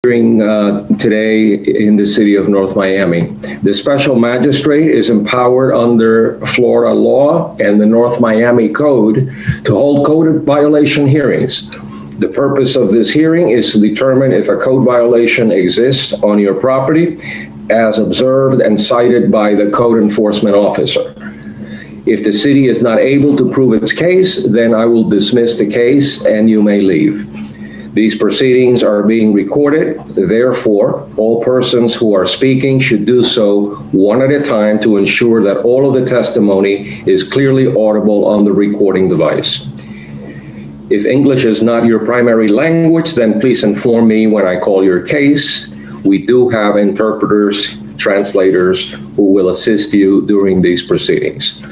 Hearing today in the city of North Miami. The special magistrate is empowered under Florida law and the North Miami Code to hold code violation hearings. The purpose of this hearing is to determine if a code violation exists on your property as observed and cited by the code enforcement officer. If the city is not able to prove its case, then I will dismiss the case and you may leave. These proceedings are being recorded. Therefore, all persons who are speaking should do so one at a time to ensure that all of the testimony is clearly audible on the recording device. If English is not your primary language, then please inform me when I call your case. We do have interpreters, translators who will assist you during these proceedings.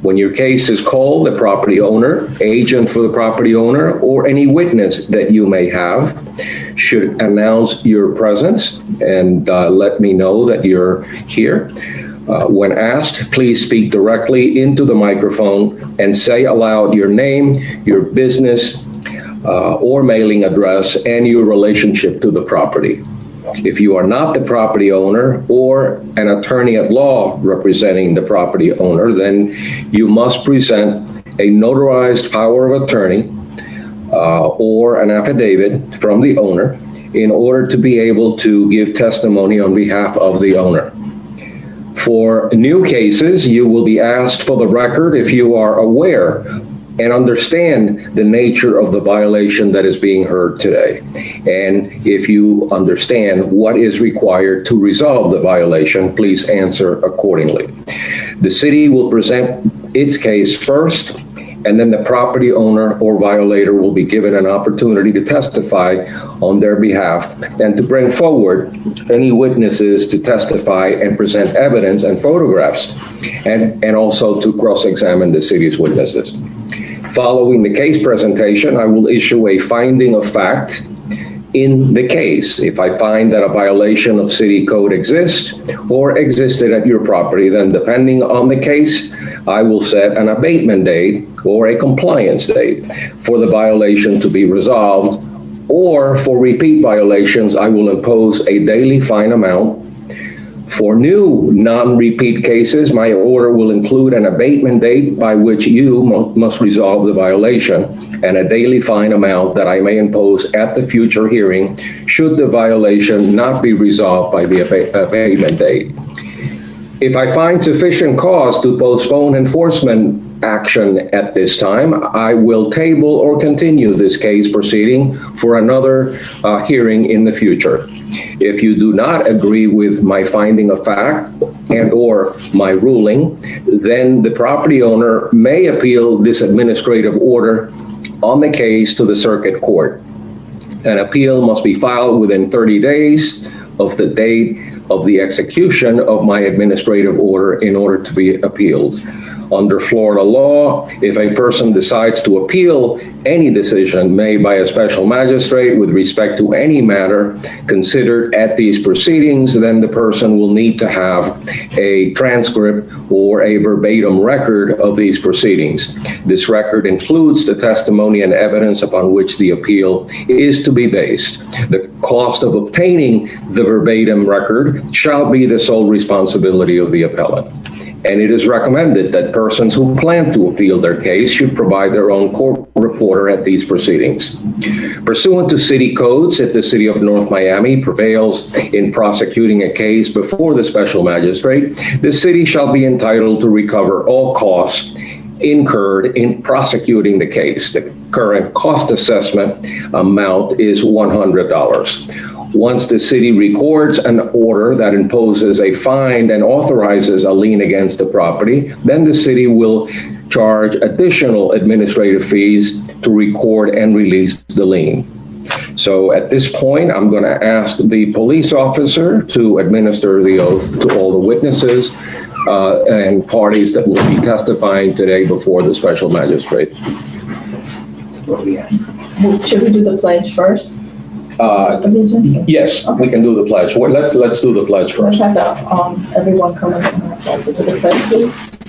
When your case is called, the property owner, agent for the property owner, or any witness that you may have should announce your presence and let me know that you're here. When asked, please speak directly into the microphone and say aloud your name, your business or mailing address, and your relationship to the property. If you are not the property owner or an attorney at law representing the property owner, then you must present a notarized power of attorney or an affidavit from the owner in order to be able to give testimony on behalf of the owner. For new cases, you will be asked for the record if you are aware and understand the nature of the violation that is being heard today. And if you understand what is required to resolve the violation, please answer accordingly. The city will present its case first, and then the property owner or violator will be given an opportunity to testify on their behalf and to bring forward any witnesses to testify and present evidence and photographs, and also to cross-examine the city's witnesses. Following the case presentation, I will issue a finding of fact in the case. If I find that a violation of city code exists or existed at your property, then depending on the case, I will set an abatement date or a compliance date for the violation to be resolved, or for repeat violations, I will impose a daily fine amount. For new non-repeat cases, my order will include an abatement date by which you must resolve the violation and a daily fine amount that I may impose at the future hearing should the violation not be resolved by the abatement date. If I find sufficient cause to postpone enforcement action at this time, I will table or continue this case proceeding for another hearing in the future. If you do not agree with my finding of fact and or my ruling, then the property owner may appeal this administrative order on the case to the circuit court. An appeal must be filed within 30 days of the date of the execution of my administrative order in order to be appealed. Under Florida law, if a person decides to appeal any decision made by a special magistrate with respect to any matter considered at these proceedings, then the person will need to have a transcript or a verbatim record of these proceedings. This record includes the testimony and evidence upon which the appeal is to be based. The cost of obtaining the verbatim record shall be the sole responsibility of the appellant. And it is recommended that persons who plan to appeal their case should provide their own court reporter at these proceedings. Pursuant to city codes, if the city of North Miami prevails in prosecuting a case before the special magistrate, the city shall be entitled to recover all costs incurred in prosecuting the case. The current cost assessment amount is $100. Once the city records an order that imposes a fine and authorizes a lien against the property, then the city will charge additional administrative fees to record and release the lien. So at this point, I'm going to ask the police officer to administer the oath to all the witnesses and parties that will be testifying today before the special magistrate. Should we do the pledge first? Yes, we can do the pledge. Well, let's do the pledge first. Let's have everyone come in to do the pledge, please.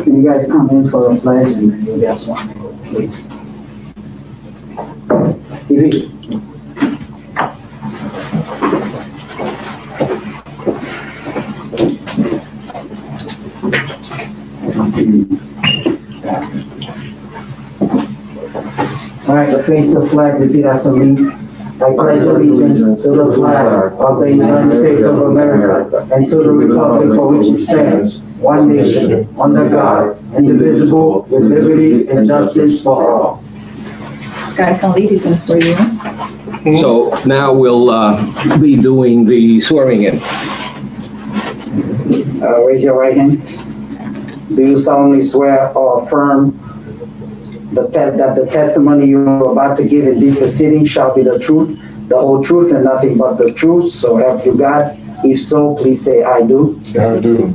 Can you guys come in for the pledge and you guys one, please? TV. All right, to face the flag, repeat after me. I pledge allegiance to the flag of the United States of America and to the republic for which it stands, one nation, under God, indivisible, with liberty and justice for all. Guys, don't leave, he's gonna swear you in. So now we'll be doing the swearing in. Raise your right hand. Do you solemnly swear or affirm that the testimony you are about to give in this proceeding shall be the truth, the whole truth, and nothing but the truth, so help you God? If so, please say, I do. I do.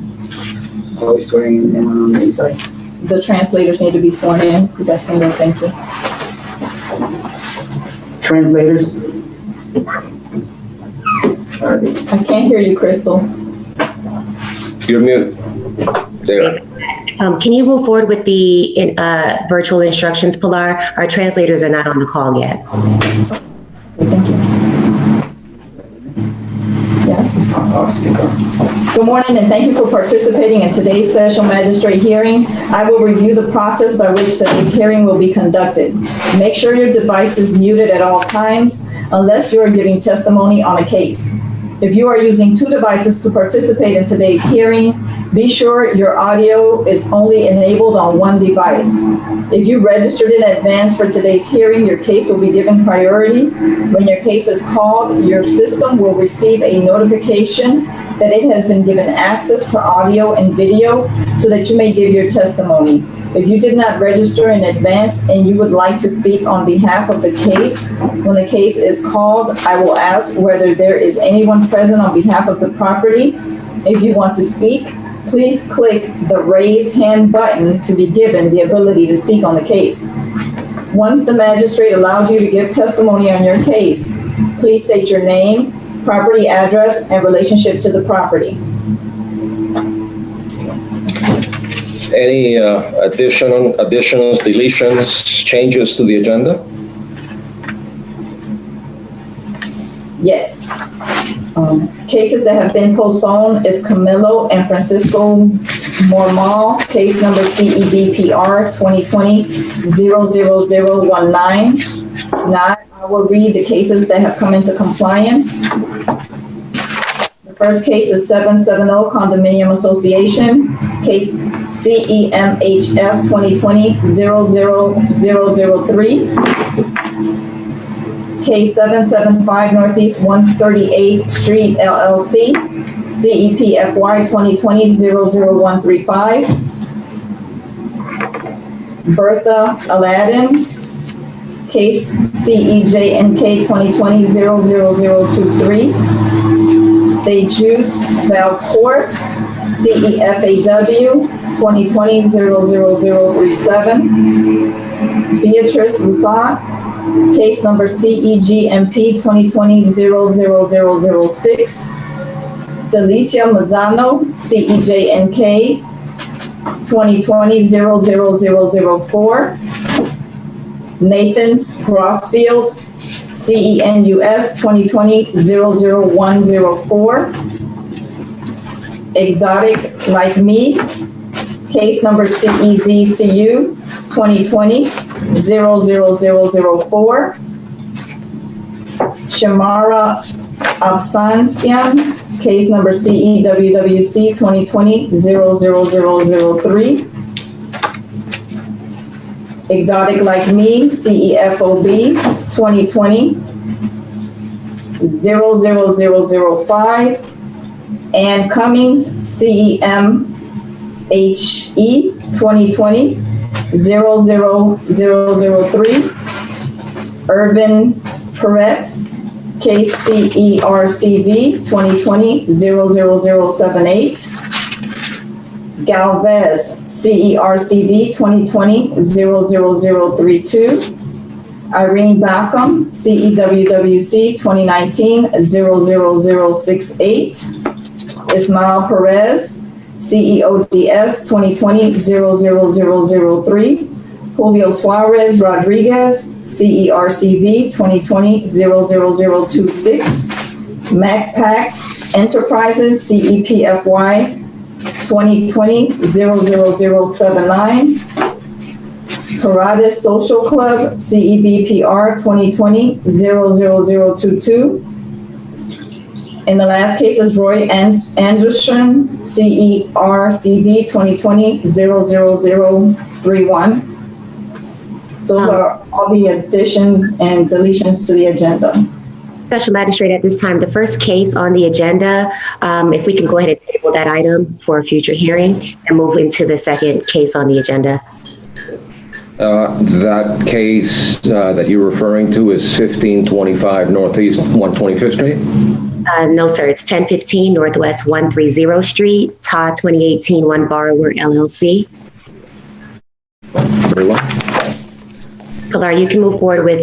Always swearing in on the inside. The translators need to be sworn in. You guys can go, thank you. Translators? I can't hear you, Crystal. You're mute. There. Can you move forward with the virtual instructions, Pilar? Our translators are not on the call yet. Thank you. Yes. Good morning, and thank you for participating in today's special magistrate hearing. I will review the process by which today's hearing will be conducted. Make sure your device is muted at all times unless you are giving testimony on a case. If you are using two devices to participate in today's hearing, be sure your audio is only enabled on one device. If you registered in advance for today's hearing, your case will be given priority. When your case is called, your system will receive a notification that it has been given access to audio and video so that you may give your testimony. If you did not register in advance and you would like to speak on behalf of the case, when the case is called, I will ask whether there is anyone present on behalf of the property. If you want to speak, please click the raise hand button to be given the ability to speak on the case. Once the magistrate allows you to give testimony on your case, please state your name, property address, and relationship to the property. Any additionals, deletions, changes to the agenda? Yes. Cases that have been postponed is Camilo and Francisco Mormal, case number CEDPR 2020-00019. Now I will read the cases that have come into compliance. The first case is 770 Condominium Association, case CEMHF 2020-00003. Case 775 Northeast 138th Street LLC, CEPFY 2020-00135. Bertha Aladdin, case CEJNK 2020-00023. DeJuice Valcourt, CEFAW 2020-00037. Beatrice Roussac, case number CEGMP 2020-00006. Delicia Mazzano, CEJNK 2020-00004. Nathan Grossfield, CENUS 2020-00104. Exotic Like Me, case number CEZCU 2020-00004. Shamara Absansian, case number CEWWC 2020-00003. Exotic Like Me, CEFOB 2020-00005. And Cummings, CEMHE 2020-00003. Irvin Peretz, case CERCV 2020-00078. Galvez, CERCV 2020-00032. Irene Backham, CEWWC 2019-00068. Ismael Perez, CEODS 2020-00003. Julio Suarez Rodriguez, CERCV 2020-00026. MacPac Enterprises, CEPFY 2020-00079. Paradis Social Club, CEBPR 2020-00022. And the last case is Roy Anderson, CERCB 2020-00031. Those are all the additions and deletions to the agenda. Special Magistrate, at this time, the first case on the agenda, if we can go ahead and table that item for a future hearing and move into the second case on the agenda. That case that you're referring to is 1525 Northeast 125th Street? No, sir, it's 1015 Northwest 130 Street, TA 2018 One Borrower LLC. Very well. Pilar, you can move forward with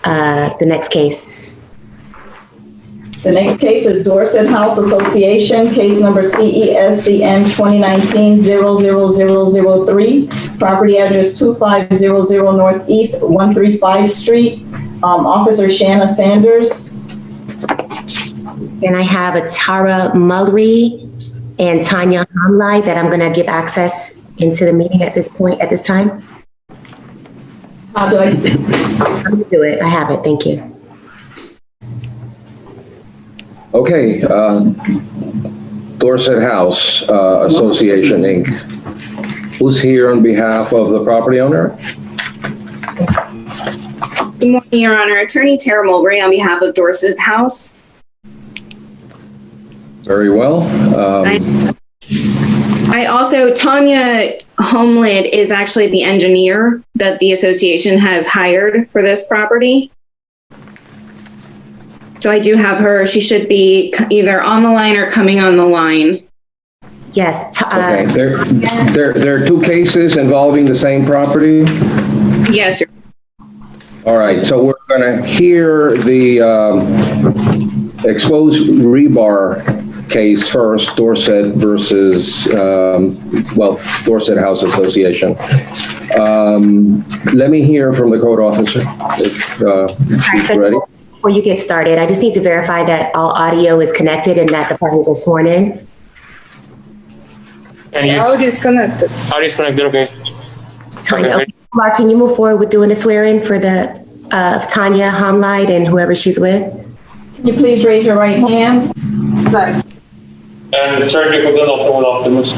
the next case. The next case is Dorset House Association, case number CESCN 2019-00003, property address 2500 Northeast 135 Street. Officer Shanna Sanders. And I have a Tara Mullery and Tanya Hamlai that I'm going to give access into the meeting at this time. How do I? I'm going to do it. I have it. Thank you. Okay, Dorset House Association, Inc. Who's here on behalf of the property owner? Good morning, Your Honor. Attorney Tara Mulberry on behalf of Dorset House. Very well. I also, Tanya Homelid is actually the engineer that the association has hired for this property. So I do have her. She should be either on the line or coming on the line. Yes. Okay, there are two cases involving the same property? Yes, Your All right, so we're going to hear the exposed rebar case first, Dorset versus, Dorset House Association. Let me hear from the code officer if she's ready. Before you get started, I just need to verify that all audio is connected and that the parties are sworn in. Audio is connected. Audio is connected, okay. Tanya, Okay. okay. Pilar, can you move forward with doing a swearing for the Tanya Hamlai and whoever she's with? Can you please raise your right hand? And certificate of Optimus.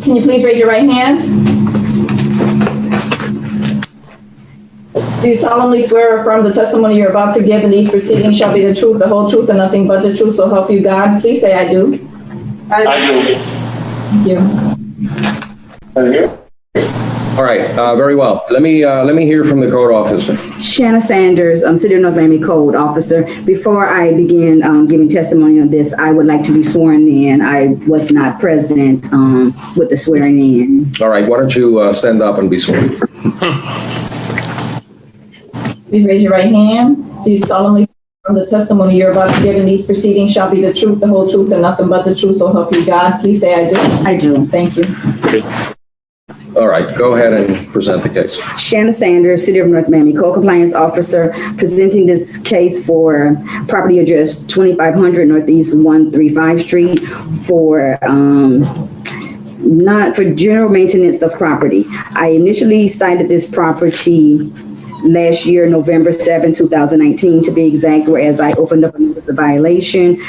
Can you please raise your right hand? Do you solemnly swear or affirm the testimony you're about to give in these proceedings shall be the truth, the whole truth, and nothing but the truth, so help you God? Please say, I do. I do. Thank you. Thank you. All right, very well. Let me hear from the code officer. Shanna Sanders, City of North Miami Code Officer. Before I begin giving testimony on this, I would like to be sworn in. I was not present with the swearing in. All right, why don't you stand up and be sworn? Please raise your right hand. Do you solemnly swear the testimony you're about to give in these proceedings shall be the truth, the whole truth, and nothing but the truth, so help you God? Please say, I do. I do. Thank you. All right, go ahead and present the case. Shanna Sanders, City of North Miami Code Compliance Officer, presenting this case for property address 2500 Northeast 135 Street for not for general maintenance of property. I initially cited this property last year, November 7, 2019, to be exact, whereas I opened up a notice of violation,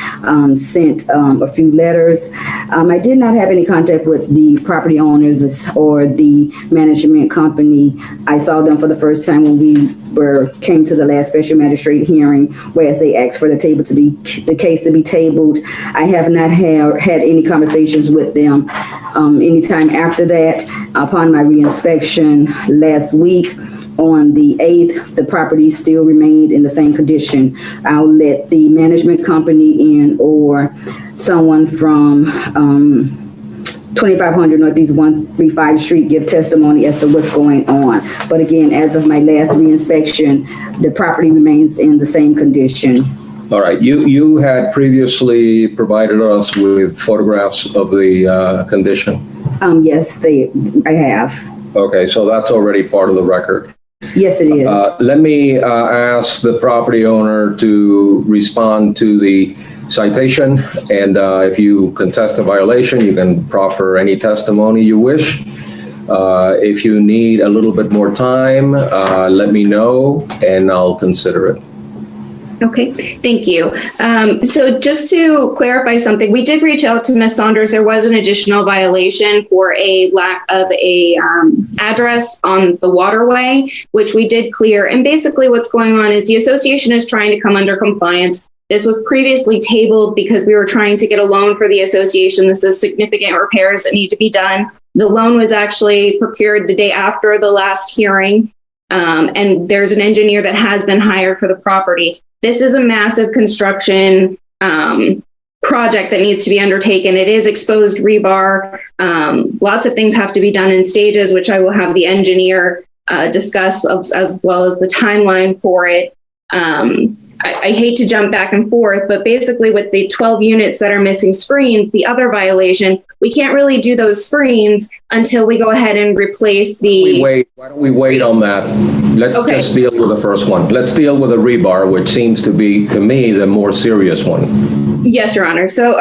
sent a few letters. I did not have any contact with the property owners or the management company. I saw them for the first time when we came to the last special magistrate hearing, whereas they asked for the case to be tabled. I have not had any conversations with them anytime after that. Upon my reinspection last week, on the 8th, the property still remained in the same condition. I'll let the management company in or someone from 2500 Northeast 135 Street give testimony as to what's going on. But again, as of my last reinspection, the property remains in the same condition. All right, you had previously provided us with photographs of the condition. Yes, I have. Okay, so that's already part of the record. Yes, it is. Let me ask the property owner to respond to the citation. And if you contest a violation, you can proffer any testimony you wish. If you need a little bit more time, let me know and I'll consider it. Okay, thank you. So just to clarify something, we did reach out to Ms. Saunders. There was an additional violation for a lack of a address on the waterway, which we did clear. And basically what's going on is the association is trying to come under compliance. This was previously tabled because we were trying to get a loan for the association. This is significant repairs that need to be done. The loan was actually procured the day after the last hearing. And there's an engineer that has been hired for the property. This is a massive construction project that needs to be undertaken. It is exposed rebar. Lots of things have to be done in stages, which I will have the engineer discuss, as well as the timeline for it. I hate to jump back and forth, but basically with the 12 units that are missing screens, the other violation, we can't really do those screens until we go ahead and replace the... Why don't we wait on that? Let's just deal with the first one. Let's deal with the rebar, which seems to be, to me, the more serious one. Yes, Your Honor. So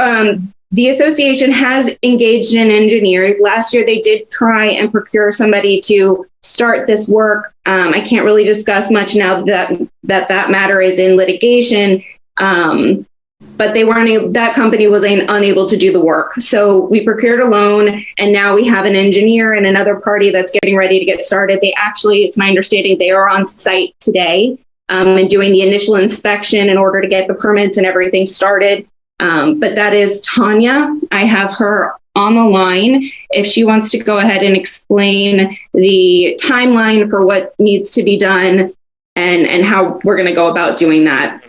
the association has engaged an engineer. Last year, they did try and procure somebody to start this work. I can't really discuss much now that matter is in litigation, but they weren't able, that company was unable to do the work. So we procured a loan, and now we have an engineer and another party that's getting ready to get started. They actually, it's my understanding, they are on site today and doing the initial inspection in order to get the permits and everything started. But that is Tanya. I have her on the line if she wants to go ahead and explain the timeline for what needs to be done and how we're going to go about doing that.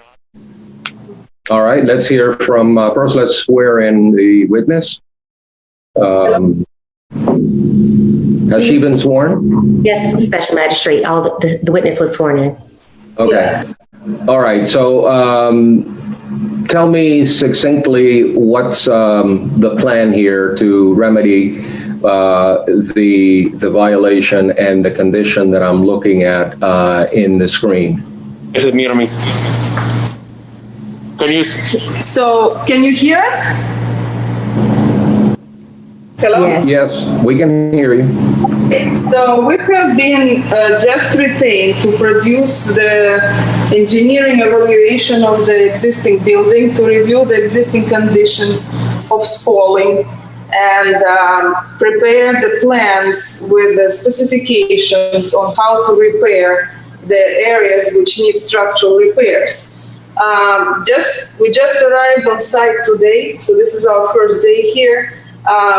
All right, let's hear from, first let's swear in the witness. Has she been sworn? Yes, Special Magistrate, the witness was sworn in. Okay. All right, so tell me succinctly what's the plan here to remedy the violation and the condition that I'm looking at in the screen. Is it me or me? Can you? So, can you hear us? Hello? Yes, we can hear you. So we have been just retained to produce the engineering evaluation of the existing building, to review the existing conditions of spalling, and prepare the plans with the specifications on how to repair the areas which need structural repairs. We just arrived on site today, so this is our first day here.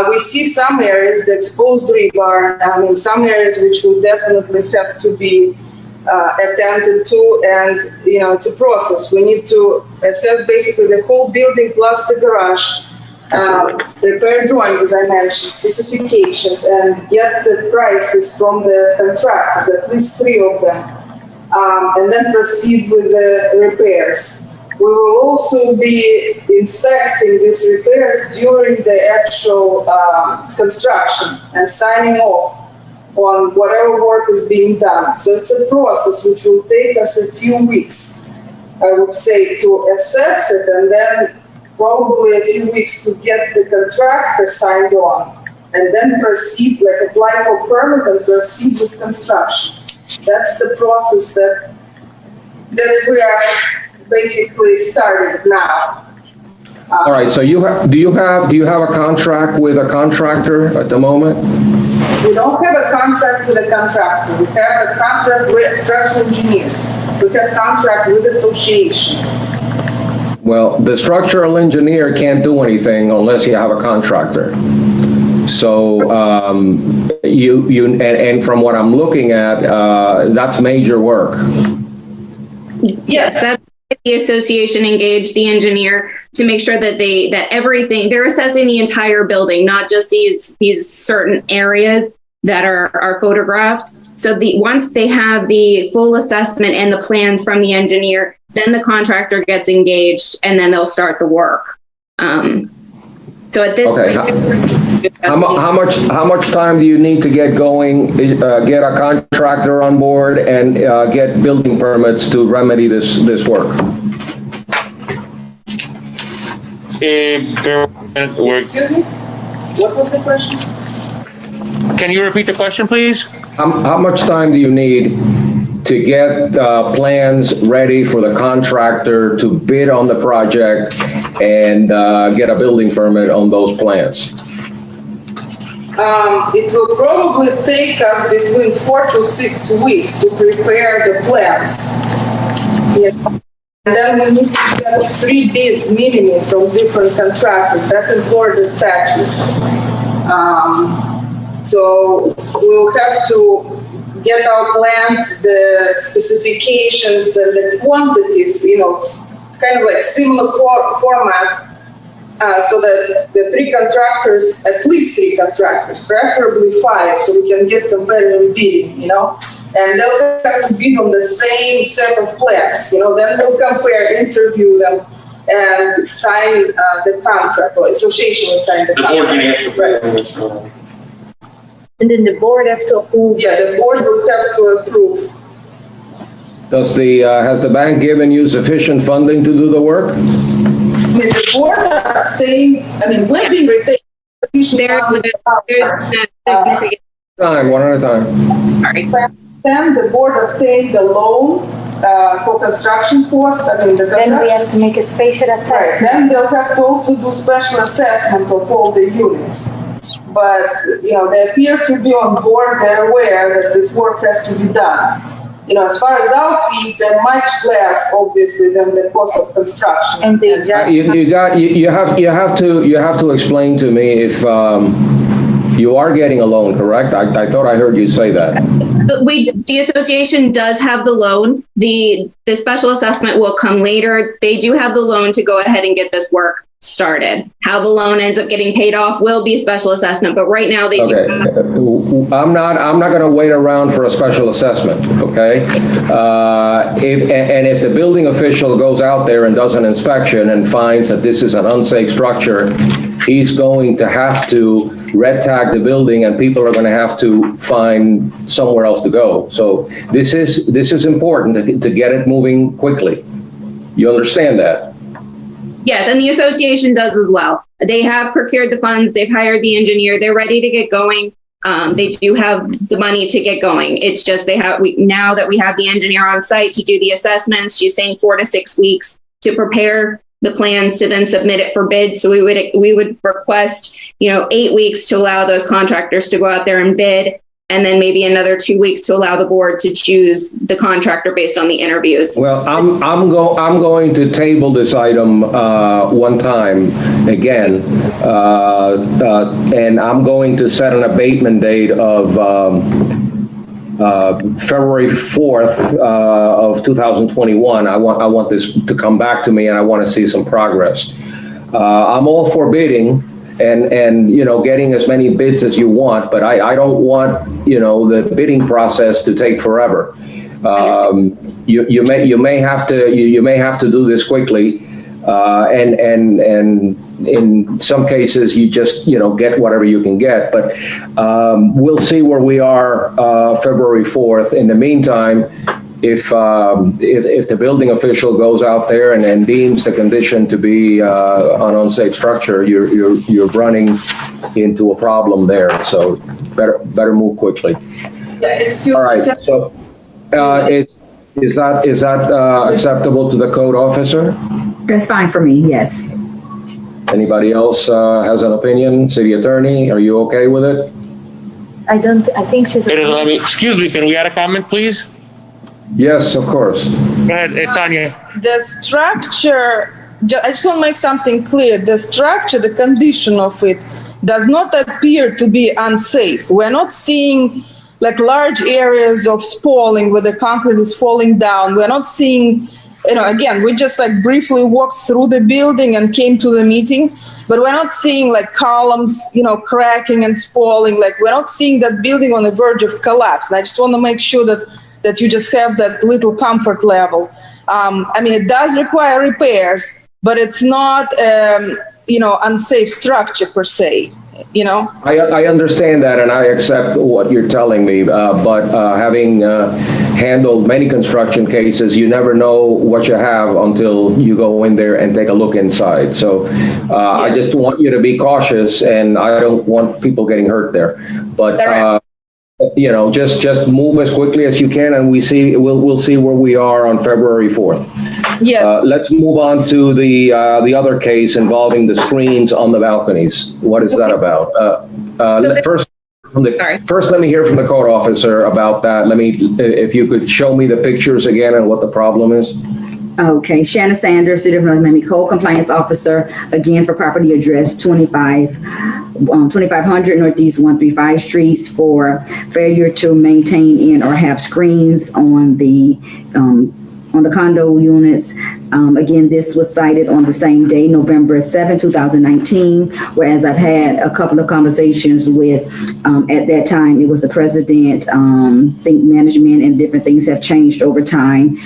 We see some areas, the exposed rebar, some areas which will definitely have to be attended to, and it's a process. We need to assess basically the whole building plus the garage, prepare drawings, as I mentioned, specifications, and get the prices from the contractors, at least 3 of them, and then proceed with the repairs. We will also be inspecting these repairs during the actual construction and signing off on whatever work is being done. So it's a process which will take us a few weeks, I would say, to assess it, and then probably a few weeks to get the contractor signed on, and then proceed, like apply for permit and proceed with construction. That's the process that we are basically started now. All right, so do you have a contract with a contractor at the moment? We don't have a contract with a contractor. We have a contract with structural engineers. We have a contract with the association. Well, the structural engineer can't do anything unless you have a contractor. So and from what I'm looking at, that's major work. Yes. That's the association engaged the engineer to make sure that everything, they're assessing the entire building, not just these certain areas that are photographed. So once they have the full assessment and the plans from the engineer, then the contractor gets engaged and then they'll start the work. So at this point, how much time do you need to get going, get a contractor on board, and get building permits to remedy this work? Excuse me? What was the question? Can you repeat the question, please? How much time do you need to get plans ready for the contractor to bid on the project and get a building permit on those plans? It will probably take us between 4 to 6 weeks to prepare the plans. Yeah. And then we need to get 3 bids minimum from different contractors. That's in Florida statute. So we'll have to get our plans, the specifications and the quantities, kind of like similar format. So that the 3 contractors, at least 3 contractors, preferably 5, so we can get competitive bidding, and they'll have to bid on the same set of plans, then we'll compare, interview them, and sign the contract, or association will sign the contract. The board meeting has to approve. And then the board has to approve. Yeah, the board will have to approve. Has the bank given you sufficient funding to do the work? The board are paying, we're being retained. Time, one at a time. Then the board obtained the loan for construction costs. Then we have to make a spatial assessment. Right. Then they'll have to also do special assessment of all the units. But, they appear to be on board. They're aware that this work has to be done. As far as our fees, they're much less, obviously, than the cost of construction. And they just You have to explain to me if you are getting a loan, correct? I thought I heard you say that. The association does have the loan. The special assessment will come later. They do have the loan to go ahead and get this work started. How the loan ends up getting paid off will be a special assessment, but right now they Okay. do. I'm not going to wait around for a special assessment, okay? If the building official goes out there and does an inspection and finds that this is an unsafe structure, he's going to have to red tag the building and people are going to have to find somewhere else to go. So this is important to get it moving quickly. You understand that? Yes, and the association does as well. They have procured the funds. They've hired the engineer. They're ready to get going. They do have the money to get going. It's just now that we have the engineer on site to do the assessments, she's saying 4 to 6 weeks to prepare the plans to then submit it for bid. So we would request, 8 weeks to allow those contractors to go out there and bid, and then maybe another 2 weeks to allow the board to choose the contractor based on the interviews. Well, I'm going to table this item one time again, and I'm going to set an abatement date of February 4th of 2021. I want this to come back to me, and I want to see some progress. I'm all for bidding and getting as many bids as you want, but I don't want the bidding process to take forever. You may have to do this quickly, and in some cases you just get whatever you can get. But we'll see where we are February 4th. In the meantime, if the building official goes out there and deems the condition to be an unsafe structure, you're running into a problem there. So better move quickly. Yeah, excuse All me. right. So is that acceptable to the code officer? That's fine for me, yes. Anybody else has an opinion? City attorney, are you okay with it? I think she's. Excuse me, can we add a comment, please? Yes, of course. Go ahead, Tanya. The structure, I just want to make something clear. The structure, the condition of it does not appear to be unsafe. We're not seeing like large areas of spalling where the concrete is falling down. We're not seeing, again, we just like briefly walked through the building and came to the meeting, but we're not seeing like columns, cracking and spalling. Like we're not seeing that building on the verge of collapse. And I just want to make sure that you just have that little comfort level. It does require repairs, but it's not, unsafe structure per se. I understand that, and I accept what you're telling me, but having handled many construction cases, you never know what you have until you go in there and take a look inside. So I just want you to be cautious, and I don't want people getting hurt there. But just move as quickly as you can, and we'll see where we are on February 4th. Yeah. Let's move on to the other case involving the screens on the balconies. What is that about? First, let me hear from the code officer about that. If you could show me the pictures again and what the problem is. Okay, Shannon Sanders, City of North Miami Code Compliance Officer, again for property address 2500 Northeast 135 Streets for failure to maintain and or have screens on the condo units. Again, this was cited on the same day, November 7, 2019, whereas I've had a couple of conversations with, at that time, it was the president, think management and different things have changed over time.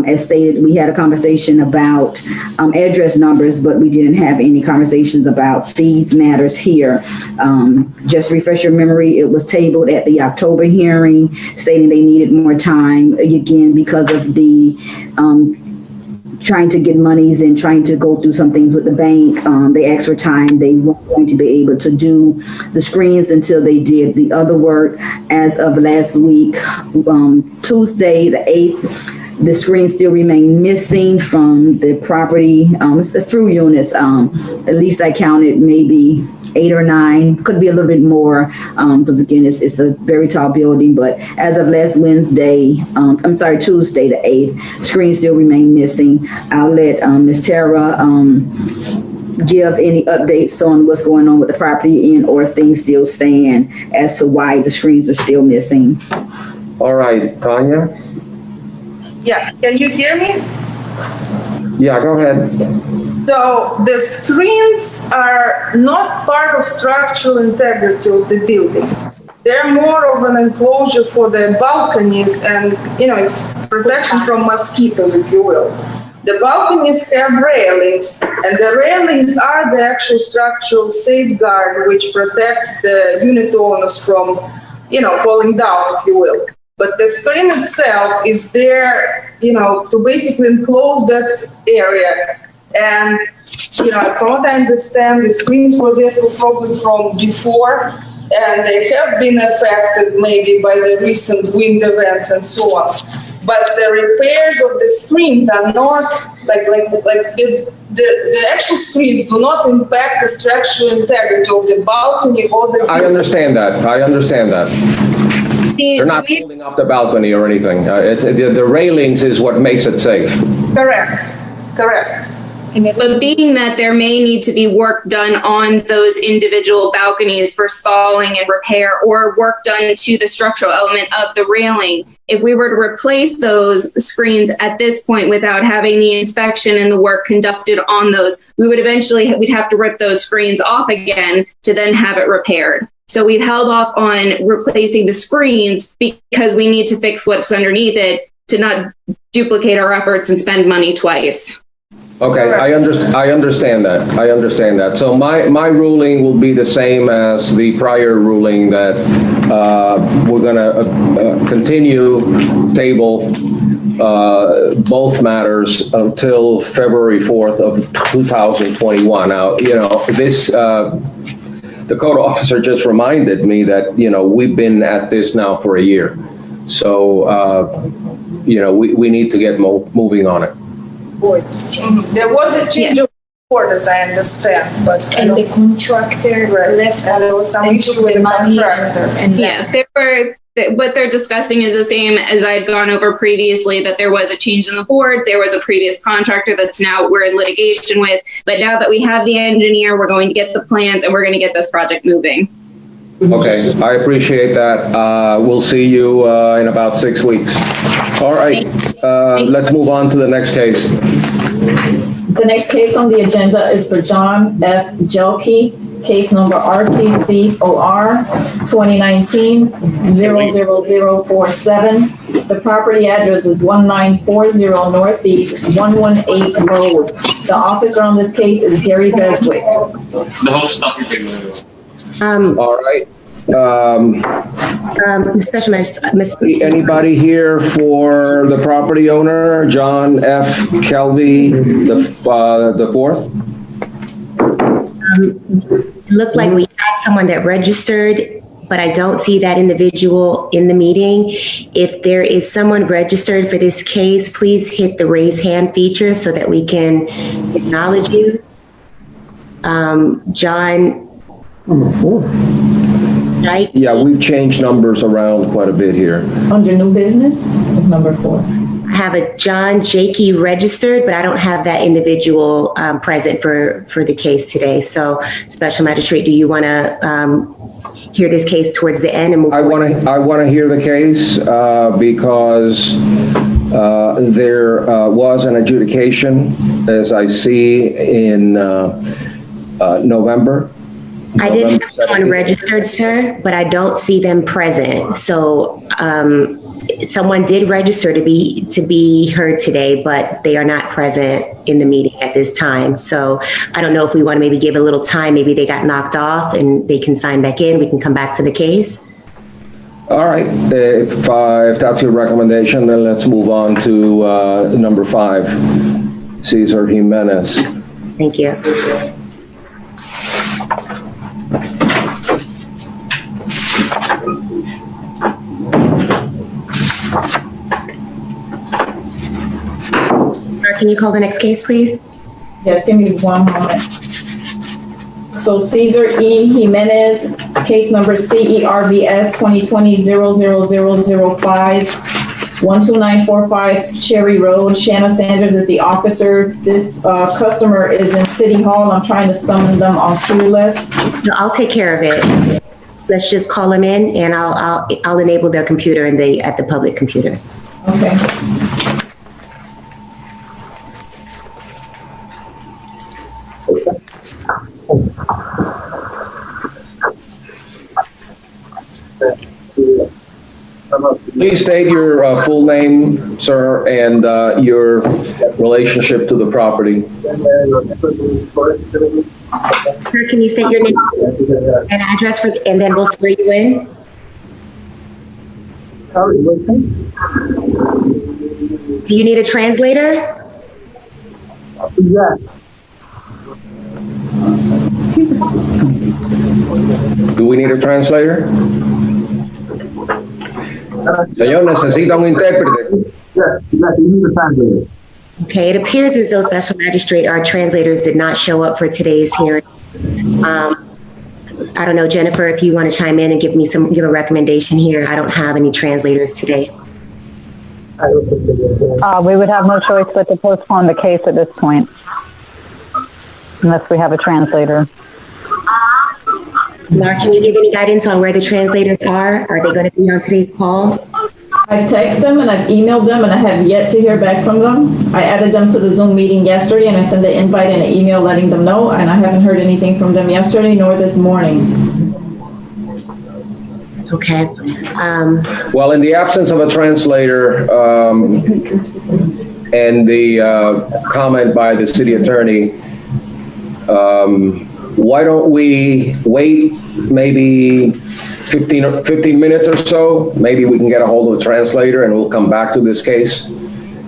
As stated, we had a conversation about address numbers, but we didn't have any conversations about these matters here. Just refresh your memory, it was tabled at the October hearing, stating they needed more time, again, because of the trying to get monies and trying to go through some things with the bank. They asked for time. They weren't going to be able to do the screens until they did the other work. As of last week, Tuesday, the 8th, the screens still remain missing from the property. It's the through units. At least I counted maybe 8 or 9, could be a little bit more, because again, it's a very tall building, but as of last Tuesday, the 8th, screens still remain missing. I'll let Ms. Tara give any updates on what's going on with the property and or things still stand as to why the screens are still missing. All right, Tanya? Yeah, can you hear me? Yeah, go ahead. So the screens are not part of structural integrity of the building. They're more of an enclosure for the balconies and, protection from mosquitoes, if you will. The balconies have railings, and the railings are the actual structural safeguard which protects the unit owners from, falling down, if you will. But the screen itself is there, to basically enclose that area. And, from what I understand, the screens were there probably from before, and they have been affected maybe by the recent wind events and so on. But the repairs of the screens are not the actual screens do not impact the structural integrity of the balcony or the. I understand that. They're not holding up the balcony or anything. The railings is what makes it safe. Correct. But being that there may need to be work done on those individual balconies for stalling and repair, or work done to the structural element of the railing, if we were to replace those screens at this point without having the inspection and the work conducted on those, we'd have to rip those screens off again to then have it repaired. So we've held off on replacing the screens because we need to fix what's underneath it to not duplicate our efforts and spend money twice. Okay, I understand that. So my ruling will be the same as the prior ruling, that we're going to continue table both matters until February 4th of 2021. Now, the code officer just reminded me that, we've been at this now for a year. So, we need to get moving on it. There was a change of board, as I understand, but the contractor left and there was some issue with the contractor. What they're discussing is the same as I'd gone over previously, that there was a change in the board. There was a previous contractor that's now we're in litigation with. But now that we have the engineer, we're going to get the plans and we're going to get this project moving. Okay, I appreciate that. We'll see you in about 6 weeks. All right, let's move on to the next case. The next case on the agenda is for John F. Jelke, case number RCCOR 2019-00047. The property address is 1940 Northeast 118 Road. The officer on this case is Gary Beswick. The whole stuff. All right. Special Magistrate, Anybody here for the property owner, John F. Kelvey, the fourth? it looked like we had someone that registered, but I don't see that individual in the meeting. If there is someone registered for this case, please hit the raise hand feature so that we can acknowledge you. John. Right? Yeah, we've changed numbers around quite a bit here. Under new business is number 4. I have a John Jakey registered, but I don't have that individual present for the case today. So, Special Magistrate, do you want to hear this case towards the end and move forward? I want to hear the case because there was an adjudication, as I see, in November. I did have someone registered, sir, but I don't see them present. So someone did register to be heard today, but they are not present in the meeting at this time. So I don't know if we want to maybe give a little time. Maybe they got knocked off and they can sign back in. We can come back to the case. All right. If that's your recommendation, then let's move on to number 5, Cesar Jimenez. Thank you. Can you call the next case, please? Yes, give me one moment. So Cesar E. Jimenez, case number CERBS 2020-00005, 12945 Cherry Road. Shanna Sanders is the officer. This customer is in City Hall. I'm trying to summon them on queue list. No, I'll take care of it. Let's just call them in, and I'll enable their computer at the public computer. Okay. Please state your full name, sir, and your relationship to the property. Sir, can you state your name and address and then we'll swear you in? Do you need a translator? Yes. Do we need a translator? Señor, necesita un intérprete. Yes, you need a translator. Okay, it appears as though Special Magistrate, our translators did not show up for today's hearing. I don't know, Jennifer, if you want to chime in and give a recommendation here. I don't have any translators today. We would have no choice but to postpone the case at this point, unless we have a translator. Laura, can you give any guidance on where the translators are? Are they going to be on today's call? I've texted them and I've emailed them and I have yet to hear back from them. I added them to the Zoom meeting yesterday and I sent an invite and an email letting them know, and I haven't heard anything from them yesterday nor this morning. Okay. Well, in the absence of a translator and the comment by the city attorney, why don't we wait maybe 15 minutes or so? Maybe we can get a hold of a translator and we'll come back to this case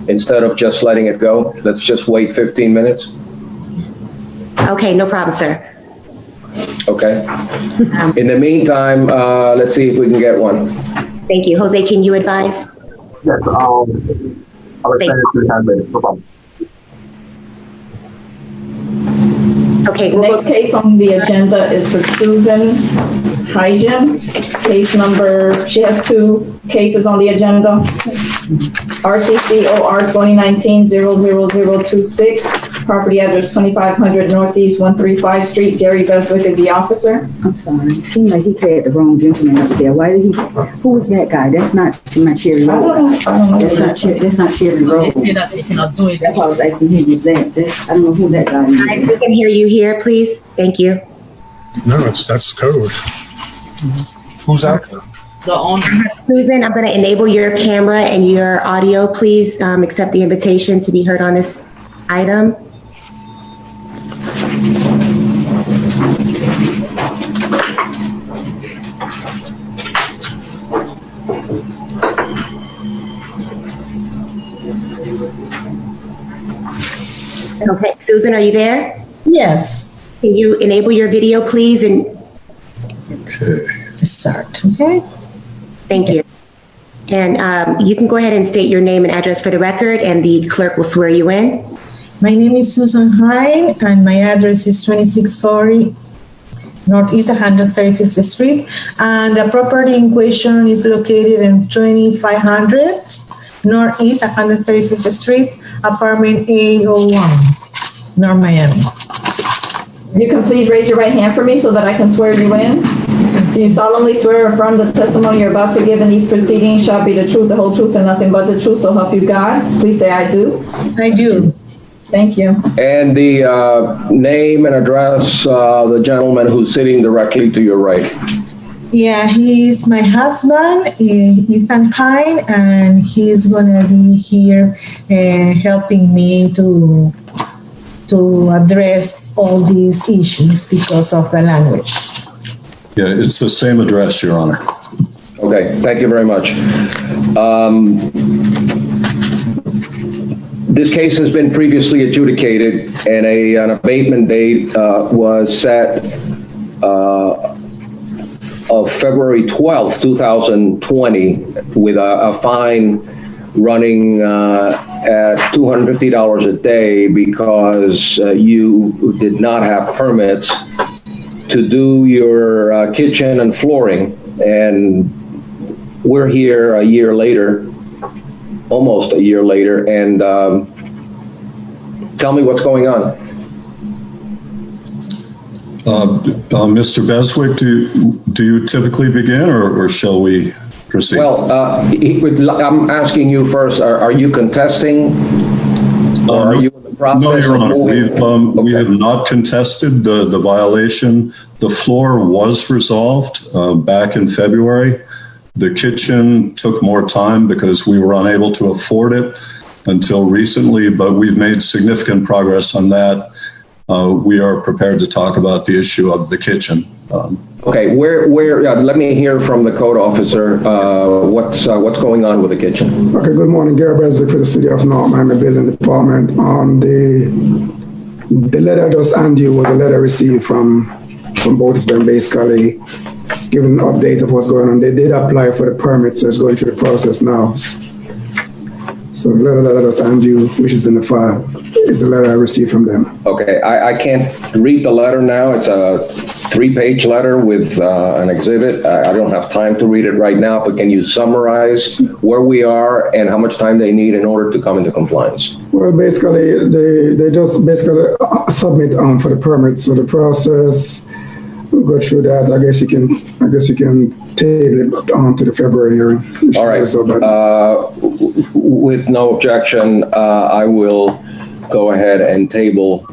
instead of just letting it go. Let's just wait 15 minutes. Okay, no problem, sir. Okay. In the meantime, let's see if we can get one. Thank you. Jose, can you advise? Yes, I'll send it to the translator. No problem. Okay, Next case on the agenda is for Susan Hygen. Case number, she has 2 cases on the agenda. RCCOR 2019-00026, property address 2500 Northeast 135 Street. Gary Beswick is the officer. I'm sorry. It seemed like he had the wrong gentleman up there. Why did he? Who was that guy? That's not Cherry Road. That's not Cherry Road. That's why I was asking him. Is that? I don't know who that guy is. we can hear you here, please. Thank you. No, that's code. Who's that? Susan, I'm going to enable your camera and your audio. Please accept the invitation to be heard on this item. Okay, Susan, are you there? Yes. Can you enable your video, please? And Okay. Start, okay? thank you. And you can go ahead and state your name and address for the record, and the clerk will swear you in. My name is Susan Hine, and my address is 2640 Northeast 135th Street. And the property in question is located in 2500 Northeast 135th Street, apartment A01, North Miami. You can please raise your right hand for me so that I can swear you in. Do you solemnly swear or affirm the testimony you're about to give in these proceedings shall be the truth, the whole truth, and nothing but the truth, so help you God? Please say, I do. I do. Thank you. And the name and address, the gentleman who's sitting directly to your right. Yeah, he's my husband, Ethan Hine, and he's gonna be here helping me to address all these issues because of the language. Yeah, it's the same address, Your Honor. Okay, thank you very much. This case has been previously adjudicated, and an abatement date was set of February 12th, 2020, with a fine running at $250 a day because you did not have permits to do your kitchen and flooring. And we're here a year later, almost a year later, and tell me what's going on. Mr. Beswick, do you typically begin, or shall we proceed? Well, I'm asking you first, are you contesting? Or are you in the process? No, Your Honor, of we have not contested the violation. The floor was resolved back in February. The kitchen took more time because we were unable to afford it until recently, but we've made significant progress on that. We are prepared to talk about the issue of the kitchen. Okay, let me hear from the code officer, what's going on with the kitchen? Okay, good morning, Gary Beswick for the City of North Miami Building Department. The letter I just handed you was a letter received from both of them, basically giving an update of what's going on. They did apply for the permit, so it's going through the process now. So the letter that I just handed you, which is in the file, is the letter I received from them. Okay, I can't read the letter now. It's a 3-page letter with an exhibit. I don't have time to read it right now, but can you summarize where we are and how much time they need in order to come into compliance? Well, basically, they just submit for the permit. So the process, we'll go through that. I guess you can table it on to the February hearing. All right. With no objection, I will go ahead and table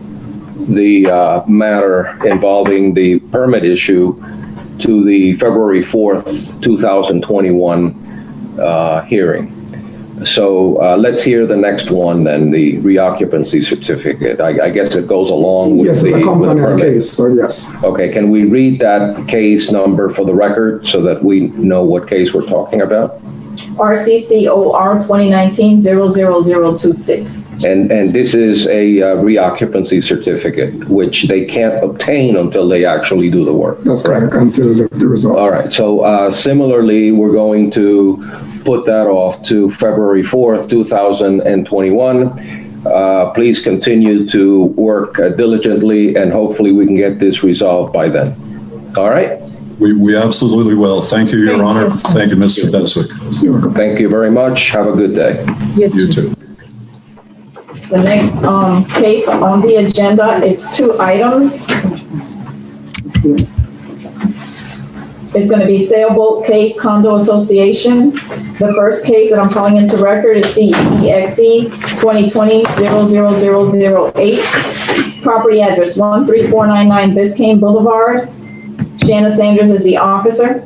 the matter involving the permit issue to the February 4th, 2021 hearing. So let's hear the next one then, the reoccupancy certificate. I guess it goes along with the permit case, so yes. Okay, can we read that case number for the record so that we know what case we're talking about? RCCOR 2019-00026. And this is a reoccupancy certificate, which they can't obtain until they actually do the work. That's correct, until the result. All right, so similarly, we're going to put that off to February 4th, 2021. Please continue to work diligently, and hopefully we can get this resolved by then. All right? We absolutely will. Thank you, Your Honor. Thank you, Mr. Beswick. Thank you very much. Have a good day. You too. The next case on the agenda is 2 items. It's going to be Sailboat Cape Condo Association. The first case that I'm calling into record is CEXE 2020-00008. Property address 13499 Biscayne Boulevard. Shanna Sanders is the officer.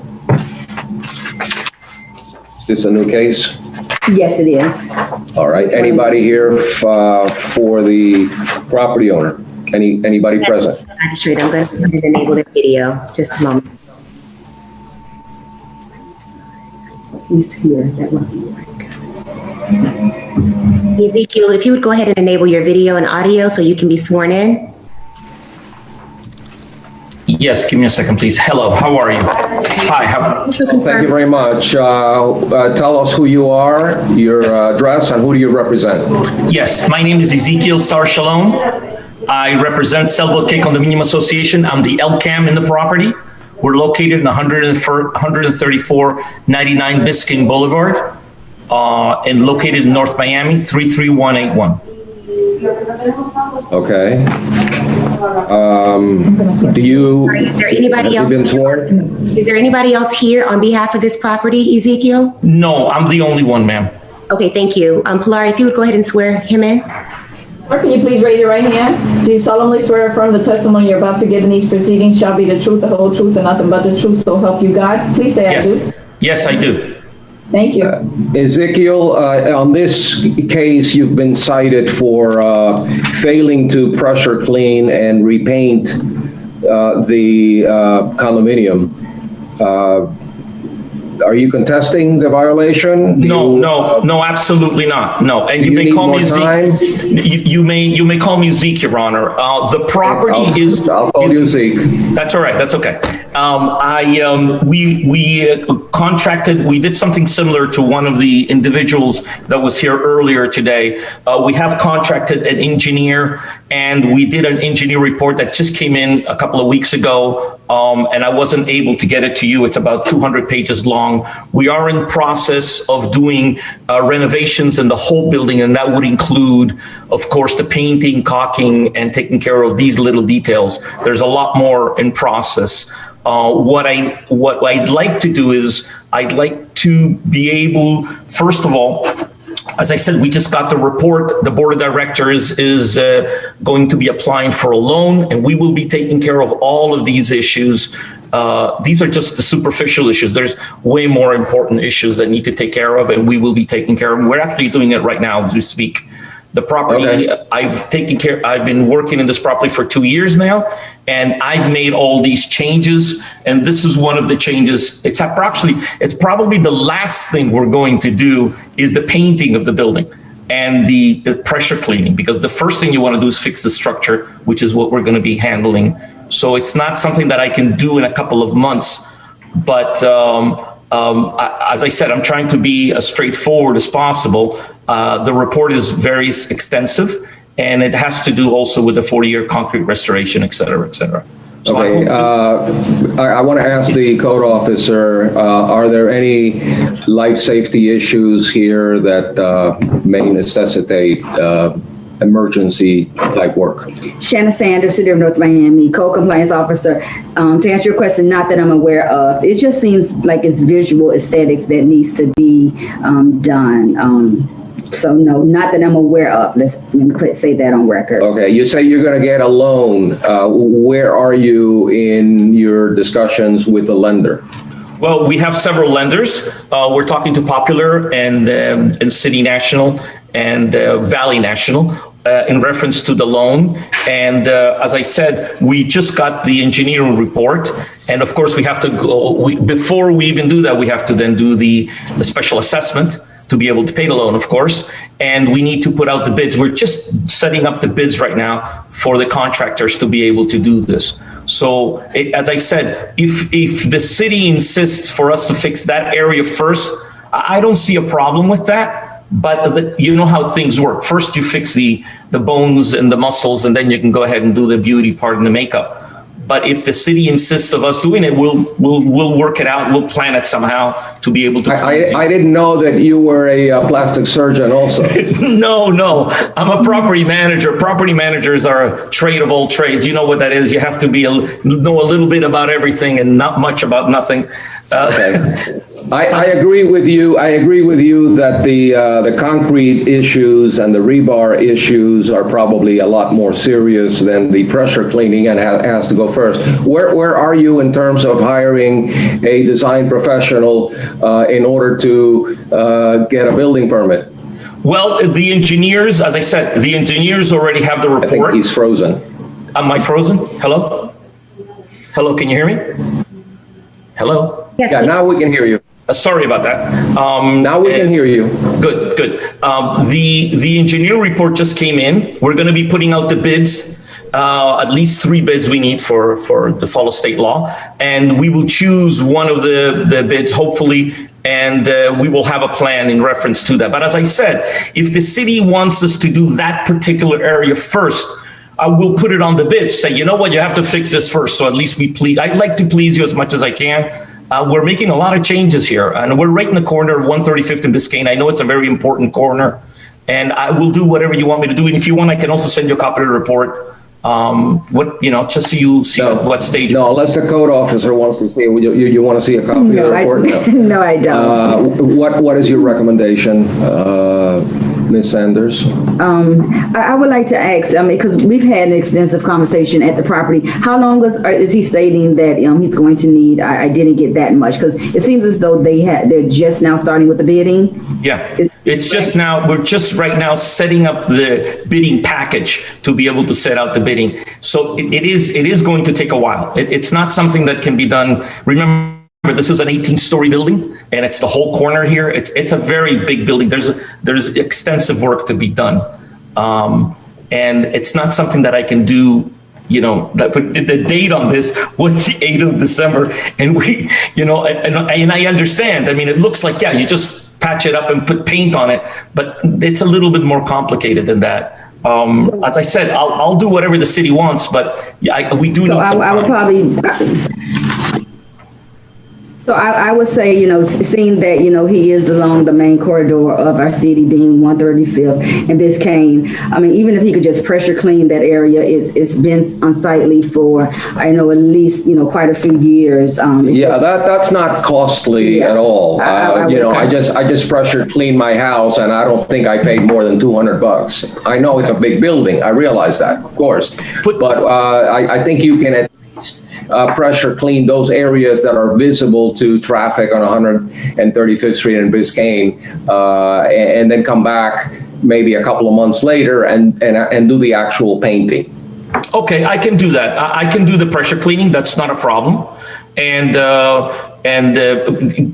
Is this a new case? Yes, it is. All right. Anybody here for the property owner? Anybody present? Magistrate, I'm going to go ahead and enable the video. Just a moment. He's here. That one. Ezekiel, if you would go ahead and enable your video and audio so you can be sworn in. Yes, give me a second, please. Hello, how are you? Hi, Thank you very much. Tell us who you are, your address, and who do you represent? Yes, my name is Ezekiel Sar Shalom. I represent Sailboat Cay Condominium Association. I'm the LCAM in the property. We're located in 134 99 Biscayne Boulevard, and located in North Miami, 33181. Okay. Do you? Is there anybody else? Have you been sworn? Is there anybody else here on behalf of this property, Ezekiel? No, I'm the only one, ma'am. Okay, thank you. Pilar, if you would go ahead and swear him in. Sir, can you please raise your right hand? Do you solemnly swear or affirm the testimony you're about to give in these proceedings shall be the truth, the whole truth, and nothing but the truth, so help you God? Please say I do. Yes, I do. Thank you. Ezekiel, on this case, you've been cited for failing to pressure clean and repaint the condominium. Are you contesting the violation? No, absolutely not. No, and you may call me Zeke. You may call me Zeke, Your Honor. The property is. I'll call you Zeke. That's all right. That's okay. We contracted. We did something similar to one of the individuals that was here earlier today. We have contracted an engineer, and we did an engineer report that just came in a couple of weeks ago. And I wasn't able to get it to you. It's about 200 pages long. We are in process of doing renovations in the whole building, and that would include, of course, the painting, caulking, and taking care of these little details. There's a lot more in process. What I'd like to do is I'd like to be able, first of all, as I said, we just got the report. The board of directors is going to be applying for a loan, and we will be taking care of all of these issues. These are just the superficial issues. There's way more important issues that need to take care of, and we will be taking care of them. We're actually doing it right now as we speak. The property, okay. I've been working in this property for 2 years now, and I've made all these changes, and this is one of the changes. It's probably the last thing we're going to do is the painting of the building and the pressure cleaning, because the first thing you want to do is fix the structure, which is what we're going to be handling. So it's not something that I can do in a couple of months, but as I said, I'm trying to be as straightforward as possible. The report is very extensive, and it has to do also with the 40-year concrete restoration, et cetera, et cetera. So okay, I want to ask the code officer, are there any life safety issues here that may necessitate emergency type work? Shanna Sanders, City of North Miami, Code Compliance Officer. To answer your question, not that I'm aware of. It just seems like it's visual aesthetics that needs to be done. So no, not that I'm aware of. Let me say that on record. Okay, you say you're going to get a loan. Where are you in your discussions with the lender? Well, we have several lenders. We're talking to Popular and City National and Valley National in reference to the loan. And as I said, we just got the engineering report. And of course, we have to go, before we even do that, we have to then do the special assessment to be able to pay the loan, of course. And we need to put out the bids. We're just setting up the bids right now for the contractors to be able to do this. So as I said, if the city insists for us to fix that area first, I don't see a problem with that. But you know how things work. First, you fix the bones and the muscles, and then you can go ahead and do the beauty part and the makeup. But if the city insists of us doing it, we'll work it out. We'll plan it somehow to be able to. I didn't know that you were a plastic surgeon also. No, I'm a property manager. Property managers are a trade of all trades. You know what that is. You have to know a little bit about everything and not much about nothing. Okay. I agree with you. I agree with you that the concrete issues and the rebar issues are probably a lot more serious than the pressure cleaning, and has to go first. Where are you in terms of hiring a design professional in order to get a building permit? Well, the engineers, as I said, the engineers already have the report. I think he's frozen. Am I frozen? Hello? Hello, can you hear me? Hello? Yes, yeah, now we can hear you. Sorry about that. Now we can hear you. Good, good. The engineer report just came in. We're going to be putting out the bids. At least 3 bids we need for the follow state law. And we will choose one of the bids, hopefully, and we will have a plan in reference to that. But as I said, if the city wants us to do that particular area first, I will put it on the bid, say, you know what, you have to fix this first. So at least we please, I'd like to please you as much as I can. We're making a lot of changes here, and we're right in the corner of 135th and Biscayne. I know it's a very important corner, and I will do whatever you want me to do. And if you want, I can also send you a copy of the report. Just so you see what stage. No, unless the code officer wants to see it, you want to see a copy of the report? No, I don't. What is your recommendation, Ms. Sanders? I would like to ask, because we've had an extensive conversation at the property. How long is he stating that he's going to need? I didn't get that much, because it seems as though they're just now starting with the bidding. Yeah, it's just now, we're just right now setting up the bidding package to be able to set out the bidding. So it is going to take a while. It's not something that can be done. Remember, this is an 18-story building, and it's the whole corner here. It's a very big building. There's extensive work to be done. And it's not something that I can do, the date on this was the 8th of December. And we, and I understand. I mean, it looks like, yeah, you just patch it up and put paint on it, but it's a little bit more complicated than that. As I said, I'll do whatever the city wants, but we do need some time. I would probably. So I would say, seeing that, he is along the main corridor of our city, being 135th and Biscayne. I mean, even if he could just pressure clean that area, it's been unsightly for, I know, at least, quite a few years. That's not costly at all. I just pressure cleaned my house, and I don't think I paid more than $200. I know it's a big building. I realize that, of course. But I think you can at least pressure clean those areas that are visible to traffic on 135th Street in Biscayne, and then come back maybe a couple of months later and do the actual painting. Okay, I can do that. I can do the pressure cleaning. That's not a problem. And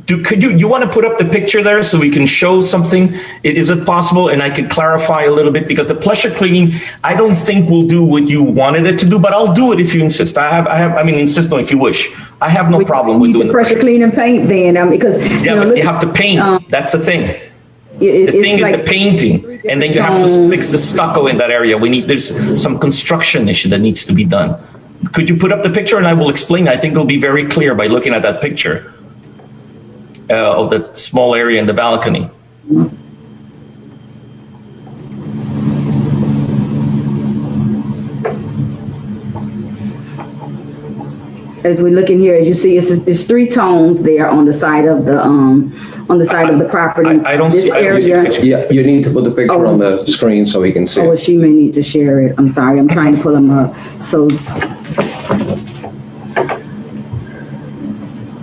could you want to put up the picture there so we can show something? Is it possible? And I could clarify a little bit, because the pressure cleaning, I don't think will do what you wanted it to do, but I'll do it if you insist. Insist on if you wish. I have no problem with doing the pressure clean and paint then, because but you have to paint. That's the thing. The thing is the painting, and then you have to fix the stucco in that area. There's some construction issue that needs to be done. Could you put up the picture and I will explain? I think it'll be very clear by looking at that picture of the small area in the balcony. As we look in here, as you see, it's 3 tones there on the side of the property. I don't see the picture. Yeah, you need to put the picture on the screen so we can see. Oh, she may need to share it. I'm sorry, I'm trying to pull them up. So,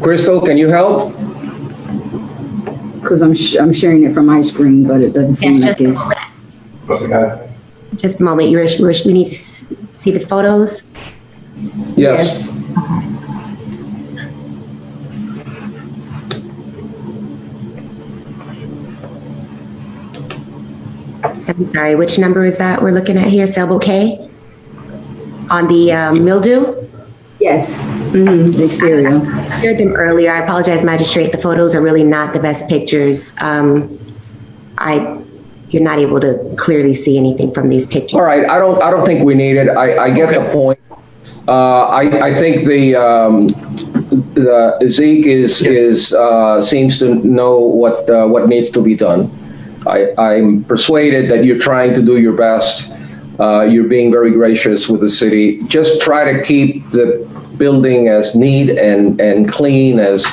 Crystal, can you help? Because I'm sharing it from my screen, but it doesn't seem like it's. Just a moment. You need to see the photos? Yes. I'm sorry, which number is that we're looking at here? Sailboat K? On the mildew? Yes, the exterior. I shared them earlier. I apologize, Magistrate. The photos are really not the best pictures. You're not able to clearly see anything from these pictures. All right, I don't think we need it. I get the point. I think the Zeke seems to know what needs to be done. I'm persuaded that you're trying to do your best. You're being very gracious with the city. Just try to keep the building as neat and clean as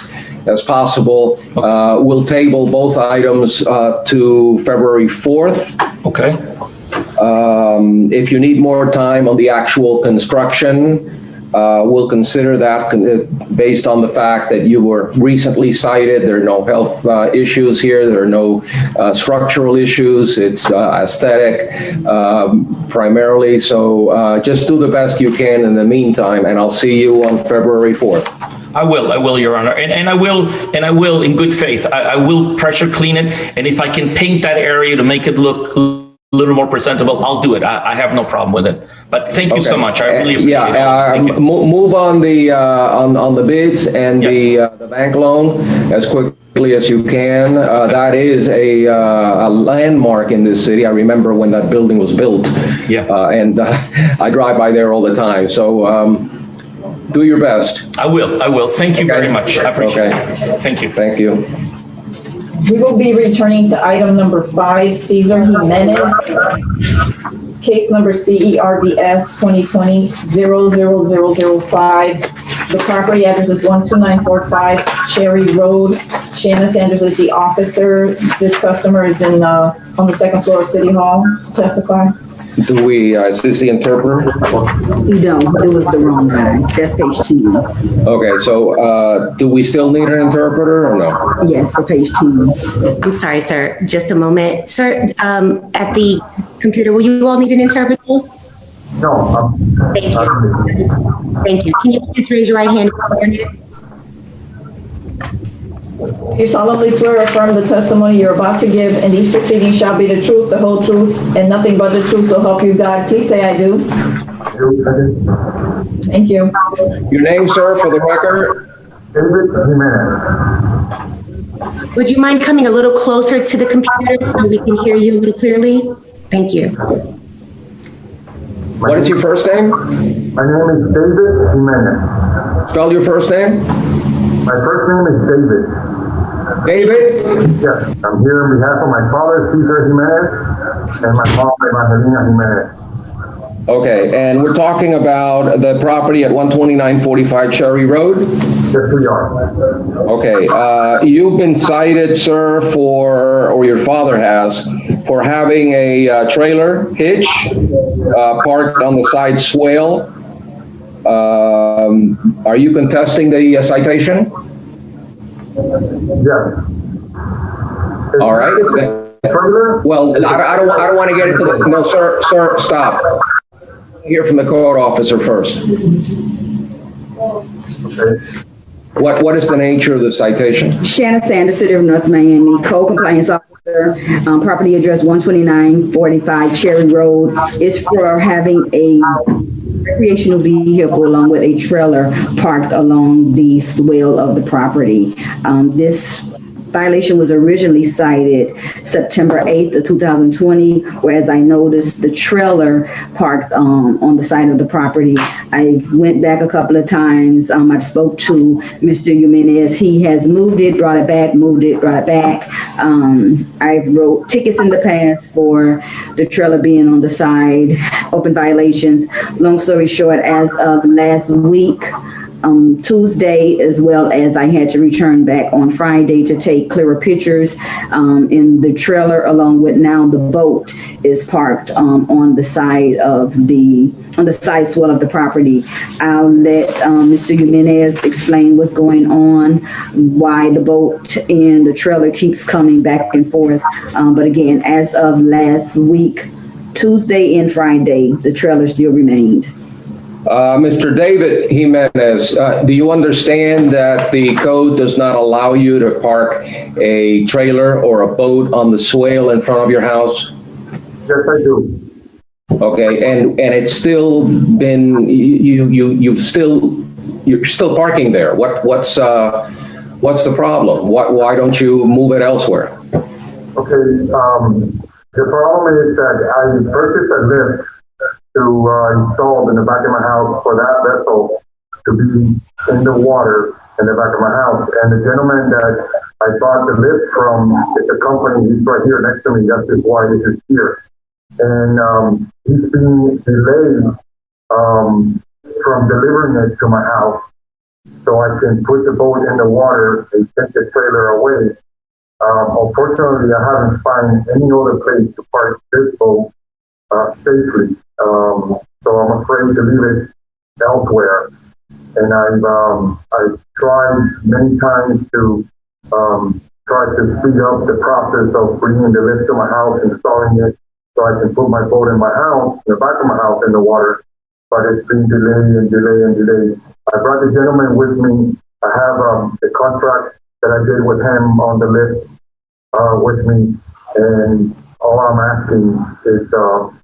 possible. We'll table both items to February 4th. Okay. If you need more time on the actual construction, we'll consider that based on the fact that you were recently cited. There are no health issues here. There are no structural issues. It's aesthetic primarily. So just do the best you can in the meantime, and I'll see you on February 4th. I will, Your Honor. And I will in good faith. I will pressure clean it. And if I can paint that area to make it look a little more presentable, I'll do it. I have no problem with it. But thank you so much. I really appreciate it. Thank you. Move on the bids and Yes. the bank loan as quickly as you can. That is a landmark in this city. I remember when that building was built. Yeah. And I drive by there all the time. So do your best. I will. Thank you very much. I appreciate it. Thank you. Thank you. We will be returning to item number 5, Cesar Jimenez. Case number CERBS 2020-00005. The property address is 12945 Cherry Road. Shana Sanders is the officer. This customer is on the second floor of City Hall to testify. Do we, is this the interpreter? No, it was the wrong guy. That's page 10. Okay, so do we still need an interpreter or no? Yes, for page 10. I'm sorry, sir. Just a moment. Sir, at the computer, will you all need an interpreter? No. Thank you. Thank you. Can you just raise your right hand? You solemnly swear or affirm the testimony you're about to give in these proceedings shall be the truth, the whole truth, and nothing but the truth, so help you God. Please say I do. Thank you. Your name, sir, for the record? David Jimenez. Would you mind coming a little closer to the computer so we can hear you a little clearly? Thank you. What is your first name? My name is David Jimenez. Spell your first name? My first name is David. David? Yes, I'm here on behalf of my father, Cesar Jimenez, and my mom, Evangelina Jimenez. Okay, and we're talking about the property at 12945 Cherry Road? Yes, we are. Okay, you've been cited, sir, or your father has, for having a trailer hitch parked on the side swale. Are you contesting the citation? Yes. All right. Well, I don't want to get into the, no, sir, stop. Hear from the code officer first. Okay. What is the nature of the citation? Shana Sanders, City of North Miami, Code Compliance Officer, property address 12945 Cherry Road. Is for having a recreational vehicle along with a trailer parked along the swale of the property. This violation was originally cited September 8th of 2020, whereas I noticed the trailer parked on the side of the property. I went back a couple of times. I spoke to Mr. Jimenez. He has moved it, brought it back, moved it, brought it back. I've wrote tickets in the past for the trailer being on the side, open violations. Long story short, as of last week, Tuesday, as well as I had to return back on Friday to take clearer pictures in the trailer, along with now the boat is parked on the side of on the side swell of the property. I'll let Mr. Jimenez explain what's going on, why the boat and the trailer keeps coming back and forth. But again, as of last week, Tuesday and Friday, the trailer still remained. Mr. David Jimenez, do you understand that the code does not allow you to park a trailer or a boat on the swale in front of your house? Yes, I do. Okay, and it's still been, you're still parking there. What's the problem? Why don't you move it elsewhere? Okay, the problem is that I purchased a lift to install in the back of my house for that vessel to be in the water in the back of my house. And the gentleman that I bought the lift from, it's a company, he's right here next to me, that's just why this is here. And he's being delayed from delivering it to my house so I can put the boat in the water and take the trailer away. Unfortunately, I haven't found any other place to park this boat safely. So I'm afraid to leave it elsewhere. And I've tried many times to try to speed up the process of bringing the lift to my house, installing it, so I can put my boat in my house, in the back of my house, in the water. But it's been delayed and delayed and delayed. I brought the gentleman with me I have the contract that I did with him on the list with me, and all I'm asking is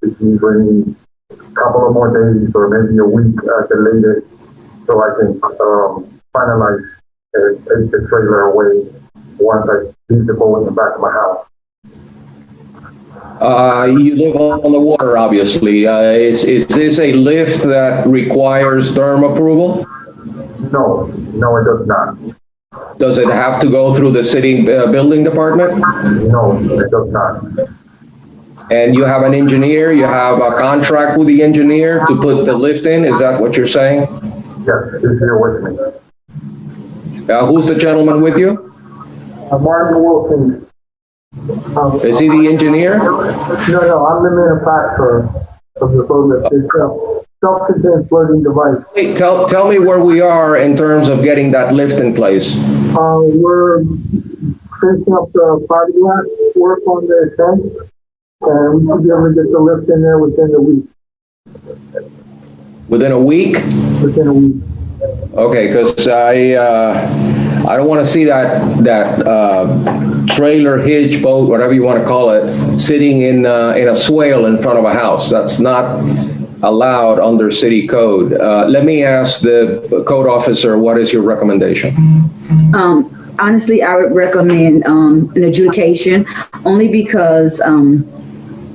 if you bring me a couple of more days or maybe a week at the latest, so I can finalize and take the trailer away once I leave the boat in the back of my house. You live on the water, obviously. Is this a lift that requires DERM approval? No, it does not. Does it have to go through the city building department? No, it does not. And you have an engineer, you have a contract with the engineer to put the lift in? Is that what you're saying? Yes, he's here with me. Who's the gentleman with you? Martin Wilson. Is he the engineer? No, I'm the manufacturer of the boat lift itself. Self-contained floating device. Hey, tell me where we are in terms of getting that lift in place. We're finishing up the fiberglass work on the tank, and we should be able to get the lift in there within a week. Within a week? Within a week. Okay, because I don't want to see that trailer hitch boat, whatever you want to call it, sitting in a swale in front of a house. That's not allowed under city code. Let me ask the code officer, what is your recommendation? Honestly, I would recommend an adjudication only because,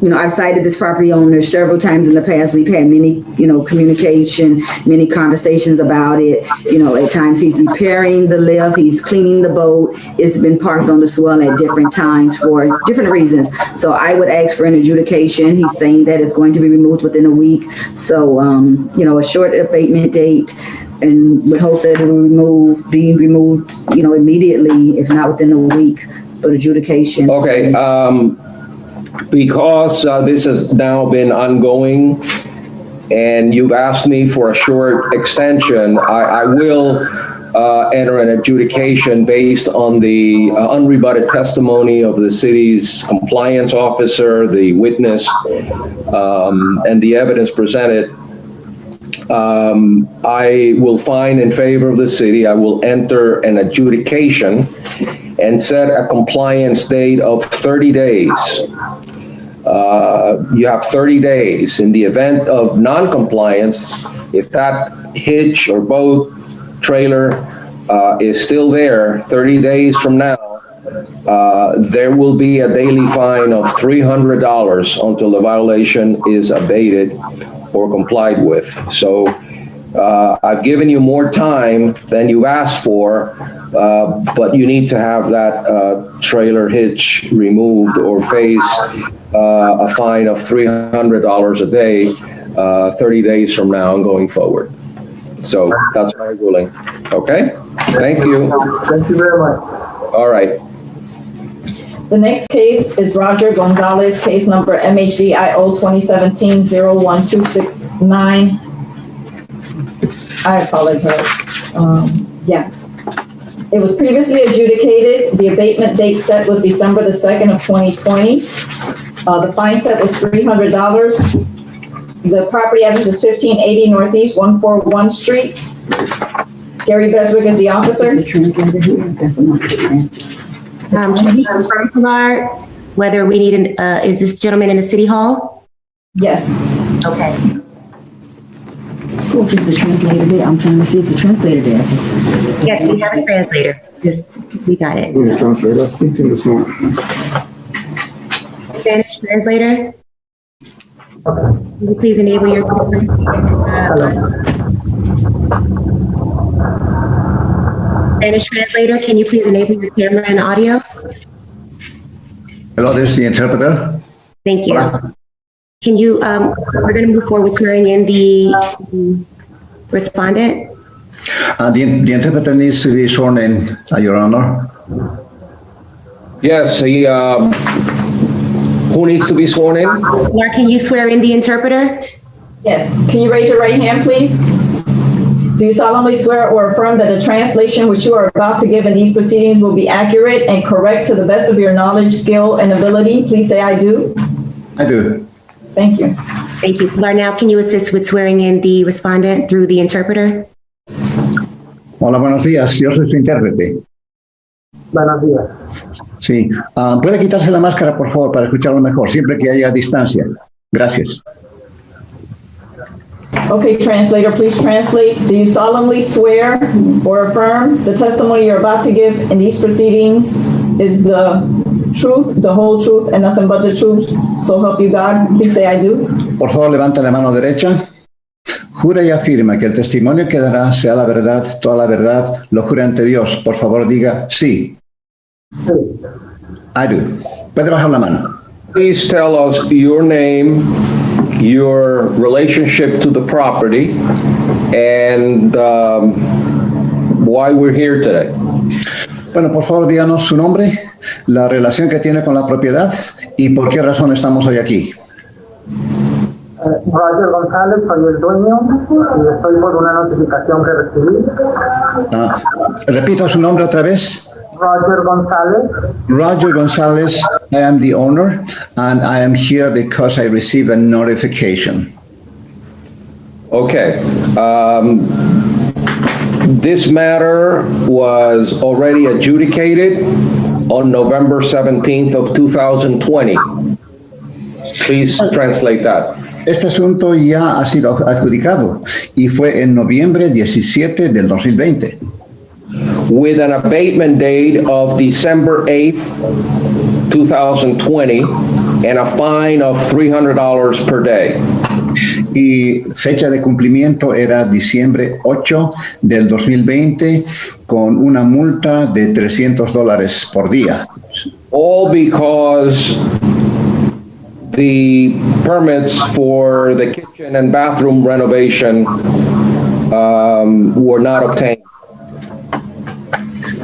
I've cited this property owner several times in the past. We've had many, communication, many conversations about it. At times he's repairing the lift, he's cleaning the boat. It's been parked on the swell at different times for different reasons. So I would ask for an adjudication. He's saying that it's going to be removed within a week. So, a short abatement date, and would hope that it will be removed, immediately, if not within a week, but adjudication. Okay, because this has now been ongoing and you've asked me for a short extension, I will enter an adjudication based on the unrebutted testimony of the city's compliance officer, the witness, and the evidence presented. I will find in favor of the city. I will enter an adjudication and set a compliance date of 30 days. You have 30 days. In the event of non-compliance, if that hitch or boat trailer is still there 30 days from now, there will be a daily fine of $300 until the violation is abated or complied with. So I've given you more time than you asked for, but you need to have that trailer hitch removed or face a fine of $300 a day 30 days from now and going forward. So that's my ruling. Okay? Thank you. Thank you very much. All right. The next case is Roger Gonzalez, case number MHVIO 2017-01269. I apologize. It was previously adjudicated. The abatement date set was December the 2nd of 2020. The fine set was $300. The property address is 1580 Northeast 141 Street. Gary Beswick is the officer. Can you confirm, Pilar, whether we need is this gentleman in the city hall? Yes. Okay. Cool, is the translator there? I'm trying to see if the translator there. Yes, we have a translator. We got it. Yeah, translator speaking this morning. Spanish translator? Can you please enable your camera? Spanish translator, can you please enable your camera and audio? Hello, this is the interpreter. Thank you. Can you, we're going to move forward with swearing in the respondent. The interpreter needs to be sworn in, Your Honor. Yes, who needs to be sworn in? Pilar, can you swear in the interpreter? Yes. Can you raise your right hand, please? Do you solemnly swear or affirm that the translation which you are about to give in these proceedings will be accurate and correct to the best of your knowledge, skill, and ability? Please say, I do. I do. Thank you. Thank you. Pilar, now can you assist with swearing in the respondent through the interpreter? Hola, buenos días. Yo soy su intérprete. Buenos días. Sí. ¿Puede quitarse la máscara, por favor, para escucharlo mejor, siempre que haya distancia? Gracias. Okay, translator, please translate. Do you solemnly swear or affirm the testimony you're about to give in these proceedings is the truth, the whole truth, and nothing but the truth? So help you God. Please say I do. Por favor, levanta la mano derecha. Jura y afirma que el testimonio que dará sea la verdad, toda la verdad. Lo jura ante Dios. Por favor, diga sí. I do. Puede bajar la mano. Please tell us your name, your relationship to the property, and why we're here today. Bueno, por favor, díganos su nombre, la relación que tiene con la propiedad y por qué razón estamos hoy aquí. Roger González, soy el dueño y estoy por una notificación que recibí. Repito su nombre otra vez. Roger González. Roger Gonzalez, I am the owner, and I am here because I received a notification. Okay. This matter was already adjudicated on November 17th of 2020. Please translate that. Este asunto ya ha sido adjudicado y fue en noviembre 17 del 2020. With an abatement date of December 8th, 2020, and a fine of $300 per day. Y fecha de cumplimiento era diciembre 8 del 2020 con una multa de $300 por día. All because the permits for the kitchen and bathroom renovation were not obtained.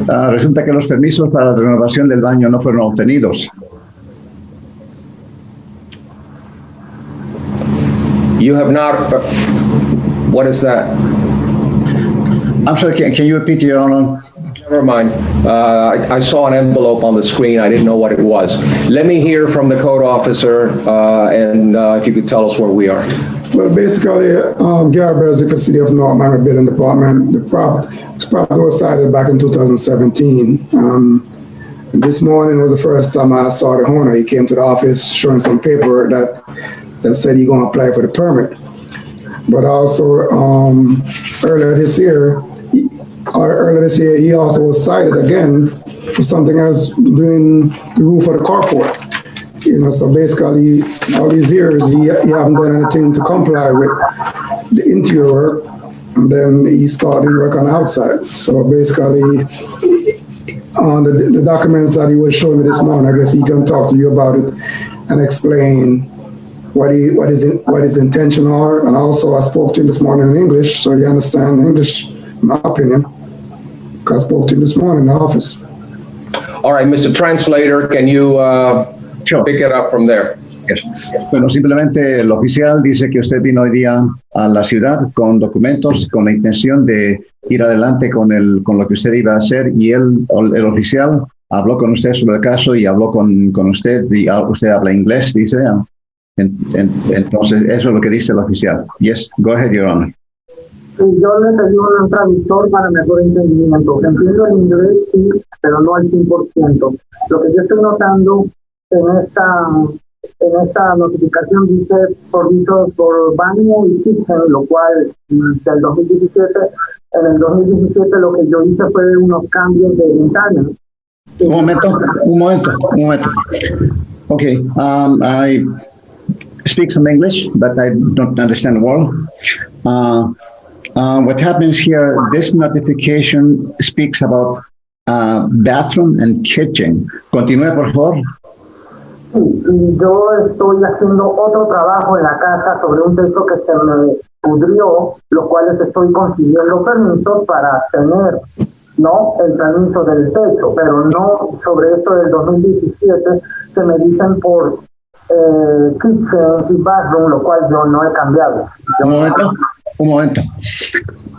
Resulta que los permisos para la renovación del baño no fueron obtenidos. You have not, what is that? I'm sorry, can you repeat, Your Honor? Never mind. I saw an envelope on the screen. I didn't know what it was. Let me hear from the code officer, and if you could tell us where we are. Well, basically, Gary Berzick, the City of North Miami Building Department, the property was cited back in 2017. This morning was the first time I saw the owner. He came to the office showing some paperwork that said he's going to apply for the permit. But also, earlier this year, he also was cited again for something else, doing the roof of the carport. You know, so basically, all these years, he haven't done anything to comply with the interior work, and then he started work on the outside. So basically, on the documents that he was showing me this morning, I guess he can talk to you about it and explain what his intention are. And also, I spoke to him this morning in English, so he understands English, in my opinion. Because I spoke to him this morning in the office. All right, Mr. Translator, can you pick it up from there? Yes. Bueno, simplemente el oficial dice que usted vino hoy día a la ciudad con documentos, con la intención de ir adelante con lo que usted iba a hacer, y el oficial habló con usted sobre el caso y habló con usted, y usted habla inglés, dice. Entonces, eso es lo que dice el oficial. Yes, go ahead, Your Honor. Yo le pedí un traductor para mejor entendimiento. Entiendo el inglés, sí, pero no al 100%. Lo que yo estoy notando en esta notificación dice servicios por baño y kitchen, lo cual del 2017, en el 2017 lo que yo hice fue unos cambios de ventanas. Un momento. Okay, I speak some English, but I don't understand well. What happens here, this notification speaks about bathroom and kitchen. Continúe, por favor. Sí, y yo estoy haciendo otro trabajo en la casa sobre un techo que se me pudrió, los cuales estoy consiguiendo permisos para tener, ¿no?, el permiso del techo, pero no sobre esto del 2017 que me dicen por kitchen y bathroom, lo cual yo no he cambiado. Un momento.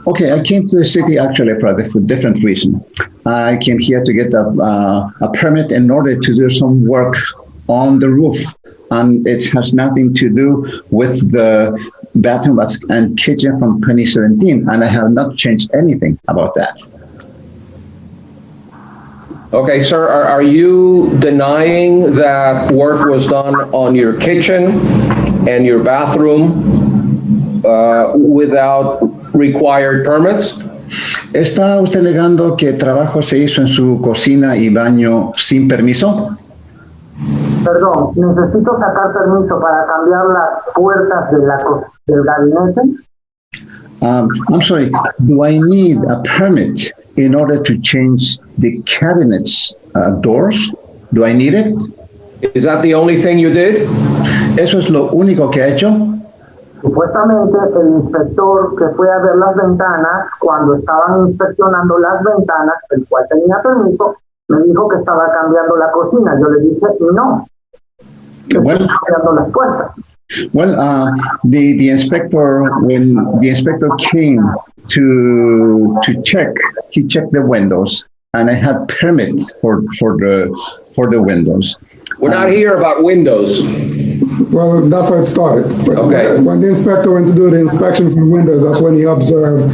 Okay, I came to the city actually for a different reason. I came here to get a permit in order to do some work on the roof, and it has nothing to do with the bathroom and kitchen from 2017, and I have not changed anything about that. Okay, sir, are you denying that work was done on your kitchen and your bathroom without required permits? ¿Está usted negando que trabajo se hizo en su cocina y baño sin permiso? Perdón, necesito sacar permiso para cambiar las puertas del gabinete. I'm sorry, do I need a permit in order to change the cabinet's doors? Do I need it? Is that the only thing you did? ¿Eso es lo único que he hecho? Supuestamente el inspector que fue a ver las ventanas, cuando estaban inspeccionando las ventanas, el cual tenía permiso, me dijo que estaba cambiando la cocina. Yo le dije no, Well, cambiando las puertas. Well, the inspector, when the inspector came to check, he checked the windows, and I had permits for the windows. We're not here about windows. Well, that's how it started. Okay. When the inspector went to do the inspection for windows, that's when he observed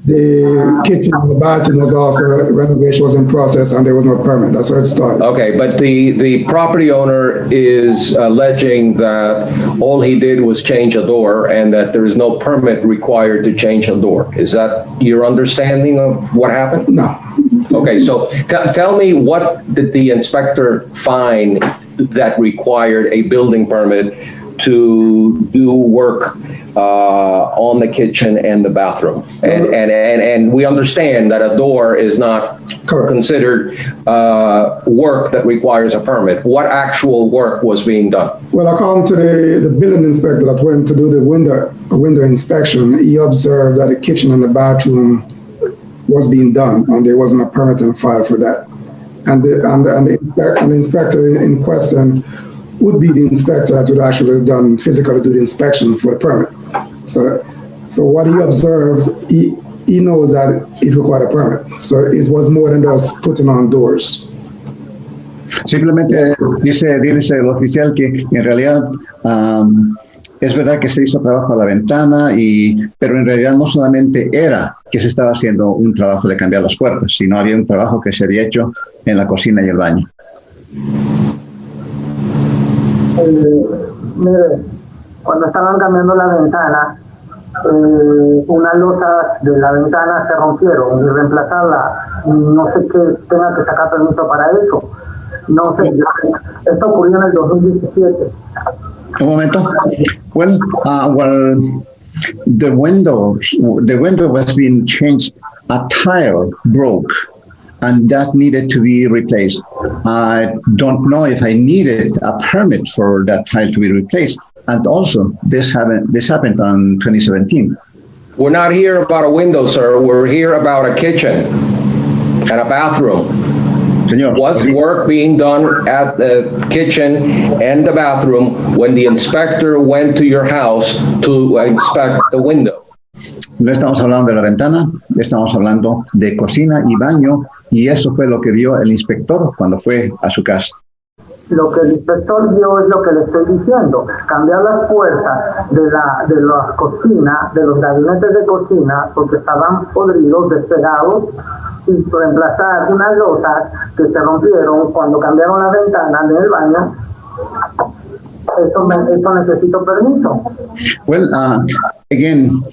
the kitchen and the bathroom was also, renovation was in process and there was no permit. That's how it started. Okay, but the property owner is alleging that all he did was change a door and that there is no permit required to change a door. Is that your understanding of what happened? No. Okay, so tell me, what did the inspector find that required a building permit to do work on the kitchen and the bathroom? And we understand that a door is not considered work that requires a permit. What actual work was being done? Well, according to the building inspector that went to do the window inspection, he observed that the kitchen and the bathroom was being done and there wasn't a permit in file for that. And the inspector in question would be the inspector that would actually have done physically do the inspection for the permit. So what he observed, he knows that it required a permit. So it was more than just putting on doors. Simplemente dice el oficial que en realidad es verdad que se hizo trabajo a la ventana, pero en realidad no solamente era que se estaba haciendo un trabajo de cambiar las puertas, sino había un trabajo que se había hecho en la cocina y el baño. Mire, cuando estaban cambiando la ventana, unas losas de la ventana se rompieron y reemplazarla, no sé qué tenga que sacar permiso para eso. No sé, esto ocurrió en el 2017. Un momento. Well, the window was being changed. A tile broke, and that needed to be replaced. I don't know if I needed a permit for that tile to be replaced. And also, this happened on 2017. We're not here about a window, sir. We're here about a kitchen and a bathroom. Señor, was work being done at the kitchen and the bathroom when the inspector went to your house to inspect the window? No estamos hablando de la ventana, estamos hablando de cocina y baño, y eso fue lo que vio el inspector cuando fue a su casa. Lo que el inspector vio es lo que le estoy diciendo, cambiar las puertas de las cocinas, de los gabinetes de cocina, porque estaban podridos, despegados, y reemplazar unas losas que se rompieron cuando cambiaron las ventanas del baño. Eso necesito permiso. Well, again,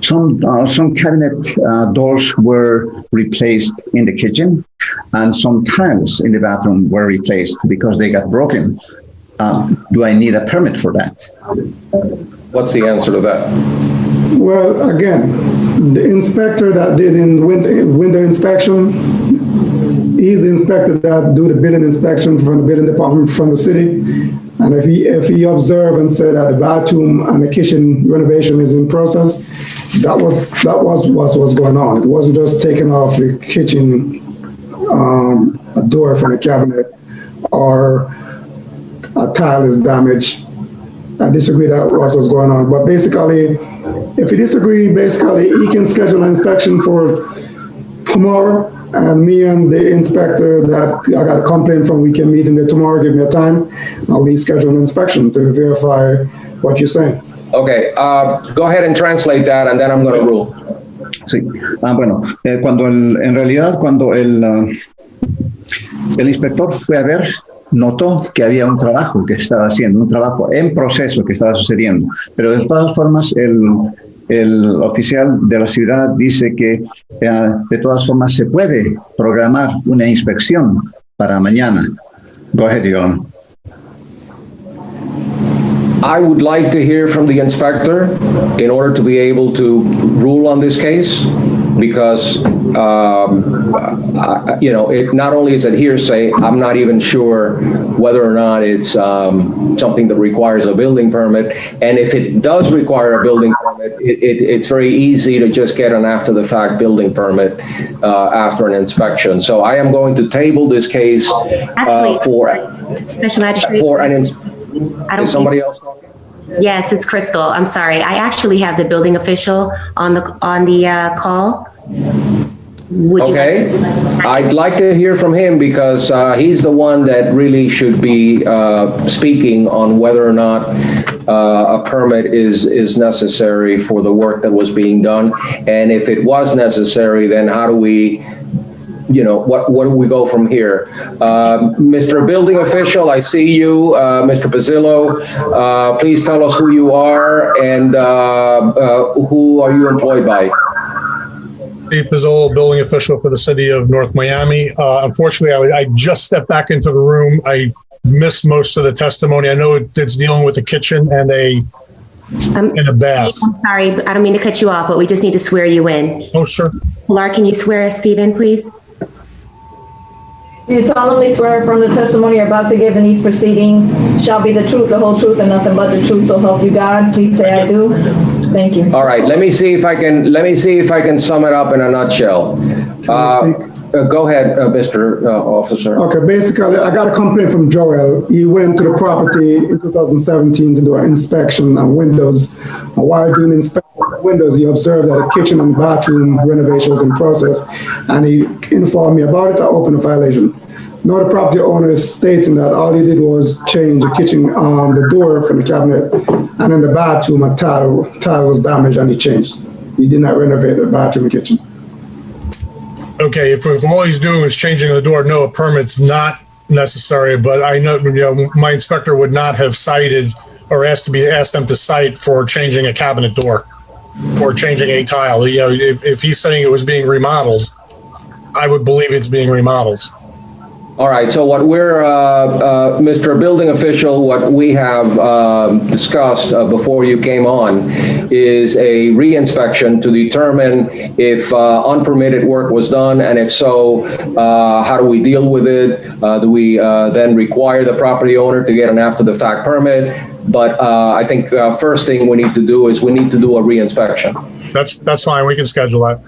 some cabinet doors were replaced in the kitchen, and some tiles in the bathroom were replaced because they got broken. Do I need a permit for that? What's the answer to that? Well, again, the inspector that did in window inspection, he's the inspector that do the building inspection from the building department from the city. And if he observed and said that the bathroom and the kitchen renovation is in process, that was what was going on. It wasn't just taking off the kitchen a door from the cabinet or a tile is damaged. I disagree that was what's going on. But basically, if you disagree, basically he can schedule an inspection for tomorrow, and me and the inspector that I got a complaint from, we can meet him there tomorrow, give me a time, and we schedule an inspection to verify what you're saying. Okay, go ahead and translate that, and then I'm going to rule. Sí. Bueno, en realidad cuando el inspector fue a ver, notó que había un trabajo que estaba haciendo, un trabajo en proceso que estaba sucediendo, pero de todas formas el oficial de la ciudad dice que de todas formas se puede programar una inspección para mañana. Go ahead, John. I would like to hear from the inspector in order to be able to rule on this case, because, it not only is it hearsay, I'm not even sure whether or not it's something that requires a building permit. And if it does require a building permit, it's very easy to just get an after-the-fact building permit after an inspection. So I am going to table this case for Special Magistrate. Is somebody else talking? Yes, it's Crystal. I'm sorry. I actually have the building official on the call. Okay, I'd like to hear from him because he's the one that really should be speaking on whether or not a permit is necessary for the work that was being done. And if it was necessary, then how do we, what do we go from here? Mr. Building Official, I see you. Mr. Basillo, please tell us who you are and who are you employed by? Steve Pizzolo, building official for the city of North Miami. Unfortunately, I just stepped back into the room. I missed most of the testimony. I know it's dealing with the kitchen and a bath. I'm sorry, I don't mean to cut you off, but we just need to swear you in. Oh, sure. Pilar, can you swear Stephen, please? Do you solemnly swear from the testimony you're about to give in these proceedings shall be the truth, the whole truth, and nothing but the truth, so help you God? Please say I do. Thank you. All right, let me see if I can sum it up in a nutshell. Go ahead, Mr. Officer. Okay, basically, I got a complaint from Joel. He went to the property in 2017 to do an inspection on windows. While doing inspection on windows, he observed that a kitchen and bathroom renovation was in process, and he informed me about it. I opened a violation. Now the property owner is stating that all he did was change the kitchen, the door from the cabinet, and in the bathroom, a tile was damaged, and he changed. He did not renovate the bathroom and kitchen. Okay, if all he's doing is changing the door, no, a permit's not necessary, but I know, my inspector would not have cited or asked them to cite for changing a cabinet door or changing a tile. If he's saying it was being remodeled, I would believe it's being remodeled. All right, so what we're, Mr. Building Official, what we have discussed before you came on is a re-inspection to determine if unpermitted work was done, and if so, how do we deal with it? Do we then require the property owner to get an after-the-fact permit? But I think first thing we need to do is we need to do a re-inspection. That's fine, we can schedule that.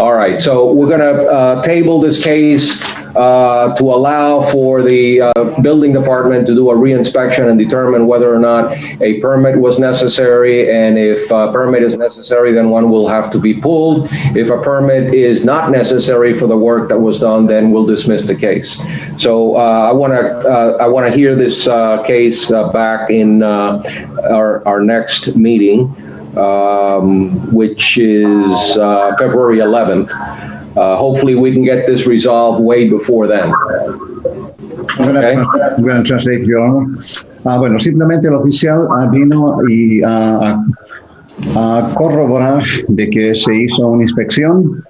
All right, so we're gonna table this case to allow for the building department to do a re-inspection and determine whether or not a permit was necessary. And if a permit is necessary, then one will have to be pulled. If a permit is not necessary for the work that was done, then we'll dismiss the case. So I want to hear this case back in our next meeting, which is February 11th. Hopefully we can get this resolved way before then. I'm going to translate, Your Honor. Bueno, simplemente el oficial vino y a corroborar de que se hizo una inspección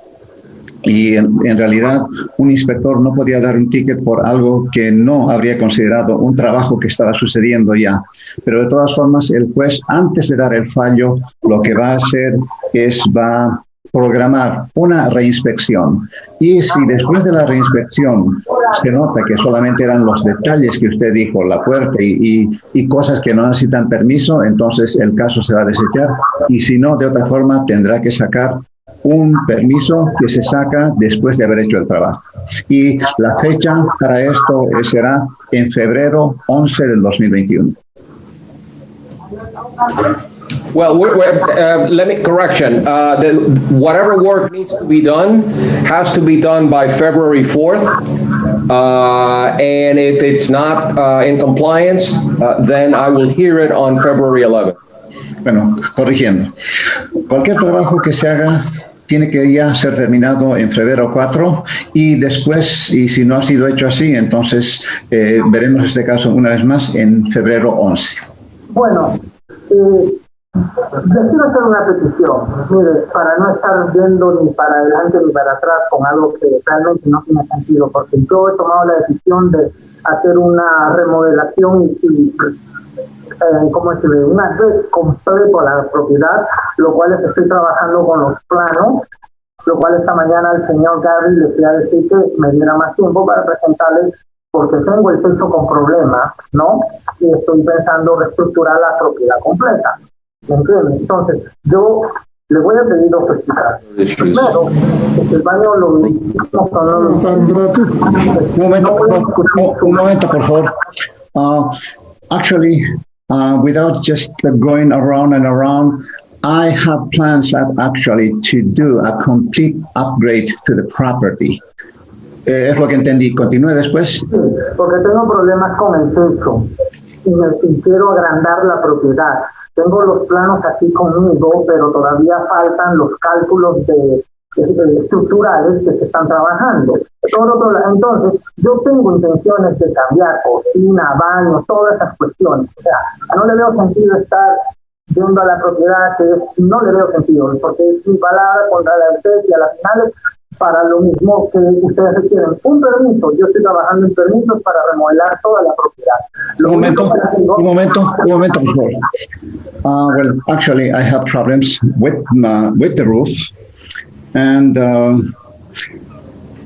y en realidad un inspector no podía dar un ticket por algo que no habría considerado un trabajo que estaba sucediendo ya. Pero de todas formas, el juez, antes de dar el fallo, lo que va a hacer es va programar una reinspección. Y si después de la reinspección se nota que solamente eran los detalles que usted dijo, la puerta y cosas que no necesitan permiso, entonces el caso se va a desechar. Y si no, de otra forma, tendrá que sacar un permiso que se saca después de haber hecho el trabajo. Y la fecha para esto será en febrero 11 del 2021. Well, let me correction. Whatever work needs to be done has to be done by February 4th. And if it's not in compliance, then I will hear it on February 11th. Bueno, corrigiendo. Cualquier trabajo que se haga tiene que ya ser terminado en febrero 4 y después, y si no ha sido hecho así, entonces veremos este caso una vez más en febrero 11. Bueno, les quiero hacer una petición. Mire, para no estar viendo ni para adelante ni para atrás con algo que realmente no tiene sentido, porque yo he tomado la decisión de hacer una remodelación y ¿cómo se ve? Una vez completo a la propiedad, lo cual estoy trabajando con los planos, lo cual esta mañana al señor Gary le fui a decir que me diera más tiempo para presentarles, porque tengo el techo con problemas, ¿no? Y estoy pensando reestructurar la propiedad completa. ¿Me entiendes? Entonces, yo le voy a pedir dos cositas. Primero, que el baño lo Un momento, por favor. Actually, without just going around and around, I have plans actually to do a complete upgrade to the property. Es lo que entendí. Continúe después. Sí, porque tengo problemas con el techo y quiero agrandar la propiedad. Tengo los planos aquí conmigo, pero todavía faltan los cálculos estructurales que se están trabajando. Entonces, yo tengo intenciones de cambiar cocina, baño, todas esas cuestiones. O sea, no le veo sentido estar yendo a la propiedad, no le veo sentido, porque es mi palabra contra la de ustedes y a las finales para lo mismo que ustedes requieren. Un permiso, yo estoy trabajando en permisos para remodelar toda la propiedad. Un momento, por favor. Well, actually, I have problems with the roof, and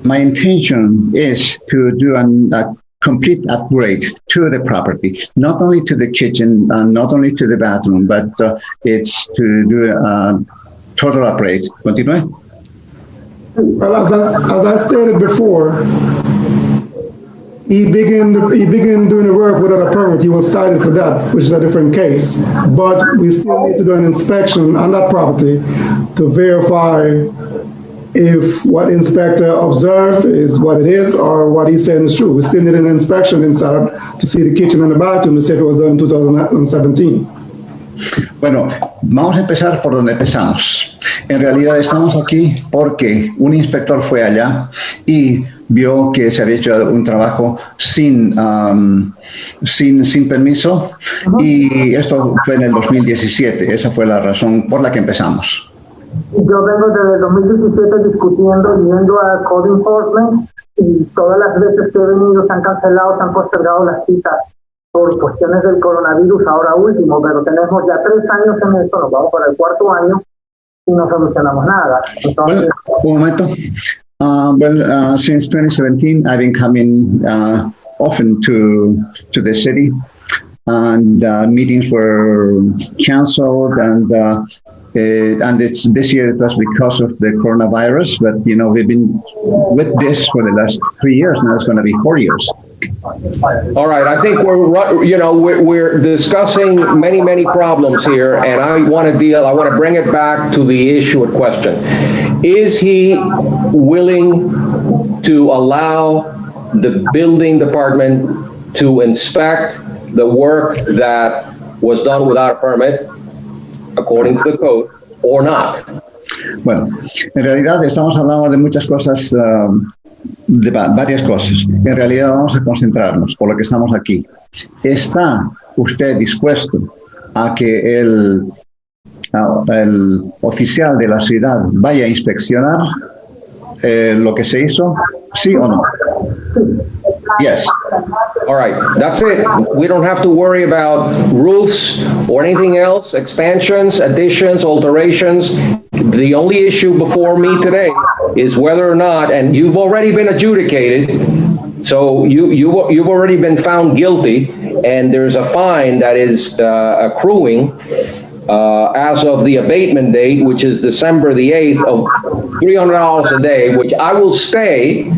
my intention is to do a complete upgrade to the property, not only to the kitchen, not only to the bathroom, but it's to do a total upgrade. Continue. Well, as I stated before, he began doing the work without a permit. He was cited for that, which is a different case. But we still need to do an inspection on that property to verify if what inspector observed is what it is or what he's saying is true. We still need an inspection inside to see the kitchen and the bathroom to see if it was done in 2017. Bueno, vamos a empezar por donde empezamos. En realidad estamos aquí porque un inspector fue allá y vio que se había hecho un trabajo sin permiso, y esto fue en el 2017. Esa fue la razón por la que empezamos. Yo vengo desde el 2017 discutiendo, yendo a Code Enforcement, y todas las veces que he venido se han cancelado, se han postergado las citas por cuestiones del coronavirus, ahora último, pero tenemos ya 3 años en esto, nos vamos para el 4º año y no solucionamos nada. Entonces, un momento. Since 2017, I've been coming often to the city, and meetings were canceled, and it's this year it was because of the coronavirus, but we've been with this for the last 3 years. Now it's going to be 4 years. All right, I think we're discussing many problems here, and I want to bring it back to the issue at question. Is he willing to allow the building department to inspect the work that was done without a permit, according to the code, or not? Bueno, en realidad estamos hablando de muchas cosas, de varias cosas. En realidad vamos a concentrarnos por lo que estamos aquí. ¿Está usted dispuesto a que el oficial de la ciudad vaya a inspeccionar lo que se hizo? ¿Sí o no? Yes. All right, that's it. We don't have to worry about roofs or anything else, expansions, additions, alterations. The only issue before me today is whether or not, and you've already been adjudicated, so you've already been found guilty, and there's a fine that is accruing as of the abatement date, which is December the 8th, of $300 a day, which I will stay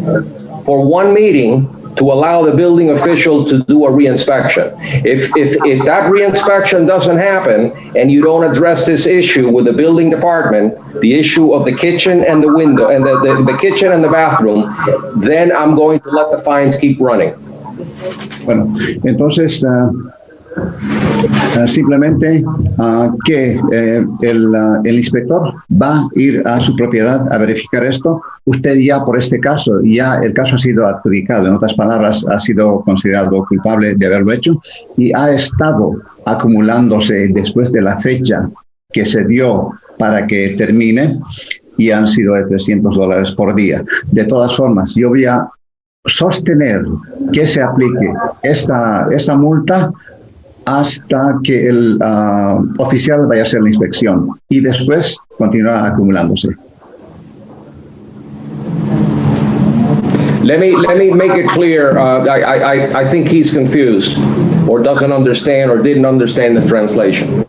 for one meeting to allow the building official to do a reinspection. If that reinspection doesn't happen and you don't address this issue with the building department, the issue of the kitchen and the window and the kitchen and the bathroom, then I'm going to let the fines keep running. Bueno, entonces simplemente que el inspector va a ir a su propiedad a verificar esto. Usted ya por este caso, ya el caso ha sido adjudicado, en otras palabras, ha sido considerado culpable de haberlo hecho y ha estado acumulándose después de la fecha que se dio para que termine y han sido de $300 por día. De todas formas, yo voy a sostener que se aplique esta multa hasta que el oficial vaya a hacer la inspección y después continuará acumulándose. Let me make it clear. I think he's confused or doesn't understand or didn't understand the translation.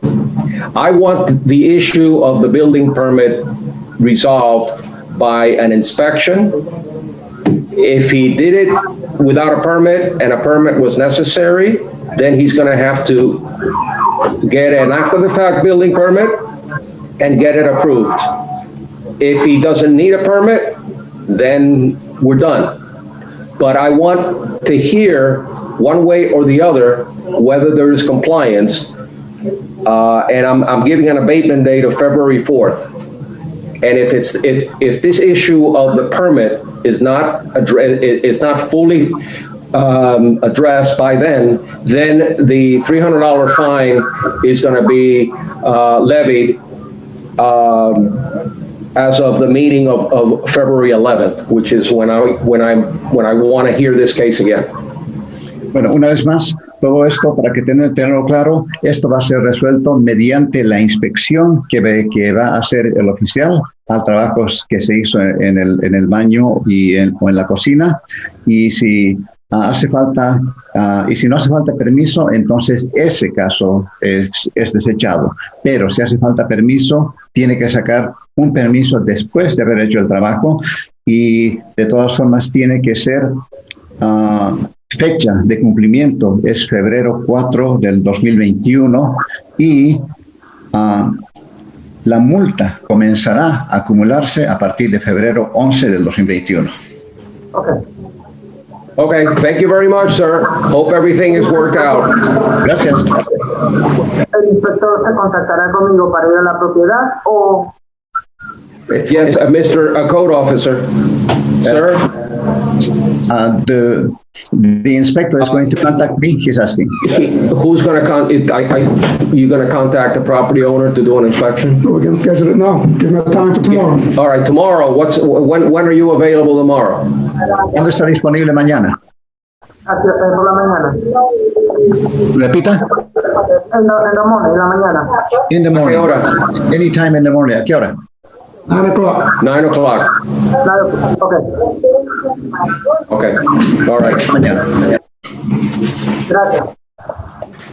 I want the issue of the building permit resolved by an inspection. If he did it without a permit and a permit was necessary, then he's going to have to get an after-the-fact building permit and get it approved. If he doesn't need a permit, then we're done. But I want to hear one way or the other whether there is compliance. And I'm giving an abatement date of February 4th. And if this issue of the permit is not fully addressed by then the $300 fine is going to be levied as of the meeting of February 11th, which is when I want to hear this case again. Bueno, una vez más, todo esto, para que tenerlo claro, esto va a ser resuelto mediante la inspección que va a hacer el oficial al trabajo que se hizo en el baño o en la cocina. Y si hace falta, y si no hace falta permiso, entonces ese caso es desechado. Pero si hace falta permiso, tiene que sacar un permiso después de haber hecho el trabajo y de todas formas tiene que ser fecha de cumplimiento es febrero 4 del 2021 y la multa comenzará a acumularse a partir de febrero 11 del 2021. Okay, thank you very much, sir. Hope everything is worked out. Gracias. ¿El inspector se contactará conmigo para ir a la propiedad o...? Yes, Mr. Code Officer. Sir? The inspector is going to contact me, he's asking. Who's going to contact, you going to contact the property owner to do an inspection? We can schedule it now. Give me a time for tomorrow. All right, tomorrow, when are you available tomorrow? ¿Cuándo está disponible mañana? Por la mañana. Repita. En la mañana. In the morning. ¿A qué hora? Anytime in the morning. ¿A qué hora? 9 o'clock. 9 o'clock. Okay. All right. Mañana. Gracias.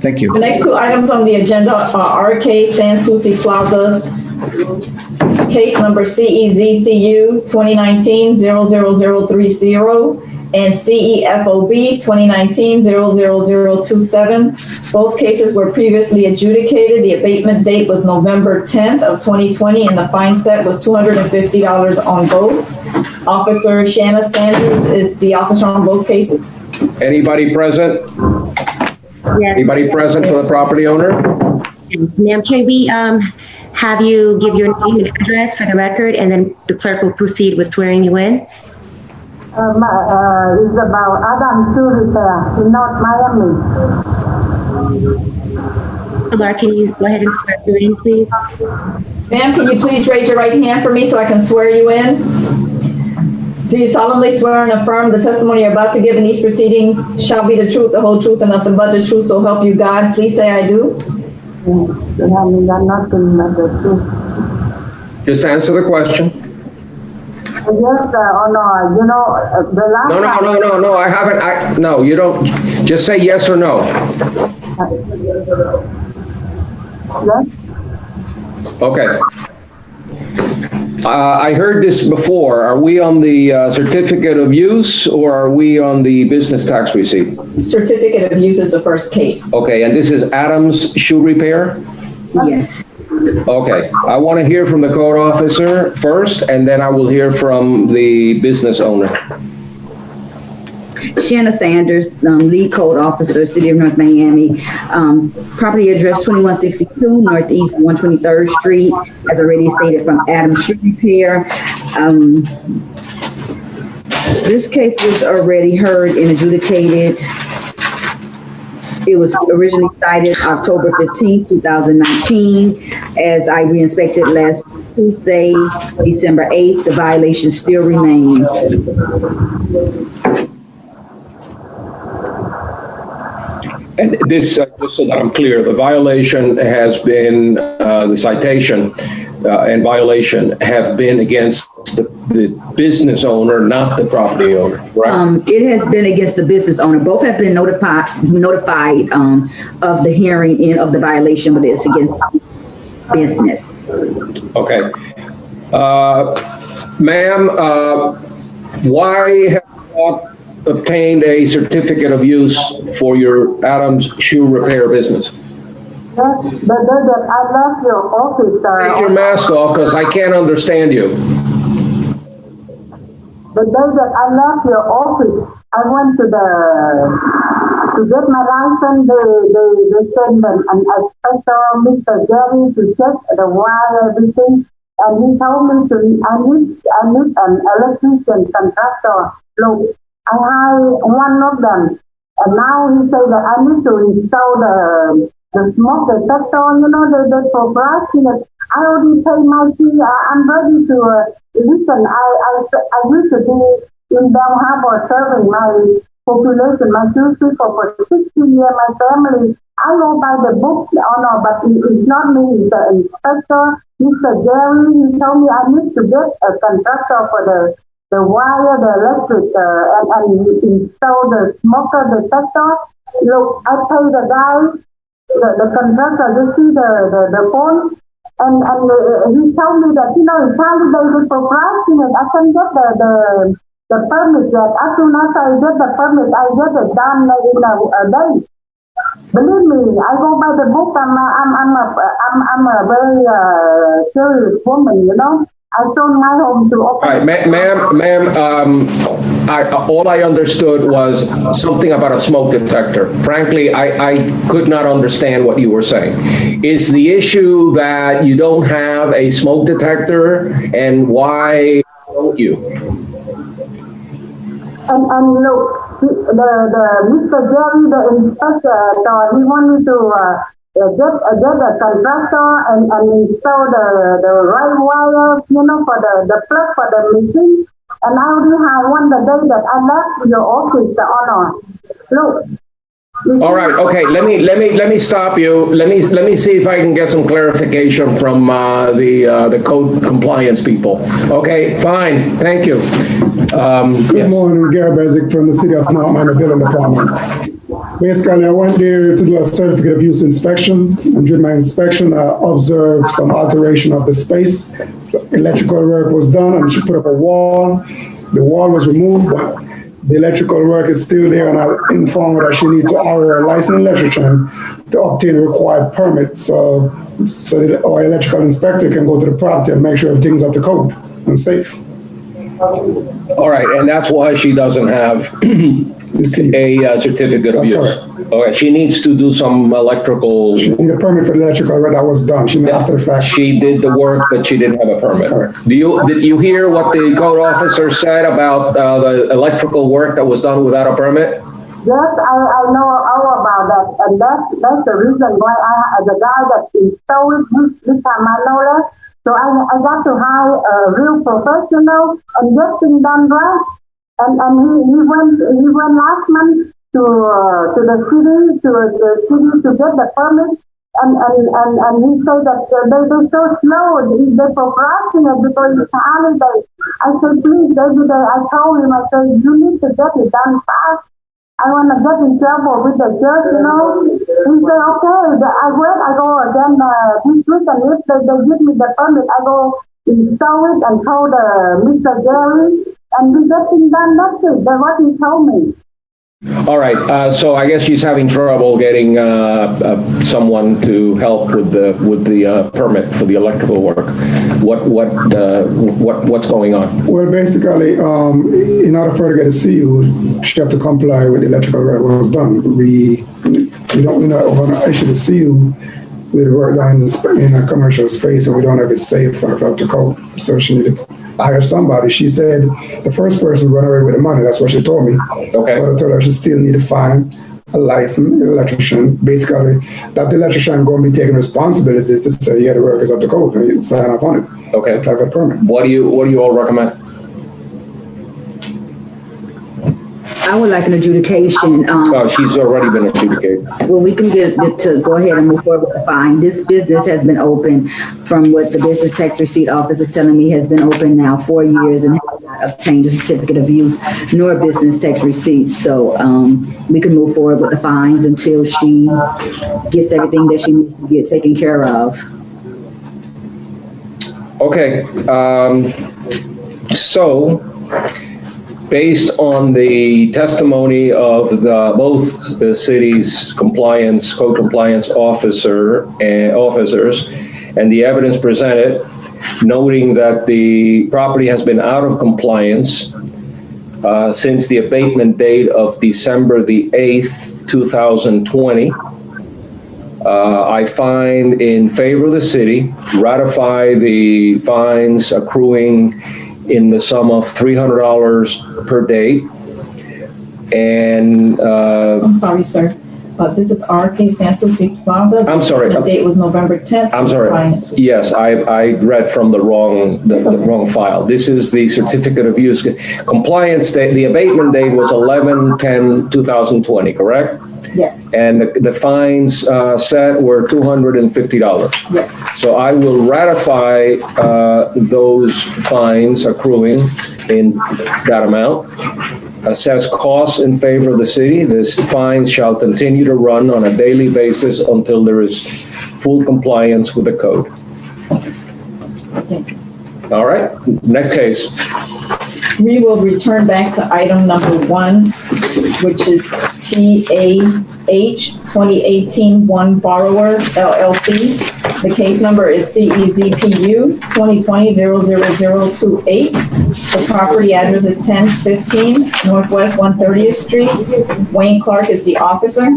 Thank you. The next two items on the agenda are RK San Souci Plaza, case number CEZCU 2019-00030 and CEFOB 2019-00027. Both cases were previously adjudicated. The abatement date was November 10th of 2020 and the fine set was $250 on both. Officer Shanna Sanders is the officer on both cases. Anybody present? Yes. Anybody present for the property owner? Yes, ma'am. Can we have you give your name and address for the record, and then the clerk will proceed with swearing you in? It's about Adam Surita in North Miami. Laura, can you go ahead and swear you in, please? Ma'am, can you please raise your right hand for me so I can swear you in? Do you solemnly swear and affirm the testimony you're about to give in these proceedings shall be the truth, the whole truth, and nothing but the truth, so help you God? Please say I do. Just answer the question. Yes, or no, you know, the last No, I haven't, no, you don't, just say yes or no. Yes? Okay. I heard this before. Are we on the certificate of use or are we on the business tax receipt? Certificate of use is the first case. Okay, and this is Adams Shoe Repair? Yes. Okay, I want to hear from the code officer first, and then I will hear from the business owner. Shanna Sanders, lead code officer, City of North Miami. Property address 2162 Northeast 123rd Street, as already stated, from Adams Shoe Repair. This case was already heard and adjudicated. It was originally cited October 15, 2019. As I re-inspected last Tuesday, December 8th, the violation still remains. And this, just so that I'm clear, the violation has been, the citation and violation have been against the business owner, not the property owner, right? It has been against the business owner. Both have been notified of the hearing and of the violation, but it's against business. Okay. Ma'am, why have you not obtained a certificate of use for your Adams Shoe Repair business? The day that I left your office, Take your mask off because I can't understand you. the day that I left your office, I went to get my license. They sent an inspector, Mr. Jerry, to check the wire, everything, and he told me I need an electrician contractor. Look, I hired one of them, and now he said that I need to install the smoke detector. You know, the procrastinate. I already paid my fee. I'm ready to listen. I used to be in Bell Harbor serving my population, my Jewish people for 60 years. My family. I go by the book. Oh no, but it's not me. It's the inspector, Mr. Jerry. He told me I need to get a contractor for the wire, the electric, and install the smoker detector. Look, I pay the guy, the contractor, to see the phone, and he told me that, you know, it's validated for procrastinate. I can get the permit yet. As soon as I get the permit, I get it done in a day. Believe me, I go by the book. I'm a very serious woman, you know. I sold my home to open. All right, ma'am, all I understood was something about a smoke detector. Frankly, I could not understand what you were saying. Is the issue that you don't have a smoke detector, and why don't you? And look, the Mr. Jerry, the inspector, he wanted to get a contractor and install the right wire, you know, for the plug for the machine. And I already had one the day that I left your office, the honor. Look. All right, okay, let me stop you. Let me see if I can get some clarification from the code compliance people. Okay, fine, thank you. Good morning, Gary Bezic from the City of North Miami Building Department. Basically, I went there to do a certificate of use inspection, and during my inspection, I observed some alteration of the space. So electrical work was done, and she put up a wall. The wall was removed, but the electrical work is still there, and I informed her that she needs to hire a licensed electrician to obtain a required permit, so that our electrical inspector can go to the property and make sure everything's up to code and safe. All right, and that's why she doesn't have a certificate of use. Correct. All right, she needs to do some electrical. She needed a permit for the electrical work that was done. She made after the fact. She did the work, but she didn't have a permit. Correct. Did you hear what the code officer said about the electrical work that was done without a permit? Yes, I know all about that, and that's the reason why the guy that installed it this time I know that. So I got to hire a real professional and get things done right. And he went last month to the city to get the permit. And he said that they're so slow. They procrastinate because it's a holiday. I said, please, every day I told him, I said, you need to get it done fast. I want to get in trouble with the judge, you know. He said, okay, I go again this week, and if they give me the permit, I go install it and told Mr. Gary, and we getting done. That's it. That's what he told me. All right, so I guess she's having trouble getting someone to help with the permit for the electrical work. What's going on? Well, basically, in order for her to get a CO, she have to comply with the electrical work that was done. We're not going to issue the CO with the work done in a commercial space, and we don't have it safe for her to code. So she needed to hire somebody. She said the first person run away with the money. That's what she told me. Okay. But I told her she still need to find a licensed electrician. Basically, that the electrician going to be taking responsibility to say, yeah, the work is up to code, and you sign off on it. Okay. Apply for a permit. What do you all recommend? I would like an adjudication. She's already been adjudicated. Well, we can get to go ahead and move forward with the fine. This business has been open, from what the business tax receipt office is telling me, has been open now 4 years and has not obtained a certificate of use nor business tax receipts. So we can move forward with the fines until she gets everything that she needs to get taken care of. Okay. So, based on the testimony of both the city's code compliance officers and the evidence presented, noting that the property has been out of compliance since the abatement date of December the 8th, 2020, I find in favor of the city, ratify the fines accruing in the sum of $300 per day. And I'm sorry, sir. This is our case, Sansusi Plaza. I'm sorry. The date was November 10th. I'm sorry. Yes, I read from the wrong file. This is the certificate of use compliance date. The abatement date was 11/10/2020, correct? Yes. And the fines set were $250. Yes. So I will ratify those fines accruing in that amount. Assess costs in favor of the city. This fine shall continue to run on a daily basis until there is full compliance with the code. All right, next case. We will return back to item number 1, which is TAH 2018-1 Borrower LLC. The case number is CEZPU 2020-00028. The property address is 1015 Northwest 130th Street. Wayne Clark is the officer.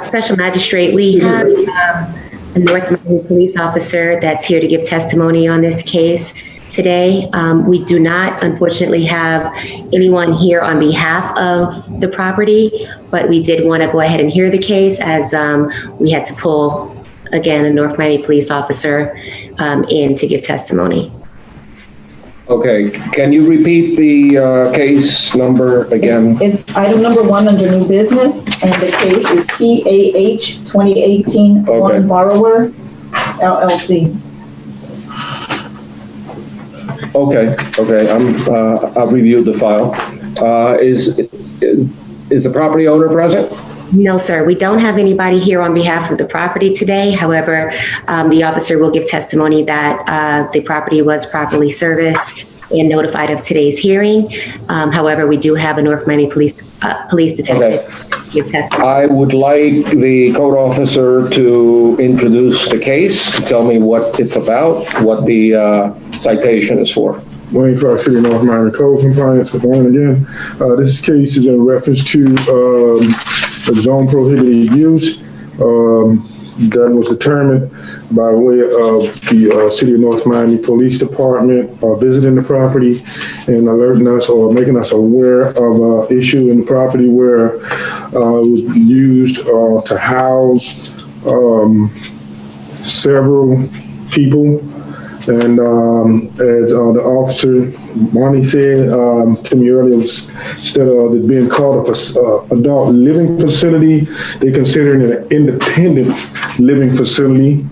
Special Magistrate, we have a North Miami police officer that's here to give testimony on this case today. We do not, unfortunately, have anyone here on behalf of the property, but we did want to go ahead and hear the case as we had to pull, again, a North Miami police officer in to give testimony. Okay, can you repeat the case number again? It's item number 1 under new business, and the case is TAH 2018-1 Borrower LLC. Okay. I've reviewed the file. Is the property owner present? No, sir. We don't have anybody here on behalf of the property today. However, the officer will give testimony that the property was properly serviced and notified of today's hearing. However, we do have a North Miami police detective give testimony. I would like the code officer to introduce the case, tell me what it's about, what the citation is for. Wayne Clark, City of North Miami Code Compliance. Good morning again. This case is in reference to the zone prohibited use that was determined by way of the City of North Miami Police Department visiting the property and alerting us or making us aware of an issue in the property where it was used to house several people. And as the officer, Bonnie said to me earlier, instead of it being called an adult living facility, they consider it an independent living facility.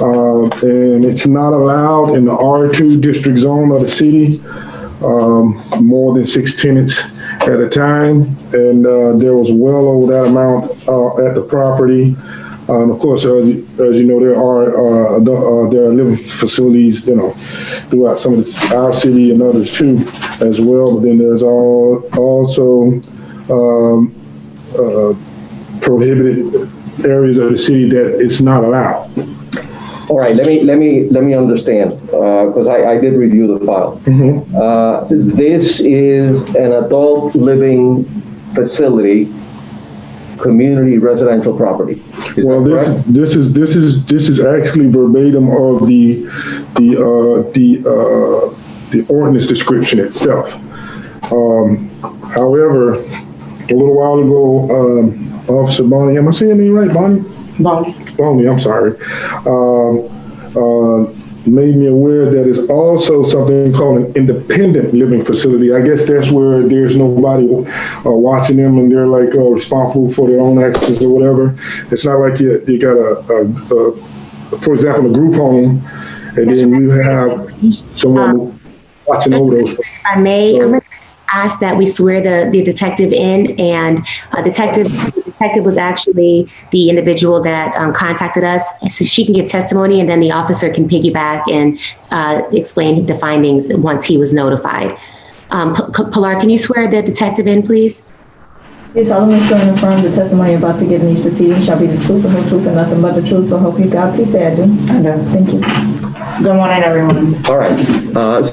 And it's not allowed in the R2 district zone of the city, more than 6 tenants at a time. And there was well over that amount at the property. Of course, as you know, there are living facilities, throughout some of our city and others too, as well. But then there's also prohibited areas of the city that it's not allowed. All right, let me understand, because I did review the file. This is an adult living facility, community residential property. Well, this is actually verbatim of the ordinance description itself. However, a little while ago, Officer Bonnie, am I saying your name right, Bonnie? Bonnie, I'm sorry. Made me aware that it's also something called an independent living facility. I guess that's where there's nobody watching them and they're like responsible for their own actions or whatever. It's not like you got for example, a group home, and then you have someone watching over those. If I may, I'm going to ask that we swear the detective in, and the detective was actually the individual that contacted us, so she can give testimony, and then the officer can piggyback and explain the findings once he was notified. Pilar, can you swear the detective in, please? Yes, I'll swear and affirm the testimony about to give in these proceedings shall be the truth, the whole truth, and nothing but the truth. So help you God. Please say I do. I do. Thank you. Good morning, everyone. All right,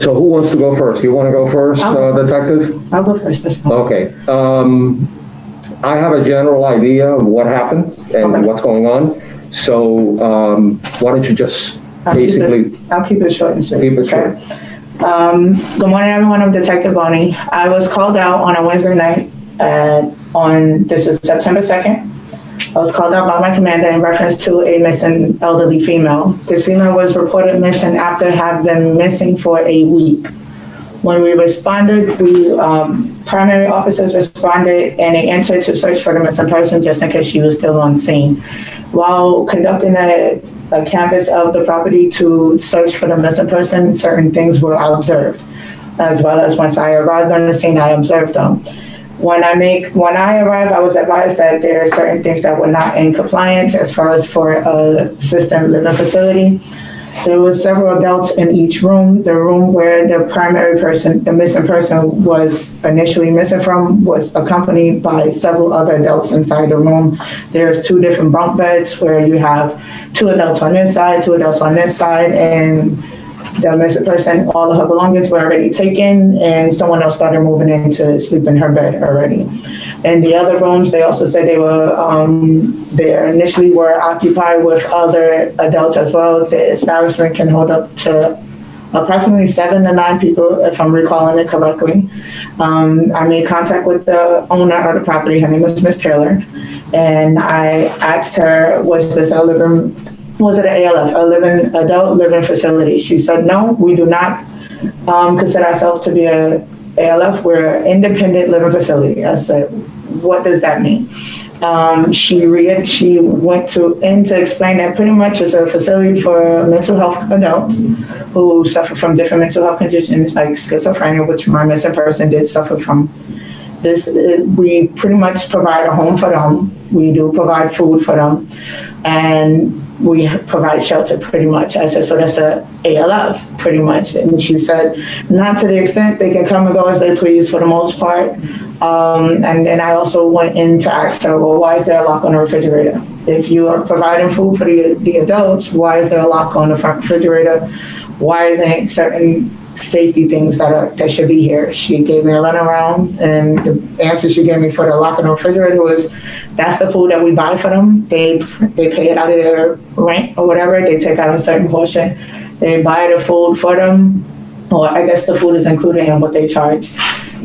so who wants to go first? You want to go first, Detective? I'll go first this time. Okay. I have a general idea of what happened and what's going on. So why don't you just I'll keep it short and sweet. Keep it short. Good morning, everyone. I'm Detective Bonnie. I was called out on a Wednesday night this is September 2nd. I was called out by my commander in reference to a missing elderly female. This female was reported missing after having been missing for a week. When we responded, primary officers responded and they entered to search for the missing person just in case she was still on scene. While conducting a canvass of the property to search for the missing person, certain things were observed, as well as once I arrived on the scene, I observed them. When I arrived, I was advised that there are certain things that were not in compliance as far as for a assisted living facility. There were several adults in each room. The room where the primary person, the missing person, was initially missing from was accompanied by several other adults inside the room. There's 2 different bunk beds where you have 2 adults on this side, 2 adults on this side, and the missing person, all of her belongings were already taken, and someone else started moving in to sleep in her bed already. In the other rooms, they also said they initially were occupied with other adults as well. The establishment can hold up to approximately 7 to 9 people, if I'm recalling it correctly. I made contact with the owner of the property. Her name is Miss Taylor, and I asked her, was it an ALF, adult living facility? She said, no, we do not consider ourselves to be a ALF. We're an independent living facility. I said, what does that mean? She went to explain that pretty much it's a facility for mental health adults who suffer from different mental health conditions like schizophrenia, which my missing person did suffer from. We pretty much provide a home for them. We do provide food for them, and we provide shelter pretty much. I said, so that's a ALF pretty much. And she said, not to the extent, they can come and go as they please for the most part. And then I also went in to ask her, well, why is there a lock on the refrigerator? If you are providing food for the adults, why is there a lock on the front refrigerator? Why isn't certain safety things that should be here? She gave me a runaround, and the answer she gave me for the lock on the refrigerator was, that's the food that we buy for them. They pay it out of their rent or whatever. They take out a certain portion. They buy the food for them, or I guess the food is included in what they charge.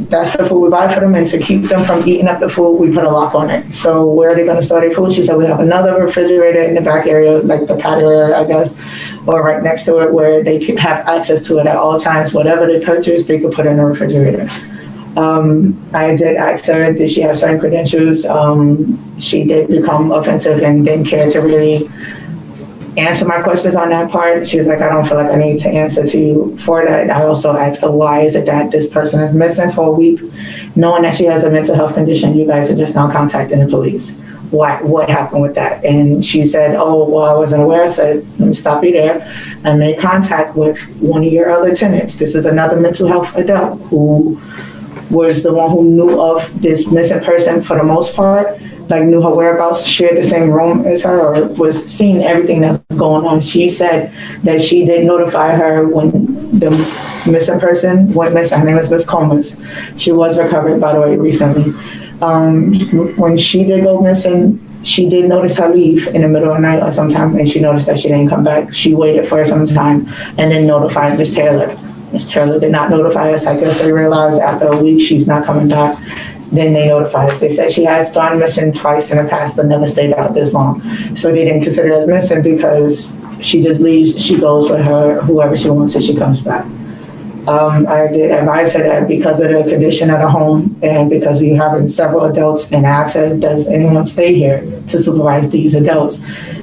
That's the food we buy for them, and to keep them from eating up the food, we put a lock on it. So where are they going to store their food? She said we have another refrigerator in the back area, like the patio area, I guess, or right next to it, where they can have access to it at all times. Whatever they purchase, they could put in the refrigerator. I did ask her, did she have certain credentials? She did become offensive and didn't care to really answer my questions on that part. She was like, I don't feel like I need to answer to you for that. I also asked her, why is it that this person is missing for a week, knowing that she has a mental health condition? You guys are just now contacting the police. what happened with that. And she said, oh, well, I wasn't aware. I said, let me stop you there. I made contact with one of your other tenants. This is another mental health adult who was the one who knew of this missing person for the most part, like knew her whereabouts, shared the same room as her, or was seeing everything that's going on. She said that she did notify her when the missing person went missing. Her name is Miss Comas. She was recovered, by the way, recently. When she did go missing, she did notice her leave in the middle of the night or sometime, and she noticed that she didn't come back. She waited for some time and then notified Miss Taylor. Miss Taylor did not notify us. I guess they realized after a week she's not coming back. Then they notified us. They said she has gone missing twice in the past, but never stayed out this long. So they didn't consider her as missing because she just leaves. She goes with her, whoever she wants, and she comes back. I did advise her that because of the condition of the home and because you having several adults, and I asked her, does anyone stay here to supervise these adults?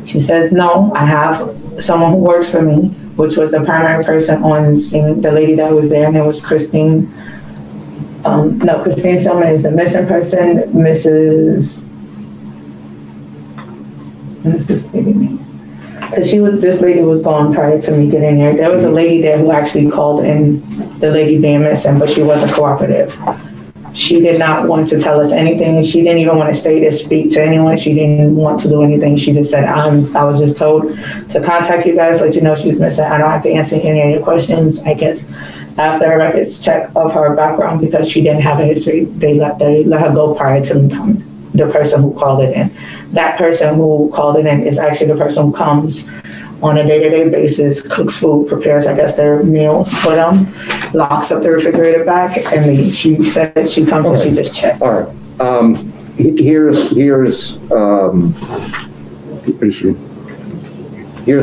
She says, no, I have someone who works for me, which was the primary person on scene, the lady that was there, and it was Christine. Christine Selman is the missing person. Mrs. Because this lady was gone prior to me getting there. There was a lady there who actually called in the lady being missing, but she wasn't cooperative. She did not want to tell us anything. She didn't even want to stay to speak to anyone. She didn't want to do anything. She just said, I was just told to contact you guys, let you know she's missing. I don't have to answer any of your questions. I guess after a records check of her background, because she didn't have a history, they let her go prior to the person who called it in. That person who called it in is actually the person who comes on a day-to-day basis, cooks food, prepares, I guess, their meals for them, locks up the refrigerator back, and leaves. She said she comes and she just checks. All right. Here's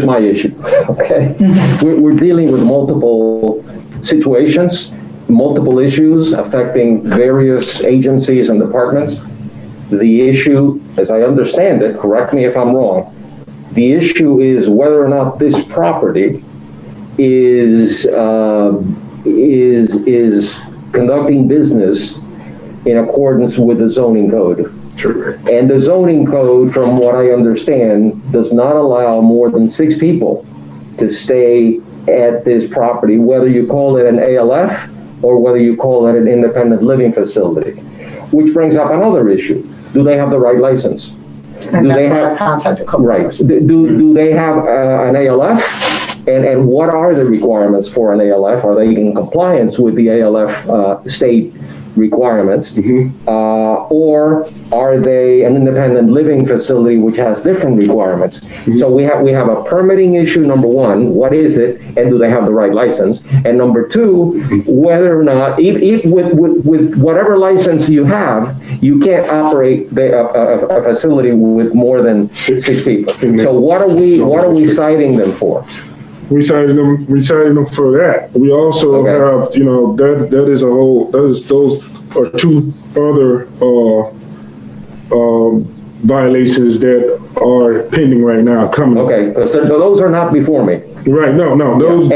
my issue. Okay, we're dealing with multiple situations, multiple issues affecting various agencies and departments. The issue, as I understand it, correct me if I'm wrong, the issue is whether or not this property is conducting business in accordance with the zoning code. True. And the zoning code, from what I understand, does not allow more than 6 people to stay at this property, whether you call it an ALF or whether you call it an independent living facility. Which brings up another issue. Do they have the right license? And that's why I contacted the code. Right. Do they have an ALF? And what are the requirements for an ALF? Are they in compliance with the ALF state requirements? Or are they an independent living facility which has different requirements? So we have a permitting issue, number one, what is it, and do they have the right license? And number two, whether or not, with whatever license you have, you can't operate a facility with more than 6 people. So what are we citing them for? We cited them for that. We also have, those are 2 other violations that are pending right now coming. Okay, so those are not before me. Right, no, those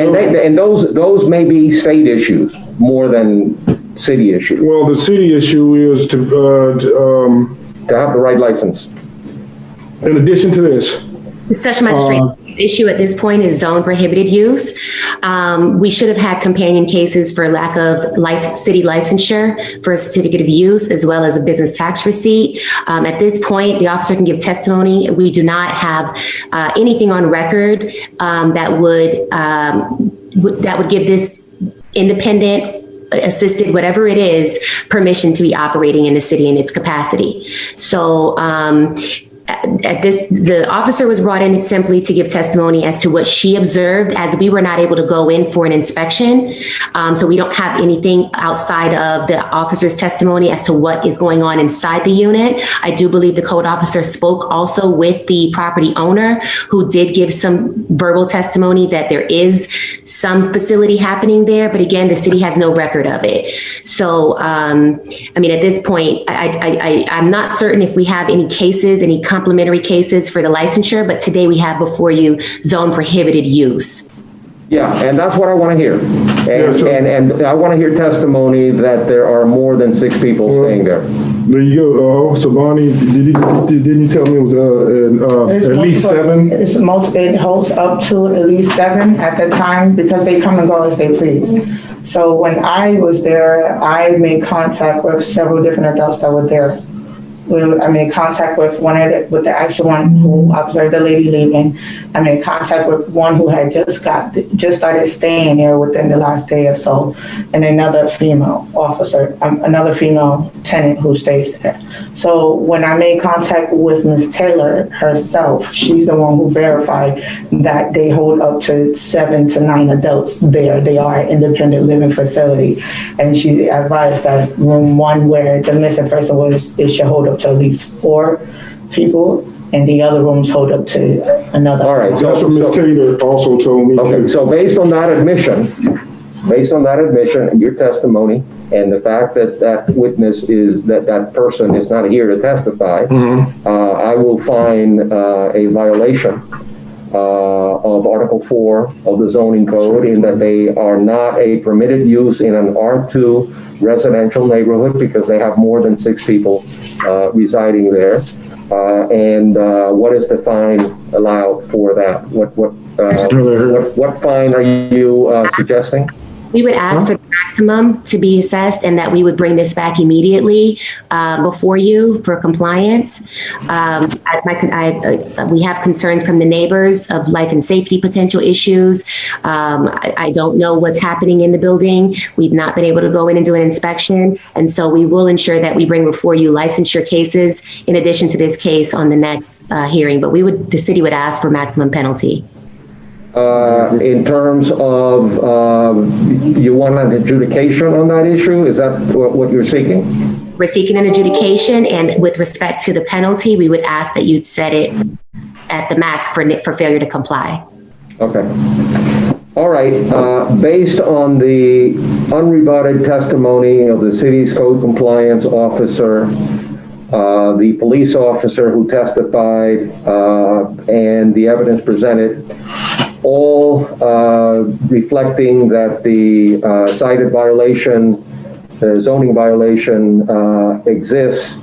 may be state issues more than city issues. Well, the city issue is to have the right license. In addition to this, Session Magistrate, the issue at this point is zone prohibited use. We should have had companion cases for lack of city licensure for a certificate of use, as well as a business tax receipt. At this point, the officer can give testimony. We do not have anything on record that would give this independent, assisted, whatever it is, permission to be operating in the city in its capacity. So the officer was brought in simply to give testimony as to what she observed, as we were not able to go in for an inspection. So we don't have anything outside of the officer's testimony as to what is going on inside the unit. I do believe the code officer spoke also with the property owner, who did give some verbal testimony that there is some facility happening there. But again, the city has no record of it. So, at this point, I'm not certain if we have any cases, any complementary cases for the licensure, but today we have before you zone prohibited use. Yeah, and that's what I want to hear. And I want to hear testimony that there are more than 6 people staying there. There you go. Officer Bonnie, didn't you tell me it was at least 7? It's multiple. It holds up to at least 7 at the time because they come and go as they please. So when I was there, I made contact with several different adults that were there. I made contact with with the actual one who observed the lady leaving. I made contact with one who had just started staying there within the last day or so, and another female officer, another female tenant who stays there. So when I made contact with Ms. Taylor herself, she's the one who verified that they hold up to 7 to 9 adults there. They are an independent living facility, and she advised that room 1 where the missing person was, it should hold up to at least 4 people, and the other rooms hold up to another. All right. That's what Ms. Taylor also told me. Okay, so based on that admission, your testimony, and the fact that that witness is, that person is not here to testify, I will find a violation of Article 4 of the zoning code in that they are not a permitted use in an R2 residential neighborhood because they have more than 6 people residing there. And what is the fine allowed for that? What fine are you suggesting? We would ask for the maximum to be assessed and that we would bring this back immediately before you for compliance. We have concerns from the neighbors of life and safety potential issues. I don't know what's happening in the building. We've not been able to go in and do an inspection. And so we will ensure that we bring before you licensure cases in addition to this case on the next hearing. But the city would ask for maximum penalty. In terms of, you want an adjudication on that issue? Is that what you're seeking? We're seeking an adjudication, and with respect to the penalty, we would ask that you'd set it at the max for failure to comply. Okay. All right. Based on the unrebutted testimony of the city's code compliance officer, the police officer who testified, and the evidence presented, all reflecting that the cited violation, the zoning violation exists,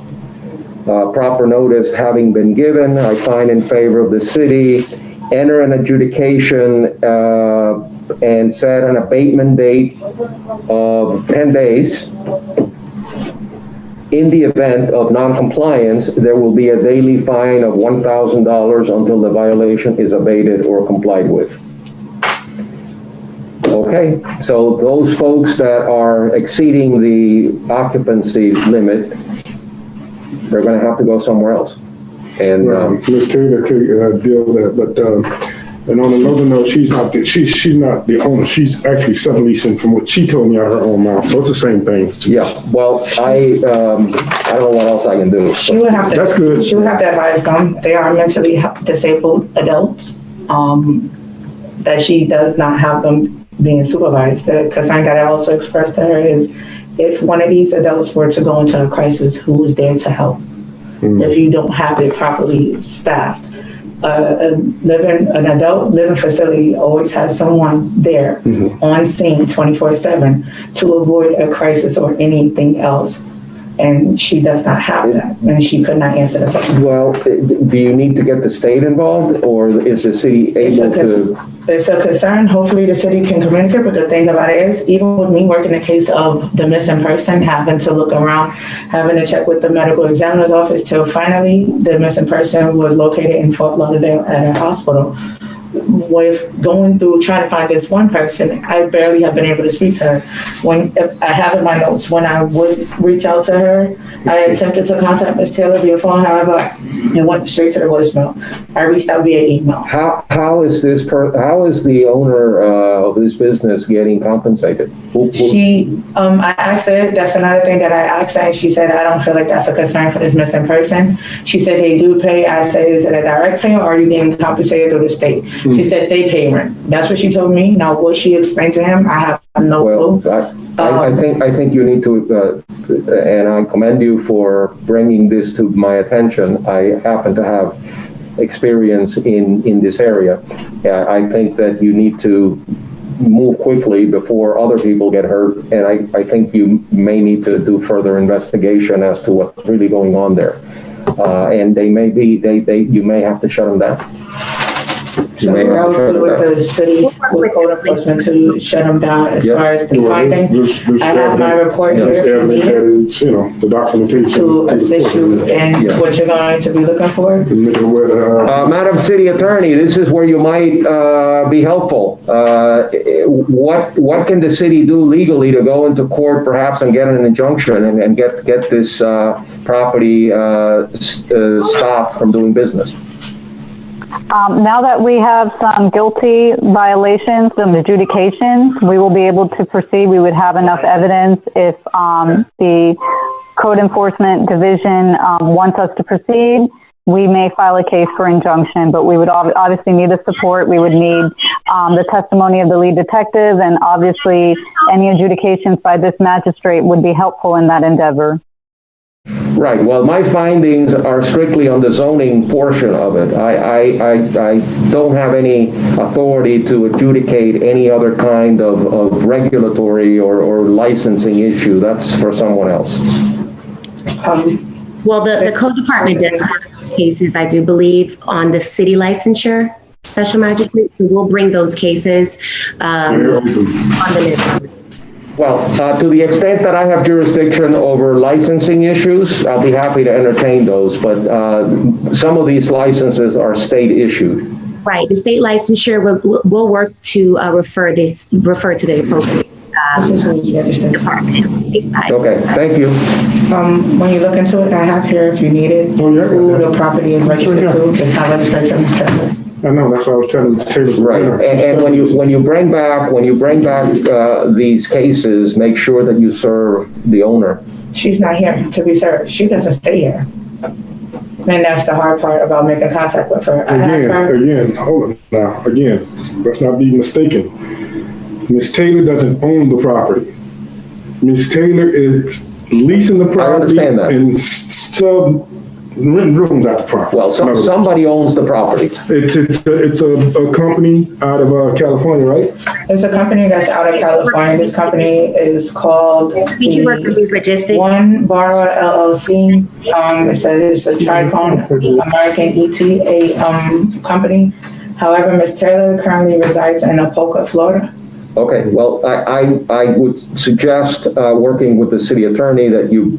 proper notice having been given, I find in favor of the city, enter an adjudication and set an abatement date of 10 days. In the event of non-compliance, there will be a daily fine of $1,000 until the violation is abated or complied with. Okay, so those folks that are exceeding the occupancy limit, they're going to have to go somewhere else. And Ms. Taylor could deal with that, but and on another note, she's not the owner. She's actually subleasing from what she told me out of her own mouth. So it's the same thing. Yeah. Well, I don't know what else I can do. She would have to. That's good. She would have to advise them. They are mentally disabled adults. That she does not have them being supervised. The concern that I also expressed to her is, if one of these adults were to go into a crisis, who is there to help? If you don't have it properly staffed. An adult living facility always has someone there on scene 24/7 to avoid a crisis or anything else. And she does not have that, and she could not answer the phone. Well, do you need to get the state involved, or is the city able to? It's a concern. Hopefully the city can communicate, but the thing about it is, even with me working the case of the missing person, having to look around, having to check with the medical examiner's office till finally the missing person was located in Fort Lauderdale at a hospital. With going through trying to find this one person, I barely have been able to speak to her. When I have in my notes, when I would reach out to her, I attempted to contact Ms. Taylor via phone, however, it went straight to the voicemail. I reached out via email. How is the owner of this business getting compensated? I asked her, that's another thing that I asked her, and she said, I don't feel like that's a concern for this missing person. She said they do pay. I said, is it a direct pay or are you getting compensated through the state? She said they pay rent. That's what she told me. Now, what she explained to him, I have no clue. I think you need to, and I commend you for bringing this to my attention. I happen to have experience in this area. I think that you need to move quickly before other people get hurt. And I think you may need to do further investigation as to what's really going on there. And you may have to shut them down. So we're out with the city, with code enforcement to shut them down as far as the finding. I have my report here for me the documentation to assist you in what you're going to be looking for. Madam City Attorney, this is where you might be helpful. What can the city do legally to go into court perhaps and get an injunction and get this property stopped from doing business? Now that we have some guilty violations, some adjudications, we will be able to proceed. We would have enough evidence if the Code Enforcement Division wants us to proceed. We may file a case for injunction, but we would obviously need the support. We would need the testimony of the lead detective, and obviously any adjudications by this magistrate would be helpful in that endeavor. Right. Well, my findings are strictly on the zoning portion of it. I don't have any authority to adjudicate any other kind of regulatory or licensing issue. That's for someone else. Well, the code department does have cases, I do believe, on the city licensure special magistrate. So we'll bring those cases on the list. Well, to the extent that I have jurisdiction over licensing issues, I'll be happy to entertain those, but some of these licenses are state issued. Right, the state licensure will work to refer to the appropriate department. Okay, thank you. When you look into it, I have here if you need it, who the property is registered to, it's not registered to Mr. I know, that's what I was telling Taylor. Right, and when you bring back these cases, make sure that you serve the owner. She's not here to be served. She doesn't stay here. And that's the hard part about making contact with her. Again, let's not be mistaken. Ms. Taylor doesn't own the property. Ms. Taylor is leasing the property. I understand that. Renting rooms out the property. Well, somebody owns the property. It's a company out of California, right? It's a company that's out of California. This company is called One Borrower LLC. It's a Tricone American ETA company. However, Ms. Taylor currently resides in Apopka, Florida. Okay, well, I would suggest working with the city attorney that you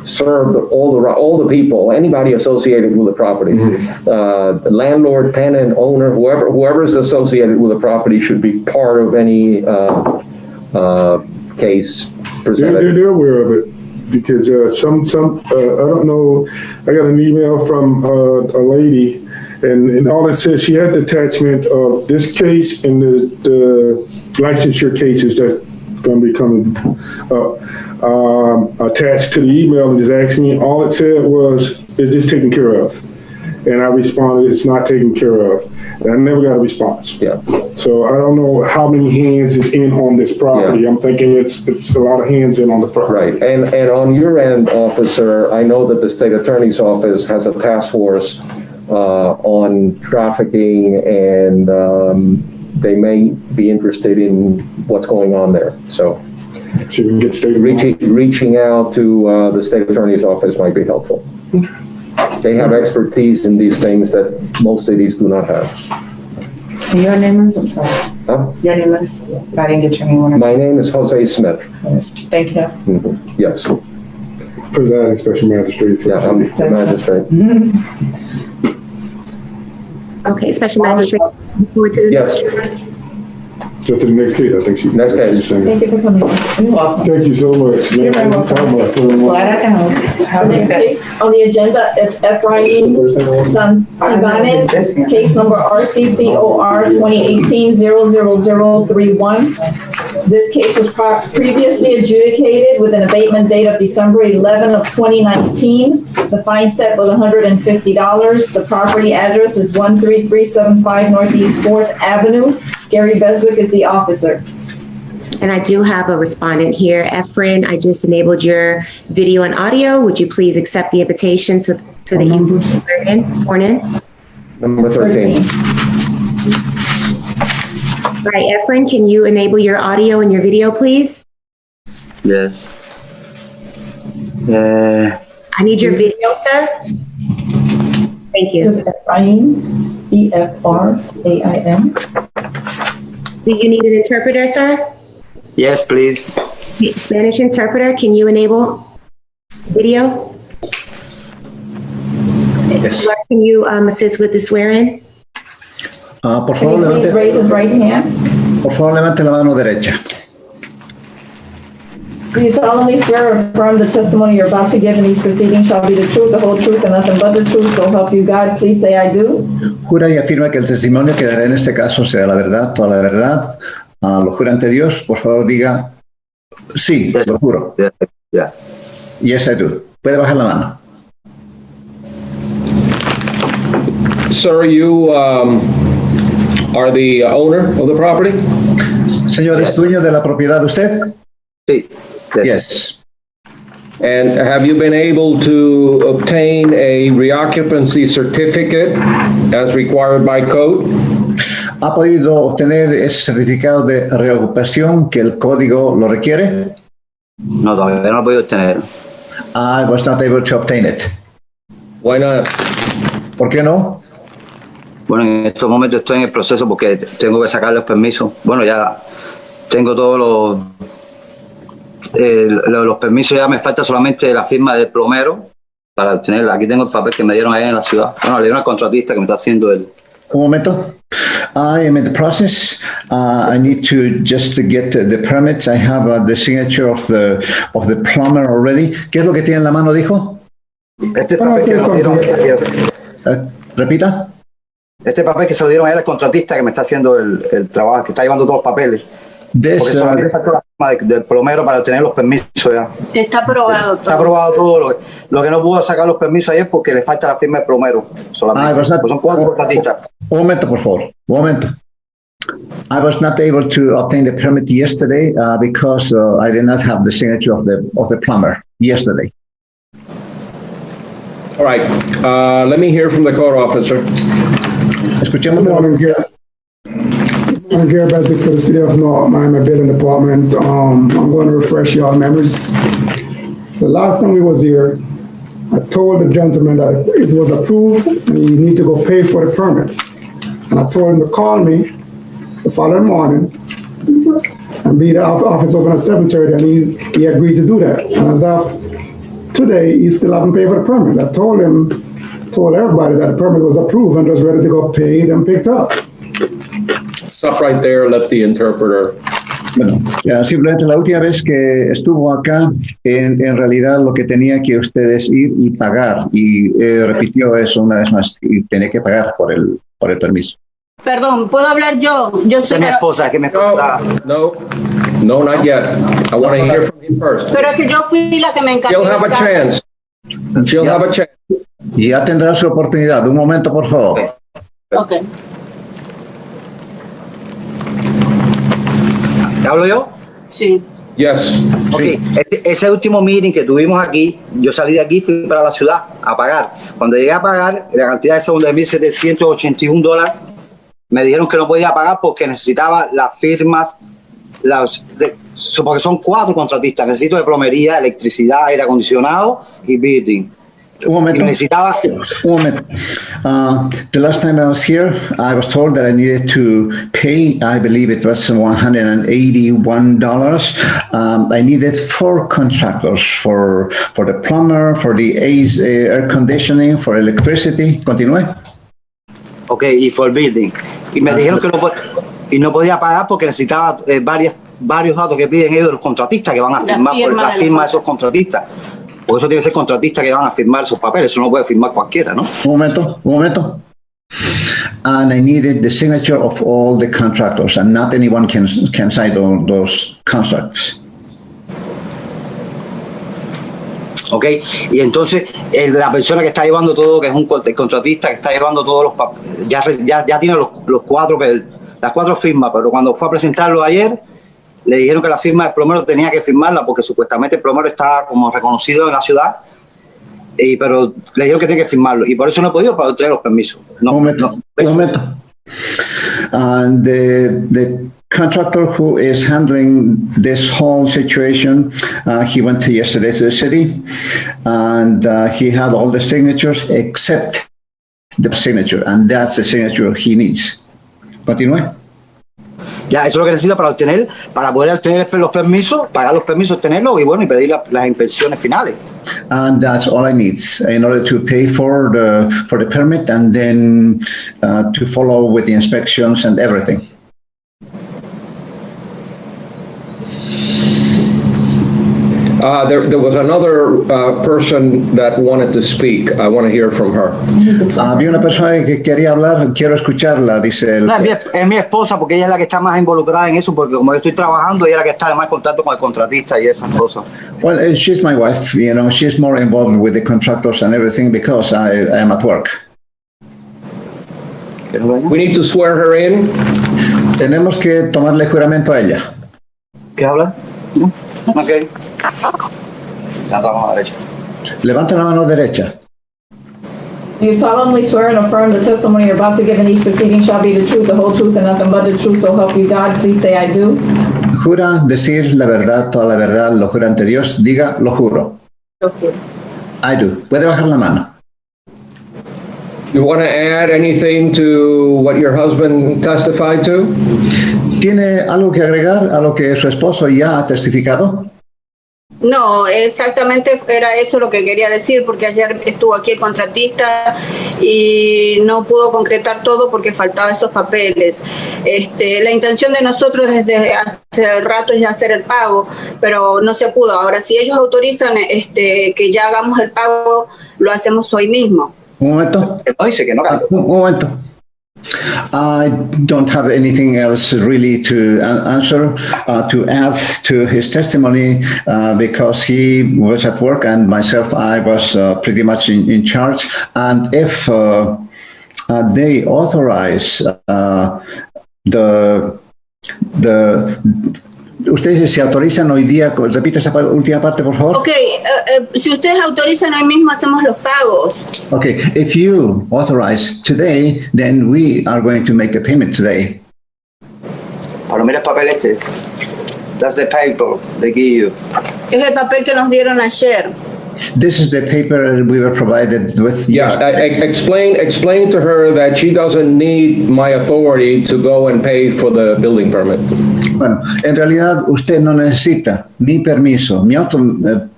serve all the people, anybody associated with the property, the landlord, tenant, owner, whoever is associated with the property should be part of any case presented. They're aware of it because I don't know. I got an email from a lady. And all it says, she had the attachment of this case and the licensure cases that's going to be coming attached to the email, and just asked me. All it said was, "Is this taken care of?" And I responded, "It's not taken care of." And I never got a response. Yeah. So I don't know how many hands is in on this property. Yeah. I'm thinking it's a lot of hands in on the property. Right. And on your end, officer, I know that the state attorney's office has a task force on trafficking, and they may be interested in what's going on there. So reaching out to the state attorney's office might be helpful. They have expertise in these things that most cities do not have. Your name is? I'm sorry. Huh? Your name is? I didn't get your name. My name is Jose Smith. Thank you. Mm-hmm. Yes. Presiding special magistrate. Yeah, I'm the magistrate. Okay, special magistrate. Yes. So to the next case, I think she. Next case. Thank you for coming. You're welcome. Thank you so much. You're very welcome. Glad I can help. The next case on the agenda is Efrain Santibanez, case number RCCOR 2018-00031. This case was previously adjudicated with an abatement date of December 11 of 2019. The fine set was $150. The property address is 13375 Northeast 4th Avenue. Gary Beswick is the officer. And I do have a respondent here. Efren, I just enabled your video and audio. Would you please accept the invitation so that you can be sworn in? Number 13. All right, Efren, can you enable your audio and your video, please? Yes. I need your video, sir. Thank you. Efrain, E-F-R-A-I-N. Do you need an interpreter, sir? Yes, please. Spanish interpreter, can you enable video? Yes. Can you assist with the swearing? Por Can favor, you please levante, raise his right hand? por favor, levante la mano derecha. Do you solemnly swear or affirm the testimony you're about to give in these proceedings shall be the truth, the whole truth, and nothing but the truth, so help you God? Please say I do. Jura y afirma que el testimonio que dará en este caso será la verdad, toda la verdad. Lo jura ante Dios. Por favor, diga sí, lo juro. Yeah. Yes, I do. Puede bajar la mano. Sir, you are the owner of the property? Señor, ¿es dueño de la propiedad usted? Sí. Yes. And have you been able to obtain a reoccupancy certificate as required by code? ¿Ha podido obtener ese certificado de reocupación que el código lo requiere? No, todavía no lo he podido obtener. I was not able to obtain it. Why not? ¿Por qué no? Bueno, en estos momentos estoy en el proceso porque tengo que sacar los permisos. Bueno, ya tengo todos los permisos, ya me falta solamente la firma del plomero para obtenerla. Aquí tengo el papel que me dieron ahí en la ciudad. Bueno, le dieron al contratista que me está haciendo el... Un momento. I am in the process. I need to just get the permits. I have the signature of the plumber already. ¿Qué es lo que tiene en la mano, dijo? Este papel que me dieron... Repita. Este papel que se lo dieron a él al contratista que me está haciendo el trabajo, que está llevando todos los papeles. Porque solamente falta la firma del plomero para obtener los permisos ya. Está aprobado todo. Está aprobado todo. Lo que no pudo sacar los permisos ayer porque le falta la firma del plomero solamente. Pues son 4 contratistas. Un momento, por favor. Un momento. I was not able to obtain the permit yesterday because I did not have the signature of the plumber yesterday. All right. Let me hear from the code officer. Escuchemos. I'm Gary Basic for the City of North Miami Building Department. I'm going to refresh y'all memories. The last time we was here, I told the gentleman that it was approved and you need to go pay for the permit. And I told him to call me the following morning and be the office open at 7:30, and he agreed to do that. And as of today, he still haven't paid for the permit. I told everybody that the permit was approved and was ready to go paid and picked up. Stop right there, let the interpreter. Bueno, simplemente la última vez que estuvo acá, en realidad lo que tenía que ustedes ir y pagar, y repitió eso una vez más, y tenía que pagar por el permiso. Perdón, ¿puedo hablar yo? Yo soy mi esposa, que me está... No, not yet. I want to hear from him first. Pero es que yo fui la que me encargué. She'll have a chance. She'll have a chance. Ya tendrá su oportunidad. Un momento, por favor. Okay. ¿Hablo yo? Sí. Yes. Ok, ese último meeting que tuvimos aquí, yo salí de aquí, fui para la ciudad a pagar. Cuando llegué a pagar, la cantidad de $2,781, me dijeron que no podía pagar porque necesitaba las firmas, porque son 4 contratistas. Necesito de plomería, electricidad, aire acondicionado y building. Un momento. Un momento. The last time I was here, I was told that I needed to pay, I believe it was $181. I needed 4 contractors for the plumber, for the air conditioning, for electricity. Continúe. Ok, y for building. Y me dijeron que no podía pagar porque necesitaba varios datos que piden ellos de los contratistas que van a firmar por la firma de esos contratistas. Por eso tiene que ser contratistas que van a firmar esos papeles. Eso no puede firmar cualquiera, ¿no? Un momento. And I needed the signature of all the contractors, and not anyone can sign those contracts. Ok, y entonces la persona que está llevando todo, que es el contratista que está llevando todos los papeles, ya tiene las 4 firmas, pero cuando fue a presentarlo ayer, le dijeron que la firma del plomero tenía que firmarla porque supuestamente el plomero está como reconocido en la ciudad, pero le dijeron que tiene que firmarlo y por eso no he podido para obtener los permisos. Un momento. And the contractor who is handling this whole situation, he went yesterday to the city, and he had all the signatures except the signature, and that's the signature he needs. Continúe. Ya, eso es lo que necesita para poder obtener los permisos, pagar los permisos, obtenerlos y bueno, y pedir las inspecciones finales. And that's all I need in order to pay for the permit and then to follow with the inspections and everything. There was another person that wanted to speak. I want to hear from her. Había una persona que quería hablar, quiero escucharla, dice el... No, es mi esposa, porque ella es la que está más involucrada en eso, porque como yo estoy trabajando, ella es la que está además en contacto con el contratista y esas cosas. Well, she's my wife, she's more involved with the contractors and everything because I am at work. We need to swear her in. Tenemos que tomarle juramento a ella. ¿Qué habla? Ok. Levanta la mano derecha. Levanta la mano derecha. Do you solemnly swear and affirm the testimony you're about to give in these proceedings shall be the truth, the whole truth, and nothing but the truth, so help you God? Please say I do. Jura decir la verdad, toda la verdad, lo jura ante Dios, diga lo juro. Lo juro. I do. Puede bajar la mano. You want to add anything to what your husband testified to? ¿Tiene algo que agregar a lo que su esposo ya ha testificado? No, exactamente era eso lo que quería decir, porque ayer estuvo aquí el contratista y no pudo concretar todo porque faltaban esos papeles. La intención de nosotros desde hace rato es ya hacer el pago, pero no se pudo. Ahora, si ellos autorizan que ya hagamos el pago, lo hacemos hoy mismo. Un momento. Dice que no. Un momento. I don't have anything else really to answer, to add to his testimony, because he was at work and myself, I was pretty much in charge. And if they authorize Ustedes se autorizan hoy día, repite esa última parte, por favor. Ok, si ustedes autorizan hoy mismo, hacemos los pagos. Okay, if you authorize today, then we are going to make the payment today. Ahora mira el papel este. That's the paper they give you. Es el papel que nos dieron ayer. This is the paper we were provided with. Yeah, explain to her that she doesn't need my authority to go and pay for the building permit. Bueno, en realidad usted no necesita mi permiso, mi auto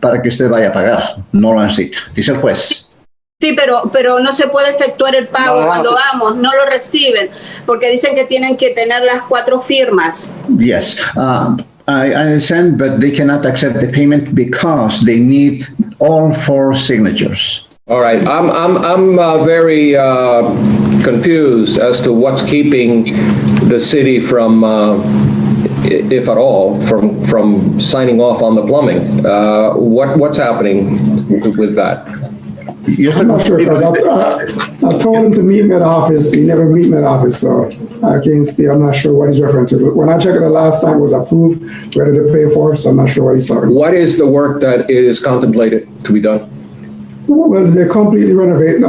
para que usted vaya a pagar. No lo necesita, dice el juez. Sí, pero no se puede efectuar el pago cuando vamos, no lo reciben, porque dicen que tienen que tener las 4 firmas. Yes, I understand, but they cannot accept the payment because they need all 4 signatures. All right, I'm very confused as to what's keeping the city from, if at all, from signing off on the plumbing. What's happening with that? I'm not sure, because I told him to meet me at the office. He never meet me at the office, so I can't speak. I'm not sure what he's referring to. When I checked it the last time, it was approved, ready to pay for, so I'm not sure what he's talking about. What is the work that is contemplated to be done? Well, they're completely renovating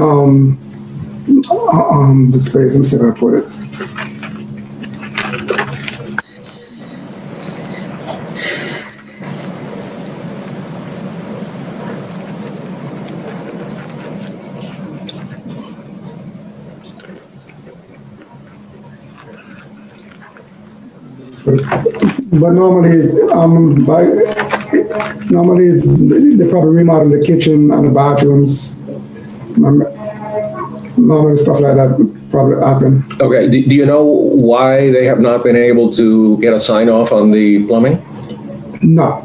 the space. Let me see if I put it. But normally it's they probably remodel the kitchen and the bathrooms. Normally stuff like that probably happen. Okay, do you know why they have not been able to get a sign off on the plumbing? No,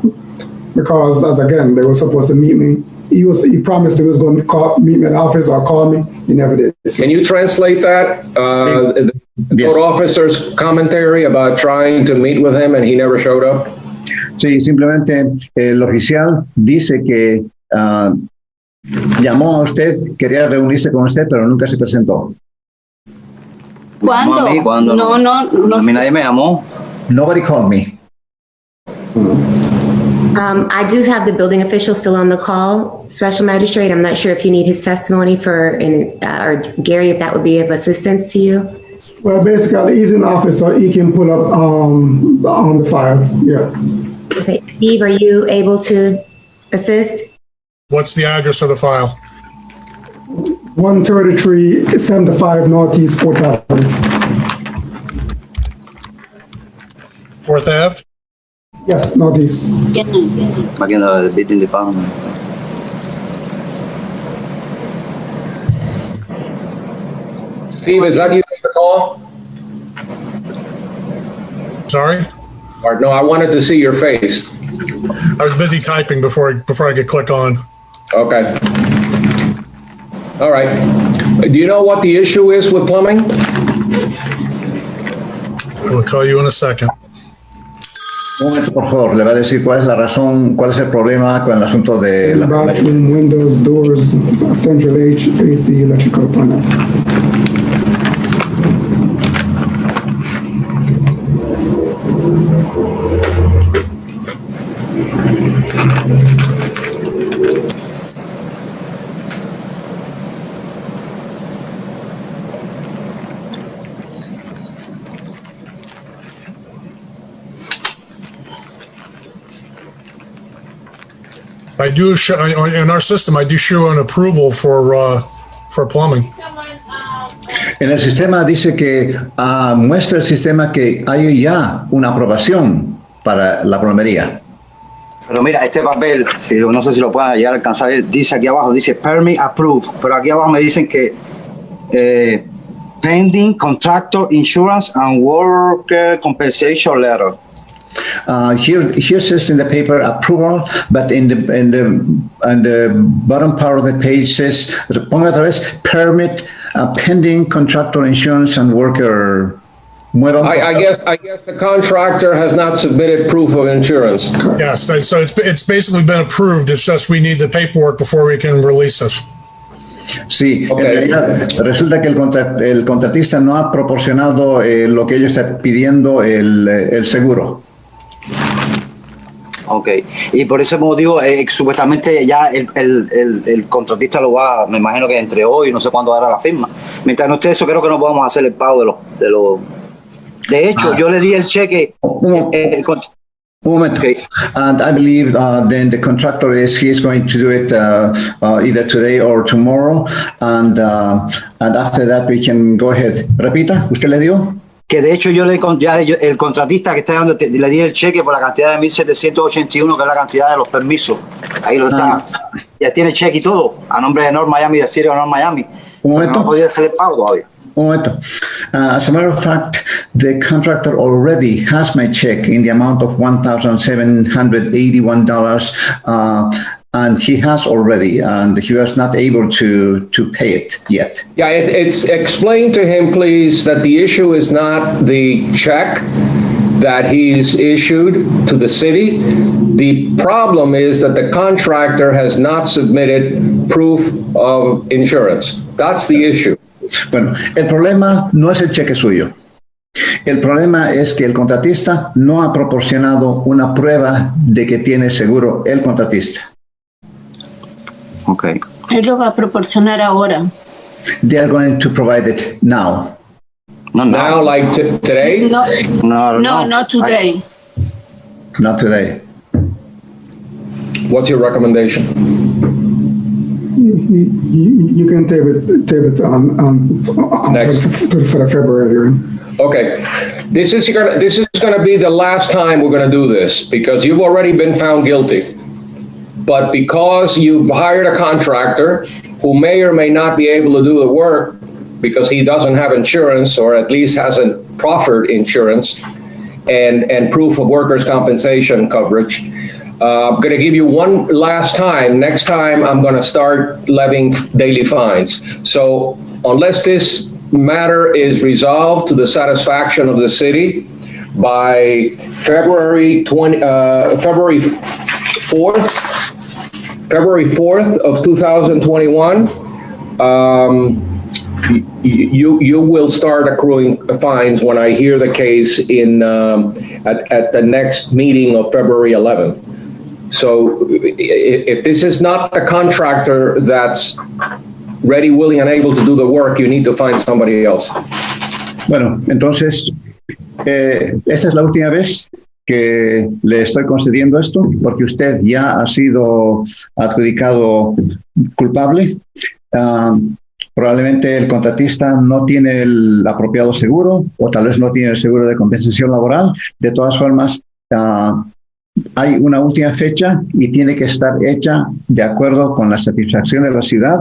because they were supposed to meet me. He promised he was going to meet me at the office or call me. He never did. Can you translate that? The court officer's commentary about trying to meet with him and he never showed up? Sí, simplemente el oficial dice que llamó a usted, quería reunirse con usted, pero nunca se presentó. ¿Cuándo? No. A mí nadie me llamó. Nobody called me. I do have the building official still on the call, Special Magistrate. I'm not sure if you need his testimony or Gary, if that would be of assistance to you. Well, basically, he's in office, so he can pull up on the file. Yeah. Okay, Steve, are you able to assist? What's the address of the file? 13375 Northeast 4th Avenue. 4th Ave? Yes, Northeast. Máquina de building department. Steve, is that you on the call? Sorry? Or no, I wanted to see your face. I was busy typing before I could click on. Okay. All right. Do you know what the issue is with plumbing? I will tell you in a second. Un momento, por favor, le va a decir cuál es la razón, cuál es el problema con el asunto de la Bathroom, windows, doors, central AC, electrical panel. I do show, in our system, I do show an approval for plumbing. En el sistema dice que muestra el sistema que hay ya una aprobación para la plomería. Pero mira, este papel, si, no sé si lo pueden llegar a alcanzar, dice aquí abajo, dice permit approved, pero aquí abajo me dicen que pending contractor insurance and worker compensation letter. Here says in the paper approval, but in the bottom part of the page says, ponga otra vez, permit pending contractor insurance and worker. I guess the contractor has not submitted proof of insurance. Yes, so it's basically been approved. It's just we need the paperwork before we can release it. Sí, en realidad resulta que el contratista no ha proporcionado lo que ellos están pidiendo el seguro. Ok, y por ese motivo supuestamente ya el contratista lo va, me imagino que entre hoy y no sé cuándo hará la firma. Mientras no esté eso, creo que no podemos hacer el pago de hecho, yo le di el cheque. Un momento. Okay. And I believe then the contractor he is going to do it either today or tomorrow, and after that we can go ahead. Repita, ¿usted le dio? Que de hecho el contratista que está dando, le di el cheque por la cantidad de 1.781, que es la cantidad de los permisos. Ahí lo está. Ya tiene cheque y todo, a nombre de North Miami, de City of North Miami. Un momento. No podía hacer el pago todavía. Un momento. As a matter of fact, the contractor already has my check in the amount of $1,781, and he has already, and he was not able to pay it yet. Yeah, it's explain to him, please, that the issue is not the check that he's issued to the city. The problem is that the contractor has not submitted proof of insurance. That's the issue. Bueno, el problema no es el cheque suyo. El problema es que el contratista no ha proporcionado una prueba de que tiene seguro el contratista. Okay. Él lo va a proporcionar ahora. They are going to provide it now. Now, like today? No, not today. Not today. What's your recommendation? You can table it next for the February hearing. Okay, this is gonna be the last time we're gonna do this because you've already been found guilty. But because you've hired a contractor who may or may not be able to do the work because he doesn't have insurance or at least hasn't proffered insurance and proof of workers' compensation coverage, I'm going to give you one last time. Next time, I'm going to start levying daily fines. So unless this matter is resolved to the satisfaction of the city by February 4th of 2021, you will start accruing fines when I hear the case at the next meeting of February 11th. So if this is not the contractor that's ready, willing, and able to do the work, you need to find somebody else. Bueno, entonces, esta es la última vez que le estoy concediendo esto, porque usted ya ha sido adjudicado culpable. Probablemente el contratista no tiene el apropiado seguro, o tal vez no tiene el seguro de compensación laboral. De todas formas, hay una última fecha y tiene que estar hecha de acuerdo con la satisfacción de la ciudad,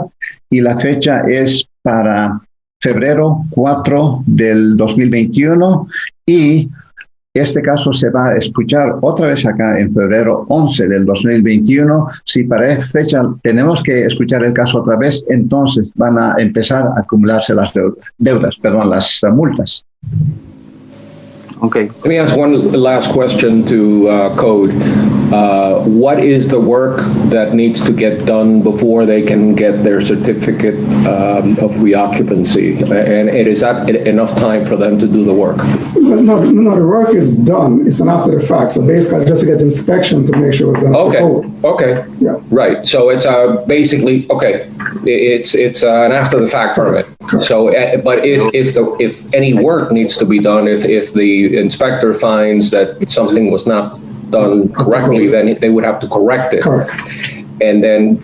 y la fecha es para febrero 4 del 2021, y este caso se va a escuchar otra vez acá en febrero 11 del 2021. Si para esa fecha tenemos que escuchar el caso otra vez, entonces van a empezar a acumularse las las multas. Okay. Let me ask one last question to Code. What is the work that needs to get done before they can get their certificate of reoccupancy? And is that enough time for them to do the work? No, the work is done. It's an after the fact. So basically just to get inspection to make sure it's done. Okay. Yeah. Right. So it's basically, okay, it's an after the fact permit. So, but if any work needs to be done, if the inspector finds that something was not done correctly, then they would have to correct it. Correct. And then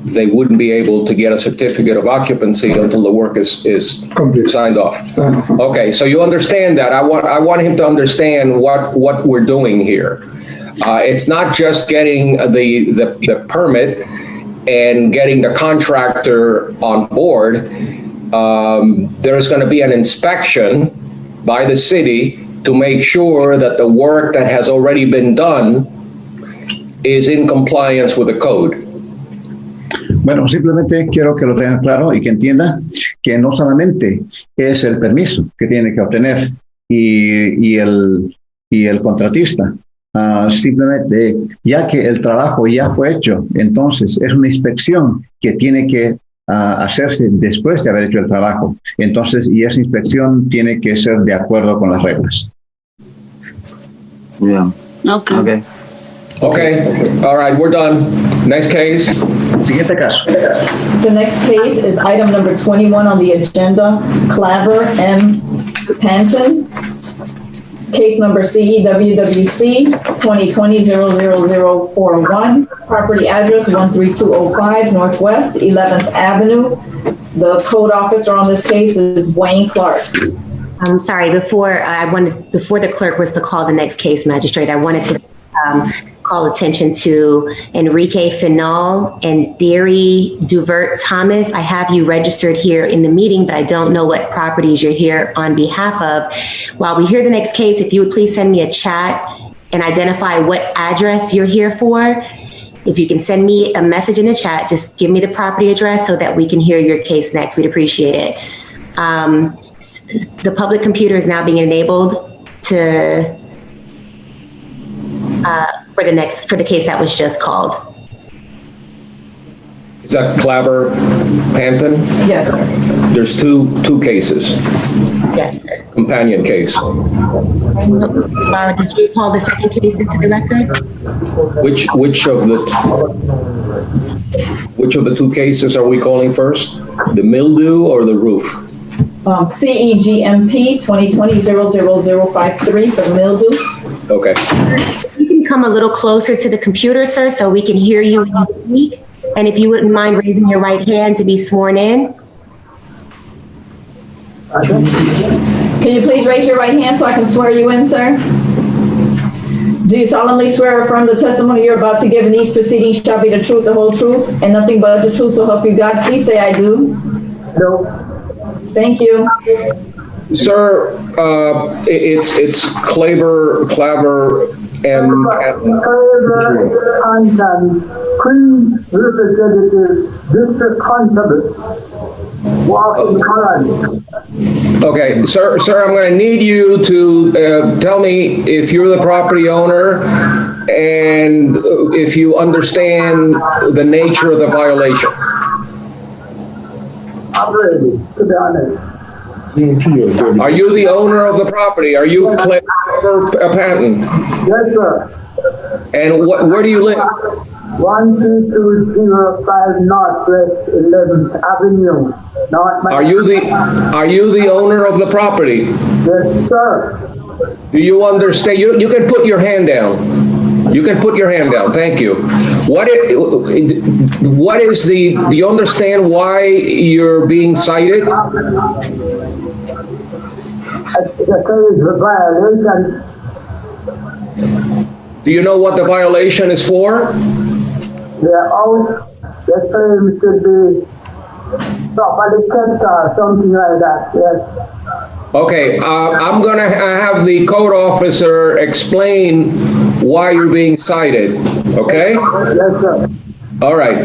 they wouldn't be able to get a certificate of occupancy until the work is Complete. signed off. Signed off. Okay, so you understand that. I want him to understand what we're doing here. It's not just getting the permit and getting the contractor on board. There's going to be an inspection by the city to make sure that the work that has already been done is in compliance with the code. Bueno, simplemente quiero que lo tengan claro y que entienda que no solamente es el permiso que tiene que obtener y el contratista, simplemente ya que el trabajo ya fue hecho, entonces es una inspección que tiene que hacerse después de haber hecho el trabajo. Entonces, y esa inspección tiene que ser de acuerdo con las reglas. Yeah. Okay. Okay, all right, we're done. Next case. Siguiente caso. The next case is item number 21 on the agenda, Claver M. Panton. Case number CEWWC 2020-00041, property address 13205 Northwest 11th Avenue. The code officer on this case is Wayne Clark. I'm sorry, before the clerk was to call the next case, magistrate, I wanted to call attention to Enrique Final and Thierry Duvert Thomas. I have you registered here in the meeting, but I don't know what properties you're here on behalf of. While we hear the next case, if you would please send me a chat and identify what address you're here for. If you can send me a message in the chat, just give me the property address so that we can hear your case next. We'd appreciate it. The public computer is now being enabled to for the case that was just called. Is that Claver Panton? Yes, sir. There's two cases. Yes, sir. Companion case. Laura, did you call the second case into the record? Which of the two cases are we calling first? The mildew or the roof? CEGMP 2020-00053 for mildew. Okay. You can come a little closer to the computer, sir, so we can hear you when you speak. And if you wouldn't mind raising your right hand to be sworn in. Can you please raise your right hand so I can swear you in, sir? Do you solemnly swear or affirm the testimony you're about to give in these proceedings shall be the truth, the whole truth, and nothing but the truth, so help you God? Please say I do. No. Thank you. Sir, it's Claver M. Claver Panton, Queen Representative, District Constable, Washington County. Okay, sir, I'm going to need you to tell me if you're the property owner and if you understand the nature of the violation. I'm ready, to be honest. Are you the owner of the property? Are you Claver Panton? Yes, sir. And where do you live? 12205 Northwest 11th Avenue, Are you the owner of the property? Yes, sir. Do you understand? You can put your hand down. You can put your hand down. Thank you. What is the, do you understand why you're being cited? Do you know what the violation is for? The house, the claim should be properly kept or something like that, yes. Okay, I'm gonna have the code officer explain why you're being cited, okay? Yes, sir. All right.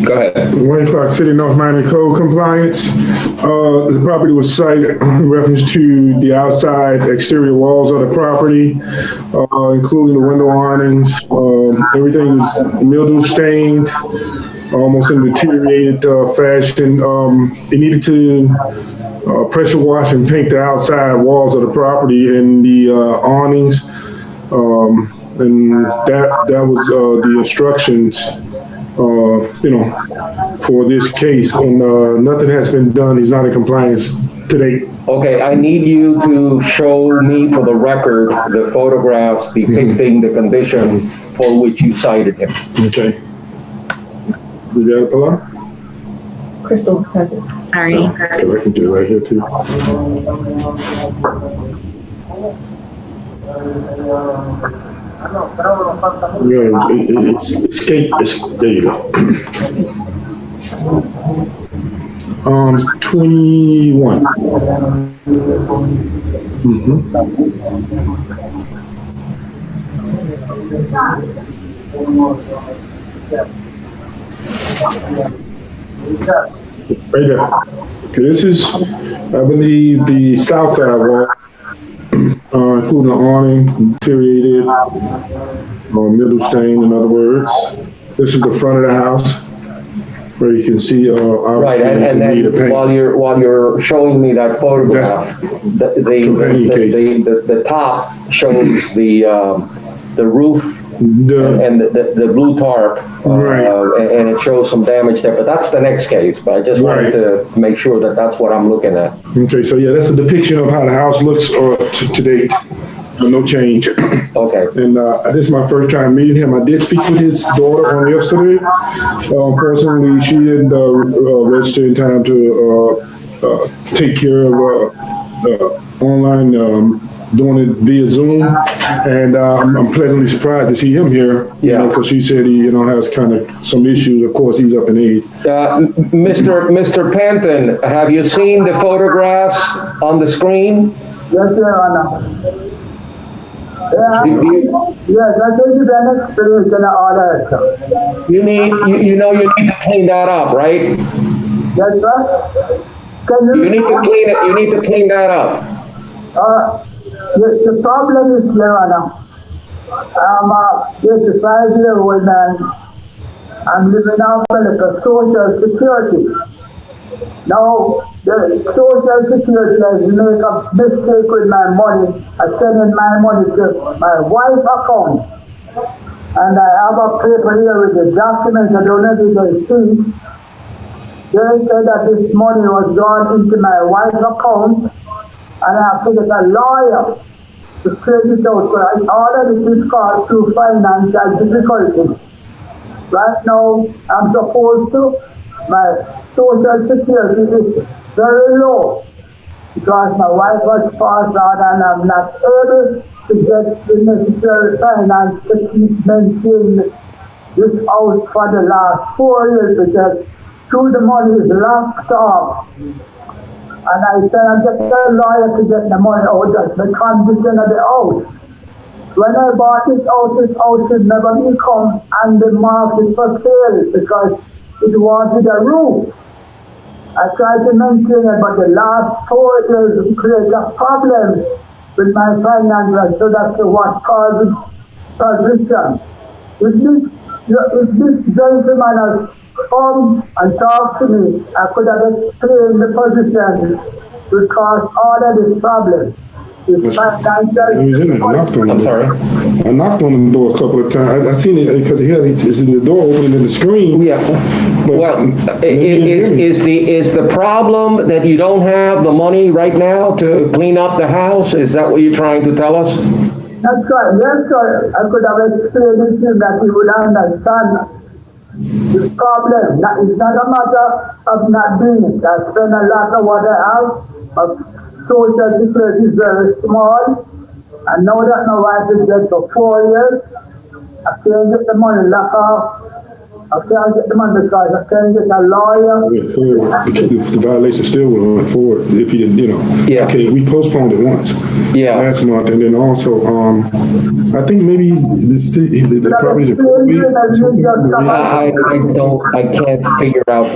Go ahead. Wayne Clark City, North Miami Code Compliance. The property was cited in reference to the outside exterior walls of the property, including the window awnings. Everything is mildew stained, almost in deteriorated fashion. It needed to pressure wash and paint the outside walls of the property and the awnings. And that was the instructions for this case, and nothing has been done. He's not in compliance to date. Okay, I need you to show me for the record the photographs depicting the condition for which you cited him. Okay. You got it, Pilar? Crystal. Sorry. Okay, I can do it right here too. Yeah, there you go. 21. Right there. Okay, this is, I believe, the south side wall, including the awning, deteriorated, mildew stain, in other words. This is the front of the house, where you can see right, and then while you're showing me that photograph, the top shows the roof and the blue tarp, and it shows some damage there. But that's the next case. But I just wanted to make sure that that's what I'm looking at. Okay, so yeah, that's a depiction of how the house looks to date. No change. Okay. And this is my first time meeting him. I did speak with his daughter on yesterday. Personally, she didn't register in time to take care of online doing it via Zoom, and I'm pleasantly surprised to see him here. Because she said he, has kind of some issues. Of course, he's up in age. Mr. Panton, have you seen the photographs on the screen? Yes, Your Honor. Yes, I think you've been experienced in order. You need to clean that up, right? Yes, sir. You need to clean it. You need to clean that up. The problem is, Your Honor, there's a 5-year-old man. I'm living off of Social Security. Now, the Social Security has made a mistake with my money. I sending my money to my wife's account. And I have a paper here with the documents. I don't know if you can see. They said that this money was gone into my wife's account, and I have to get a lawyer to straighten it out. So I ordered this card through financial difficulties. Right now, I'm supposed to, my Social Security is very low because my wife was passed out and I'm not able to get the necessary finance to keep maintaining this house for the last 4 years because the money is locked off. And I said I'm just a lawyer to get the money out of the condition of the house. When I bought this house should never become on the market for sale because it wanted a roof. I tried to maintain it, but the last 4 years created a problem with my finances, so that's what caused position. If this gentleman has come and talked to me, I could have explained the position which caused all of this problem. It's financial. I'm sorry? I knocked on the door a couple of times. I seen it because it's in the door opening in the screen. Yeah. Well, is the problem that you don't have the money right now to clean up the house? Is that what you're trying to tell us? That's right. Yes, sir. I could have explained it to him that he would understand the problem. It's not a matter of not doing it. I spend a lot of what I have, but Social Security is very small. I know that my wife is dead for 4 years. I can't get the money locked off. I can't get the money because I can't get a lawyer. The violation still went forward if you didn't, Yeah. Okay, we postponed it once. Yeah. Last month, and then also, I think maybe the properties are. I can't figure out,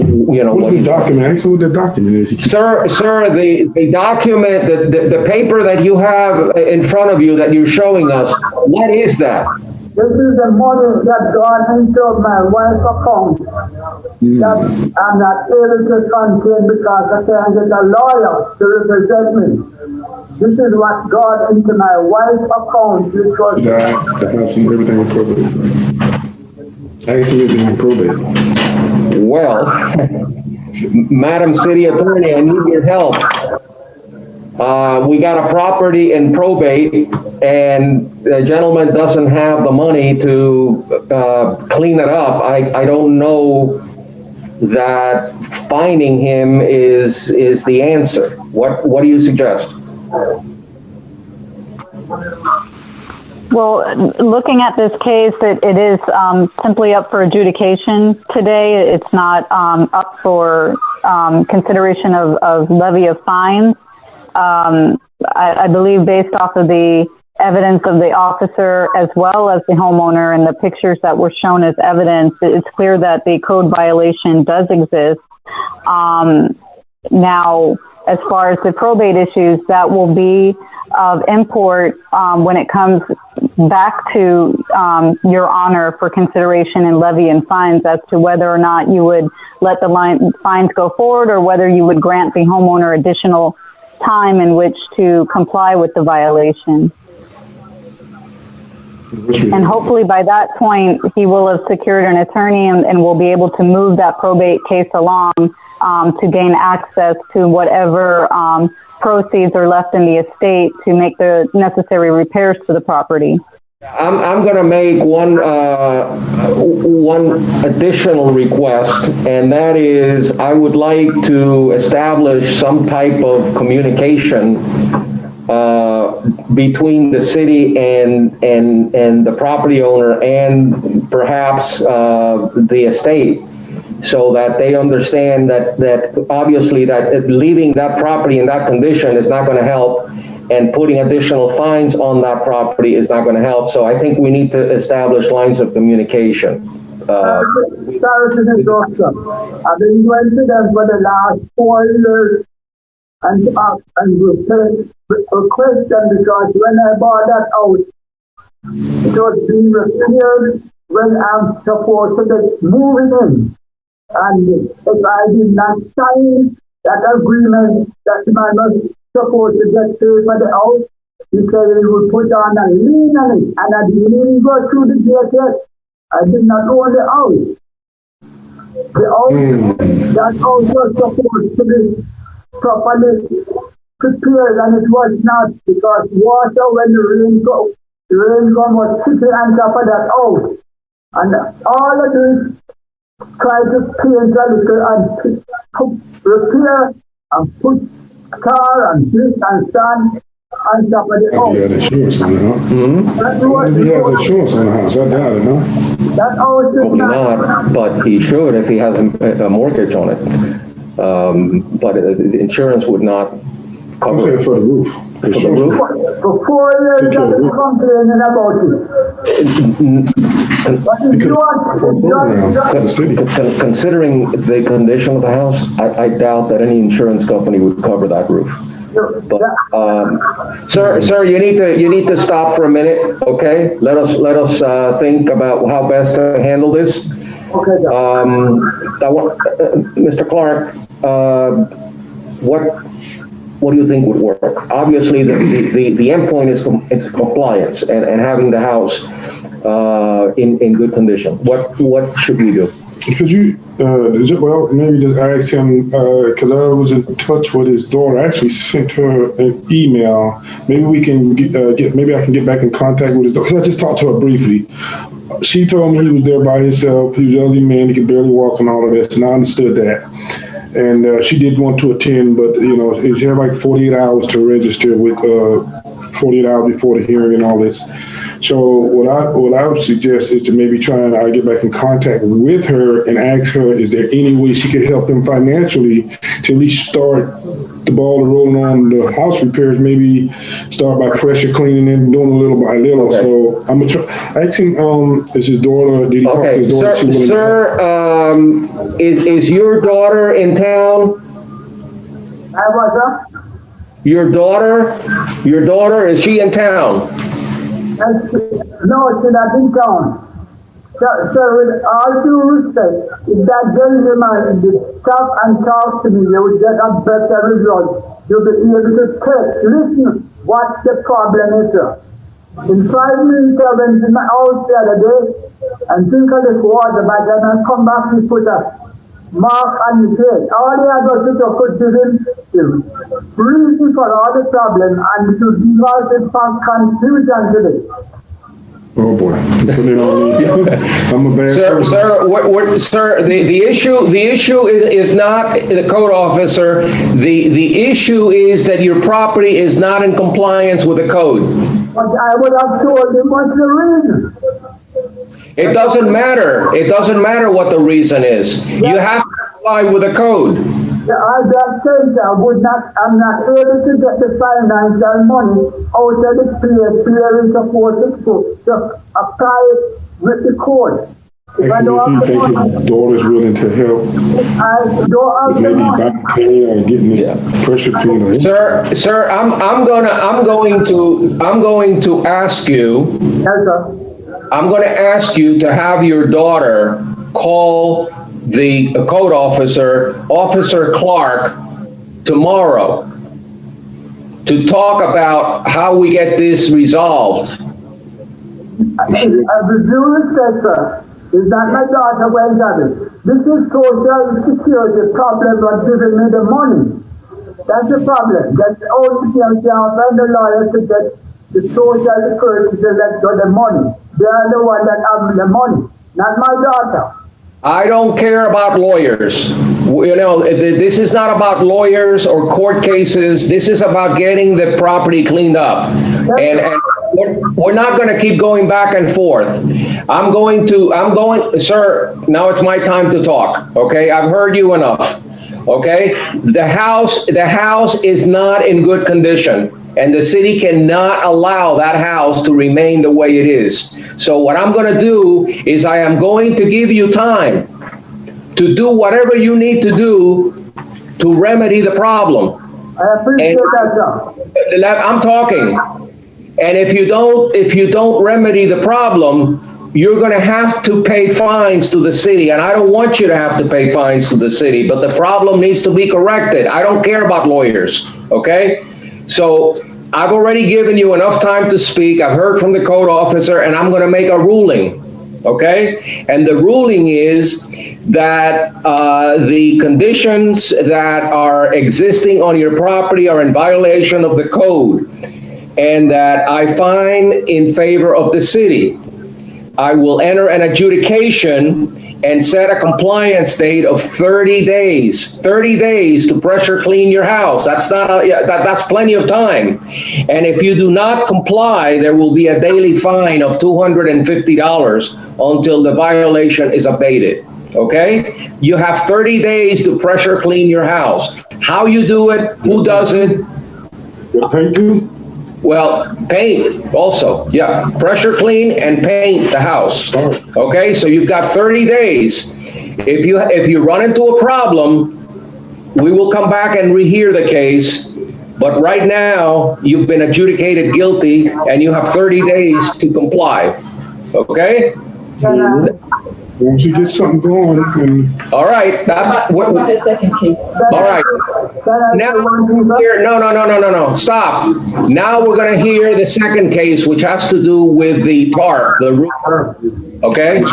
What's the document? Ask me what the document is. Sir, the document, the paper that you have in front of you that you're showing us, what is that? This is the money that gone into my wife's account that I'm not able to contain because I can't get a lawyer to represent me. This is what got into my wife's account, which was... The house and everything was probate. I ain't seen anything in probate. Well, Madam City Attorney, I need your help. We got a property in probate, and the gentleman doesn't have the money to clean it up. I don't know that finding him is the answer. What do you suggest? Well, looking at this case, it is simply up for adjudication today. It's not up for consideration of levy of fines. I believe based off of the evidence of the officer as well as the homeowner and the pictures that were shown as evidence, it's clear that the code violation does exist. Now, as far as the probate issues, that will be of import when it comes back to your honor for consideration and levy and fines as to whether or not you would let the fines go forward or whether you would grant the homeowner additional time in which to comply with the violation. And hopefully by that point, he will have secured an attorney and will be able to move that probate case along to gain access to whatever proceeds are left in the estate to make the necessary repairs to the property. I'm going to make one additional request, and that is I would like to establish some type of communication between the city and the property owner and perhaps the estate, so that they understand that obviously that leaving that property in that condition is not going to help, and putting additional fines on that property is not going to help. So I think we need to establish lines of communication. Sorry to the doctor. I've been going to them for the last 4 years and request them because when I bought that house, it was being repaired when I'm supposed to be moving in. And if I did not sign that agreement that man was supposed to get paid for the house, he said he would put on a lien on it, and I didn't even go through the gate yet. I did not own the house. The house, that house was supposed to be properly prepared, and it was not, because water, when the rain come, was sitting on top of that house. And all of this try to paint a little and repair and put tar and brick and sand on top of the house. He had insurance on it, huh? He has insurance on the house. I doubt it, huh? That house is not, but he should if he has a mortgage on it. But the insurance would not cover it. For the roof. For the roof? For 4 years, I've been complaining about it. Considering the condition of the house, I doubt that any insurance company would cover that roof. But, sir, you need to stop for a minute, okay? Let us think about how best to handle this. Okay. Mr. Clark, what do you think would work? Obviously, the end point is compliance and having the house in good condition. What should we do? Could you, well, maybe just ask him, because I was in touch with his daughter. I actually sent her an email. Maybe we can maybe I can get back in contact with his daughter, because I just talked to her briefly. She told me he was there by himself. He was an elderly man. He could barely walk and all of this, and I understood that. And she did want to attend, but, you know, she had like 48 hours to register with 48 hours before the hearing and all this. So what I would suggest is to maybe try and get back in contact with her and ask her, is there any way she could help them financially to at least start the ball rolling on the house repairs, maybe start by pressure cleaning and doing a little by little. Okay. So I'm gonna try. I think is his daughter. Did he talk to his daughter? Sir, is your daughter in town? I was up. Your daughter, is she in town? No, she's not in town. So with all due respect, if that gentleman would stop and talk to me, they would get a better result. You'll be able to listen, what the problem is, sir. In 5 minutes, I went to my house the other day and drink a little water, but then I come back and put a mark on his head. All the other people could give him is reason for all the problem and to give us some confusion today. Oh boy, I'm a bad person. Sir, the issue is not the code officer. The issue is that your property is not in compliance with the code. But I would have told him what's the reason. It doesn't matter. It doesn't matter what the reason is. You have to comply with the code. I just said I'm not able to get the financial money out of the player is supposed to apply it with the code. If I don't have the money, his daughter's willing to help. I don't have the Maybe money. back pay or getting the pressure cleaner. Sir, I'm going to ask you. Yes, sir. I'm going to ask you to have your daughter call the code officer, Officer Clark, tomorrow to talk about how we get this resolved. With due respect, sir, is that my daughter well done? This is social security problem of giving me the money. That's the problem. That's the only thing I can find the lawyer to get the social security to let go the money. They are the one that have the money, not my daughter. I don't care about lawyers. You know, this is not about lawyers or court cases. This is about getting the property cleaned up. And we're not going to keep going back and forth. Sir, now it's my time to talk. Okay, I've heard you enough. Okay, the house is not in good condition. And the city cannot allow that house to remain the way it is. So what I'm going to do is I am going to give you time to do whatever you need to do to remedy the problem. I appreciate that, sir. I'm talking. And if you don't remedy the problem, you're going to have to pay fines to the city. And I don't want you to have to pay fines to the city, but the problem needs to be corrected. I don't care about lawyers. Okay? So I've already given you enough time to speak. I've heard from the code officer, and I'm going to make a ruling, okay? And the ruling is that the conditions that are existing on your property are in violation of the code, and that I find in favor of the city. I will enter an adjudication and set a compliance date of 30 days. 30 days to pressure clean your house. That's that's plenty of time. And if you do not comply, there will be a daily fine of $250 until the violation is abated. Okay? You have 30 days to pressure clean your house. How you do it, who does it? Thank you. Well, paint also, yeah. Pressure clean and paint the house. Okay, so you've got 30 days. If you run into a problem, we will come back and rehear the case. But right now, you've been adjudicated guilty and you have 30 days to comply. Okay? Once you get something going, and All right, that's What about what. his second case? All right. Now, here, no, stop. Now we're gonna hear the second case, which has to do with the tarp, the roof. Okay?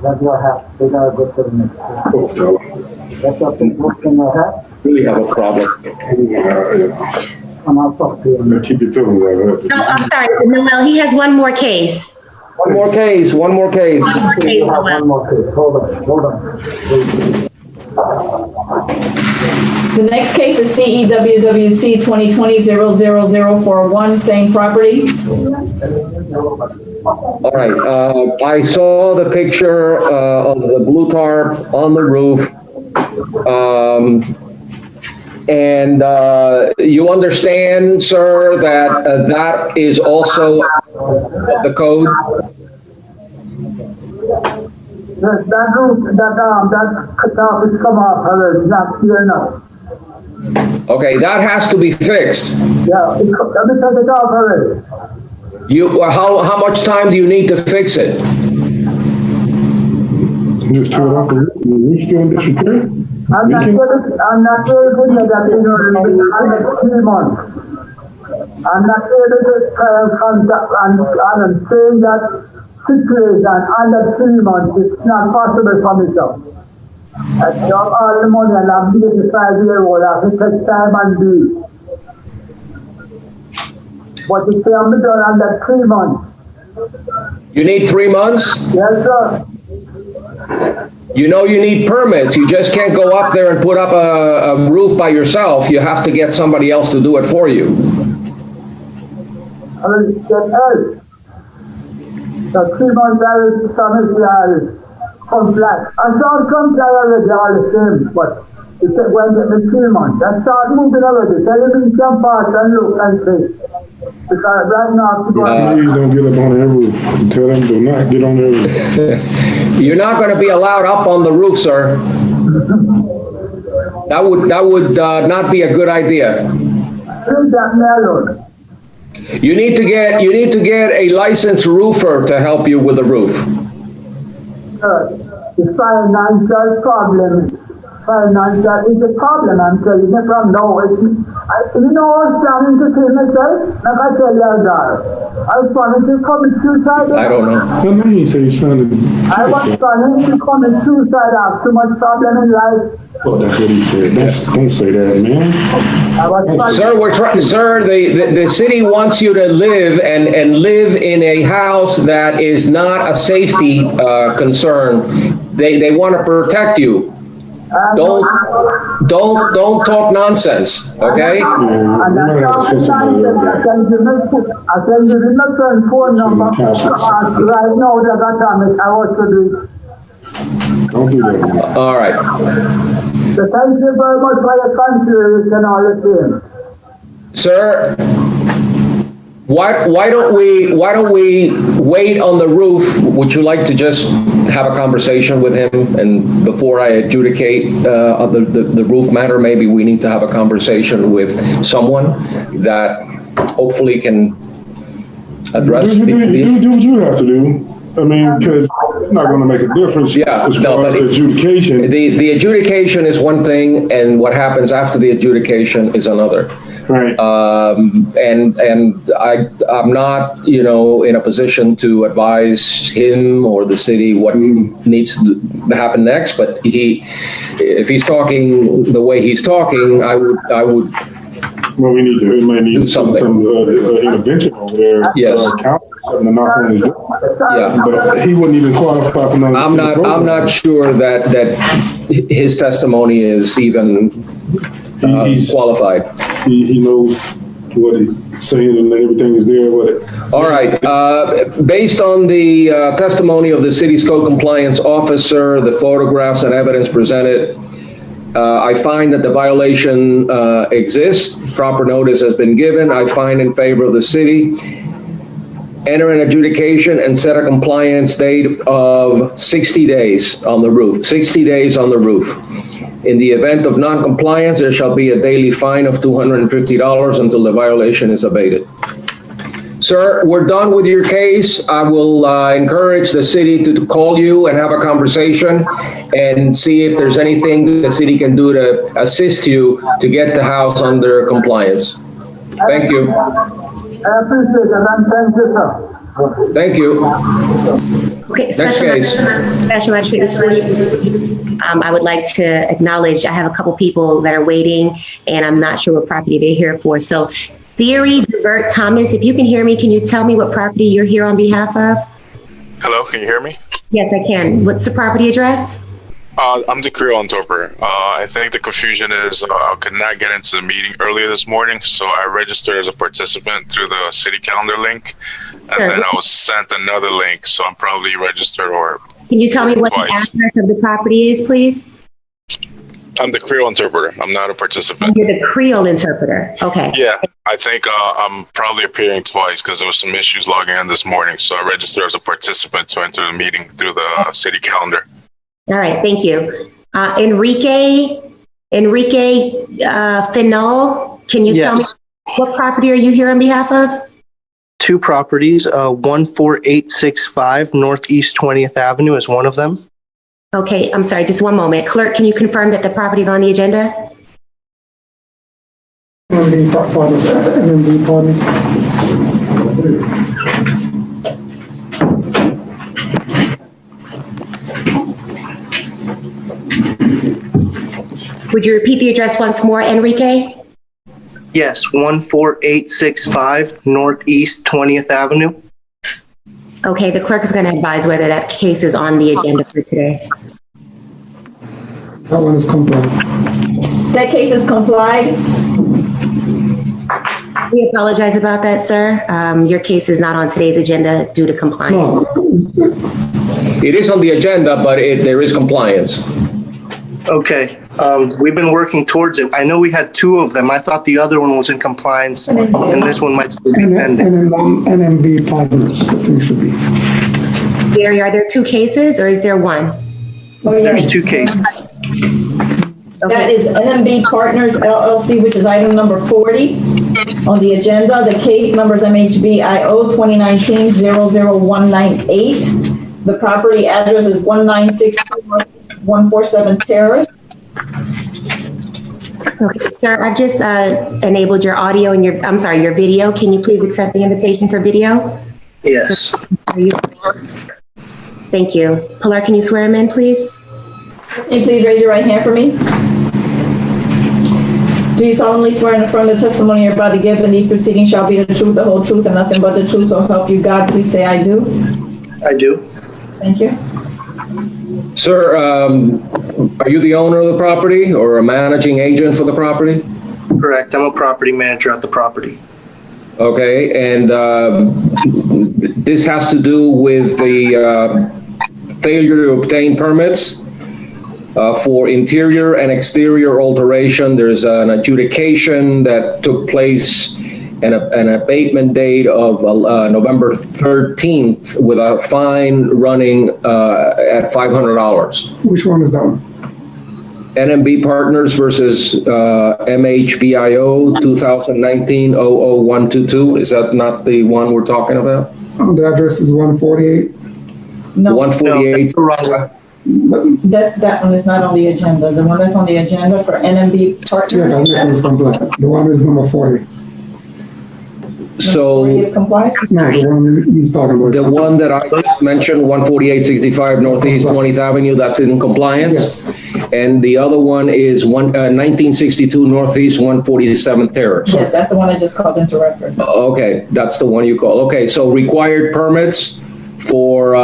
That's what happened. They gotta go to the next. oh, fella. That's what they work in their head. Really have a problem. And I'll talk to you. Keep your feelings like that. No, I'm sorry, Noel, he has one more case. One more case. One more case, One Noel. more case. Hold on. The next case is CEWWC 2020-00041, same property. All right, I saw the picture of the blue tarp on the roof. And you understand, sir, that that is also the code? That roof, that cutoff is come off already. Not clear enough. Okay, that has to be fixed. Yeah, let me take it off already. How much time do you need to fix it? Just tear it off the roof, and the roof's still in disrepair? I'm not very good at that, in 3 months. I'm not able to contact, and I'm saying that situation under 3 months, it's not possible for me to. I got all the money and I'm here to 5-year-old, I have to take time and do it. But you say I'm done under 3 months. You need 3 months? Yes, sir. You know you need permits. You just can't go up there and put up a roof by yourself. You have to get somebody else to do it for you. I will get help. The 3 months I will promise you I will comply. I start comply already all the same, but it said when the 3 months. I start moving already. Tell him in some parts and look and see. Because right now, Please don't get up on their roof. Tell them do not get on their roof. You're not going to be allowed up on the roof, sir. That would not be a good idea. leave that me alone. You need to get a licensed roofer to help you with the roof. The financial problem. Financial is a problem, I'm telling you from now. You know, I was planning to kill myself, like I tell you, I was planning to commit suicide. I don't know. What do you say he's trying to... I was planning to commit suicide. I have too much problem in life. Well, that's what he said. Don't say that, man. Sir, the city wants you to live and live in a house that is not a safety concern. They want to protect you. Don't talk nonsense, okay? And that's all the time that I can give my friend phone number. Right now, that I want to do. Don't do that, man. All right. So thank you very much for your consideration and all the things. Sir, why don't we wait on the roof? Would you like to just have a conversation with him, and before I adjudicate the roof matter, maybe we need to have a conversation with someone that hopefully can address Do what you have to do. I mean, because it's not going to make a difference as far as the adjudication. The adjudication is one thing, and what happens after the adjudication is another. Right. And I'm not, in a position to advise him or the city what needs to happen next. But if he's talking the way he's talking, I would. Well, we might need do something. Some intervention over there. Yes. To knock on his door. Yeah. But he wouldn't even qualify for none of the city I'm not sure that his testimony is even qualified. He knows what he's saying and everything is there with it. All right. Based on the testimony of the city's code compliance officer, the photographs and evidence presented, I find that the violation exists. Proper notice has been given. I find in favor of the city. Enter an adjudication and set a compliance date of 60 days on the roof. 60 days on the roof. In the event of non-compliance, there shall be a daily fine of $250 until the violation is abated. Sir, we're done with your case. I will encourage the city to call you and have a conversation and see if there's anything the city can do to assist you to get the house under compliance. Thank you. I appreciate it, and thank you, sir. Thank you. Okay, Next case. Special Magistrate. I would like to acknowledge, I have a couple people that are waiting and I'm not sure what property they're here for. So Theory Divert Thomas, if you can hear me, can you tell me what property you're here on behalf of? Hello, can you hear me? Yes, I can. What's the property address? I'm the Creole interpreter. I think the confusion is I could not get into the meeting earlier this morning, so I registered as a participant through the city calendar link, and then I was sent another link, so I'm probably registered or. Can you tell me what the address of the property is, please? I'm the Creole interpreter. I'm not a participant. You're the Creole interpreter. Okay. Yeah, I think I'm probably appearing twice because there was some issues logging in this morning, so I registered as a participant to enter the meeting through the city calendar. All right, thank you. Enrique Finol, can you tell me what property are you here on behalf of? Two properties, 14865 Northeast 20th Avenue is one of them. Okay, I'm sorry, just one moment. Clerk, can you confirm that the property is on the agenda? Would you repeat the address once more, Enrique? Yes, 14865 Northeast 20th Avenue. Okay, the clerk is going to advise whether that case is on the agenda for today. That one is complied. That case is complied. We apologize about that, sir. Your case is not on today's agenda due to compliance. It is on the agenda, but there is compliance. Okay, we've been working towards it. I know we had two of them. I thought the other one was in compliance, and this one might still be pending. NMB partners, I think should be. Gary, are there two cases or is there one? There's two cases. That is NMB Partners LLC, which is item number 40 on the agenda. The case number is MHBIO 2019-00198. The property address is 1962147 Terrace. Okay, sir, I've just enabled your audio and your video. Can you please accept the invitation for video? Yes. Thank you. Pilar, can you swear him in, please? Can you please raise your right hand for me? Do you solemnly swear and affirm the testimony you're about to give in these proceedings shall be the truth, the whole truth, and nothing but the truth, so help you God? Please say, I do. I do. Thank you. Sir, are you the owner of the property or a managing agent for the property? Correct. I'm a property manager at the property. Okay, and this has to do with the failure to obtain permits for interior and exterior alteration. There's an adjudication that took place and an abatement date of November 13th with a fine running at $500. Which one is that one? NMB Partners versus MHBIO 2019-00122. Is that not the one we're talking about? Oh, the address is 148. No. 148. That one is not on the agenda. The one that's on the agenda for NMB Partners. Yeah, that one is compliant. The one is number 40. So is compliant? No, the one he's talking about. the one that I just mentioned, 14865 Northeast 20th Avenue, that's in compliance? Yes. And the other one is 1962 Northeast 147th Terrace? Yes, that's the one I just called into record. Okay, that's the one you call. Okay, so required permits for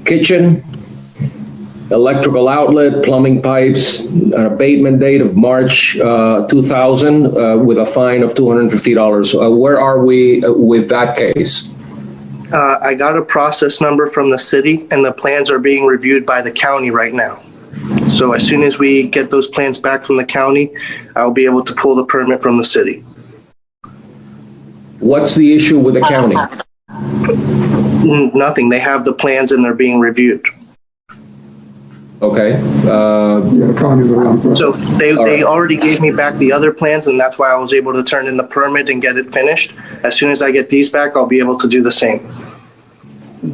kitchen, electrical outlet, plumbing pipes, an abatement date of March 2000 with a fine of $250. Where are we with that case? I got a process number from the city, and the plans are being reviewed by the county right now. So as soon as we get those plans back from the county, I'll be able to pull the permit from the city. What's the issue with the county? Nothing. They have the plans and they're being reviewed. Okay. The county's the wrong person. So they already gave me back the other plans, and that's why I was able to turn in the permit and get it finished. As soon as I get these back, I'll be able to do the same.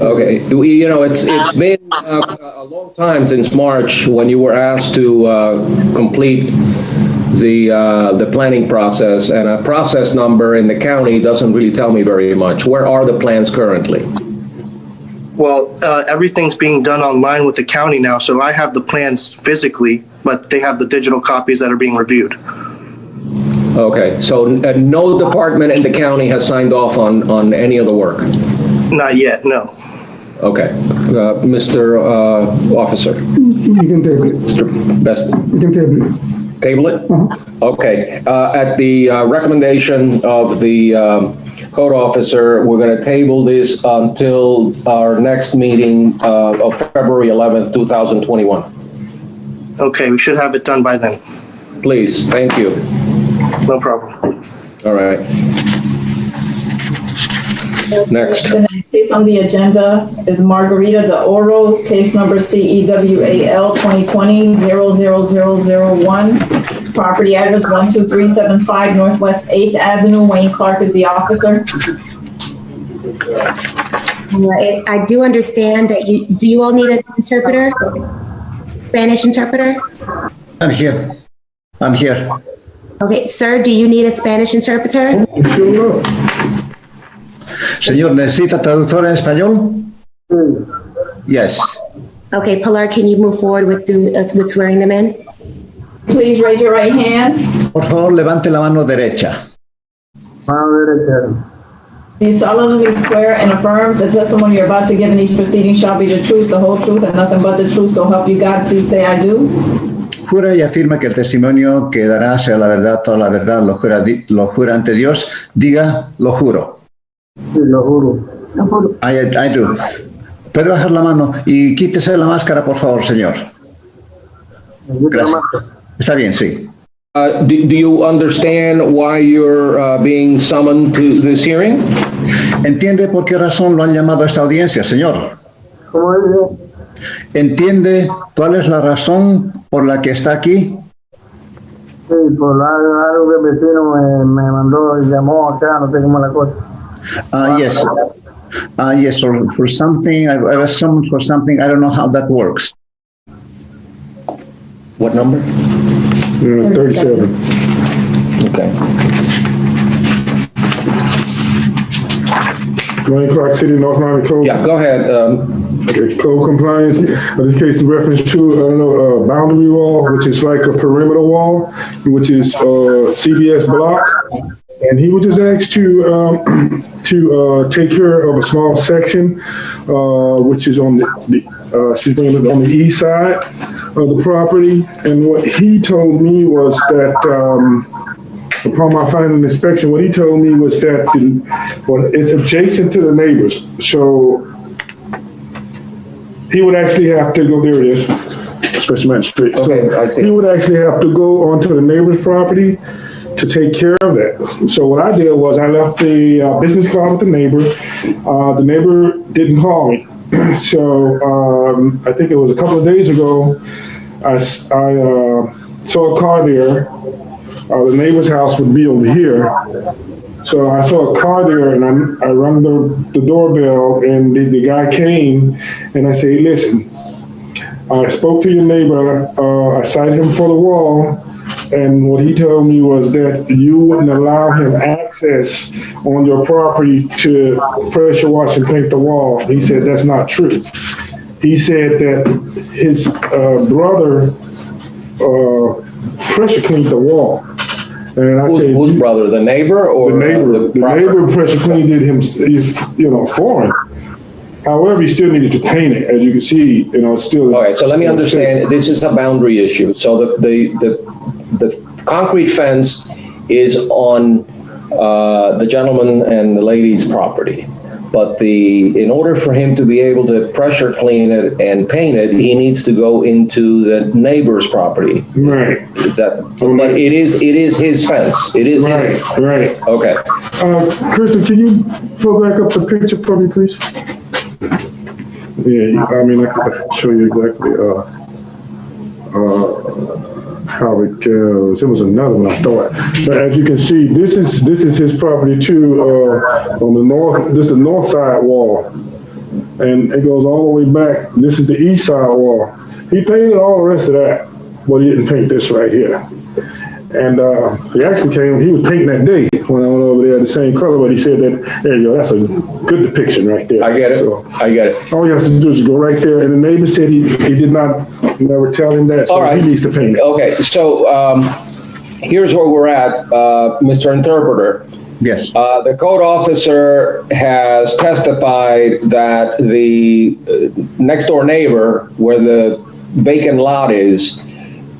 Okay, it's been a long time since March when you were asked to complete the planning process, and a process number in the county doesn't really tell me very much. Where are the plans currently? Well, everything's being done online with the county now, so I have the plans physically, but they have the digital copies that are being reviewed. Okay, so no department in the county has signed off on any of the work? Not yet, no. Okay, Mr. Officer. You can table it. Mr. Best. You can table it. Table it? Okay, at the recommendation of the code officer, we're going to table this until our next meeting of February 11th, 2021. Okay, we should have it done by then. Please, thank you. No problem. All right. Next. The next case on the agenda is Margarita de Oro, case number CEWAL 2020-00001. Property address 12375 Northwest 8th Avenue. Wayne Clark is the officer. I do understand that do you all need an interpreter? Spanish interpreter? I'm here. Okay, sir, do you need a Spanish interpreter? Señor, ¿necesita traductor en español? Yes. Okay, Pilar, can you move forward with swearing them in? Please raise your right hand. Por favor, levante la mano derecha. Mano derecha. Do you solemnly swear and affirm the testimony you're about to give in these proceedings shall be the truth, the whole truth, and nothing but the truth, so help you God? Please say I do. Jura y afirma que el testimonio que dará sea la verdad, toda la verdad, lo jura ante Dios. Diga, lo juro. Sí, lo juro. I do. Puede bajar la mano y quítese la máscara, por favor, señor. Gracias. Está bien, sí. Do you understand why you're being summoned to this hearing? ¿Entiende por qué razón lo han llamado a esta audiencia, señor? ¿Cómo dice? ¿Entiende cuál es la razón por la que está aquí? Sí, por algo que el vecino me mandó, llamó acá, no sé cómo es la cosa. Yes. Yes, for something, I was summoned for something, I don't know how that works. What number? 37. Okay. Wayne Clark City, North Miami Code. Yeah, go ahead. Okay, code compliance. This case in reference to, a boundary wall, which is like a perimeter wall, which is CBS block. And he was just asked to take care of a small section, which is on she's bringing it on the east side of the property. And what he told me was that, upon my final inspection, what he told me was that it's adjacent to the neighbors. So he would actually have to go, there it is, Special Magistrate. Okay, so I see. He would actually have to go onto the neighbor's property to take care of that. So what I did was I left the business card with the neighbor. The neighbor didn't call me. So I think it was a couple of days ago, I saw a car there. The neighbor's house would be over here. So I saw a car there and I rang the doorbell and the guy came and I said, listen, I spoke to your neighbor, I cited him for the wall, and what he told me was that you wouldn't allow him access on your property to pressure wash and paint the wall. He said that's not true. He said that his brother pressure cleaned the wall. And I said, whose brother, the neighbor or the neighbor? The neighbor pressure cleaned it for him. However, he still needed to paint it, as you can see. It's still. All right. So let me understand. This is a boundary issue. So the concrete fence is on the gentleman and the lady's property, but in order for him to be able to pressure clean it and paint it, he needs to go into the neighbor's property. Right. But it is his fence. It is his. Right. Okay. Kristen, can you pull back up the picture for me, please? Yeah, I can show you exactly. how it goes. It was another one I thought. But as you can see, this is his property too, on the north, this is the north side wall. And it goes all the way back. This is the east side wall. He painted all the rest of that, but he didn't paint this right here. And he actually he was painting that day when I went over there the same color, but he said that, there you go, that's a good depiction right there. I get it. So, I get it. all he has to do is go right there. And the neighbor said he did not never tell him that, so All right. he needs to paint it. Okay, so here's where we're at, Mr. Interpreter. Yes. The code officer has testified that the next door neighbor, where the vacant lot is,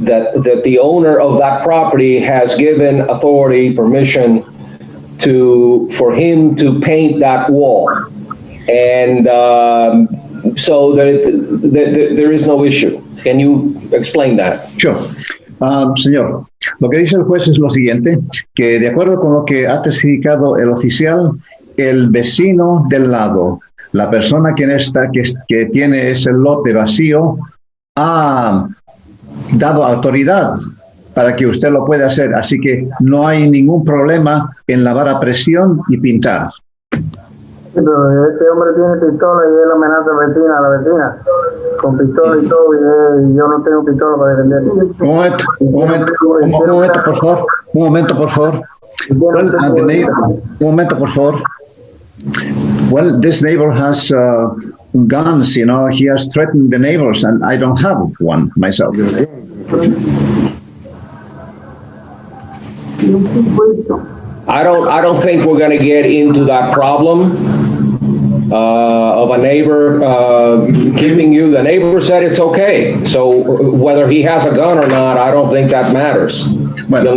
that the owner of that property has given authority permission for him to paint that wall. And so there is no issue. Can you explain that? Sure. Señor, lo que dice el juez es lo siguiente, que de acuerdo con lo que ha testificado el oficial, el vecino del lado, la persona que tiene ese lote vacío, ha dado autoridad para que usted lo pueda hacer. Así que no hay ningún problema en lavar a presión y pintar. Pero este hombre tiene pistola y él amenaza a la vecina con pistola y todo, y yo no tengo pistola para defender. Un momento, por favor. Well, this neighbor has guns, you know, he has threatened the neighbors, and I don't have one myself. I don't think we're going to get into that problem of a neighbor giving you. The neighbor said it's okay. So whether he has a gun or not, I don't think that matters. Bueno,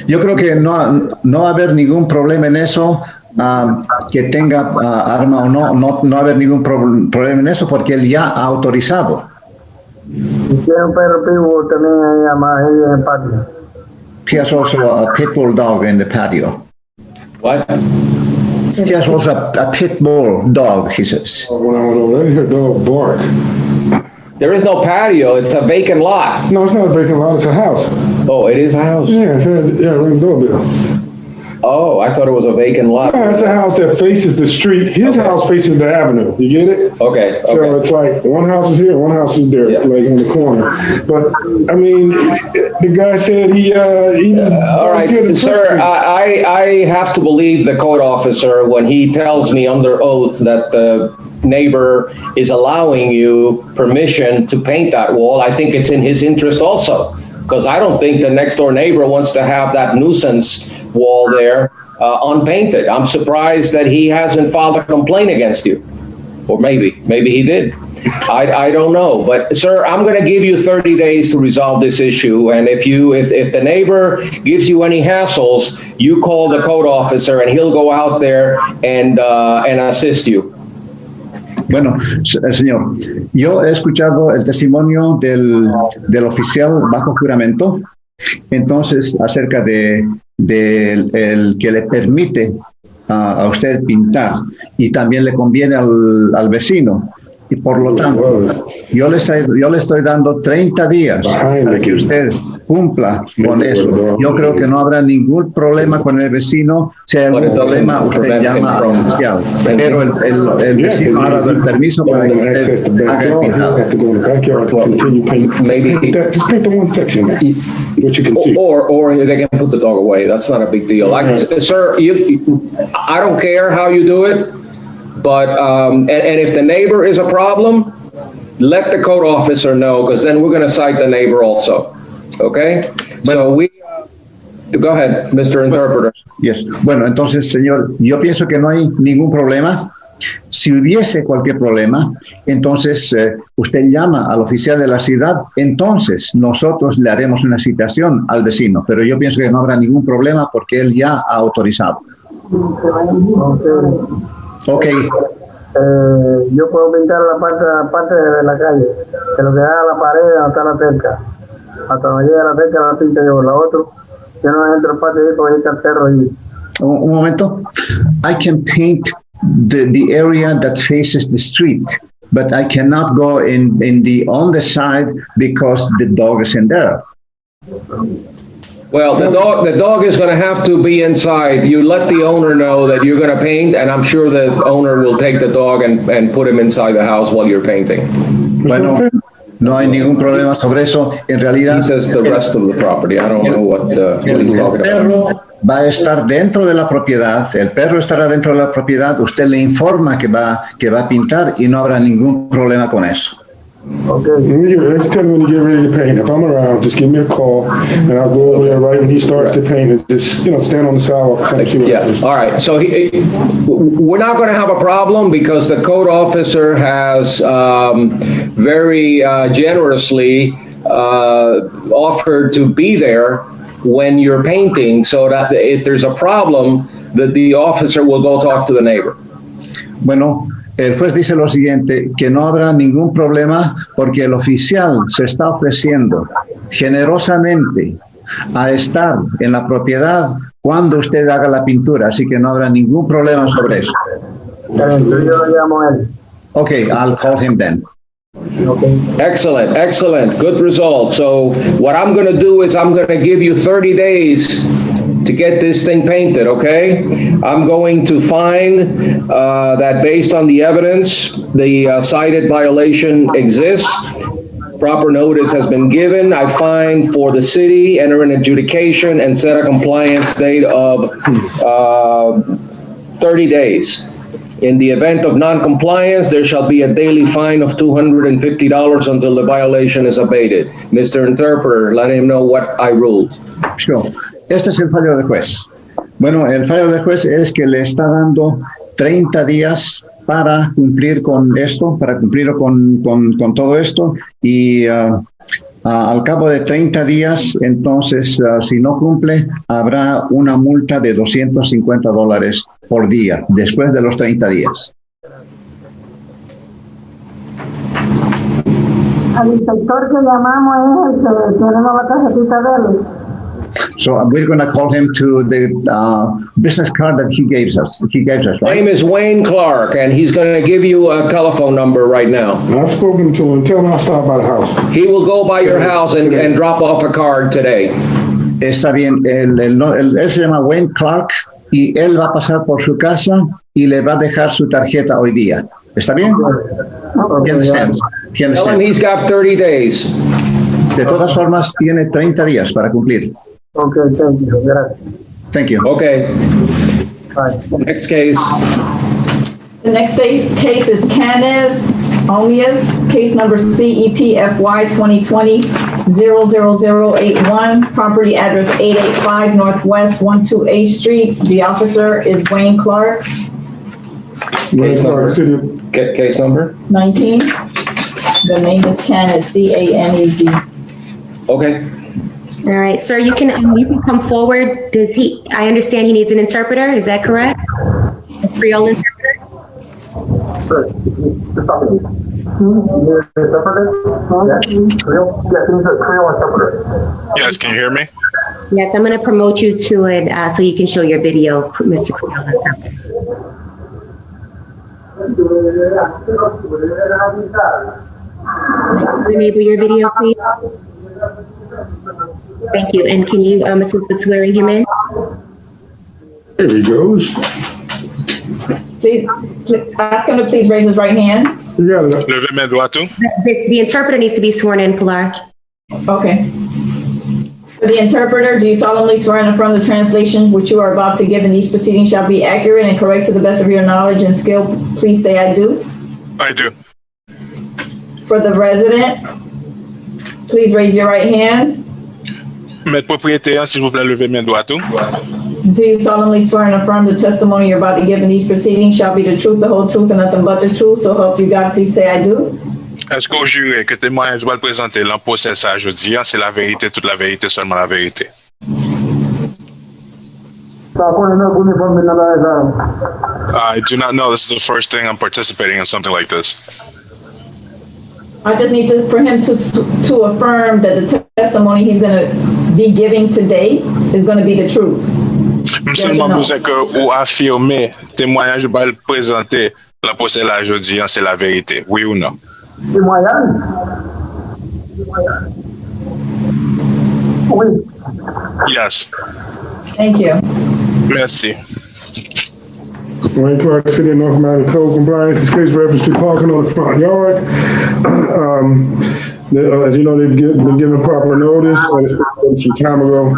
yo creo que no va a haber ningún problema en eso. Que tenga arma o no va a haber ningún problema en eso porque él ya ha autorizado. Y tiene un perro pitbull también ahí en el patio. He has also a pit bull dog in the patio. What? He has also a pit bull dog, he says. When I went over there, I heard dog bark. There is no patio. It's a vacant lot. No, it's not a vacant lot. It's a house. Oh, it is a house? Yeah, ring the doorbell. Oh, I thought it was a vacant lot. Yeah, it's a house that faces the street. His house faces the avenue. You get it? Okay. So it's like one house is here, one house is there, like in the corner. But I mean, the guy said he all right, sir. I have to believe the code officer when he tells me under oath that the neighbor is allowing you permission to paint that wall. I think it's in his interest also, because I don't think the next door neighbor wants to have that nuisance wall there unpainted. I'm surprised that he hasn't filed a complaint against you. Or maybe he did. I don't know. But sir, I'm going to give you 30 days to resolve this issue. And if the neighbor gives you any hassles, you call the code officer and he'll go out there and assist you. Bueno, señor, yo he escuchado el testimonio del oficial bajo juramento, entonces acerca de el que le permite a usted pintar y también le conviene al vecino. Y por lo tanto, yo le estoy dando 30 días para que usted cumpla con eso. Yo creo que no habrá ningún problema con el vecino. Si hay algún problema, usted llama al oficial. Pero el vecino ha dado el permiso para que usted haga el pintado. Maybe just paint the one section, which you can see. Or they can put the dog away. That's not a big deal. Sir, I don't care how you do it. But, and if the neighbor is a problem, let the code officer know, because then we're going to cite the neighbor also. Okay? So go ahead, Mr. Interpreter. Yes. Bueno, entonces, señor, yo pienso que no hay ningún problema. Si hubiese cualquier problema, entonces usted llama al oficial de la ciudad, entonces nosotros le haremos una citación al vecino. Pero yo pienso que no habrá ningún problema porque él ya ha autorizado. Okay. Yo puedo pintar la parte de la calle, que lo que da la pared no está la cerca. Hasta donde llega la cerca la pinto yo. La otra, yo no entro al patio porque ahí está el perro allí. Un momento. I can paint the area that faces the street, but I cannot go on the side because the dog is in there. Well, the dog is going to have to be inside. You let the owner know that you're going to paint, and I'm sure the owner will take the dog and put him inside the house while you're painting. Bueno, no hay ningún problema sobre eso. En realidad, he says the rest of the property. I don't know what he's talking about. El perro va a estar dentro de la propiedad. El perro estará dentro de la propiedad. Usted le informa que va a pintar y no habrá ningún problema con eso. Okay, let's tell me when you get ready to paint. If I'm around, just give me a call, and I'll go over there right when he starts to paint and just, stand on the sidewalk. All right. So we're not going to have a problem because the code officer has very generously offered to be there when you're painting, so that if there's a problem, that the officer will go talk to the neighbor. Bueno. El juez dice lo siguiente, que no habrá ningún problema porque el oficial se está ofreciendo generosamente a estar en la propiedad cuando usted haga la pintura, así que no habrá ningún problema sobre eso. Yo lo llamo a él. Okay, I'll call him then. Okay. Excellent. Good result. So what I'm going to do is I'm going to give you 30 days to get this thing painted, okay? I'm going to find that based on the evidence, the cited violation exists. Proper notice has been given. I find for the city, enter an adjudication and set a compliance date of 30 days. In the event of non-compliance, there shall be a daily fine of $250 until the violation is abated. Mr. Interpreter, let him know what I ruled. Sure. Este es el fallo del juez. Bueno, el fallo del juez es que le está dando 30 días para cumplir con esto, para cumplir con todo esto, y al cabo de 30 días, entonces, si no cumple, habrá una multa de $250 por día, después de los 30 días. Al inspector que llamamos es el que tenemos la tarjetita de él. So we're going to call him to the business card that he gave us. Right? His name is Wayne Clark, and he's going to give you a telephone number right now. I've spoken to him. Tell him I'll stop by the house. He will go by your house and drop off a card today. Está bien. Él se llama Wayne Clark y él va a pasar por su casa y le va a dejar su tarjeta hoy día. ¿Está bien? Tell him he's got 30 days. De todas formas, tiene 30 días para cumplir. Okay, thank you. Gracias. Thank you. Okay. Next case. The next case is Canes Omias, case number CEPFY 2020-00081, property address 885 Northwest 128th Street. The officer is Wayne Clark. Case number? 19. The name is Canes, C-A-N-E-Z. Okay. All right, sir, you can come forward. I understand he needs an interpreter, is that correct? A Creole interpreter? Yes, can you hear me? Yes, I'm going to promote you to it so you can show your video, Mr. Creole interpreter. Enable your video, please. Thank you. And can you assist with swearing him in? There he goes. Please ask him to please raise his right hand. Levez mes doigts tout. The interpreter needs to be sworn in, Pilar. Okay. For the interpreter, do you solemnly swear and affirm the translation which you are about to give in these proceedings shall be accurate and correct to the best of your knowledge and skill? Please say I do. I do. For the resident, please raise your right hand. Maître propriétaire, s'il vous plaît, levez mes doigts tout. Do you solemnly swear and affirm the testimony you're about to give in these proceedings shall be the truth, the whole truth, and nothing but the truth? So help you God, please say I do. Est-ce qu'au juré que témoignage doit le présenter l'en procès ça jeudi, c'est la vérité, toute la vérité, seulement la vérité? I do not know. This is the first thing I'm participating in something like this. I just need for him to affirm that the testimony he's going to be giving today is going to be the truth. Seulement besoin que ou affirmer témoignage doit le présenter la posè la jodi, c'est la vérité, oui ou non? C'est moyen. Oui. Yes. Thank you. Merci. Wayne Clark, City of North Miami Code Compliance. This case reference to parking on the front yard. As you know, they've been given proper notice some time ago.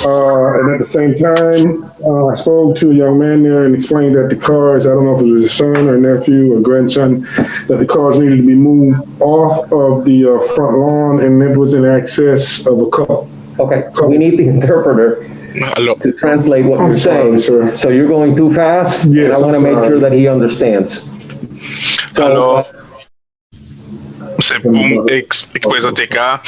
And at the same time, I spoke to a young man there and explained that the cars, I don't know if it was his son or nephew or grandson, that the cars needed to be moved off of the front lawn, and it was in excess of a couple. Okay, we need the interpreter to translate what you're saying. Sir. So you're going too fast, Yes, and I want to I'm make sorry. sure that he understands. Alors, c'est pour présenter cas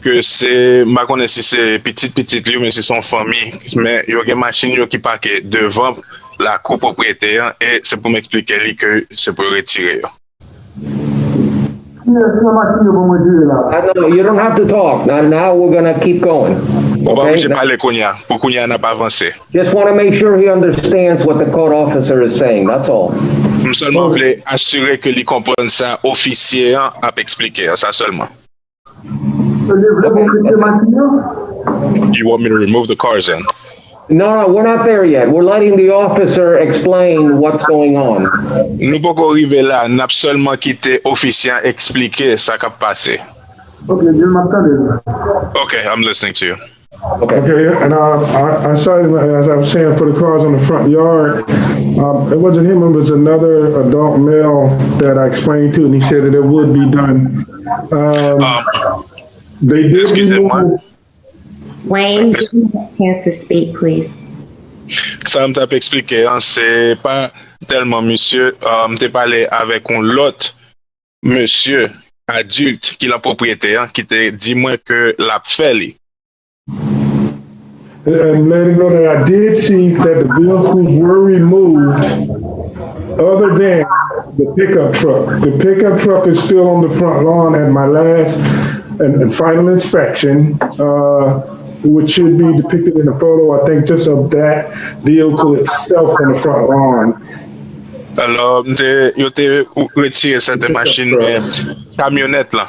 que c'est, je connais si c'est petite lui, mais c'est son famille, mais il y a une machine qui parque devant la copropriétaire et c'est pour m'expliquer lui que c'est pour retirer. No, you don't have to talk. Now we're going to keep going. On va Okay? obligé parler Kounia, pour Kounia n'a pas avancé. Just want to make sure he understands what the code officer is saying, that's all. Je seulement voulais assurer que lui comprenne ça, officier a expliqué, ça seulement. You want me to remove the cars then? No, we're not there yet. We're letting the officer explain what's going on. Nous pouvons pas arriver là, nous avons seulement quitté officier expliquer ça qui a passé. Okay, I'm listening to you. Okay, and I cited, as I was saying, for the cars on the front yard, it wasn't him, it was another adult male that I explained to, and he said that it would be done. They did remove. Wayne, give me a chance to speak, please. Ça m'a expliqué, c'est pas tellement monsieur, m'te parlé avec un l'autre monsieur adulte qui est la propriétaire qui te dit moi que la fait lui. And let him know that I did see that the vehicles were removed other than the pickup truck. The pickup truck is still on the front lawn at my last and final inspection, which should be depicted in the photo, I think, just of that vehicle itself on the front lawn. Alors, yo te retiré cette machine, mais camionnette là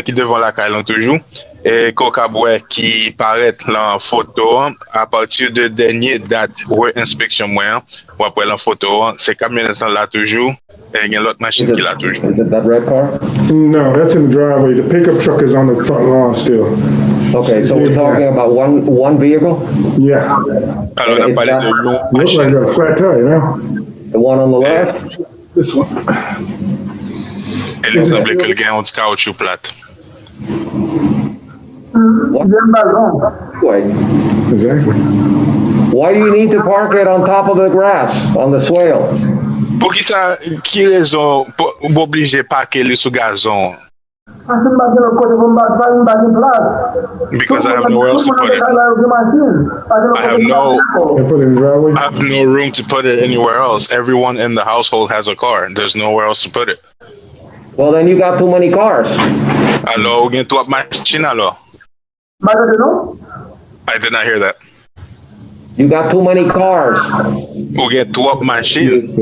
qui devant la caille toujours, et Kokaboué qui paraît là en photo, à partir de dernière date ou inspection moyen, ou après la photo, c'est camionnette là toujours, et il y a l'autre machine qui l'a toujours. Is it that red car? No, that's in the driveway. The pickup truck is on the front lawn still. Okay, so we're talking about one vehicle? Yeah. Alors, on a parlé de long Looks like a flat tire, huh? The one on the left? This one. Il semble que le gars a du caoutchouc plate. Wait. Exactly. Why do you need to park it on top of the grass, on the swale? Pour qui raison pour obliger parquer lui sous gazon? Because I have nowhere else to put it. I have no room to put it anywhere else. Everyone in the household has a car. There's nowhere else to put it. Well, then you got too many cars. Alors, ou gen trop machine alors? I did not hear that. You got too many cars. Ou gen trop machine?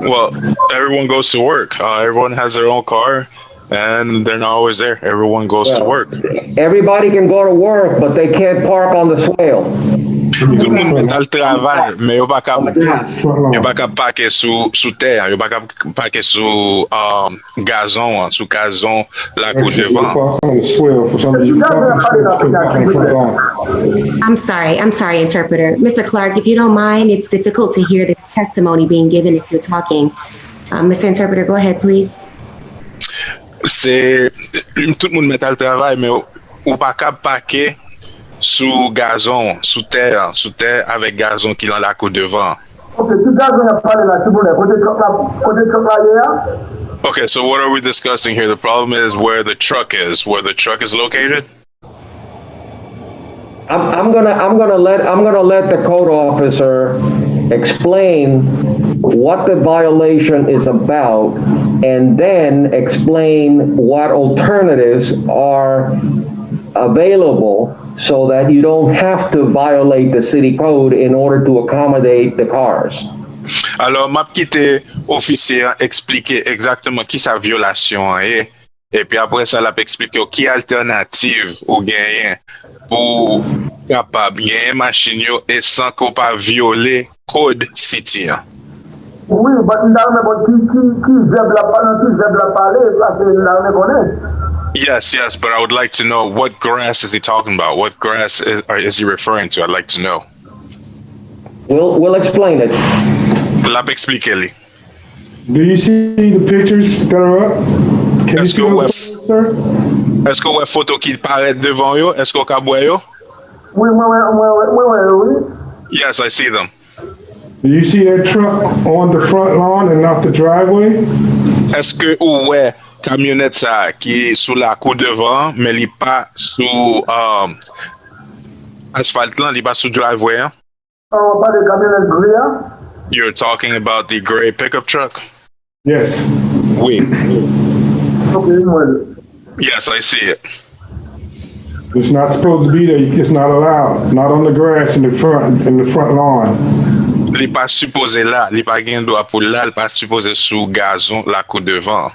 Well, everyone goes to work. Everyone has their own car, and they're not always there. Everyone goes to work. Everybody can go to work, but they can't park on the swale. Tout le monde va au travail, mais yo pas qu'à parquer sous terre, yo pas qu'à parquer sous gazon, sous gazon la cour devant. I'm sorry, interpreter. Mr. Clark, if you don't mind, it's difficult to hear the testimony being given if you're talking. Mr. Interpreter, go ahead, please. C'est tout le monde met au travail, mais ou pas qu'à parquer sous gazon, sous terre avec gazon qui dans la cour devant. Okay, so what are we discussing here? The problem is where the truck is located. I'm gonna let the code officer explain what the violation is about, and then explain what alternatives are available so that you don't have to violate the city code in order to accommodate the cars. Alors, m'a quitté officier expliquer exactement qui sa violation est, et puis après ça, l'a expliqué qui alternative ou gagnent pour capable gagner machine yo et sans qu'on pas violer code city. Oui, mais qui zèbre la parler, ça c'est la reconnaître. Yes, but I would like to know what grass is he talking about? What grass is he referring to? I'd like to know. We'll explain it. L'a expliqué li. Do you see the pictures that are up? Can you see those, sir? Est-ce que vous avez photo qui paraît devant yo? Est-ce que vous avez yo? Oui. Yes, I see them. Do you see that truck on the front lawn and not the driveway? Est-ce que vous voyez camionnette ça qui est sous la cour devant, mais il pas sous asphalte là, il pas sous driveway? Hein? Pas de camionnette gris. You're talking about the gray pickup truck? Yes. Oui. Okay, well. Yes, I see it. It's not supposed to be there. It's not allowed. Not on the grass in the front lawn. Il pas supposé là, il pas gain droit pour là, il pas supposé sous gazon la cour devant.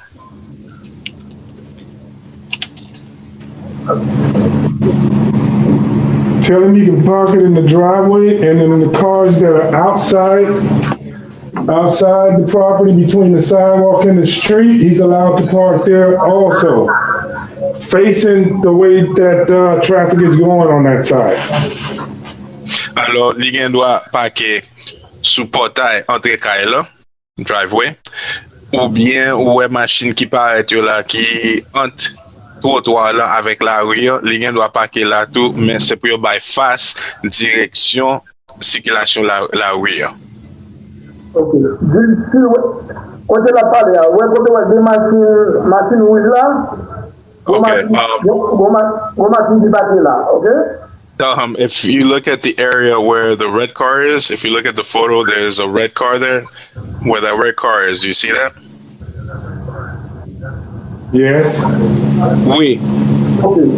Tell him he can park it in the driveway, and then in the cars that are outside the property between the sidewalk and the street, he's allowed to park there also, facing the way that traffic is going on that side. Alors, li gen doit parquer sous portail entre kay là, driveway, ou bien ouais machine qui paraît là qui entre trottoir là avec la rue, li gen doit parquer là tout, mais c'est pour bay face direction circulation la rue. Ok. Côté la parler, ouais côté ouais des machines rouges là. Okay. Machine qui battent là, ok? If you look at the area where the red car is, if you look at the photo, there's a red car there. Where that red car is, you see that? Yes. Oui. Okay.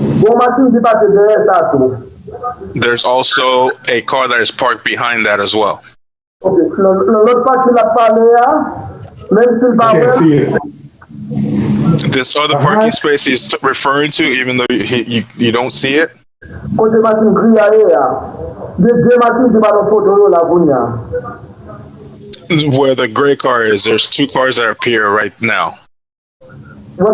There's also a car that is parked behind that as well. Okay. I can't see it. This other parking space he's referring to, even though you don't see it. Where the gray car is, there's two cars that appear right now. Do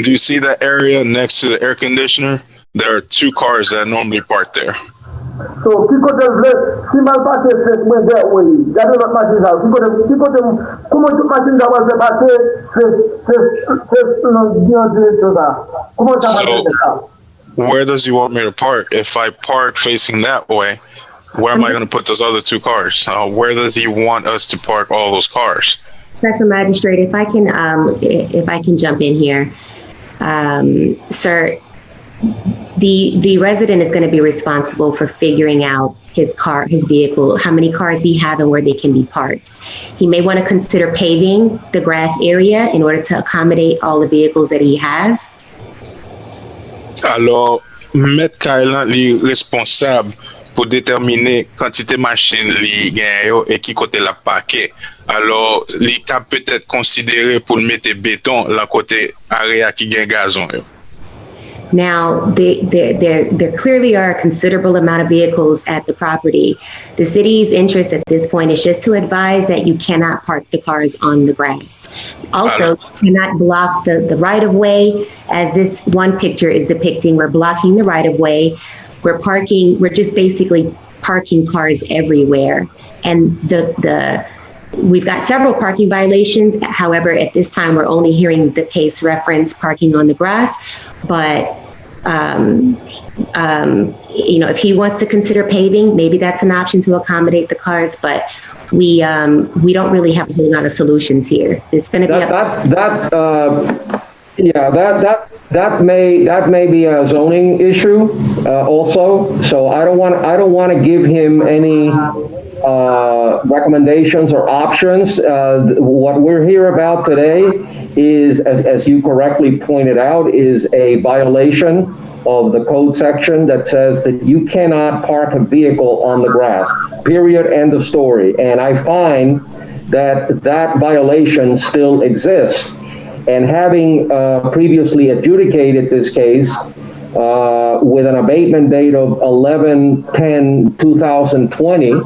you see that area next to the air conditioner? There are two cars that normally park there. So, where does he want me to park? If I park facing that way, where am I going to put those other two cars? Where does he want us to park all those cars? Special Magistrate, if I can jump in here, sir. The resident is going to be responsible for figuring out his vehicle, how many cars he have and where they can be parked. He may want to consider paving the grass area in order to accommodate all the vehicles that he has. Alors, Maître Kailan li responsable pour déterminer quantité machine li gen yo et qui côté la parquet. Alors, li ka peut-être considéré pour mettre béton la côté area qui gen gazon yo. Now, there clearly are a considerable amount of vehicles at the property. The city's interest at this point is just to advise that you cannot park the cars on the grass. Also, you cannot block the right-of-way, as this one picture is depicting. We're blocking the right-of-way. We're just basically parking cars everywhere. And we've got several parking violations. However, at this time, we're only hearing the case reference parking on the grass. But if he wants to consider paving, maybe that's an option to accommodate the cars. But we don't really have a whole lot of solutions here. It's going to be that may be a zoning issue also. So I don't want to give him any recommendations or options. What we're here about today is, as you correctly pointed out, is a violation of the code section that says that you cannot park a vehicle on the grass, period, end of story. And I find that that violation still exists. And having previously adjudicated this case with an abatement date of 11/10/2020,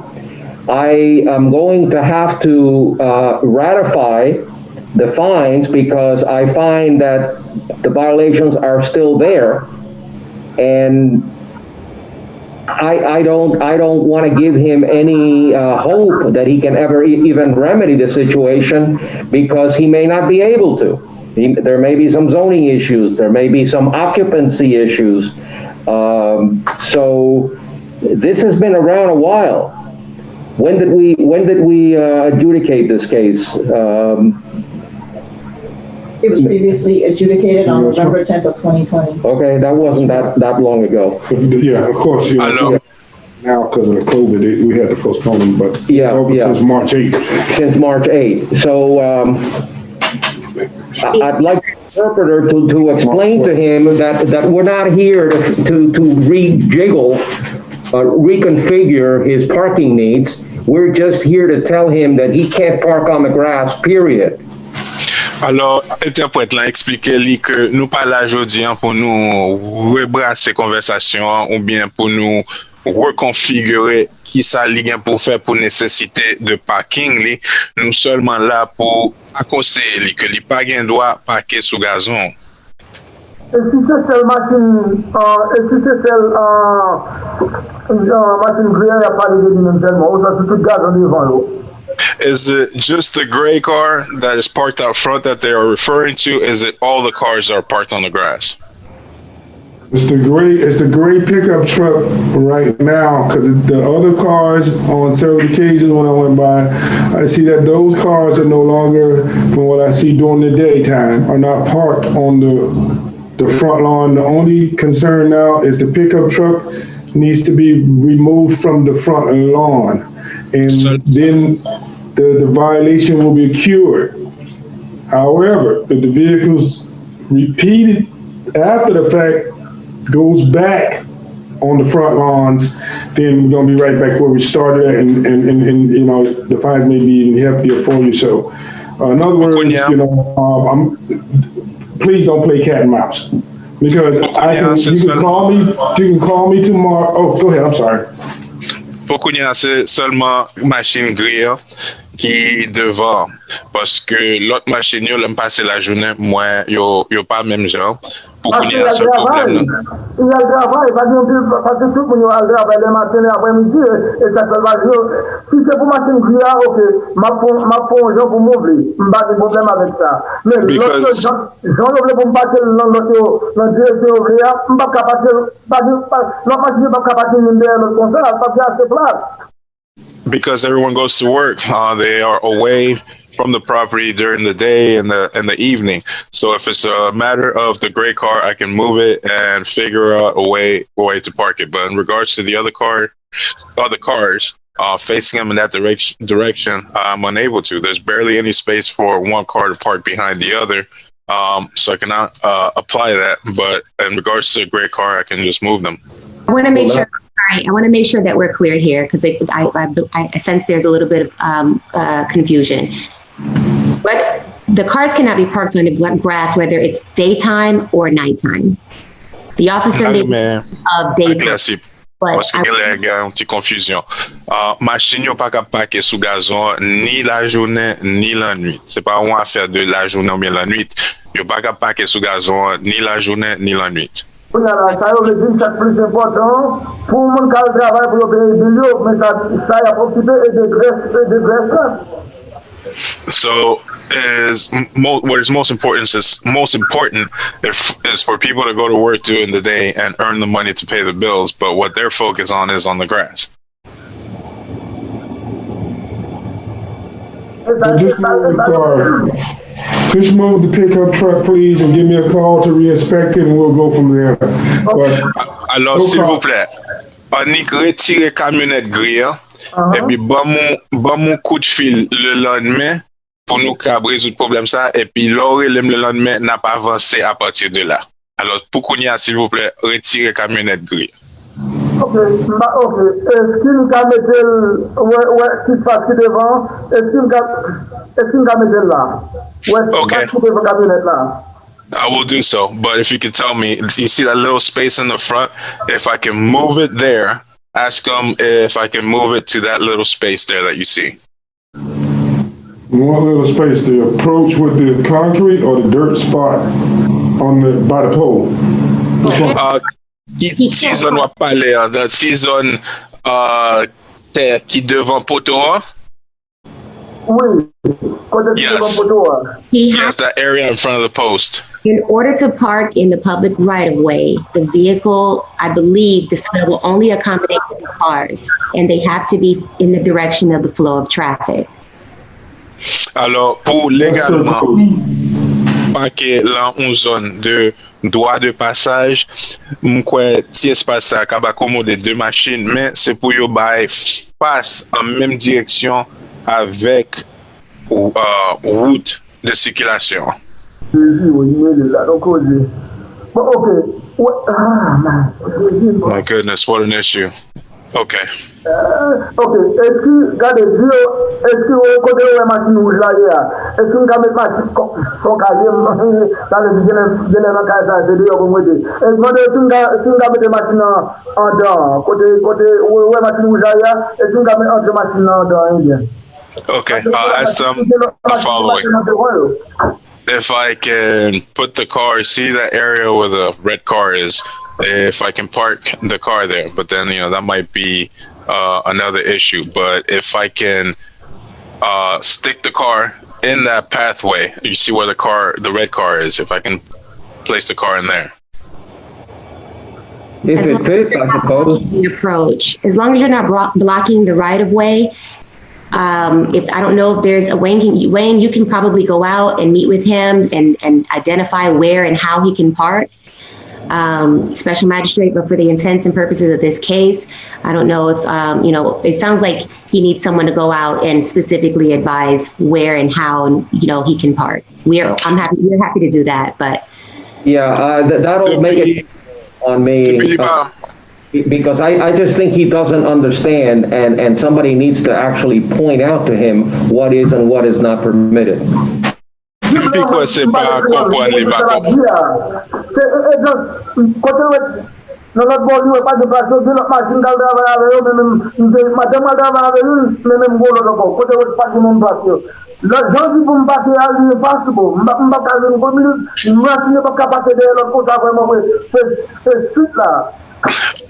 I am going to have to ratify the fines because I find that the violations are still there. And I don't want to give him any hope that he can ever even remedy the situation because he may not be able to. There may be some zoning issues. There may be some occupancy issues. So this has been around a while. When did we adjudicate this case? It was previously adjudicated on November 10th of 2020. Okay, that wasn't that long ago. Yeah, of course, you know, now because of the COVID, we had to postpone them, but since March 8th. Since March 8th. So I'd like the interpreter to explain to him that we're not here to rejiggle, reconfigure his parking needs. We're just here to tell him that he can't park on the grass, period. Alors, interprète là expliquer lui que nous pas là aujourd'hui pour nous rebrasser conversation ou bien pour nous reconfigurer qui ça li gen pour faire pour nécessité de parking li, nous seulement là pour conseiller lui que li pas gen droit parquer sous gazon. Et si c'est celle machine, machine gris, il n'y a pas de même tellement, ou ça c'est tout gazon devant l'eau. Is it just the gray car that is parked out front that they are referring to? Is it all the cars that are parked on the grass? It's the gray pickup truck right now, because the other cars on several occasions when I went by, I see that those cars are no longer, from what I see during the daytime, are not parked on the front lawn. The only concern now is the pickup truck needs to be removed from the front lawn. And then the violation will be cured. However, if the vehicle's repeated after the fact goes back on the front lawns, then we're gonna be right back where we started at, and you know, the fines may be even heftier for you. So, in other words, you know, please don't play cat and mouse, because you can call me tomorrow. Oh, go ahead. I'm sorry. Pour qu'on y a seulement machine grise qui devant, parce que l'autre machine yo l'aime passer la journée, moi yo pas même genre. Pour qu'on y a ce problème là. Il y a le travail, parce que tout le monde a le travail le matin et l'après-midi, et ça fait pas jour. Si c'est pour machine grise, ok, ma pour gens pour m'ouvrir, pas de problème avec ça. Mais l'autre, j'en ai pour me battre dans direction ouvrière, pas capable, l'autre machine pas capable de me dire le conseil, parce qu'il y a assez place. Because everyone goes to work, they are away from the property during the day and the evening. So if it's a matter of the gray car, I can move it and figure out a way to park it. But in regards to the other cars facing them in that direction, I'm unable to. There's barely any space for one car to park behind the other. So I cannot apply that. But in regards to the gray car, I can just move them. I want to make sure. I want to make sure that we're clear here because I sense there's a little bit of confusion. But the cars cannot be parked on the grass, whether it's daytime or nighttime. The officer made of daytime. Parce qu'il y a une petite confusion. Machine n'est pas capable de parquer sous gazon ni la journée ni la nuit. C'est pas une affaire de la journée ou bien la nuit. Il n'est pas capable de parquer sous gazon ni la journée ni la nuit. Ça veut dire que c'est plus important pour le monde qui travaille pour payer des millions, mais ça a profité et de graisse. So, what is most important is for people to go to work during the day and earn the money to pay the bills, but what they're focused on is on the grass. Just move the pickup truck, please, and give me a call to re-inspect it, and we'll go from there. Alors, s'il vous plaît, on y retire camionnette grise, et puis bon mon coup de fil le lendemain pour nous résoudre le problème ça, et puis l'heure le lendemain n'a pas avancé à partir de là. Alors, pour qu'on y a, s'il vous plaît, retirez camionnette gris. Ok, ok. Est-ce qu'il va mettre ce qui se passe devant? Est-ce qu'il va mettre là? Okay. Devant la camionnette là? I will do so, but if you can tell me, you see that little space in the front? If I can move it there, ask them if I can move it to that little space there that you see. One little space, the approach with the concrete or the dirt spot by the pole? Qui zone va parler? Si zone terre qui devant poteau? Oui. Yes, that area in front of the post. In order to park in the public right-of-way, the vehicle, I believe, the SWIL will only accommodate the cars, and they have to be in the direction of the flow of traffic. Alors, pour légalement parquer là une zone de droit de passage, m'kwe ti espace ça capable accommoder deux machines, mais c'est pour yo bay face en même direction avec route de circulation. My goodness, what an issue. Okay. Ok, est-ce que, regardez, est-ce que au côté où la machine rouge là, est-ce que vous avez machine son casier dans le vigilant de dehors pour m'aider? Est-ce que vous avez des machines en dedans, côté où la machine rouge là, est-ce que vous avez entre machines en dedans? Okay, I'll ask them the following. If I can put the car, see that area where the red car is, if I can park the car there, but then, that might be another issue. But if I can stick the car in that pathway, you see where the red car is, if I can place the car in there. If it fits, I suppose. Approach. As long as you're not blocking the right of way, if I don't know if there's a Wayne, you can probably go out and meet with him and identify where and how he can park. Special magistrate, but for the intents and purposes of this case, I don't know if, it sounds like he needs someone to go out and specifically advise where and how, he can park. We're happy to do that, but. Yeah, that'll make it on me. Because I just think he doesn't understand, and somebody needs to actually point out to him what is and what is not permitted. Pourquoi c'est pas comprendre les bateaux?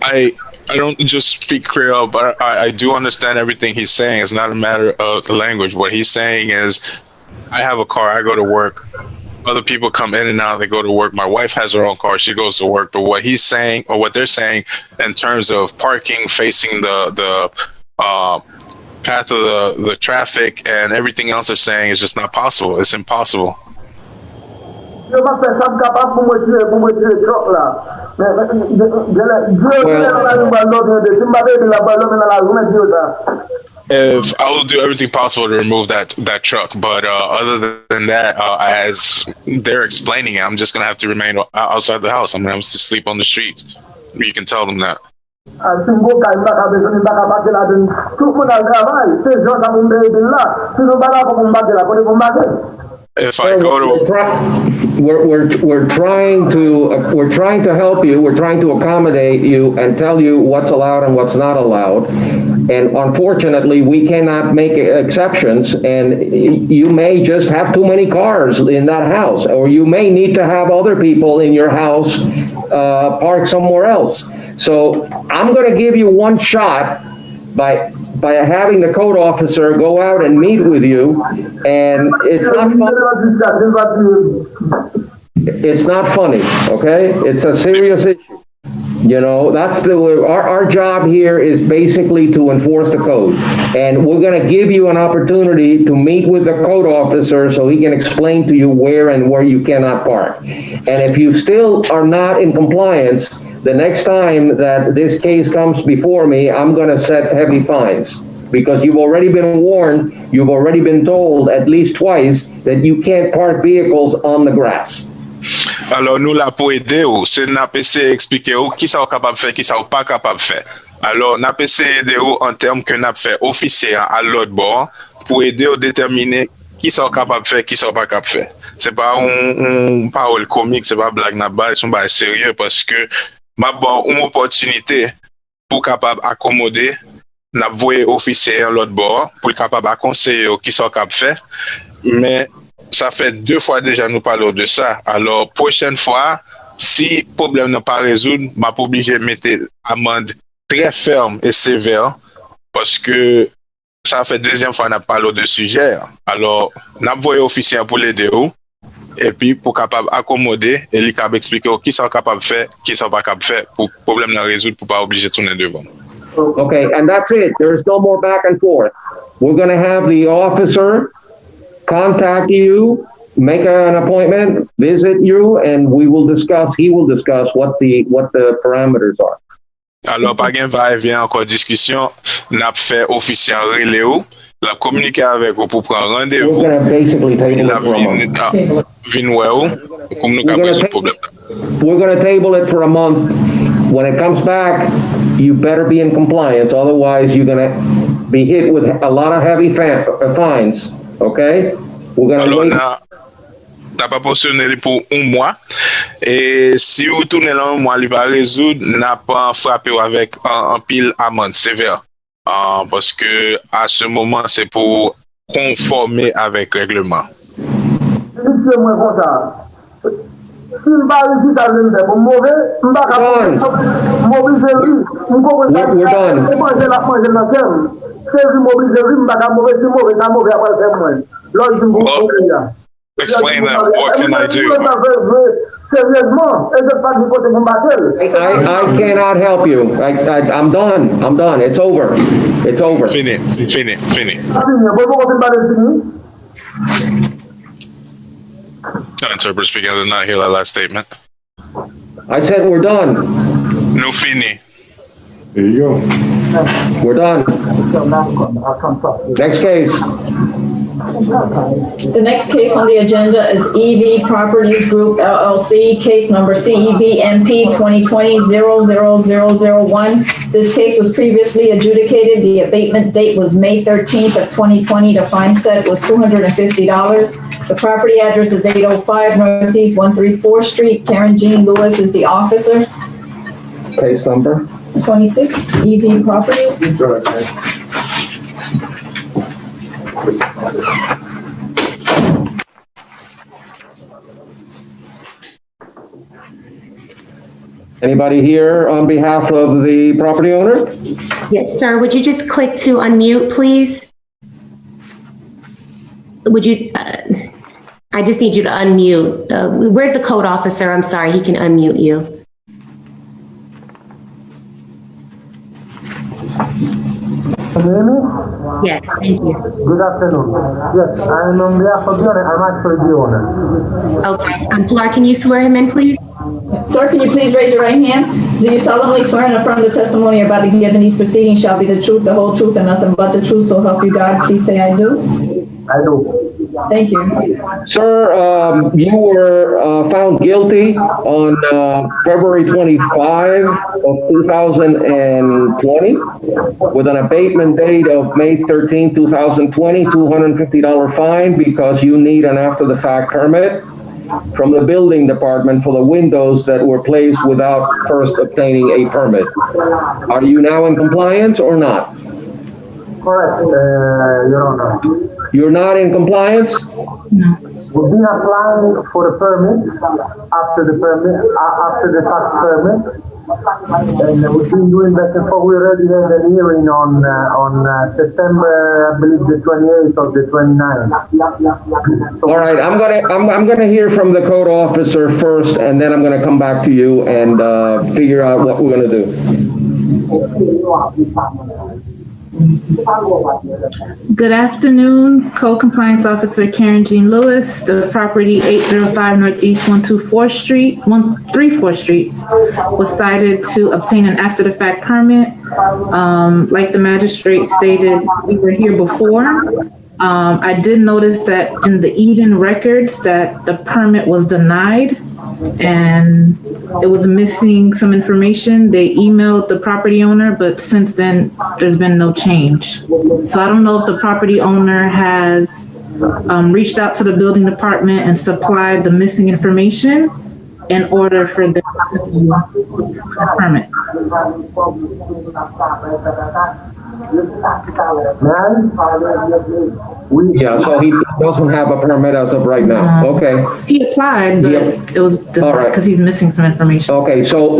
I don't just speak Creole, but I do understand everything he's saying. It's not a matter of the language. What he's saying is, I have a car, I go to work. Other people come in and out, they go to work. My wife has her own car, she goes to work. But what he's saying, or what they're saying in terms of parking, facing the path of the traffic and everything else they're saying is just not possible. It's impossible. If I will do everything possible to remove that truck, but other than that, as they're explaining it, I'm just gonna have to remain outside the house. I'm gonna have to sleep on the streets. You can tell them that. If I go to, we're trying to help you. We're trying to accommodate you and tell you what's allowed and what's not allowed. And unfortunately, we cannot make exceptions. And you may just have too many cars in that house, or you may need to have other people in your house park somewhere else. So I'm going to give you one shot by having the code officer go out and meet with you, and it's not funny, okay? It's a serious issue. That's our job here is basically to enforce the code, and we're going to give you an opportunity to meet with the code officer so he can explain to you where and where you cannot park. And if you still are not in compliance, the next time that this case comes before me, I'm going to set heavy fines. because you've already been warned, you've already been told at least twice that you can't park vehicles on the grass. Alors, nous là pour aider ou, c'est n'a pas essayé expliquer ou qui ça capable de faire, qui ça pas capable de faire. Alors, n'a pas essayé aider ou en termes que n'a fait officier à l'autre bord pour aider ou déterminer qui sont capables de faire, qui sont pas capables de faire. C'est pas une parole comique, c'est pas blague n'a pas, c'est pas sérieux parce que m'a bon une opportunité pour capable accommoder n'a voyé officier à l'autre bord pour capable conseiller qui sont capables de faire. Mais ça fait 2 fois déjà nous parlons de ça. Alors prochaine fois, si le problème n'est pas résolu, m'a pas obligé de mettre amende très ferme et sévère parce que ça fait 2e fois qu'on parle de sujet. Alors, nous avons voyé officier pour l'aider et puis pour capable accommoder et lui capable expliquer qui sont capables de faire, qui sont pas capables de faire pour problème de résoudre pour pas obliger de tourner devant. Okay, and that's it. There's no more back and forth. We're going to have the officer contact you, make an appointment, visit you, and he will discuss what the parameters are. Alors, pas de va-et-vient encore discussion, n'a fait officier relais ou, la communiquer avec vous pour prendre rendez-vous. We're going to basically table it for a month. We're going to table it for a month. When it comes back, you better be in compliance. Otherwise, you're going to be hit with a lot of heavy fines. Okay? We're going to wait. N'a pas positionné pour 1 mois et si vous tournez là 1 mois, il va résoudre, n'a pas frappé avec un pile amende sévère parce que à ce moment c'est pour conformer avec le règlement. Explain that. What can I do? I cannot help you. I'm done. It's over. It's over. Fini. Interpreter speaking, I did not hear that last statement. I said we're done. No fini. There you go. We're done. Next case. The next case on the agenda is EV Properties Group LLC, case number CEB MP 2020-00001. This case was previously adjudicated. The abatement date was May 13th of 2020. The fine set was $250. The property address is 805 Northeast 134th Street. Karen Jean Lewis is the officer. Case number? 26, EV Properties. Anybody here on behalf of the property owner? Yes, sir. Would you just click to unmute, please? Would you, I just need you to unmute. Where's the code officer? I'm sorry, he can unmute you. Can you hear me? Yes, thank you. Good afternoon. Yes, I'm on behalf of the owner. I'm actually the owner. Okay. Pilar, can you swear him in, please? Sir, can you please raise your right hand? Do you solemnly swear and affirm the testimony you're about to give in these proceedings shall be the truth, the whole truth, and nothing but the truth, so help you God? Please say I do. I do. Thank you. Sir, you were found guilty on February 25 of 2020 with an abatement date of May 13, 2020, $250 fine because you need an after-the-fact permit from the building department for the windows that were placed without first obtaining a permit. Are you now in compliance or not? Correct, Your Honor. You're not in compliance? No. We've been applying for the permit, after the fact permit, and we've been doing that before. We already had a hearing on September, I believe, the 28th or the 29th. All right, I'm gonna hear from the code officer first, and then I'm gonna come back to you and figure out what we're gonna do. Good afternoon, Code Compliance Officer Karen Jean Lewis. The property 805 Northeast 134th Street was cited to obtain an after-the-fact permit. Like the magistrate stated, we were here before. I did notice that in the Eden records that the permit was denied and it was missing some information. They emailed the property owner, but since then there's been no change. So I don't know if the property owner has reached out to the building department and supplied the missing information in order for them to issue this permit. Yeah, so he doesn't have a permit as of right now. Okay. He applied, but it was denied because he's missing some information. Okay, so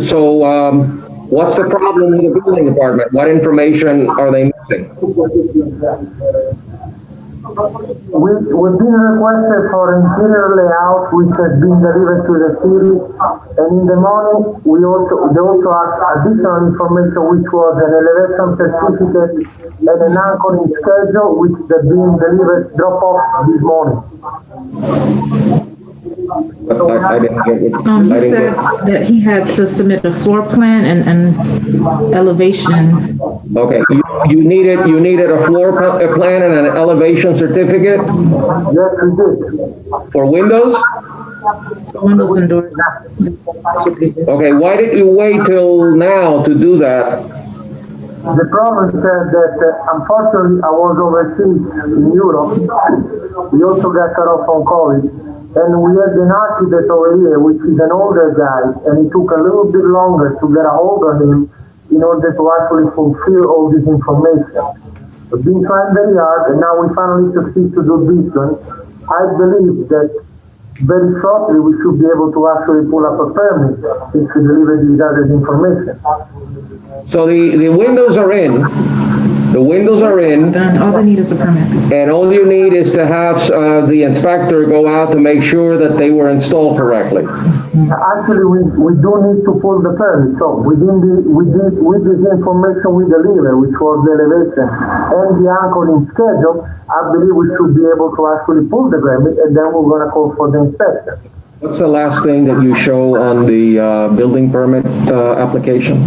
what's the problem with the building department? What information are they missing? We've been requested for interior layout, which has been delivered to the city, and in the morning they also asked additional information, which was an elevation certificate and an anchoring schedule, which has been delivered drop off this morning. I didn't get it. He said that he had to submit a floor plan and elevation. Okay, you needed a floor plan and an elevation certificate? Yes, we did. For windows? Windows and doors. Okay, why did you wait till now to do that? The problem said that unfortunately I was overseas in Europe. We also got cut off on COVID. And we had an architect over here, which is an older guy, and it took a little bit longer to get a hold of him in order to actually fulfill all this information. We've been trying very hard, and now we finally succeed to do this one. I believe that very shortly we should be able to actually pull up a permit if we deliver this other information. So the windows are in. The windows are in. Then all they need is the permit. And all you need is to have the inspector go out to make sure that they were installed correctly. Actually, we do need to pull the permit. So with this information we deliver, which was the elevation and the anchoring schedule, I believe we should be able to actually pull the permit, and then we're going to call for the inspection. What's the last thing that you show on the building permit application?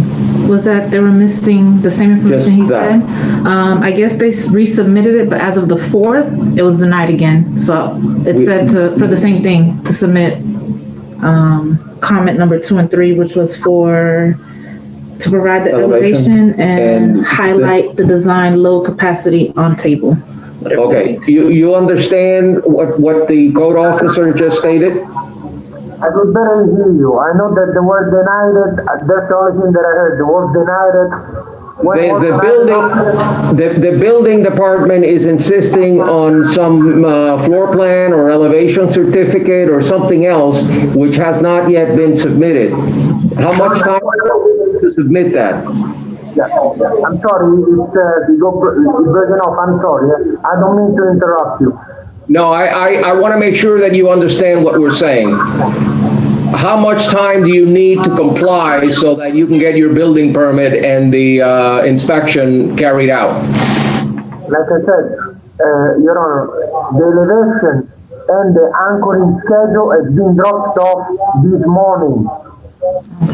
Was that they were missing the same information he said. I guess they resubmitted it, but as of the 4th, it was denied again. So it said for the same thing to submit comment number 2 and 3, which was to provide the elevation and highlight the design load capacity on table. Okay, you understand what the code officer just stated? I could barely hear you. I know that the word denied it. That's the only thing that I heard. The word denied it. The building department is insisting on some floor plan or elevation certificate or something else which has not yet been submitted. How much time to submit that? I'm sorry, you're breaking off. I'm sorry. I don't mean to interrupt you. No, I want to make sure that you understand what we're saying. How much time do you need to comply so that you can get your building permit and the inspection carried out? Like I said, Your Honor, the elevation and the anchoring schedule has been dropped off this morning.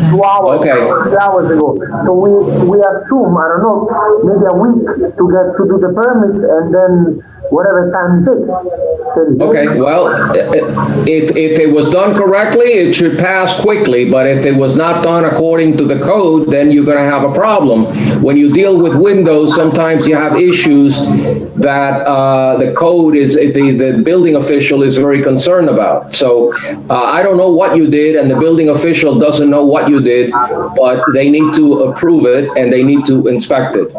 2 hours, 3 hours ago. So we assume, I don't know, maybe a week to do the permit, and then whatever time it takes. Okay, well, if it was done correctly, it should pass quickly, but if it was not done according to the code, then you're going to have a problem. When you deal with windows, sometimes you have issues that the code the building official is very concerned about. So I don't know what you did, and the building official doesn't know what you did, but they need to approve it and they need to inspect it.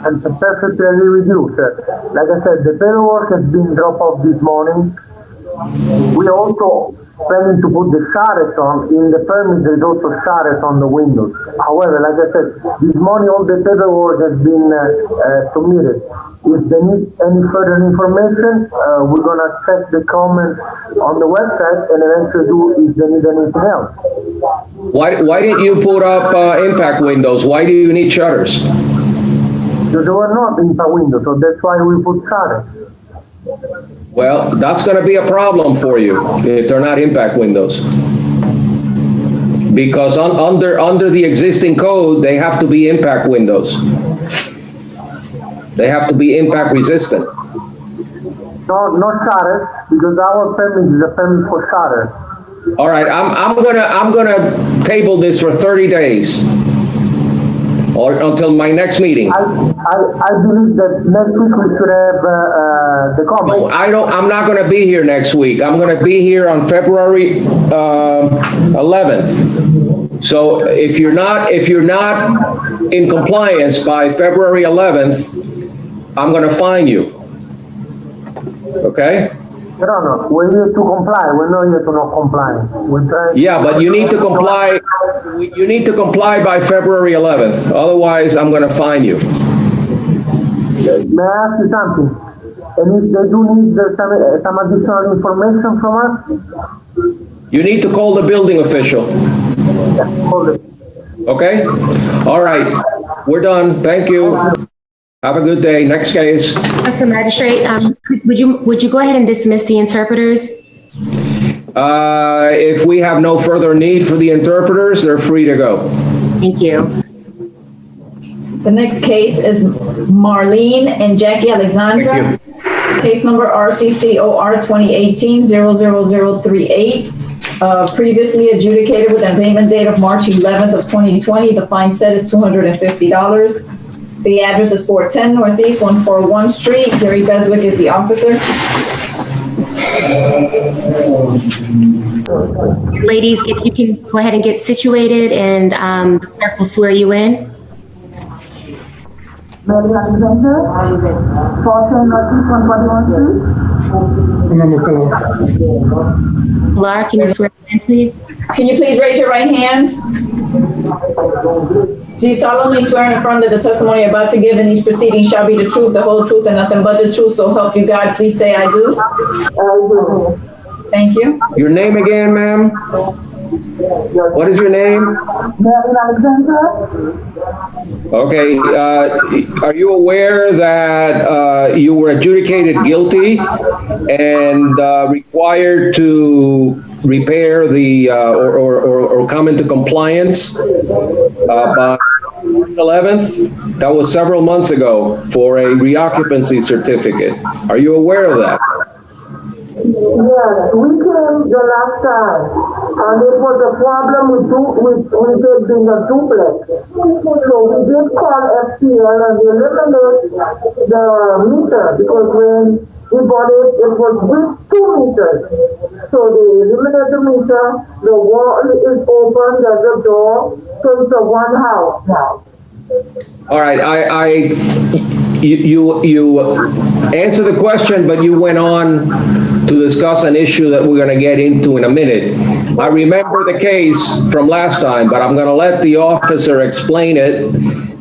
I'm perfectly agree with you, sir. Like I said, the paperwork has been dropped off this morning. We also planning to put the shutters on. In the permit, there's also shutters on the windows. However, like I said, this morning all the paperwork has been submitted. If they need any further information, we're going to check the comments on the website and eventually do if they need anything else. Why didn't you put up impact windows? Why do you need shutters? They were not impact windows, so that's why we put shutters. Well, that's going to be a problem for you if they're not impact windows. Because under the existing code, they have to be impact windows. They have to be impact resistant. No shutters, because our permit is a permit for shutters. All right, I'm gonna table this for 30 days. Or until my next meeting. I believe that next week we should have the comment. No, I'm not gonna be here next week. I'm gonna be here on February 11th. So if you're not in compliance by February 11th, I'm gonna fine you. Okay? No, we're here to comply. We're not here to not comply. We're trying. Yeah, but you need to comply. You need to comply by February 11th. Otherwise, I'm going to fine you. May I ask you something? And if they do need some additional information from us? You need to call the building official. Yeah, hold it. Okay? All right. We're done. Thank you. Have a good day. Next case. Mr. Magistrate, would you go ahead and dismiss the interpreters? If we have no further need for the interpreters, they're free to go. Thank you. The next case is Marlene and Jackie Alexandra. Case number RCCOR 2018-00038. Previously adjudicated with an payment date of March 11th of 2020. The fine set is $250. The address is 410 Northeast 141 Street. Gary Beswick is the officer. Ladies, if you can go ahead and get situated, and the clerk will swear you in. Mary Alexander, 410 Northeast 141 Street. Laura, can you swear in, please? Can you please raise your right hand? Do you solemnly swear in affirm that the testimony you're about to give in these proceedings shall be the truth, the whole truth, and nothing but the truth, so help you God? Please say I do. I do. Thank you. Your name again, ma'am? What is your name? Mary Alexander. Okay. Are you aware that you were adjudicated guilty and required to repair the or come into compliance by March 11th? That was several months ago for a reoccupancy certificate. Are you aware of that? Yes, we came the last time, and it was a problem with building a duplex. So we did call FCL and they eliminated the meter, because when we bought it, it was with 2 meters. So they eliminated the meter, the wall is open, there's a door, so it's a one house now. All right, you answered the question, but you went on to discuss an issue that we're going to get into in a minute. I remember the case from last time, but I'm going to let the officer explain it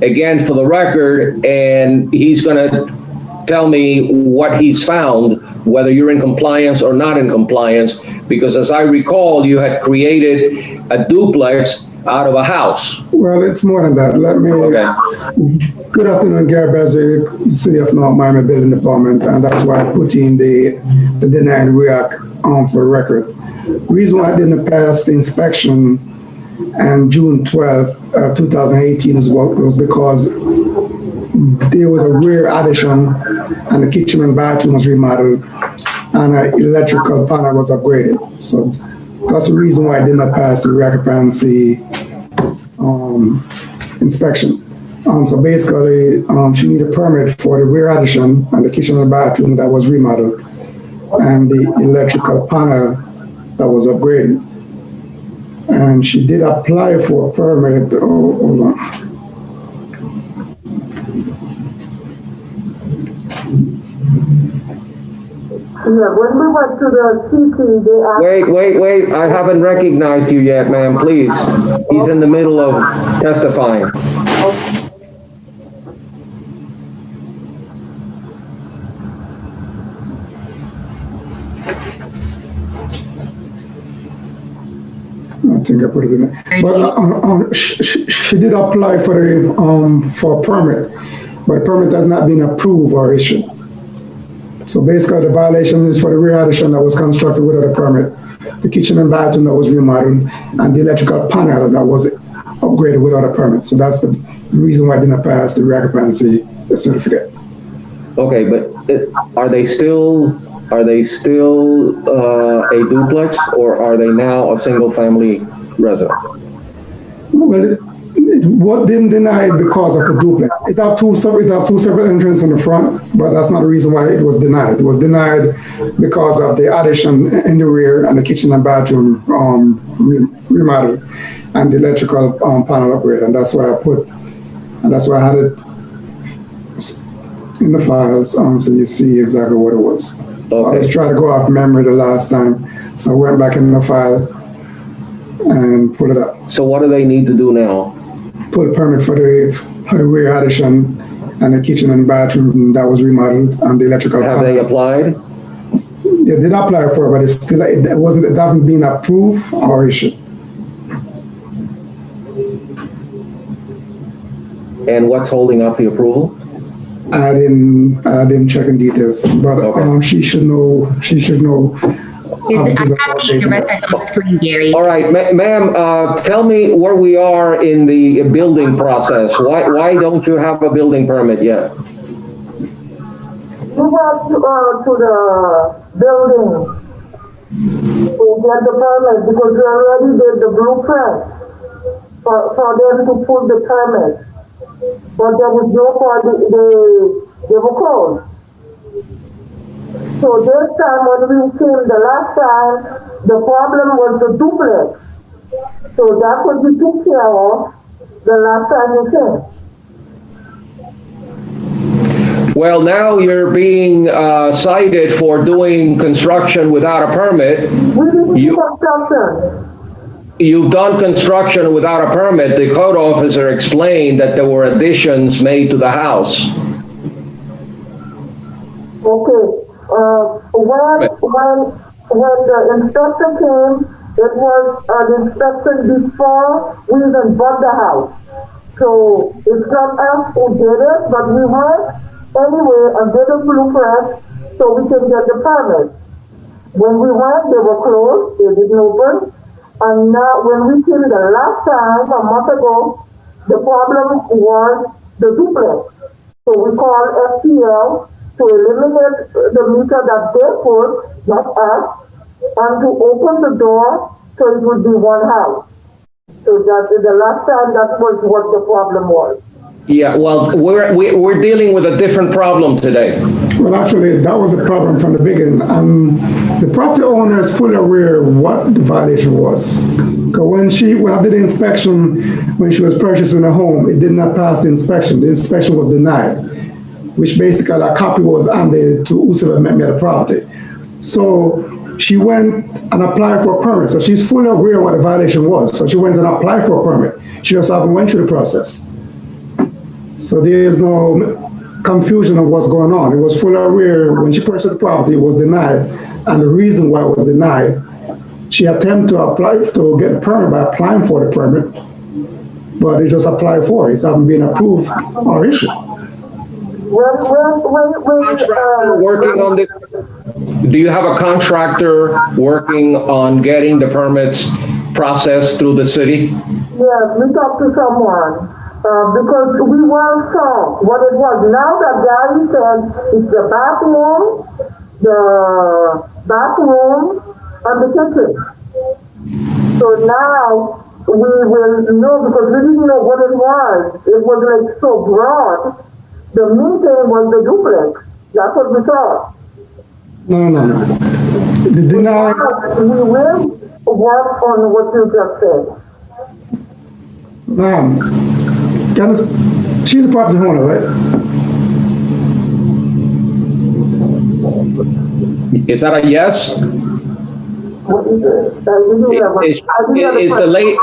again for the record, and he's going to tell me what he's found, whether you're in compliance or not in compliance, because as I recall, you had created a duplex out of a house. Well, it's more than that. Okay. Good afternoon, Gary Beswick, City of North Miami Building Department, and that's why I put in the denied REAC for the record. The reason why I didn't pass the inspection on June 12, 2018 was because there was a rear addition and the kitchen and bathroom was remodeled and an electrical panel was upgraded. So that's the reason why I did not pass the reoccupancy inspection. So basically, she needed a permit for the rear addition and the kitchen and bathroom that was remodeled and the electrical panel that was upgraded. And she did apply for a permit. Hold on. Yeah, when we went to the CT, they asked... Wait, I haven't recognized you yet, ma'am, please. He's in the middle of testifying. I think I put it in there. But she did apply for a permit. but the permit has not been approved or issued. So basically, the violation is for the rear addition that was constructed without a permit, the kitchen and bathroom that was remodeled, and the electrical panel that was upgraded without a permit. So that's the reason why it didn't pass the occupancy certificate. Okay, but are they still a duplex, or are they now a single-family residence? Well, what didn't deny it because of the duplex. It have two separate entrances in the front, but that's not the reason why it was denied. It was denied because of the addition in the rear and the kitchen and bathroom remodel and the electrical panel upgrade, and that's why I had it in the files, so you see exactly what it was. Okay. I was trying to go off memory the last time, so I went back in the file and pulled it up. So what do they need to do now? Put a permit for the rear addition and the kitchen and bathroom that was remodeled and the electrical panel. Have they applied? They did apply for it, but it hasn't been approved or issued. And what's holding up the approval? I didn't check in details, but okay. She should know. I have the record on screen, Gary. All right, ma'am, tell me where we are in the building process. Why don't you have a building permit yet? We have to the building to get the permit because we already did the blueprint for them to pull the permit. But there was no part, they were closed. So this time when we came the last time, the problem was the duplex. So that's what we took care of the last time we came. Well, now you're being cited for doing construction without a permit. We didn't do construction. You've done construction without a permit. The code officer explained that there were additions made to the house. Okay. When the inspector came, it was an inspection before we even bought the house. So it's not us who did it, but we went anyway and did a blueprint so we can get the permit. When we went, they were closed, they didn't open. And now when we came the last time, a month ago, the problem was the duplex. So we called FTL to eliminate the meter that they put, not us, and to open the door so it would be one house. So that the last time that was what the problem was. Yeah, well, we're dealing with a different problem today. Well, actually, that was the problem from the beginning. The property owner is fully aware of what the violation was. Because when I did the inspection, when she was purchasing a home, it did not pass the inspection. The inspection was denied, which basically a copy was handed to whoever met me at the property. So she went and applied for a permit. So she's fully aware of what the violation was. So she went and applied for a permit. She just haven't went through the process. So there is no confusion of what's going on. It was fully aware when she purchased the property, it was denied. And the reason why it was denied, she attempted to apply to get a permit by applying for the permit, but they just applied for it. It hasn't been approved or issued. Contractor working on this. Do you have a contractor working on getting the permits processed through the city? Yes, we talked to someone. Because we weren't sure what it was. Now that Gary said it's the bathroom, and the kitchen. So now we will know because we didn't know what it was. It was like so broad. The main thing was the duplex. That's what we thought. No. The denial. We will work on what you just said. She's a property owner, right? Is that a yes? Is the lady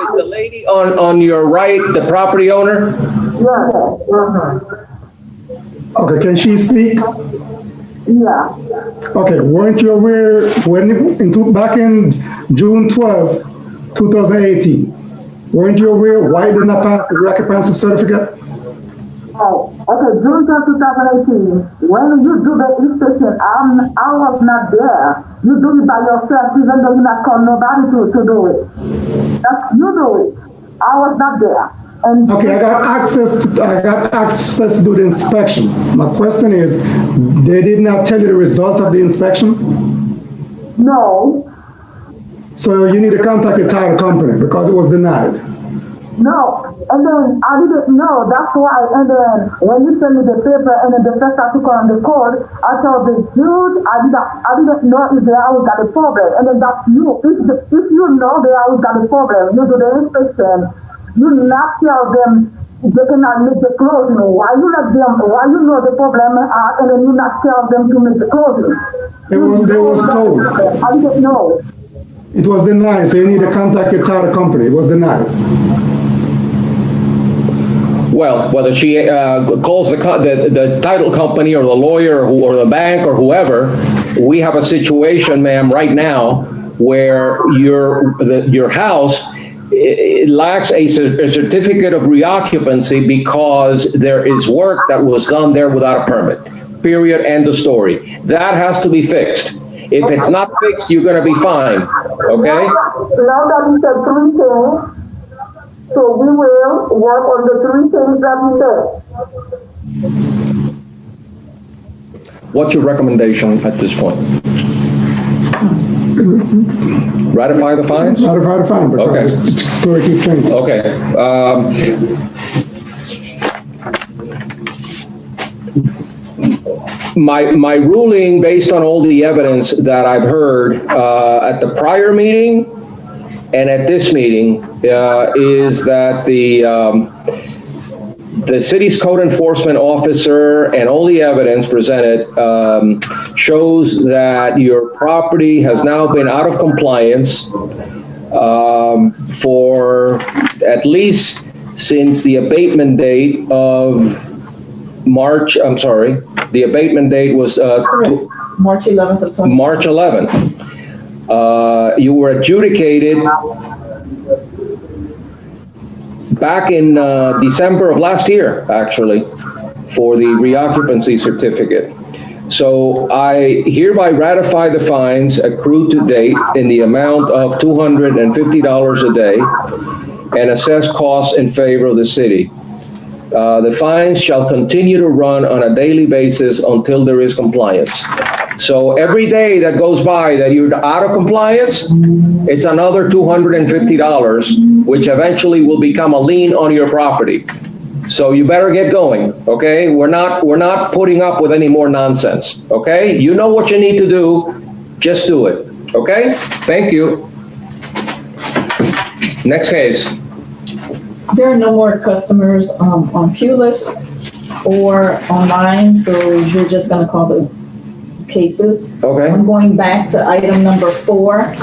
on your right the property owner? Yeah. Okay, can she speak? Yeah. Okay, weren't you aware back in June 12, 2018? Weren't you aware why it did not pass the occupancy certificate? Oh, okay, June 10, 2018, when you do the inspection, I was not there. You do it by yourself, even though you not call nobody to do it. That's, you do it. I was not there. And Okay, I got access to do the inspection. My question is, they did not tell you the result of the inspection? No. So you need to contact your title company because it was denied. No, and then I didn't know, that's why, and then when you sent me the paper and then the first article on the code, I told the Jews, I didn't know if they always got a problem, and then that's you. If you know they always got a problem, you do the inspection, you not tell them they cannot make the closing. Why you let them, why you know the problem are, and then you not tell them to make the closing? They was told. I didn't know. It was denied, so you need to contact your title company. It was denied. Well, whether she calls the title company or the lawyer or the bank or whoever, we have a situation, ma'am, right now where your house it lacks a certificate of reoccupancy because there is work that was done there without a permit. Period. End of story. That has to be fixed. If it's not fixed, you're going to be fined. Okay? Now that you said three things, so we will work on the three things that you said. What's your recommendation at this point? Ratify the fines? Ratify the fine because Okay. the story keeps changing. Okay. My ruling, based on all the evidence that I've heard at the prior meeting and at this meeting, is that the city's code enforcement officer and all the evidence presented shows that your property has now been out of compliance for at least since the abatement date of March, I'm sorry, the abatement date was March 11th of 2020. March 11th. You were adjudicated back in December of last year, actually, for the reoccupancy certificate. So I hereby ratify the fines accrued to date in the amount of $250 a day and assess costs in favor of the city. The fines shall continue to run on a daily basis until there is compliance. So every day that goes by that you're out of compliance, it's another $250, which eventually will become a lien on your property. So you better get going, okay? We're not putting up with any more nonsense, okay? You know what you need to do, just do it, okay? Thank you. Next case. There are no more customers on Pulis or online, so you're just gonna call the cases. Okay. I'm going back to item number 4,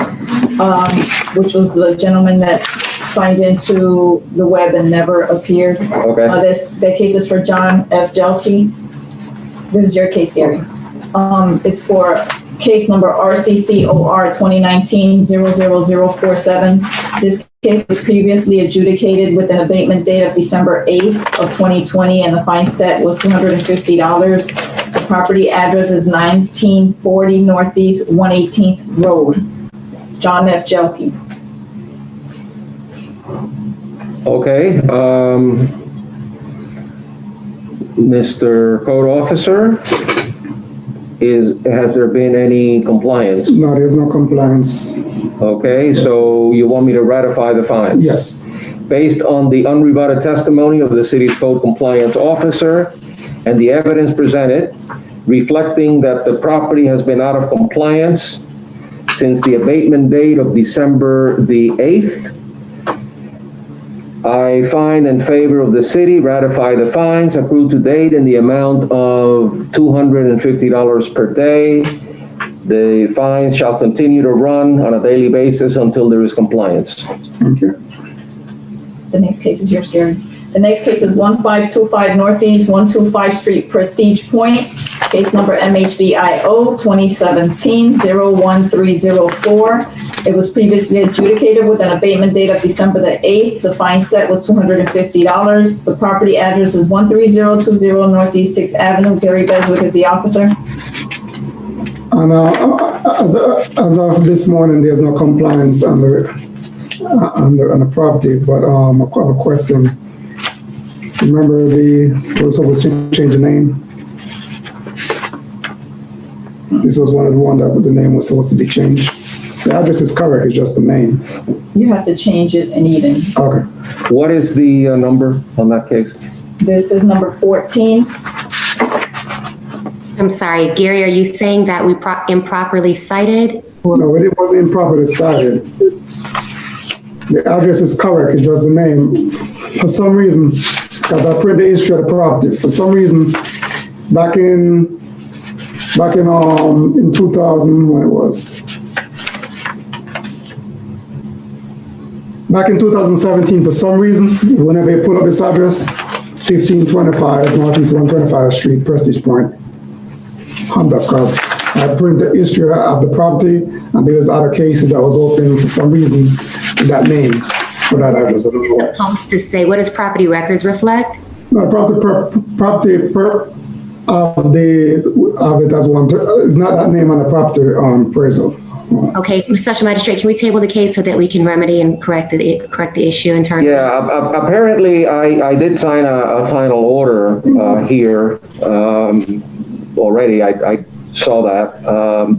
which was the gentleman that signed into the web and never appeared. Okay. That case is for John F. Jelke. This is your case, Gary. It's for case number RCCOR 2019-00047. This case was previously adjudicated with an abatement date of December 8th of 2020, and the fine set was $250. The property address is 1940 Northeast 118th Road. John F. Jelke. Okay, Mr. Code Officer, has there been any compliance? No, there's no compliance. Okay, so you want me to ratify the fines? Yes. Based on the unrebutted testimony of the city's code compliance officer and the evidence presented, reflecting that the property has been out of compliance since the abatement date of December the 8th, I find in favor of the city, ratify the fines accrued to date in the amount of $250 per day. The fines shall continue to run on a daily basis until there is compliance. Thank you. The next case is yours, Gary. The next case is 1525 Northeast 125 Street, Prestige Point. Case number MHVIO 2017-01304. It was previously adjudicated with an abatement date of December the 8th. The fine set was $250. The property address is 13020 Northeast 6th Avenue. Gary Beswick is the officer. And as of this morning, there's no compliance on the property, but I have a question. Remember we're supposed to change the name? This was one of the ones that the name was supposed to be changed. The address is correct, it's just the name. You have to change it in Eden. Okay. What is the number on that case? This is number 14. I'm sorry, Gary, are you saying that we improperly cited? No, it wasn't improperly cited. The address is correct, it's just the name. For some reason, because I printed the history of the property, for some reason, back in 2000, when it was, back in 2017, for some reason, whenever you pull up this address, 1525 Northeast 125th Street, Prestige Point, Honda, because I printed the history of the property, and there was other cases that was open for some reason in that name for that address. I don't know why. Supposed to say, what does property records reflect? No, property of it as one. It's not that name on the property appraisal. Okay, Special Magistrate, can we table the case so that we can remedy and correct the issue in terms? Yeah, apparently I did sign a final order here already. I saw that.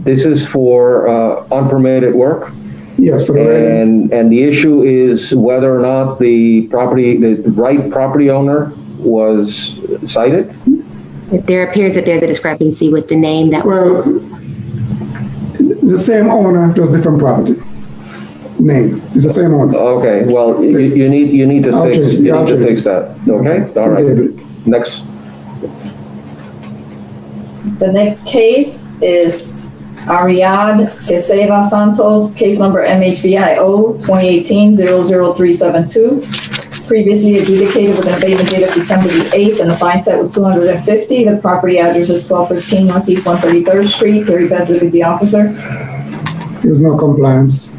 This is for unpermitted work. Yes, for the and the issue is whether or not the right property owner was cited. There appears that there's a discrepancy with the name that was. The same owner, just different property. Name. It's the same owner. Okay. Well, you need to fix that. Okay. All right. Next. The next case is Ariad Quesada Santos, case number MHVIO 2018-00372. Previously adjudicated with an abatement date of December the 8th, and the fine set was $250. The property address is 1213 Northeast 133rd Street. Gary Beswick is the officer. There's no compliance.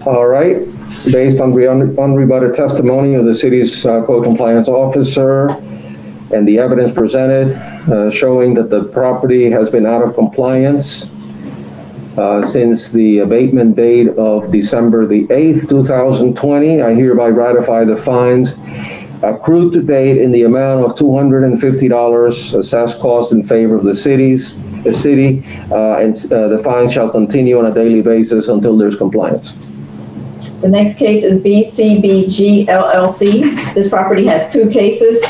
All right. Based on unrebutted testimony of the city's code compliance officer and the evidence presented showing that the property has been out of compliance since the abatement date of December the 8th, 2020, I hereby ratify the fines accrued to date in the amount of $250 assessed cost in favor of the city, and the fine shall continue on a daily basis until there's compliance. The next case is BCBG LLC. This property has two cases.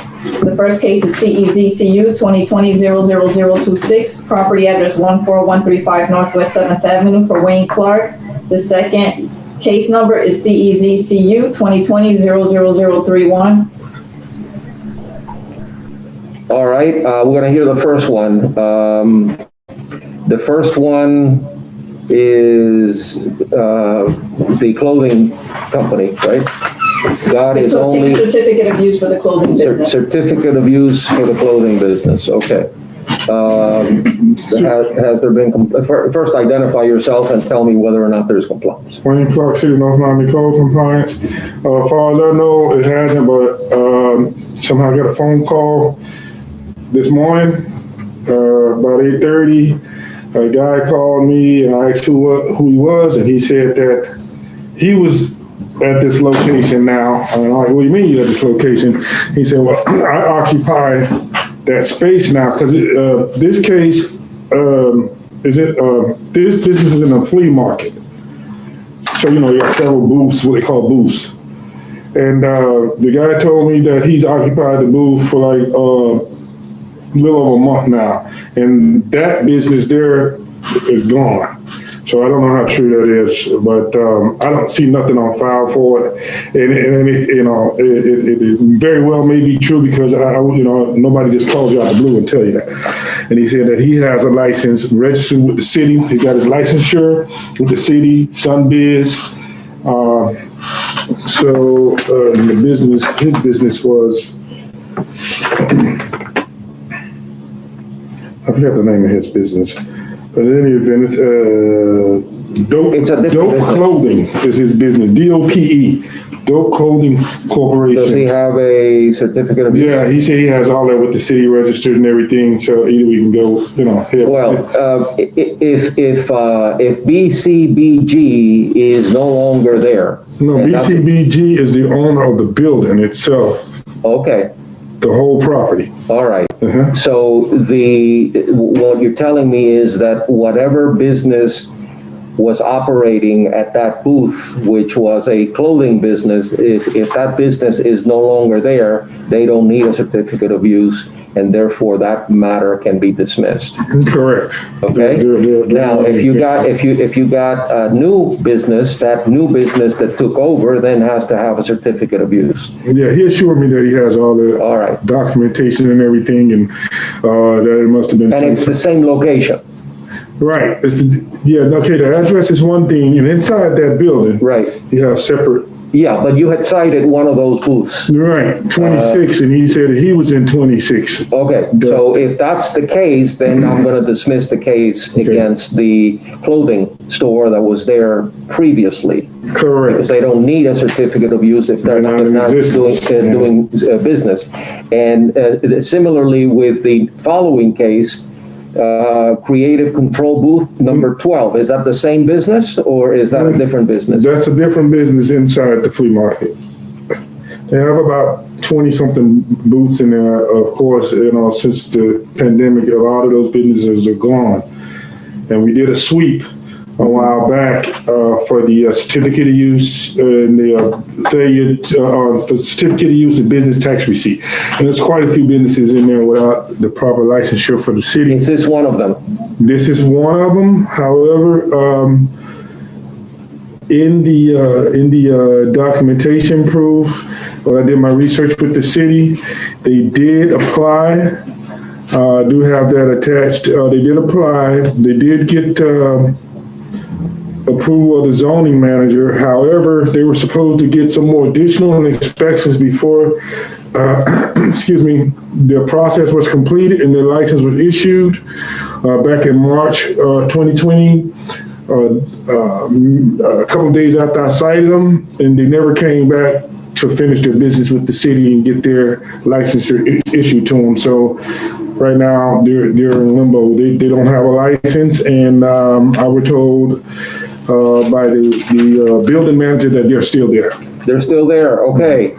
The first case is CEZCU 2020-00026, property address 14135 Northwest 7th Avenue for Wayne Clark. The second case number is CEZCU 2020-00031. All right, we're going to hear the first one. The first one is the clothing company, right? God is only certificate of use for the clothing business. Certificate of use for the clothing business. Okay. Has there been first identify yourself and tell me whether or not there's compliance. Wayne Clark, City, North Miami Code compliance. Far as I know, it hasn't, but somehow I got a phone call this morning about 8:30. A guy called me and I asked who he was, and he said that he was at this location now. And I'm like, what do you mean you're at this location? He said, well, I occupy that space now because this case this business is in a flea market. So, you got several booths, what they call booths. And the guy told me that he's occupied the booth for like a little over a month now. And that business there is gone. So I don't know how true that is, but I don't see nothing on file for it. And it, it very well may be true because nobody just calls you out the blue and tell you that. And he said that he has a license registered with the city. He got his licensure with the city, Sunbiz. His business was, I forgot the name of his business. But in any event, Dope, It's a different Dope business. Clothing is his business, DOPE, Dope Clothing Does he Corporation. have a certificate of? Yeah, he said he has all that with the city registered and everything, so either we can go, Well, if BCBG is no longer there. No, and that's- BCBG is the owner of the building itself, Okay, the whole property. all right. Uh-huh. So what you're telling me is that whatever business was operating at that booth, which was a clothing business, if that business is no longer there, they don't need a certificate of use, and therefore that matter can be dismissed. Correct. Okay? Now, if you got a new business, that new business that took over then has to have a certificate of use. Yeah, he assured me that he has all the documentation and everything, and that it must have been. And it's the same location. Right. Okay, the address is one thing, and inside that building. Right. You have separate. Yeah, but you had cited one of those booths. Right, 26, and he said that he was in 26. Okay, so if that's the case, then I'm going to dismiss the case against the clothing store that was there previously. Correct. Because they don't need a certificate of use if they're not doing business. And similarly with the following case, Creative Control Booth number 12, is that the same business or is that a different business? That's a different business inside the flea market. They have about 20-something booths in there. Of course, since the pandemic, a lot of those businesses are gone. And we did a sweep a while back for the certificate of use and the failure for certificate of use and business tax receipt. And there's quite a few businesses in there without the proper licensure for the city. Is this one of them? This is one of them. However, in the documentation proof, when I did my research with the city, they did apply. Do have that attached. They did apply. They did get approval of the zoning manager. However, they were supposed to get some more additional inspections before, the process was completed and the license was issued back in March 2020. A couple of days after I cited them, and they never came back to finish their business with the city and get their licensure issued to them. So right now they're in limbo. They don't have a license, and I was told by the building manager that they're still there. They're still there, okay.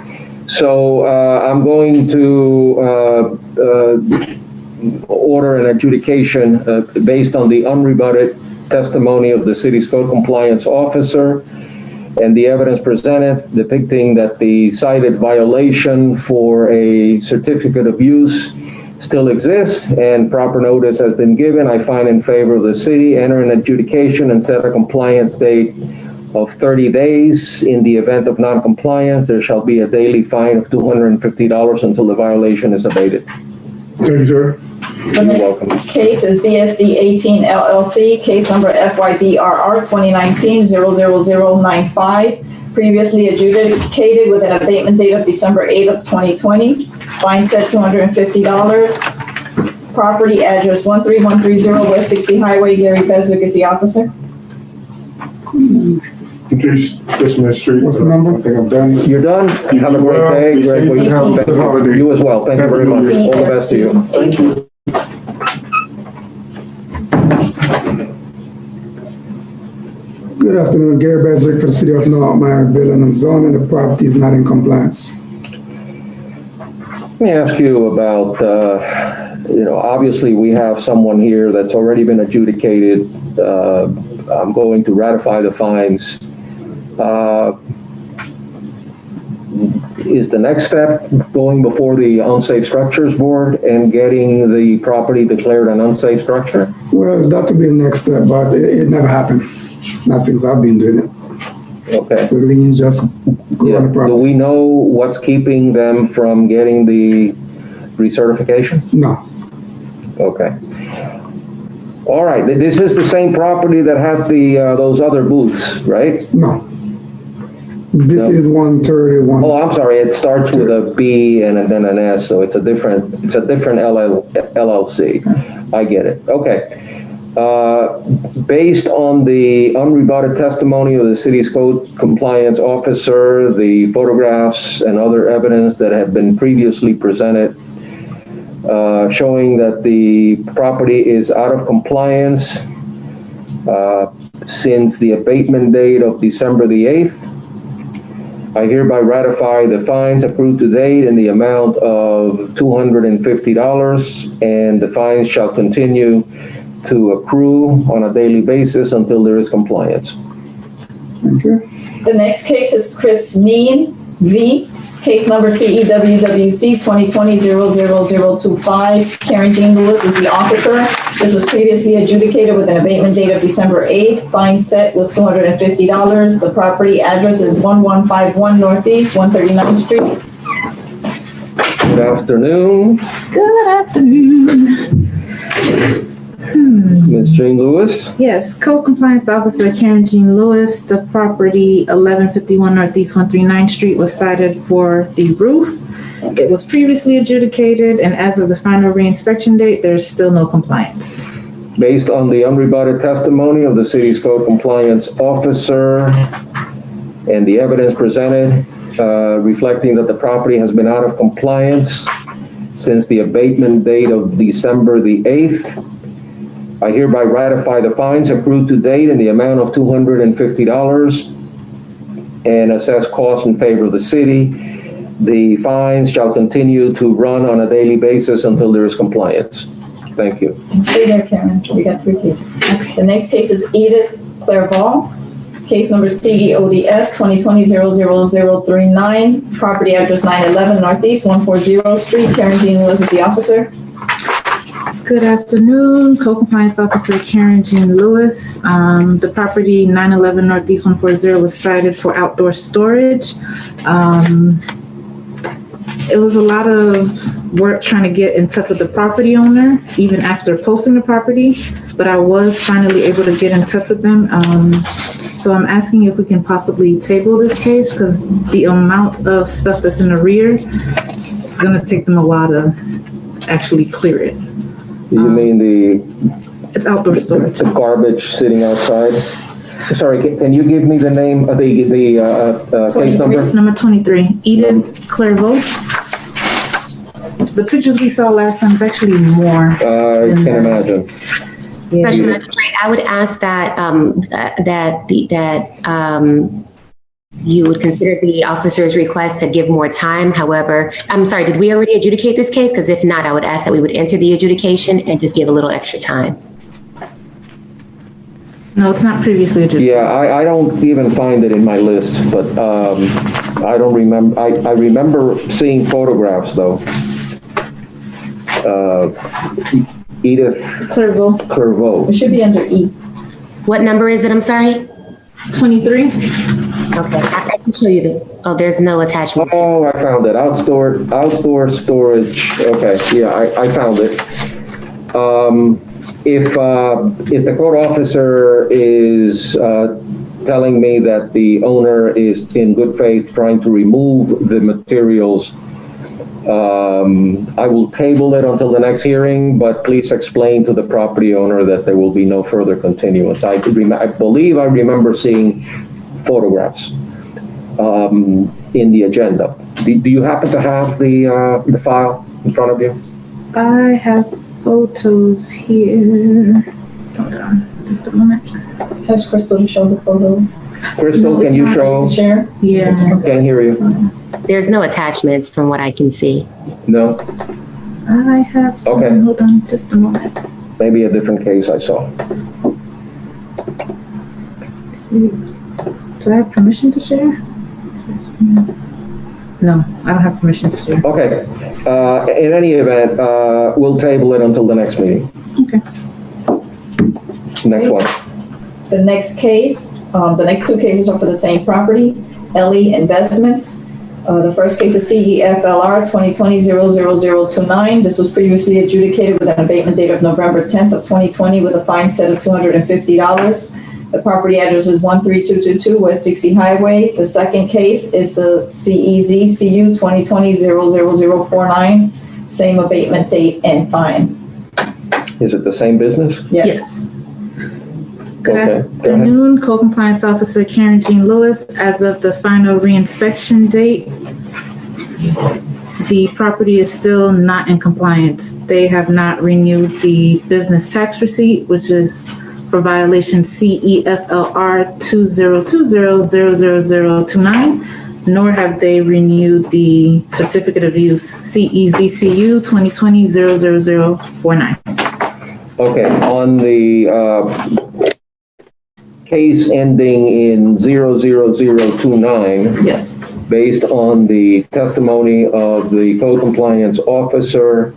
So I'm going to order an adjudication based on the unrebutted testimony of the city's code compliance officer and the evidence presented depicting that the cited violation for a certificate of use still exists and proper notice has been given. I find in favor of the city, enter an adjudication and set a compliance date of 30 days. In the event of non-compliance, there shall be a daily fine of $250 until the violation is abated. Thank you, sir. The next case is BSD 18 LLC, case number FYBRR 2019-00095, previously adjudicated with an abatement date of December 8 of 2020. Fine set $250. Property address 13130 West Dixie Highway. Gary Beswick is the officer. What's the number? I think I'm done. You're done? Have a great day. Great week. Thank you. You as well. Thank you very much. All the best to you. Thank you. Good afternoon, Gary Beswick for the City of North Miami Building and Zoning. The property is not in compliance. Let me ask you about, obviously we have someone here that's already been adjudicated. I'm going to ratify the fines. Is the next step going before the Unsafe Structures Board and getting the property declared an unsafe structure? Well, that would be the next step, but it never happened. Not since I've been doing it. Okay. The lien just go on the property. Do we know what's keeping them from getting the recertification? No. Okay. All right. This is the same property that had the those other booths, right? No. This is 131. Oh, I'm sorry. It starts with a B and then an S, so it's a different LLC. I get it. Okay. Based on the unrebutted testimony of the city's code compliance officer, the photographs and other evidence that have been previously presented, showing that the property is out of compliance since the abatement date of December the 8th, I hereby ratify the fines approved to date in the amount of $250, and the fines shall continue to accrue on a daily basis until there is compliance. Thank you. The next case is Chris Mean v. Case number CEWWC 2020-00025. Karen Jean Lewis is the officer. This was previously adjudicated with an abatement date of December 8th. Fine set was $250. The property address is 1151 Northeast 139th Street. Good afternoon, Good afternoon. Ms. Jane Lewis. Yes, Code Compliance Officer Karen Jean Lewis. The property 1151 Northeast 139th Street was cited for the roof. It was previously adjudicated, and as of the final reinspection date, there's still no compliance. Based on the unrebutted testimony of the city's code compliance officer and the evidence presented, reflecting that the property has been out of compliance since the abatement date of December the 8th, I hereby ratify the fines accrued to date in the amount of $250 and assess costs in favor of the city. The fines shall continue to run on a daily basis until there is compliance. Thank you. Stay there, Karen. We got 3 cases. The next case is Edith Clairvaux. Case number CEODS 2020-00039. Property address 911 Northeast 140 Street. Karen Jean Lewis is the officer. Good afternoon, Co-Compliance Officer Karen Jean Lewis. The property 911 Northeast 140 was cited for outdoor storage. It was a lot of work trying to get in touch with the property owner, even after posting the property, but I was finally able to get in touch with them. So I'm asking if we can possibly table this case, because the amount of stuff that's in the rear, it's gonna take them a while to actually clear it. You mean It's outdoor storage. the garbage sitting outside? Sorry, can you give me the name of the case number? Number 23, Edith Clairvaux. The pictures we saw last time is actually more. I can imagine. Special Magistrate, I would ask that you would consider the officer's request to give more time. However, I'm sorry, did we already adjudicate this case? Because if not, I would ask that we would enter the adjudication and just give a little extra time. No, it's not previously adjudicated. Yeah, I don't even find it in my list, but I don't remember. I remember seeing photographs though. Edith Clairvaux. It should be under E. What number is it? I'm sorry? 23. Okay, I can show you the, oh, there's no attachment. Oh, I found it. Outdoor storage. Okay, yeah, I found it. If the code officer is telling me that the owner is in good faith trying to remove the materials, I will table it until the next hearing, but please explain to the property owner that there will be no further continuance. I believe I remember seeing photographs in the agenda. Do you happen to have the file in front of you? I have photos here. Hold on, just a moment. Has Crystal to show the photos? Crystal, can you show? Share? Yeah. Can't hear you. There's no attachments from what I can see. No? I have some. Okay. Hold on just a moment. Maybe a different case I saw. Do I have permission to share? No, I don't have permission to share. Okay. In any event, we'll table it until the next meeting. Okay. Next one. The next case, the next 2 cases are for the same property, Ellie Investments. The first case is CEFLR 2020-00029. This was previously adjudicated with an abatement date of November 10th of 2020 with a fine set of $250. The property address is 13222 West Dixie Highway. The second case is the CEZCU 2020-00049. Same abatement date and fine. Is it the same business? Yes. Good Okay, go ahead. afternoon, Code Compliance Officer Karen Jean Lewis. As of the final reinspection date, the property is still not in compliance. They have not renewed the business tax receipt, which is for violation CEFLR 2020000029, nor have they renewed the certificate of use CEZCU 2020-00049. Okay, on the case ending in 00029. Yes. Based on the testimony of the code compliance officer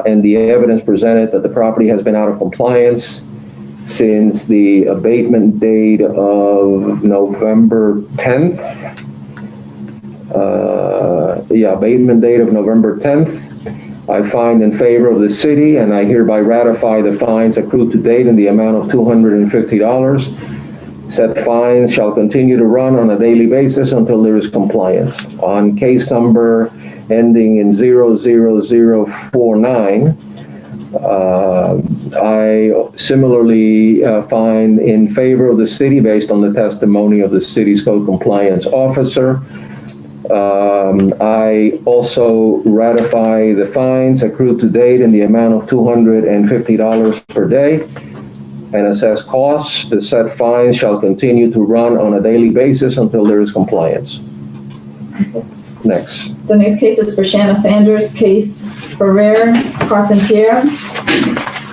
and the evidence presented that the property has been out of compliance since the abatement date of November 10th. Abatement date of November 10th. I find in favor of the city, and I hereby ratify the fines accrued to date in the amount of $250. Said fines shall continue to run on a daily basis until there is compliance. On case number ending in 00049, I similarly find in favor of the city based on the testimony of the city's code compliance officer. I also ratify the fines accrued to date in the amount of $250 per day and assess costs. The said fines shall continue to run on a daily basis until there is compliance. Next. The next case is for Shanna Sanders, case Ferrer Carpentier,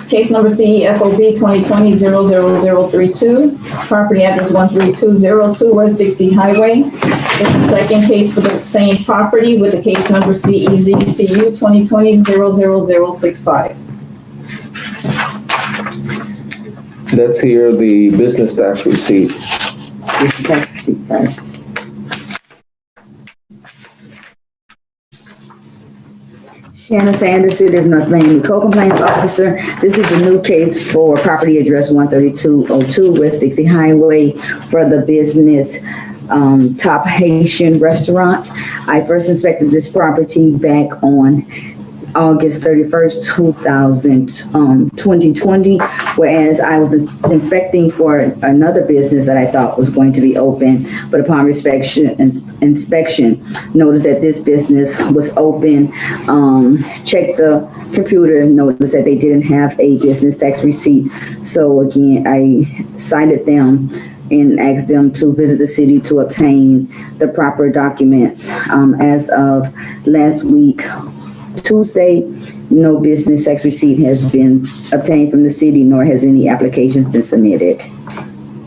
case number CEFOB 2020-00032, property address 13202 West Dixie Highway. It's the second case for the same property with the case number CEZCU 2020-00065. Let's hear the business tax receipt. Shanna Sanders, City of North Miami Code Compliance Officer. This is a new case for property address 13202 West Dixie Highway for the business Top Haitian Restaurant. I first inspected this property back on August 31st, 2020, whereas I was inspecting for another business that I thought was going to be open, but upon inspection, noticed that this business was open, checked the computer, noticed that they didn't have a business tax receipt. So again, I cited them and asked them to visit the city to obtain the proper documents. As of last week, Tuesday, no business tax receipt has been obtained from the city, nor has any applications been submitted.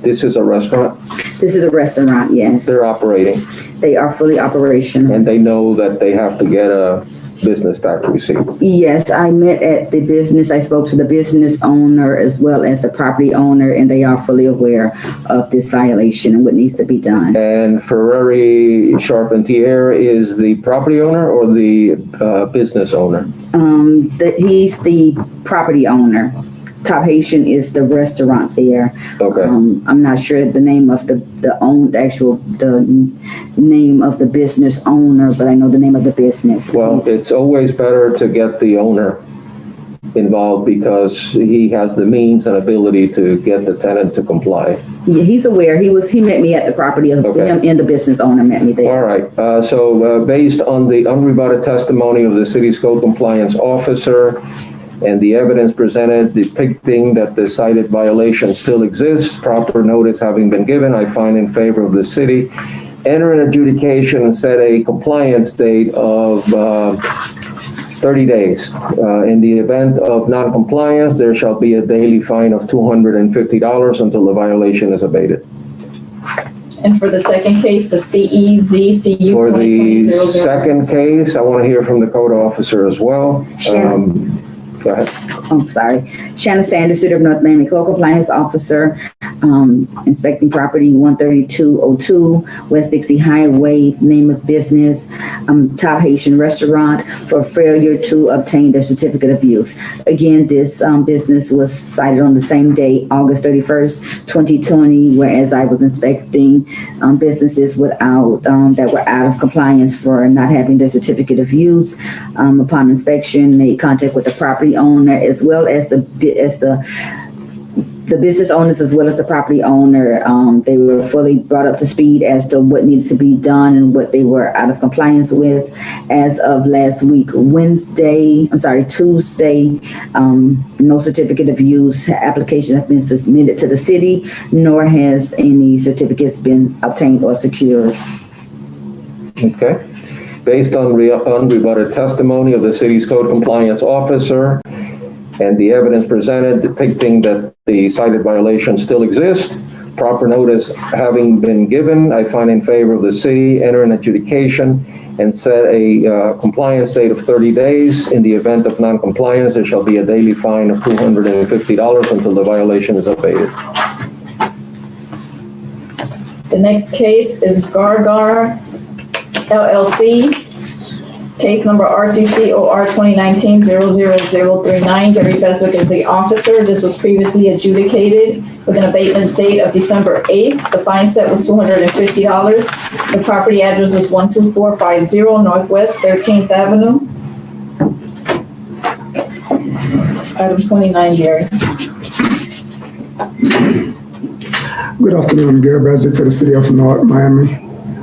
This is a restaurant? This is a restaurant, yes. They're operating? They are fully operational. And they know that they have to get a business tax receipt? Yes, I met at the business. I spoke to the business owner as well as the property owner, and they are fully aware of this violation and what needs to be done. And Ferrari Charpentier is the property owner or the business owner? He's the property owner. Top Haitian is the restaurant there. Okay. I'm not sure the name of the name of the business owner, but I know the name of the business. Well, it's always better to get the owner involved because he has the means and ability to get the tenant to comply. Yeah, he's aware. He met me at the property. Okay. Him and the business owner met me there. All right. So based on the unrebutted testimony of the city's code compliance officer and the evidence presented depicting that the cited violation still exists, proper notice having been given, I find in favor of the city. Enter an adjudication and set a compliance date of 30 days. In the event of non-compliance, there shall be a daily fine of $250 until the violation is abated. And for the second case, the CEZCU. For the second case, I want to hear from the code officer as well. Go ahead. I'm sorry. Shanna Sanders, City of North Miami Code Compliance Officer, inspecting property 13202 West Dixie Highway, name of business, Top Haitian Restaurant, for failure to obtain their certificate of use. Again, this business was cited on the same day, August 31st, 2020, whereas I was inspecting businesses without that were out of compliance for not having their certificate of use. Upon inspection, made contact with the property owner as well as the the business owners as well as the property owner, they were fully brought up to speed as to what needed to be done and what they were out of compliance with as of last week, Tuesday. No certificate of use application has been submitted to the city, nor has any certificates been obtained or secured. Okay. Based on unrebutted testimony of the city's code compliance officer and the evidence presented depicting that the cited violation still exists, proper notice having been given, I find in favor of the city, enter an adjudication and set a compliance date of 30 days. In the event of non-compliance, there shall be a daily fine of $250 until the violation is abated. The next case is Gargar LLC, case number RCCOR 2019-00039. Gary Beswick is the officer. This was previously adjudicated with an abatement date of December 8th. The fine set was $250. The property address was 12450 Northwest 13th Avenue. Item 29, Gary. Good afternoon, I'm Gary Beswick for the City of North Miami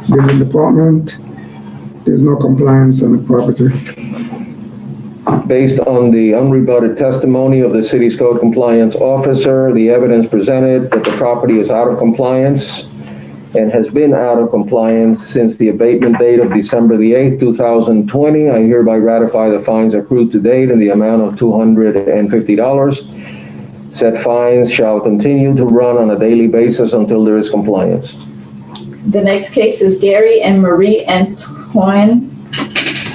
Building Department. There's no compliance on the property. Based on the unrebutted testimony of the city's code compliance officer, the evidence presented that the property is out of compliance and has been out of compliance since the abatement date of December the 8th, 2020, I hereby ratify the fines accrued to date in the amount of $250. Said fines shall continue to run on a daily basis until there is compliance. The next case is Gary and Marie Antoine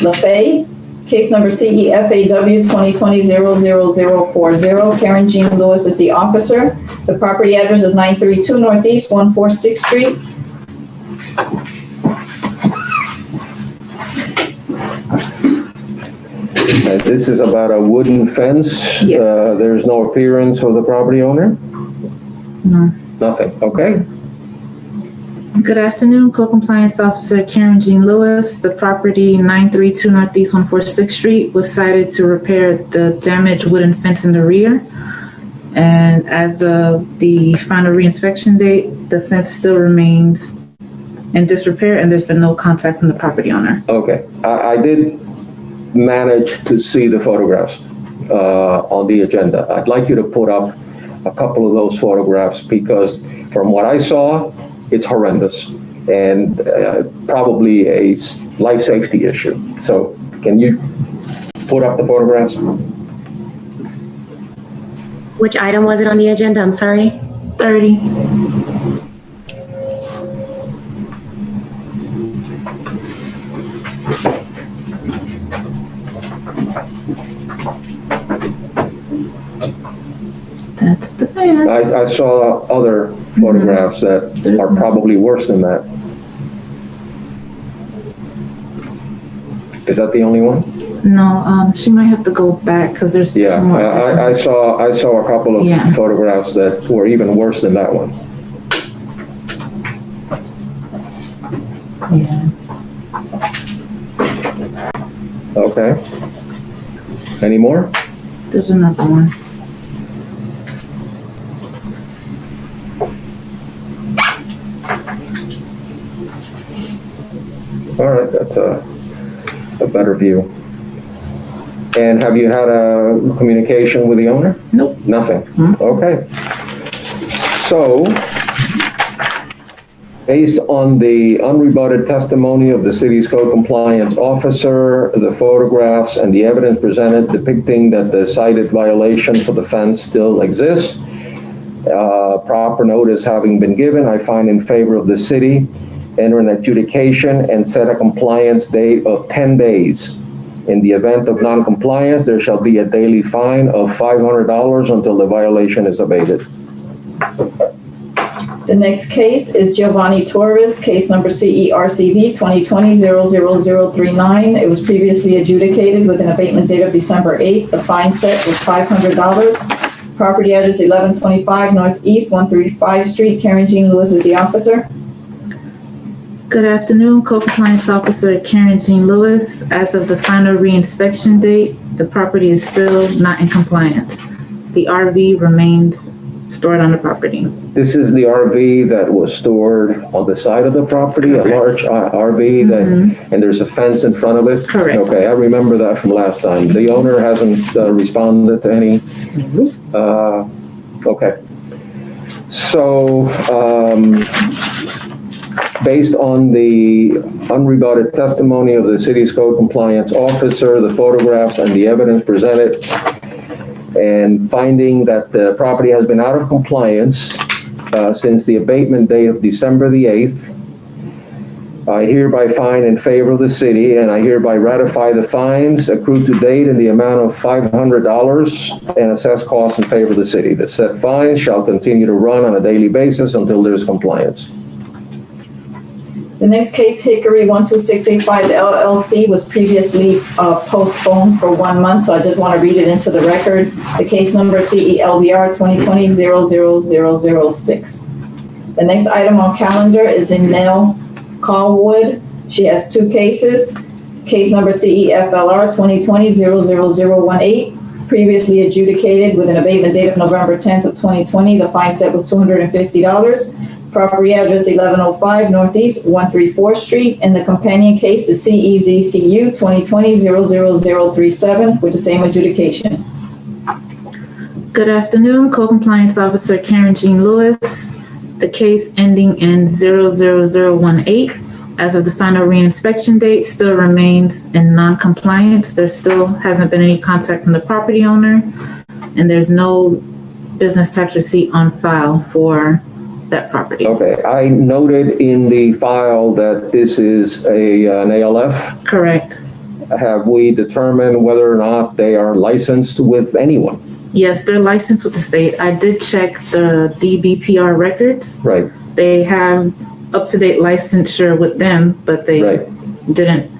LaFay, case number CEFAW 2020-00040. Karen Jean Lewis is the officer. The property address is 932 Northeast 146th Street. This is about a wooden fence. Yes. There's no appearance of the property owner? No. Nothing, okay. Good afternoon, Co-Compliance Officer Karen Jean Lewis. The property 932 Northeast 146th Street was cited to repair the damaged wooden fence in the rear. And as of the final reinspection date, the fence still remains in disrepair and there's been no contact from the property owner. Okay, I did manage to see the photographs on the agenda. I'd like you to put up a couple of those photographs because from what I saw, it's horrendous and probably a life safety issue. So can you put up the photographs? Which item was it on the agenda? I'm sorry. 30. That's the fan. I saw other photographs that are probably worse than that. Is that the only one? No, she might have to go back because there's two more. I saw a couple of photographs that were even worse than that one. Yeah. Okay. Any more? There's another one. All right, that's a better view. And have you had a communication with the owner? Nope. Nothing? Okay. So, based on the unrebutted testimony of the city's code compliance officer, the photographs, and the evidence presented depicting that the cited violation for the fence still exists, proper notice having been given, I find in favor of the city, enter an adjudication and set a compliance date of 10 days. In the event of non-compliance, there shall be a daily fine of $500 until the violation is abated. The next case is Giovanni Torres, case number CERCV 2020-00039. It was previously adjudicated with an abatement date of December 8th. The fine set was $500. Property address 1125 Northeast 135th Street. Karen Jean Lewis is the officer. Good afternoon, Co-Compliance Officer Karen Jean Lewis. As of the final reinspection date, the property is still not in compliance. The RV remains stored on the property. This is the RV that was stored on the side of the property, a large RV that, and there's a fence in front of it? Correct. Okay, I remember that from last time. The owner hasn't responded to any? Okay. So, based on the unrebutted testimony of the city's code compliance officer, the photographs and the evidence presented, and finding that the property has been out of compliance since the abatement date of December the 8th, I hereby find in favor of the city, and I hereby ratify the fines accrued to date in the amount of $500 and assess costs in favor of the city. The said fines shall continue to run on a daily basis until there is compliance. The next case, Hickory 12685 LLC, was previously postponed for 1 month, so I just want to read it into the record. The case number CELDR 2020-00006. The next item on calendar is Nell Callwood. She has 2 cases. Case number CEFLR 2020-00018, previously adjudicated with an abatement date of November 10th of 2020. The fine set was $250. Property address 1105 Northeast 134th Street, and the companion case is CEZCU 2020-00037 with the same adjudication. Good afternoon, Code Compliance Officer Karen Jean Lewis. The case ending in 00018, as of the final reinspection date, still remains in non-compliance. There still hasn't been any contact from the property owner, and there's no business tax receipt on file for that property. Okay, I noted in the file that this is an ALF. Correct. Have we determined whether or not they are licensed with anyone? Yes, they're licensed with the state. I did check the DBPR records. Right. They have up-to-date licensure with them, but they didn't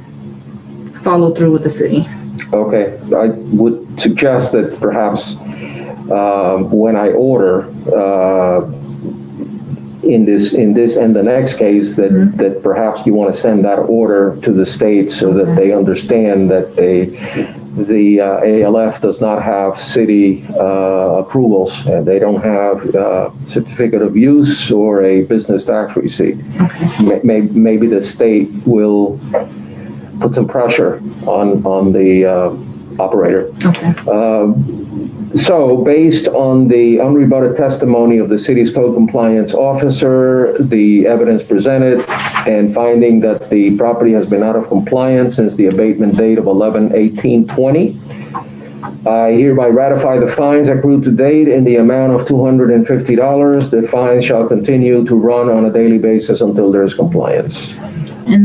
follow through with the city. Okay, I would suggest that perhaps when I order in this and the next case that perhaps you want to send that order to the state so that they understand that the ALF does not have city approvals, and they don't have certificate of use or a business tax receipt. Maybe the state will put some pressure on the operator. So based on the unrebutted testimony of the city's code compliance officer, the evidence presented, and finding that the property has been out of compliance since the abatement date of 11/18/20, I hereby ratify the fines accrued to date in the amount of $250. The fines shall continue to run on a daily basis until there is compliance.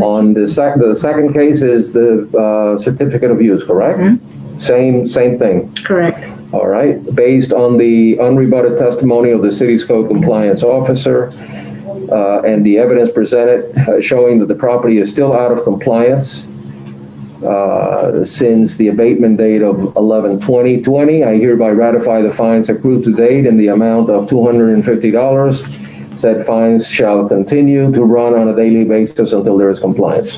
On the second case is the certificate of use, correct? Same thing. Correct. All right. Based on the unrebutted testimony of the city's code compliance officer and the evidence presented showing that the property is still out of compliance since the abatement date of 11/20/20, I hereby ratify the fines accrued to date in the amount of $250. Said fines shall continue to run on a daily basis until there is compliance.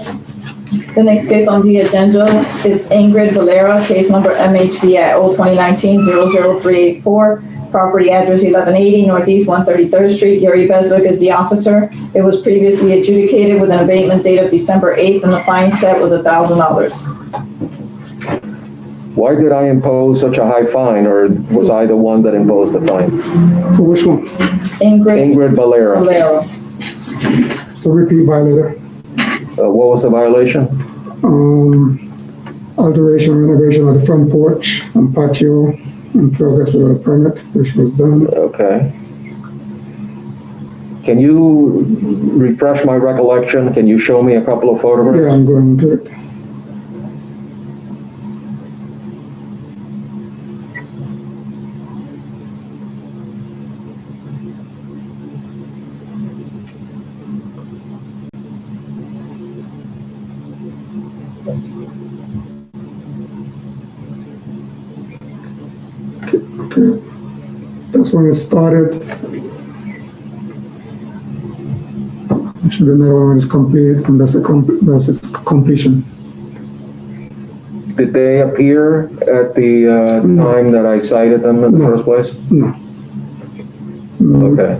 The next case on the agenda is Ingrid Valera, case number MHBIO 2019-00384, property address 1180 Northeast 133rd Street. Yuri Beswick is the officer. It was previously adjudicated with an abatement date of December 8th, and the fine set was $1,000. Why did I impose such a high fine, or was I the one that imposed the fine? For which one? Ingrid Valera. So repeat violator. What was the violation? Alteration, renovation of the front porch and patio in progress without a permit, which was done. Okay. Can you refresh my recollection? Can you show me a couple of photographs? Yeah, I'm going to it. That's when it started. Actually, another one is complete, and that's its completion. Did they appear at the time that I cited them in the first place? No. Okay.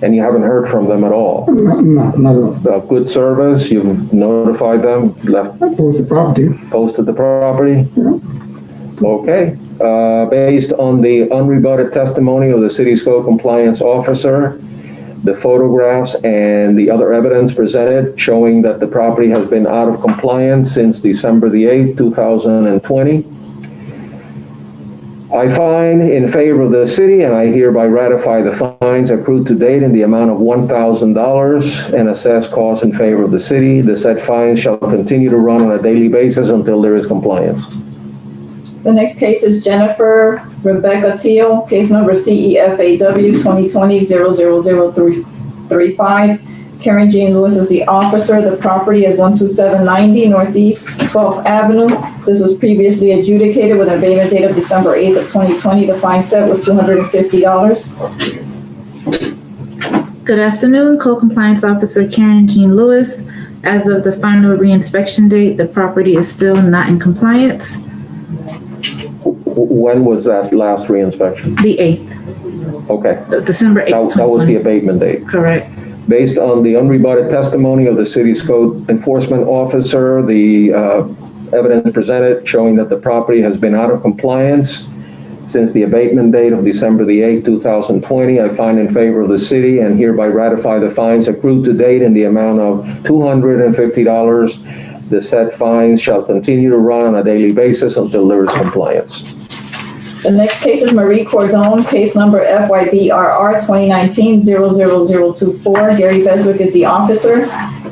And you haven't heard from them at all? No, not at all. Good service, you've notified them, Posted property. posted the property? Yeah. Okay. Based on the unrebutted testimony of the city's code compliance officer, the photographs and the other evidence presented showing that the property has been out of compliance since December the 8th, 2020, I find in favor of the city, and I hereby ratify the fines accrued to date in the amount of $1,000 and assess costs in favor of the city. The said fines shall continue to run on a daily basis until there is compliance. The next case is Jennifer Rebecca Teal, case number CEFAW 2020-00035. Karen Jean Lewis is the officer. The property is 12790 Northeast 12th Avenue. This was previously adjudicated with an abatement date of December 8th of 2020. The fine set was $250. Good afternoon, Code Compliance Officer Karen Jean Lewis. As of the final reinspection date, the property is still not in compliance. When was that last reinspection? The 8th, Okay. December 8th, That was the 2020. abatement date. Correct. Based on the unrebutted testimony of the city's code enforcement officer, the evidence presented showing that the property has been out of compliance since the abatement date of December the 8th, 2020, I find in favor of the city and hereby ratify the fines accrued to date in the amount of $250. The said fines shall continue to run on a daily basis until there is compliance. The next case is Marie Cordone, case number FYBRR 2019-00024. Gary Beswick is the officer.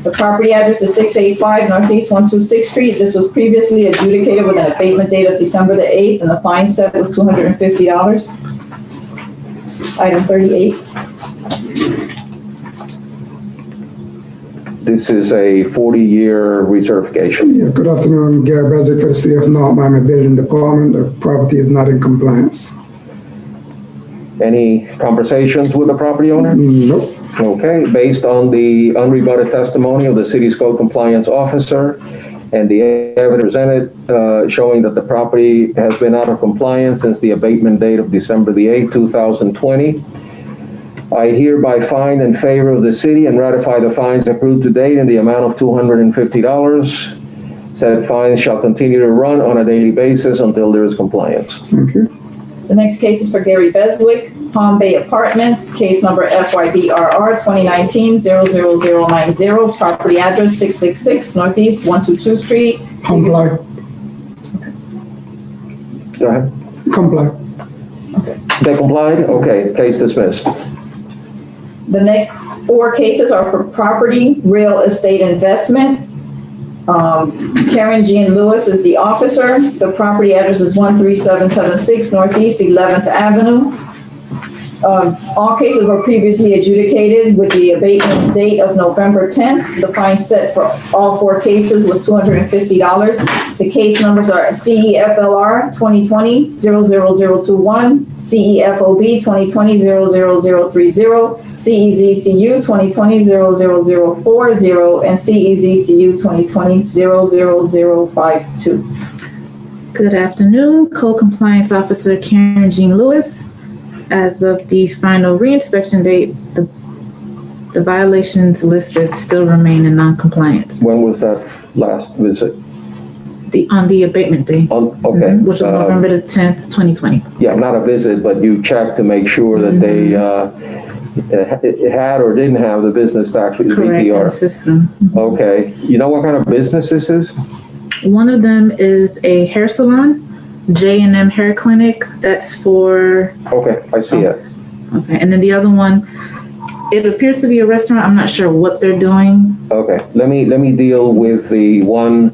The property address is 685 Northeast 126th Street. This was previously adjudicated with an abatement date of December the 8th, and the fine set was $250. Item 38. This is a 40-year recertification. Yeah, good afternoon, Gary Beswick for the City of North Miami Building Department. The property is not in compliance. Any conversations with the property owner? Nope. Okay, based on the unrebutted testimony of the city's code compliance officer and the evidence presented showing that the property has been out of compliance since the abatement date of December the 8th, 2020, I hereby find in favor of the city and ratify the fines accrued to date in the amount of $250. Said fines shall continue to run on a daily basis until there is compliance. Thank you. The next case is for Gary Beswick, Palm Bay Apartments, case number FYBRR 2019-00090, property address 666 Northeast 122 Street. Comply. Go ahead. Comply. They complied? Okay, case dismissed. The next four cases are for property, real estate investment. Karen Jean Lewis is the officer. The property address is 13776 Northeast 11th Avenue. All cases were previously adjudicated with the abatement date of November 10th. The fine set for all four cases was $250. The case numbers are CEFLR 2020-00021, CEFOB 2020-00030, CEZCU 2020-00040, and CEZCU 2020-00052. Good afternoon, Code Compliance Officer Karen Jean Lewis. As of the final reinspection date, the violations listed still remain in non-compliance. When was that last visit? On the abatement day. Okay. Which is November the 10th, 2020. Yeah, not a visit, but you checked to make sure that they had or didn't have the business tax Correct, BTR. in the system. Okay. You know what kind of business this is? One of them is a hair salon, J&M Hair Clinic. That's for... Okay, I see it. Okay, and then the other one, it appears to be a restaurant. I'm not sure what they're doing. Okay, let me deal with the one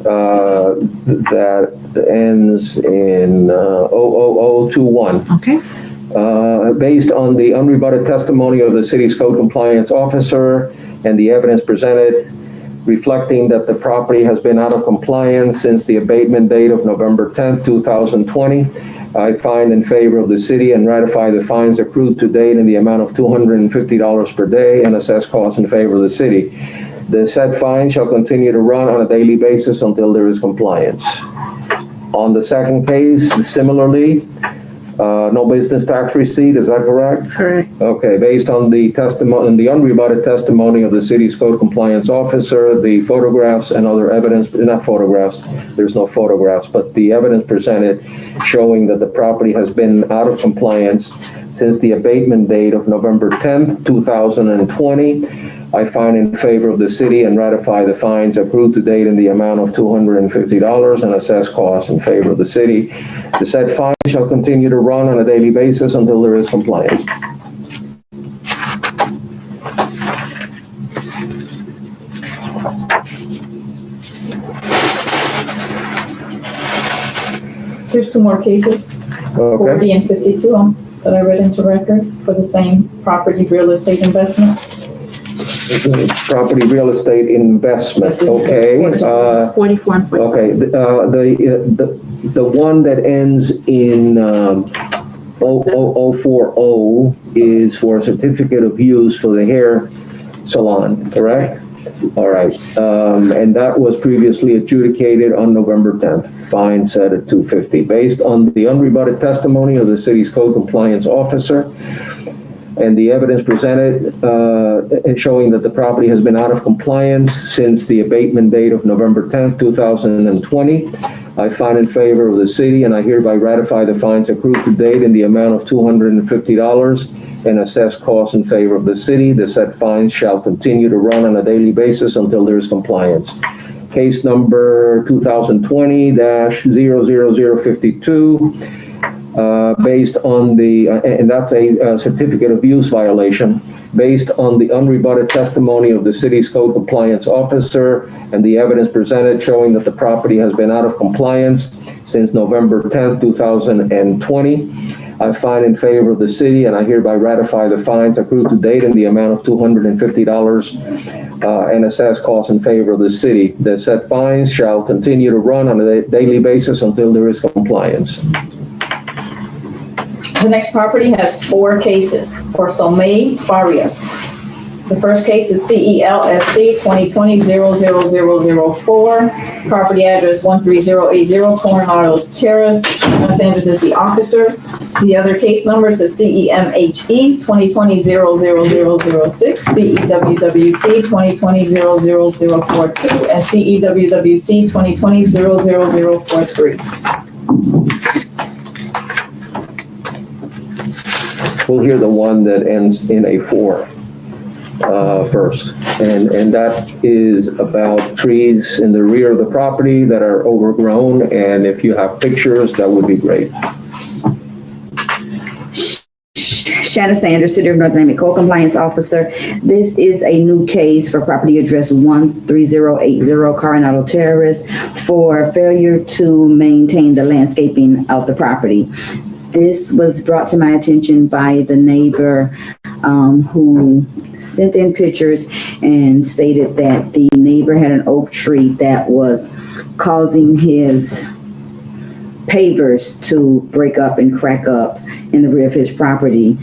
that ends in 00021. Okay. Based on the unrebutted testimony of the city's code compliance officer and the evidence presented reflecting that the property has been out of compliance since the abatement date of November 10th, 2020, I find in favor of the city and ratify the fines accrued to date in the amount of $250 per day and assess costs in favor of the city. The said fine shall continue to run on a daily basis until there is compliance. On the second case, similarly, No business tax receipt, is that correct? Correct. Okay, based on the testimony, the unrebutted testimony of the city's code compliance officer, the photographs and other evidence, not photographs, there's no photographs, but the evidence presented showing that the property has been out of compliance since the abatement date of November 10th, 2020. I find in favor of the city and ratify the fines accrued to date in the amount of $250 and assess costs in favor of the city. The said fine shall continue to run on a daily basis until there is compliance. There's two more cases, Okay. 40 and 52, that I read into record for the same property real estate investments. Property real estate investments, okay. 44 and 45. Okay, the one that ends in 00040 is for a certificate of use for the hair salon, correct? All right, and that was previously adjudicated on November 10th. Fine set at $250. Based on the unrebutted testimony of the city's code compliance officer and the evidence presented showing that the property has been out of compliance since the abatement date of November 10th, 2020, I find in favor of the city and I hereby ratify the fines accrued to date in the amount of $250 and assess costs in favor of the city. The said fines shall continue to run on a daily basis until there is compliance. Case number 2020-00052, based on the, and that's a certificate of use violation, based on the unrebutted testimony of the city's code compliance officer and the evidence presented showing that the property has been out of compliance since November 10th, 2020. I find in favor of the city and I hereby ratify the fines accrued to date in the amount of $250 and assess costs in favor of the city. The said fines shall continue to run on a daily basis until there is compliance. The next property has 4 cases for Somei Farias. The first case is CELSC 2020-00004, property address 13080 Coronado Terrace. Sanders is the officer. The other case numbers is CEMHE 2020-00006, CEWWC 2020-00042, and CEWWC 2020-00043. We'll hear the one that ends in a 4 first. And that is about trees in the rear of the property that are overgrown. And if you have pictures, that would be great. Shanna Sanders, City of North Miami Code Compliance Officer. This is a new case for property address 13080 Coronado Terrace for failure to maintain the landscaping of the property. This was brought to my attention by the neighbor who sent in pictures and stated that the neighbor had an oak tree that was causing his pavers to break up and crack up in the rear of his property.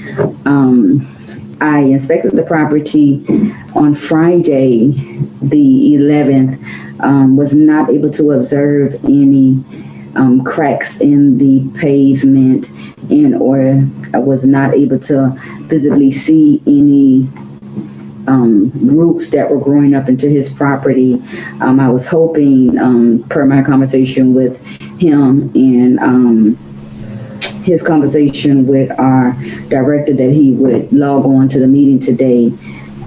I inspected the property on Friday, the 11th, was not able to observe any cracks in the pavement or I was not able to visibly see any roots that were growing up into his property. I was hoping, per my conversation with him and his conversation with our director, that he would log on to the meeting today.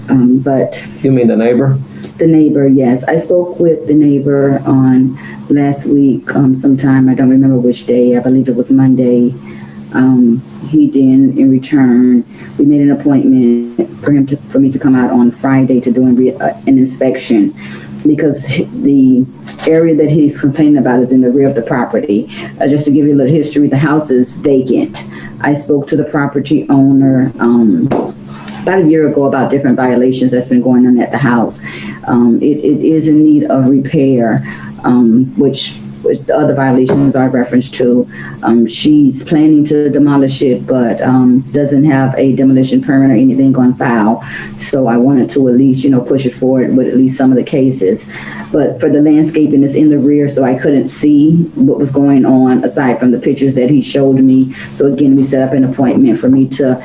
But you mean the neighbor? The neighbor, yes. I spoke with the neighbor on last week, sometime, I don't remember which day, I believe it was Monday. He then, in return, we made an appointment for me to come out on Friday to do an inspection, because the area that he's complaining about is in the rear of the property. Just to give you a little history, the house is vacant. I spoke to the property owner about a year ago about different violations that's been going on at the house. It is in need of repair, which which the other violations are referenced to. She's planning to demolish it, but doesn't have a demolition permit or anything on file. So I wanted to at least, push it forward with at least some of the cases. But for the landscaping, it's in the rear, so I couldn't see what was going on aside from the pictures that he showed me. So again, we set up an appointment for me to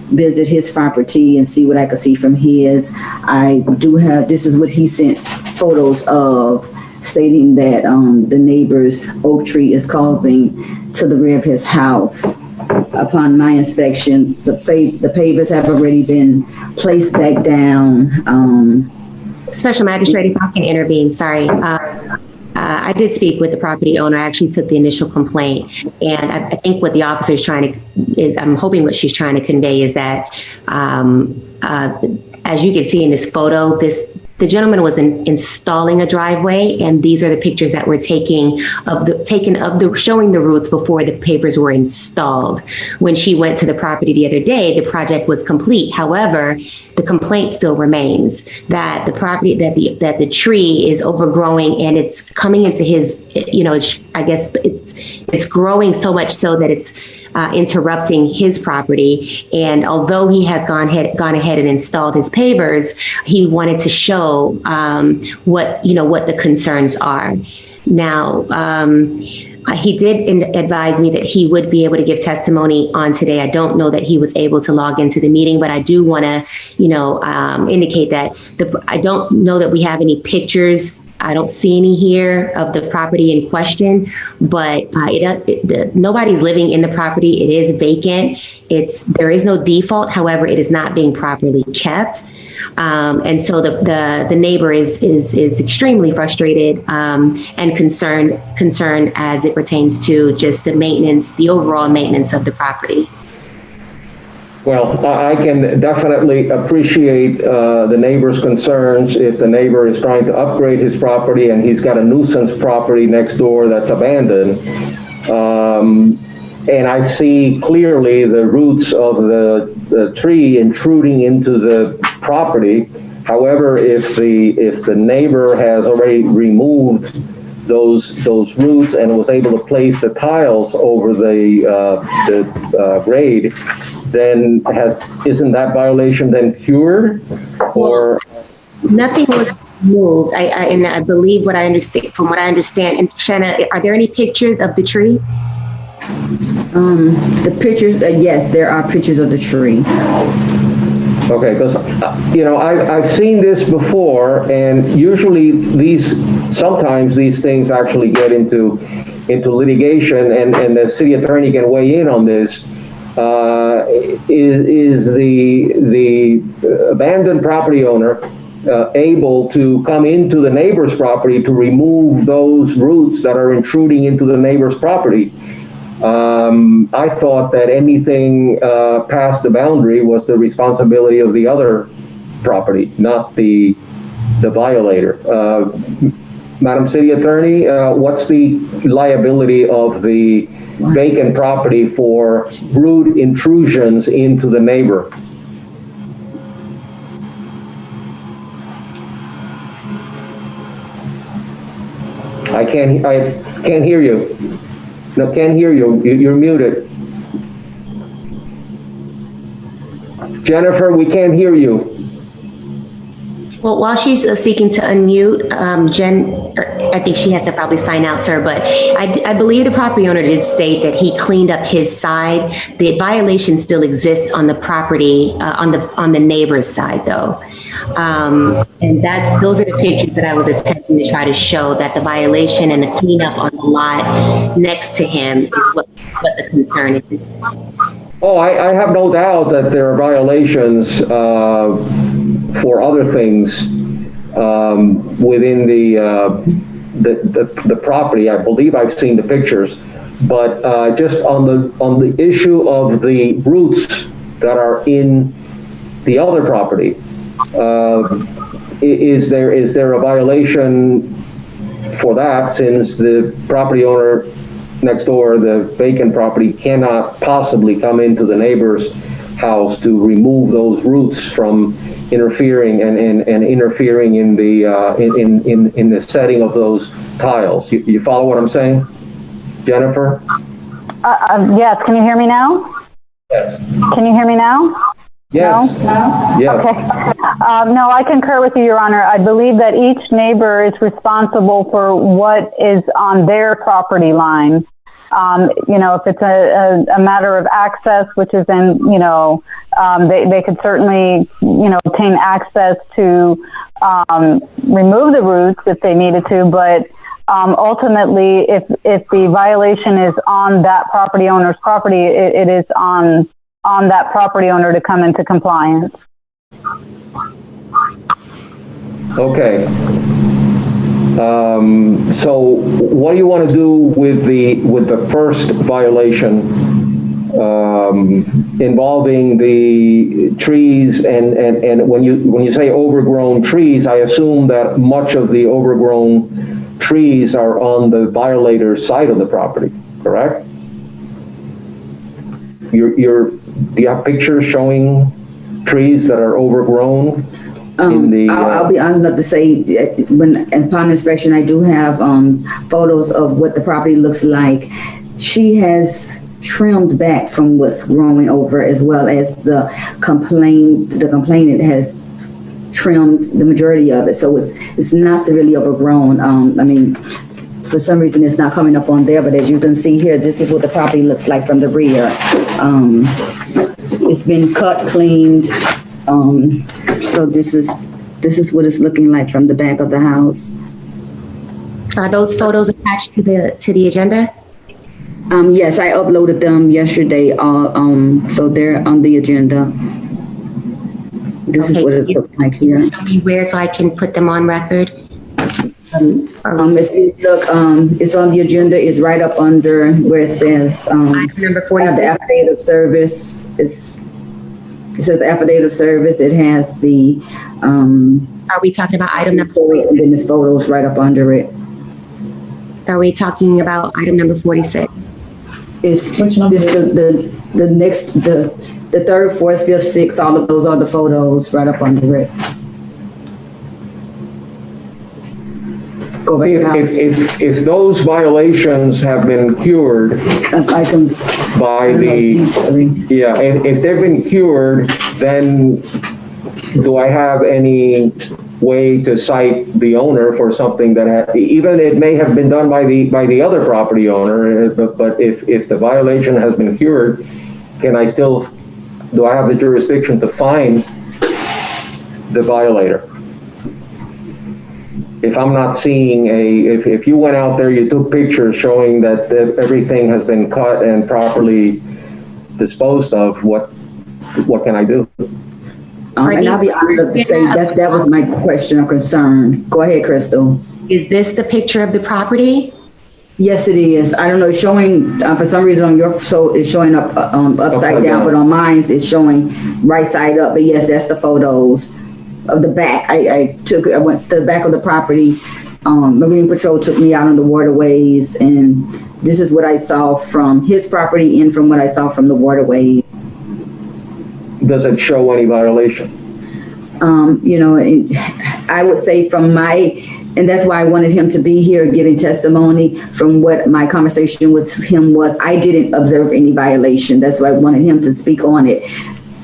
visit his property and see what I could see from his. I do have, this is what he sent photos of, stating that the neighbor's oak tree is causing to the rear of his house. Upon my inspection, the pavers have already been placed back down. Special Magistrate, if I can intervene, sorry. I did speak with the property owner. I actually took the initial complaint, and I think what the officer I'm hoping what she's trying to convey is that, as you can see in this photo, the gentleman was installing a driveway, and these are the pictures that were taken showing the roots before the pavers were installed. When she went to the property the other day, the project was complete. However, the complaint still remains that the tree is overgrowing, and it's coming into his, I guess it's growing so much so that it's interrupting his property. And although he has gone ahead and installed his pavers, he wanted to show what the concerns are. Now, he did advise me that he would be able to give testimony on today. I don't know that he was able to log into the meeting, but I do want to, indicate that I don't know that we have any pictures. I don't see any here of the property in question, but nobody's living in the property. It is vacant. There is no default. However, it is not being properly kept. And so the neighbor is extremely frustrated and concerned as it pertains to just the overall maintenance of the property. Well, I can definitely appreciate the neighbor's concerns if the neighbor is trying to upgrade his property and he's got a nuisance property next door that's abandoned. And I see clearly the roots of the tree intruding into the property. However, if the neighbor has already removed those roots and was able to place the tiles over the grade, then isn't that violation then cured? Or nothing was removed. I believe from what I understand. And Shanna, are there any pictures of the tree? The pictures, yes, there are pictures of the tree. Okay, because I've seen this before, and usually sometimes these things actually get into litigation, and the city attorney can weigh in on this. Is the abandoned property owner able to come into the neighbor's property to remove those roots that are intruding into the neighbor's property? I thought that anything past the boundary was the responsibility of the other property, not the violator. Madam City Attorney, what's the liability of the vacant property for root intrusions into the neighbor? I can't hear you. No, can't hear you. You're muted. Jennifer, we can't hear you. Well, while she's seeking to unmute, Jen, I think she had to probably sign out, sir, but I believe the property owner did state that he cleaned up his side. The violation still exists on the property, on the neighbor's side, though. And those are the pictures that I was attempting to try to show, that the violation and the cleanup on the lot next to him is what the concern is. Oh, I have no doubt that there are violations for other things within the property. I believe I've seen the pictures, but just on the issue of the roots that are in the other property, is there a violation for that, since the property owner next door, the vacant property, cannot possibly come into the neighbor's house to remove those roots from interfering and interfering in the setting of those tiles. You follow what I'm saying, Jennifer? Yes, can you hear me now? Yes. Can you hear me now? Yes. No? Yes. Okay. No, I concur with you, Your Honor. I believe that each neighbor is responsible for what is on their property line. If it's a matter of access, which is in, they could certainly, obtain access to remove the roots if they needed to, but ultimately, if the violation is on that property owner's property, it is on that property owner to come into compliance. Okay. So what do you want to do with the first violation involving the trees and when you say overgrown trees, I assume that much of the overgrown trees are on the violator's side of the property, correct? Do you have pictures showing trees that are overgrown? I'll be honest enough to say, upon inspection, I do have photos of what the property looks like. She has trimmed back from what's growing over, as well as the complainant has trimmed the majority of it, so it's not severely overgrown. For some reason it's not coming up on there, but as you can see here, this is what the property looks like from the rear. It's been cut, cleaned. So this is what it's looking like from the back of the house. Are those photos attached to the agenda? Yes, I uploaded them yesterday. So they're on the agenda. This is what it looks like here. Tell me where so I can put them on record. If you look, it's on the agenda. It's right up under where it says item number 46. The affidavit of service. It says affidavit of service. It has the. Are we talking about item number 46? And then there's photos right up under it. Are we talking about item number 46? It's the next, the third, fourth, fifth, sixth, all of those are the photos right up under it. Go back. If those violations have been cured by and if they've been cured, then do I have any way to cite the owner for something that even it may have been done by the other property owner, but if the violation has been cured, do I have the jurisdiction to fine the violator? If I'm not seeing if you went out there, you took pictures showing that everything has been cut and properly disposed of, what can I do? And I'll be honest to say that was my question of concern. Go ahead, Crystal. Is this the picture of the property? Yes, it is. I don't know, it's showing, for some reason on your, so it's showing up upside down, but on mine it's showing right side up. But yes, that's the photos of the back. I went to the back of the property. Marine Patrol took me out on the waterways, and this is what I saw from his property and from what I saw from the waterways. Does it show any violation? I would say from and that's why I wanted him to be here giving testimony. From what my conversation with him was, I didn't observe any violation. That's why I wanted him to speak on it.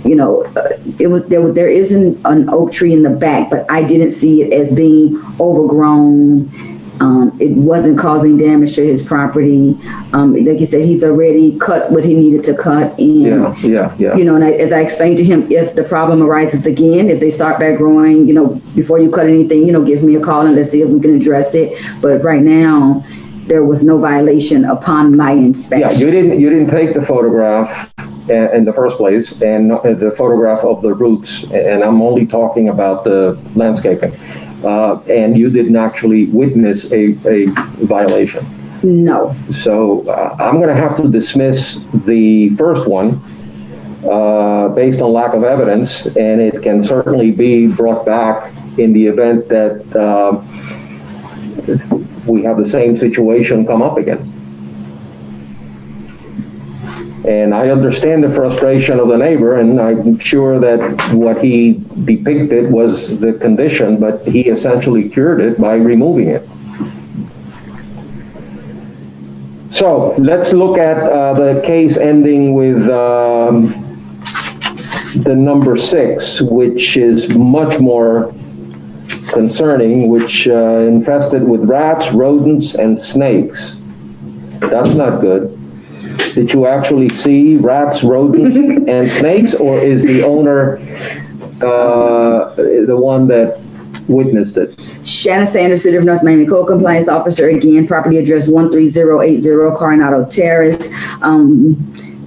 There isn't an oak tree in the back, but I didn't see it as being overgrown. It wasn't causing damage to his property. Like you said, he's already cut what he needed to cut. And, yeah. And as I explained to him, if the problem arises again, if they start back growing, before you cut anything, give me a call and let's see if we can address it. But right now, there was no violation upon my inspection. Yeah, you didn't take the photograph in the first place, and the photograph of the roots, and I'm only talking about the landscaping. And you didn't actually witness a violation. No. So I'm going to have to dismiss the first one based on lack of evidence, and it can certainly be brought back in the event that we have the same situation come up again. And I understand the frustration of the neighbor, and I'm sure that what he depicted was the condition, but he essentially cured it by removing it. So let's look at the case ending with the number 6, which is much more concerning, which infested with rats, rodents, and snakes. That's not good. Did you actually see rats, rodents, and snakes, or is the owner the one that witnessed it? Shanna Sanders, City of North Miami Code Compliance Officer, again, property address 13080 Coronado Terrace.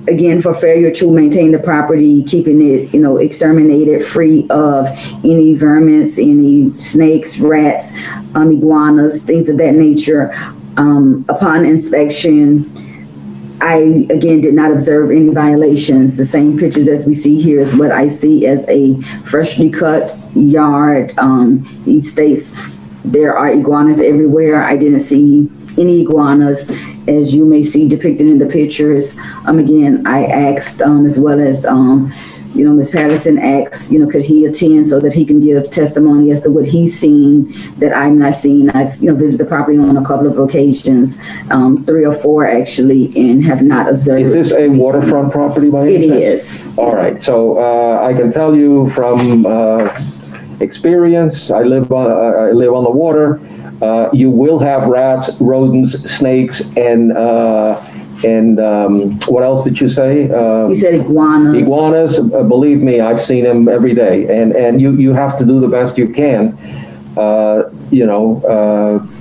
Again, for failure to maintain the property, keeping it, exterminated, free of any vermins, any snakes, rats, iguanas, things of that nature. Upon inspection, I, again, did not observe any violations. The same pictures as we see here is what I see as a freshly cut yard. He states there are iguanas everywhere. I didn't see any iguanas, as you may see depicted in the pictures. Again, I asked, as well as, Ms. Patterson asked, could he attend so that he can give testimony as to what he's seen that I'm not seeing. I've, visited the property on a couple of occasions, 3 or 4 actually, and have not observed. Is this a waterfront property by any chance? It is. All right, so I can tell you from experience, I live on the water. You will have rats, rodents, snakes, and what else did you say? You said iguanas. Iguanas, believe me, I've seen them every day, and you have to do the best you can.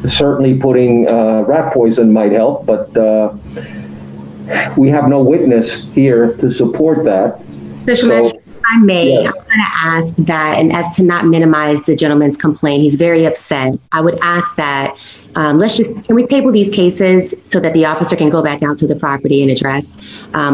Certainly putting rat poison might help, but we have no witness here to support that. Special Magistrate, if I may, I'm going to ask that, and as to not minimize the gentleman's complaint, he's very upset. I would ask that can we table these cases so that the officer can go back out to the property and address? I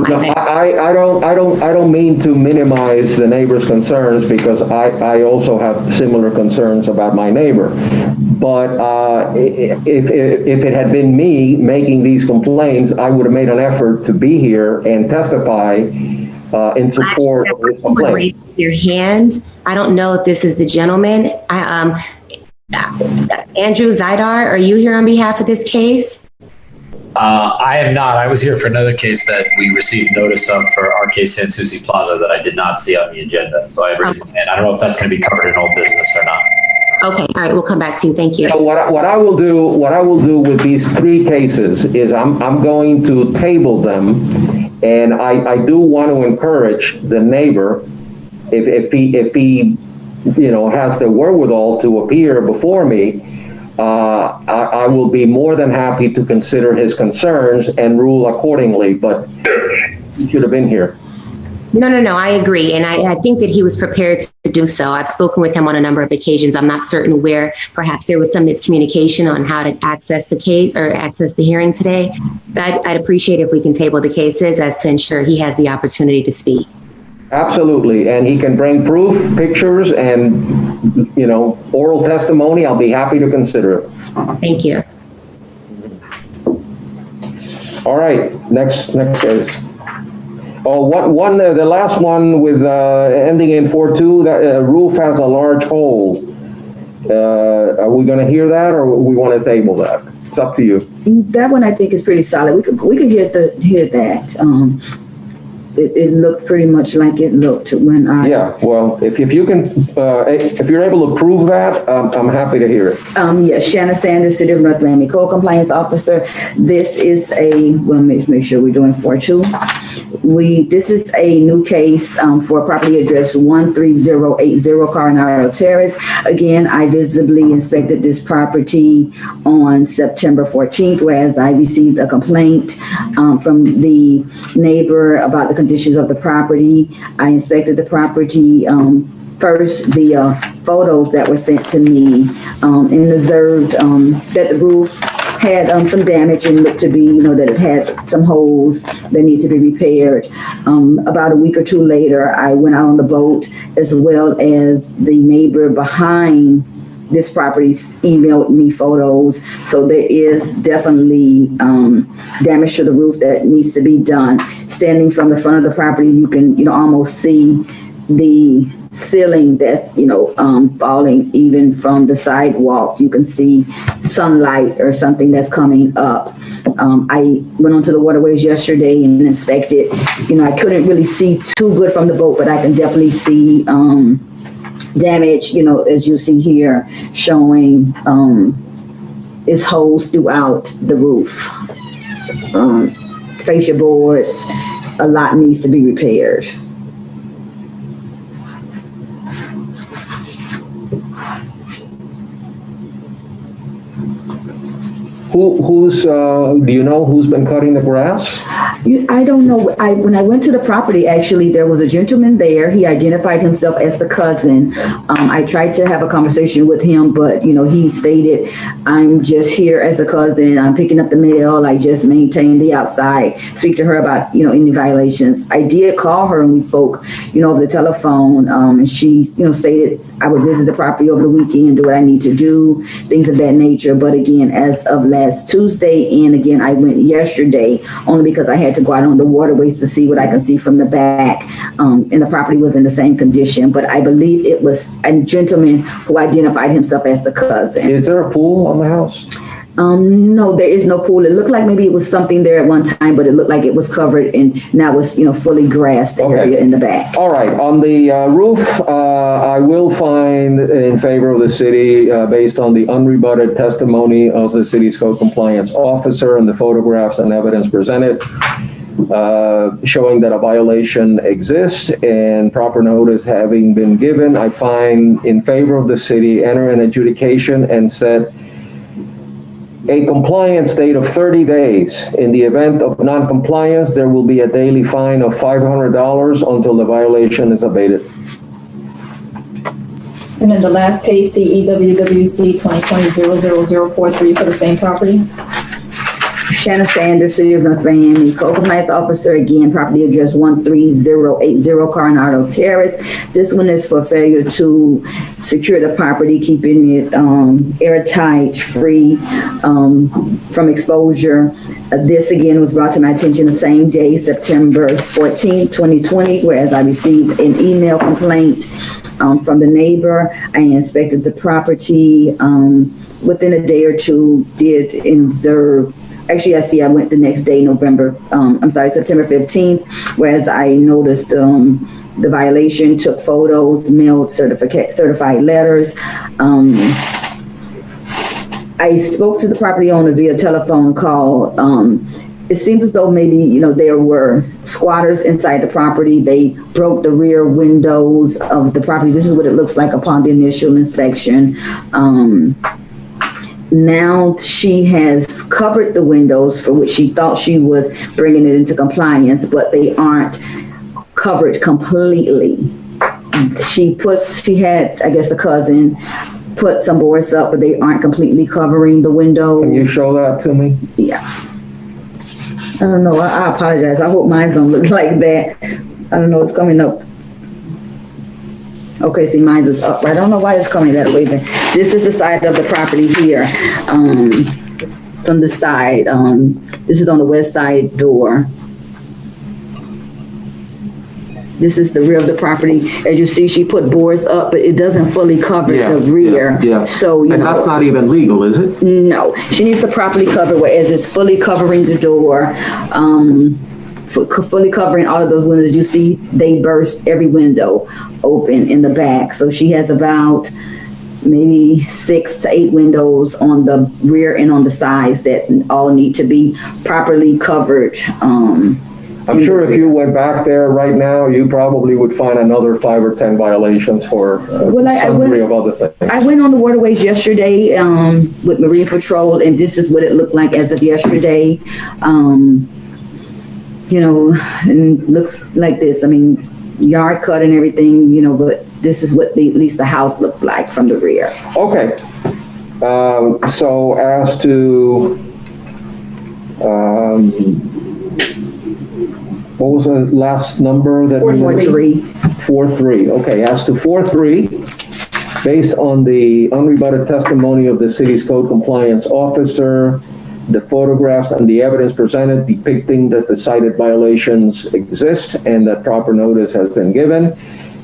don't mean to minimize the neighbor's concerns, because I also have similar concerns about my neighbor. But if it had been me making these complaints, I would have made an effort to be here and testify in support of this complaint. Raise your hand. I don't know if this is the gentleman. Andrew Zidar, are you here on behalf of this case? I am not. I was here for another case that we received notice of for our case San Souci Plaza that I did not see on the agenda. So I raised my hand. I don't know if that's going to be covered in old business or not. Okay, all right, we'll come back to you. Thank you. So what I will do with these 3 cases is I'm going to table them, and I do want to encourage the neighbor, if he has the wherewithal to appear before me, I will be more than happy to consider his concerns and rule accordingly, but he should have been here. No, I agree. And I think that he was prepared to do so. I've spoken with him on a number of occasions. I'm not certain where perhaps there was some miscommunication on how to access the case or access the hearing today. But I'd appreciate if we can table the cases as to ensure he has the opportunity to speak. Absolutely. And he can bring proof, pictures, and, oral testimony. I'll be happy to consider it. Thank you. All right, next case. The last one with ending in 4-2, that roof has a large hole. Are we going to hear that, or we want to table that? It's up to you. That one I think is pretty solid. We could hear that. It looked pretty much like it looked when I. Yeah, well, if you can, if you're able to prove that, I'm happy to hear it. Yes, Shanna Sanders, City of North Miami Code Compliance Officer. This is make sure we're doing 4-2. This is a new case for property address 13080 Coronado Terrace. Again, I visibly inspected this property on September 14th, whereas I received a complaint from the neighbor about the conditions of the property. I inspected the property first via photos that were sent to me and observed that the roof had some damage and looked to be, that it had some holes that need to be repaired. About a week or 2 later, I went out on the boat, as well as the neighbor behind this property's emailed me photos. So there is definitely damage to the roof that needs to be done. Standing from the front of the property, you can, almost see the ceiling that's, falling even from the sidewalk. You can see sunlight or something that's coming up. I went onto the waterways yesterday and inspected. I couldn't really see too good from the boat, but I can definitely see damage, as you see here, showing is holes throughout the roof. Fascia boards, a lot needs to be repaired. Do you know who's been cutting the grass? I don't know. When I went to the property, actually, there was a gentleman there. He identified himself as the cousin. I tried to have a conversation with him, but, he stated, I'm just here as a cousin. I'm picking up the mail. I just maintain the outside. Speak to her about, any violations. I did call her and we spoke, over the telephone. And she, stated I would visit the property over the weekend, do what I need to do, things of that nature. But again, as of last Tuesday, and again, I went yesterday only because I had to go out on the waterways to see what I could see from the back. And the property was in the same condition, but I believe it was a gentleman who identified himself as the cousin. Is there a pool on the house? No, there is no pool. It looked like maybe it was something there at one time, but it looked like it was covered and now it's, fully grassed area in the back. All right. On the roof, I will find in favor of the city based on the unrebutted testimony of the city's code compliance officer and the photographs and evidence presented showing that a violation exists and proper notice having been given. I find in favor of the city, enter an adjudication and set a compliance date of 30 days. In the event of non-compliance, there will be a daily fine of $500 until the violation is abated. And then the last case, CEWWC 2020-00043 for the same property. Shanna Sanders, City of North Miami, Code Compliance Officer, again, property address 13080 Coronado Terrace. This one is for failure to secure the property, keeping it airtight, free from exposure. This again was brought to my attention the same day, September 14, 2020, whereas I received an email complaint from the neighbor. I inspected the property within a day or two, did observe. Actually, I went the next day, September 15th, whereas I noticed the violation, took photos, mailed certified letters. I spoke to the property owner via telephone call. It seems as though maybe, there were squatters inside the property. They broke the rear windows of the property. This is what it looks like upon the initial inspection. Now she has covered the windows for which she thought she was bringing it into compliance, but they aren't covered completely. She had, I guess, the cousin put some boards up, but they aren't completely covering the window. Can you show that to me? Yeah. I don't know. I apologize. I hope mine don't look like that. I don't know. It's coming up. Okay, see, mine is up. I don't know why it's coming that way. Then this is the side of the property here. From the side. This is on the west side door. This is the rear of the property. As you see, she put boards up, but it doesn't fully cover the rear. Yeah. So, and that's not even legal, is it? No, she needs to properly cover, whereas it's fully covering the door. Fully covering all of those windows. You see, they burst every window open in the back. So she has about maybe 6 to 8 windows on the rear and on the sides that all need to be properly covered. I'm sure if you went back there right now, you probably would find another 5 or 10 violations for sundry of other things. I went on the waterways yesterday with Marine Patrol, and this is what it looked like as of yesterday. And looks like this. I mean, yard cut and everything, but this is what at least the house looks like from the rear. Okay. So as to, what was the last number that 4-3. 4-3. Okay, as to 4-3, Based on the unrebutted testimony of the city's code compliance officer, the photographs and the evidence presented depicting that the cited violations exist and that proper notice has been given,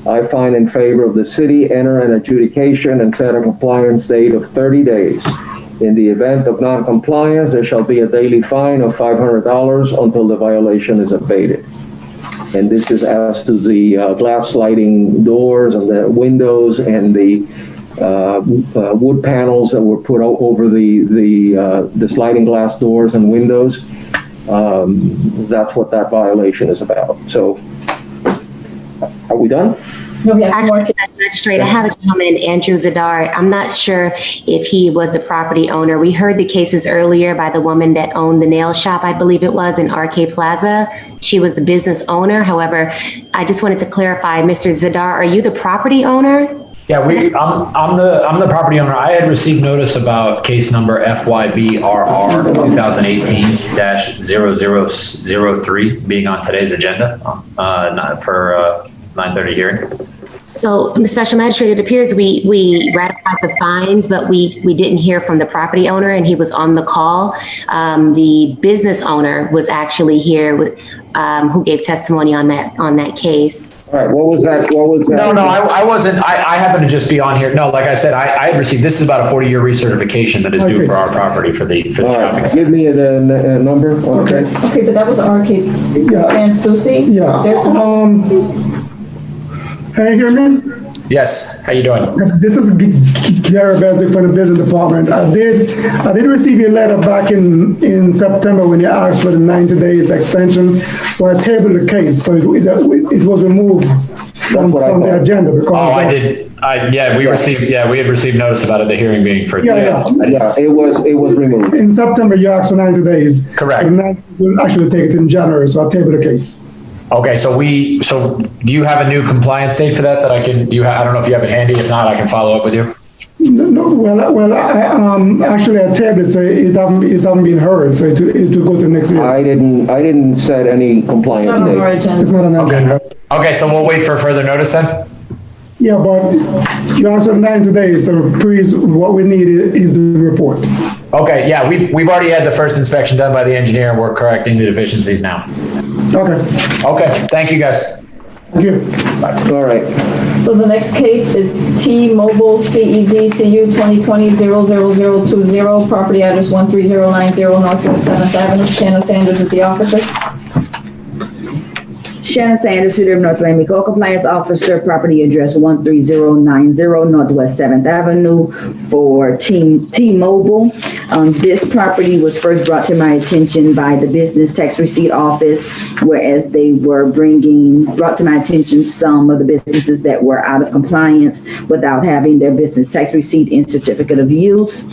I find in favor of the city enter an adjudication and set a compliance date of 30 days. In the event of non-compliance, there shall be a daily fine of $500 until the violation is abated. And this is as to the glass sliding doors and the windows and the wood panels that were put over the sliding glass doors and windows. That's what that violation is about. So, are we done? No, we have more. Magistrate, I have a gentleman, Andrew Zadar. I'm not sure if he was the property owner. We heard the cases earlier by the woman that owned the nail shop, I believe it was, in RK Plaza. She was the business owner. However, I just wanted to clarify, Mr. Zadar, are you the property owner? Yeah, I'm the property owner. I had received notice about case number FYBRR 2018-0003 being on today's agenda for 9:30 hearing. So, Ms. Special Magistrate, it appears we ratified the fines, but we didn't hear from the property owner, and he was on the call. The business owner was actually here with, who gave testimony on that case. All right, what was that? No, I wasn't. I happened to just be on here. No, like I said, I had received, this is about a 40-year recertification that is due for our property for the shopping center. Give me the number. Okay. Okay, but that was RK Sansusi. Yeah. There's Can you hear me? Yes. How you doing? This is Gary Bezic from the business department. I did receive your letter back in September when you asked for the 90 days extension. So I tabled the case. So it was removed from the agenda because. Oh, I did. We had received notice about it, the hearing being for. Yeah, it was removed. In September, you asked for 90 days. Correct. So now we'll actually take it in January. So I tabled the case. Okay, so do you have a new compliance date for that I don't know if you have it handy. If not, I can follow up with you. No, actually I tabled it, so it hasn't been heard, so it will go to next year. I didn't set any compliance date. It's not on the agenda. Okay, so we'll wait for further notice then? Yeah, but you asked for 90 days, so please, what we need is the report. Okay, yeah, we've already had the first inspection done by the engineer, and we're correcting the deficiencies now. Okay. Okay, thank you guys. Thank you. Bye. All right. So the next case is T-Mobile CEDCU 2020-00020, property address 13090 Northwest 7th Avenue. Shanna Sanders is the officer. Shannon Sanders, City of North Miami Code Compliance Officer, property address 13090 Northwest 7th Avenue for T-Mobile. This property was first brought to my attention by the Business Tax Receipt Office, whereas they were brought to my attention some of the businesses that were out of compliance without having their business tax receipt and certificate of use.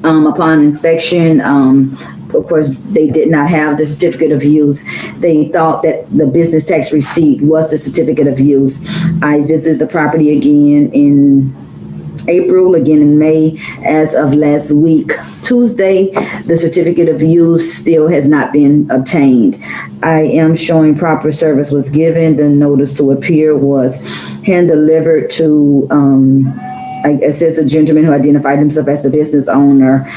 Upon inspection, of course, they did not have the certificate of use. They thought that the business tax receipt was the certificate of use. I visited the property again in April, again in May. As of last week, Tuesday, the certificate of use still has not been obtained. I am showing proper service was given. The notice to appear was hand delivered to, it says a gentleman who identified himself as the business owner.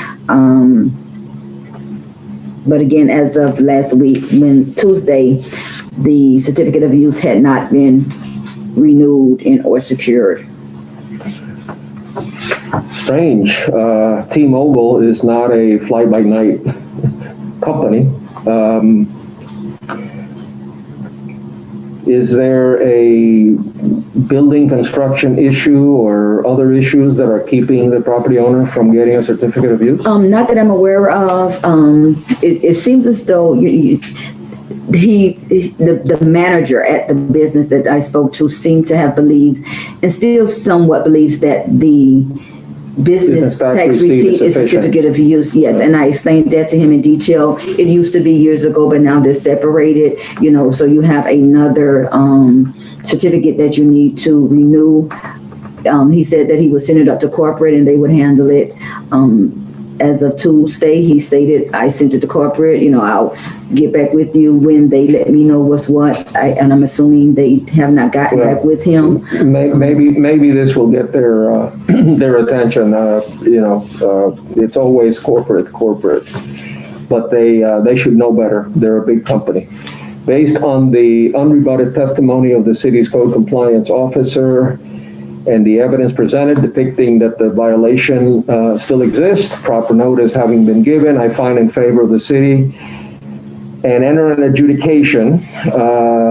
But again, as of last week, Tuesday, the certificate of use had not been renewed or secured. Strange. T-Mobile is not a fly-by-night company. Is there a building construction issue or other issues that are keeping the property owner from getting a certificate of use? Not that I'm aware of. It seems as though the manager at the business that I spoke to seemed to have believed, and still somewhat believes, that the business tax receipt is certificate of use. Yes, and I explained that to him in detail. It used to be years ago, but now they're separated. So you have another certificate that you need to renew. He said that he would send it up to corporate and they would handle it. as of Tuesday. He stated, I sent it to corporate, I'll get back with you when they let me know what's what. And I'm assuming they have not gotten back with him. Maybe this will get their their attention. It's always corporate, but they should know better. They're a big company. Based on the unrebutted testimony of the city's code compliance officer and the evidence presented depicting that the violation still exists, proper notice having been given, I find in favor of the city and enter an adjudication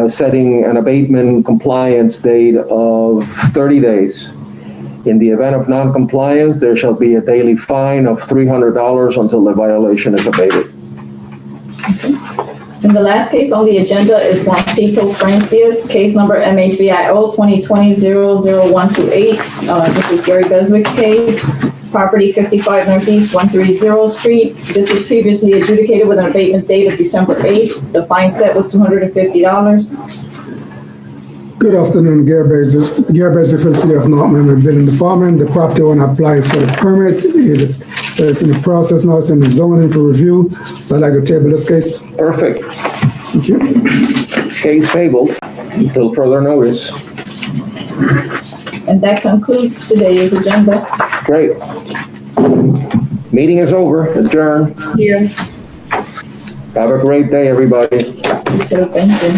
setting an abatement compliance date of 30 days. In the event of non-compliance, there shall be a daily fine of $300 until the violation is abated. And the last case on the agenda is Juancito Francias, case number MHBIO 2020-00128. This is Gary Beswick's case, property 55 Northeast 130 Street. This was previously adjudicated with an abatement date of December 8th. The fine set was $250. Good afternoon, Gary Beswick for the City of North Miami Building Department. The property owner applied for the permit. So it's in the process now, it's in the zoning for review. So I'd like to table this case. Perfect. Thank you. Case tabled until further notice. And that concludes today's agenda. Great. Meeting is over. Adjourn. Here. Have a great day, everybody. So thank you.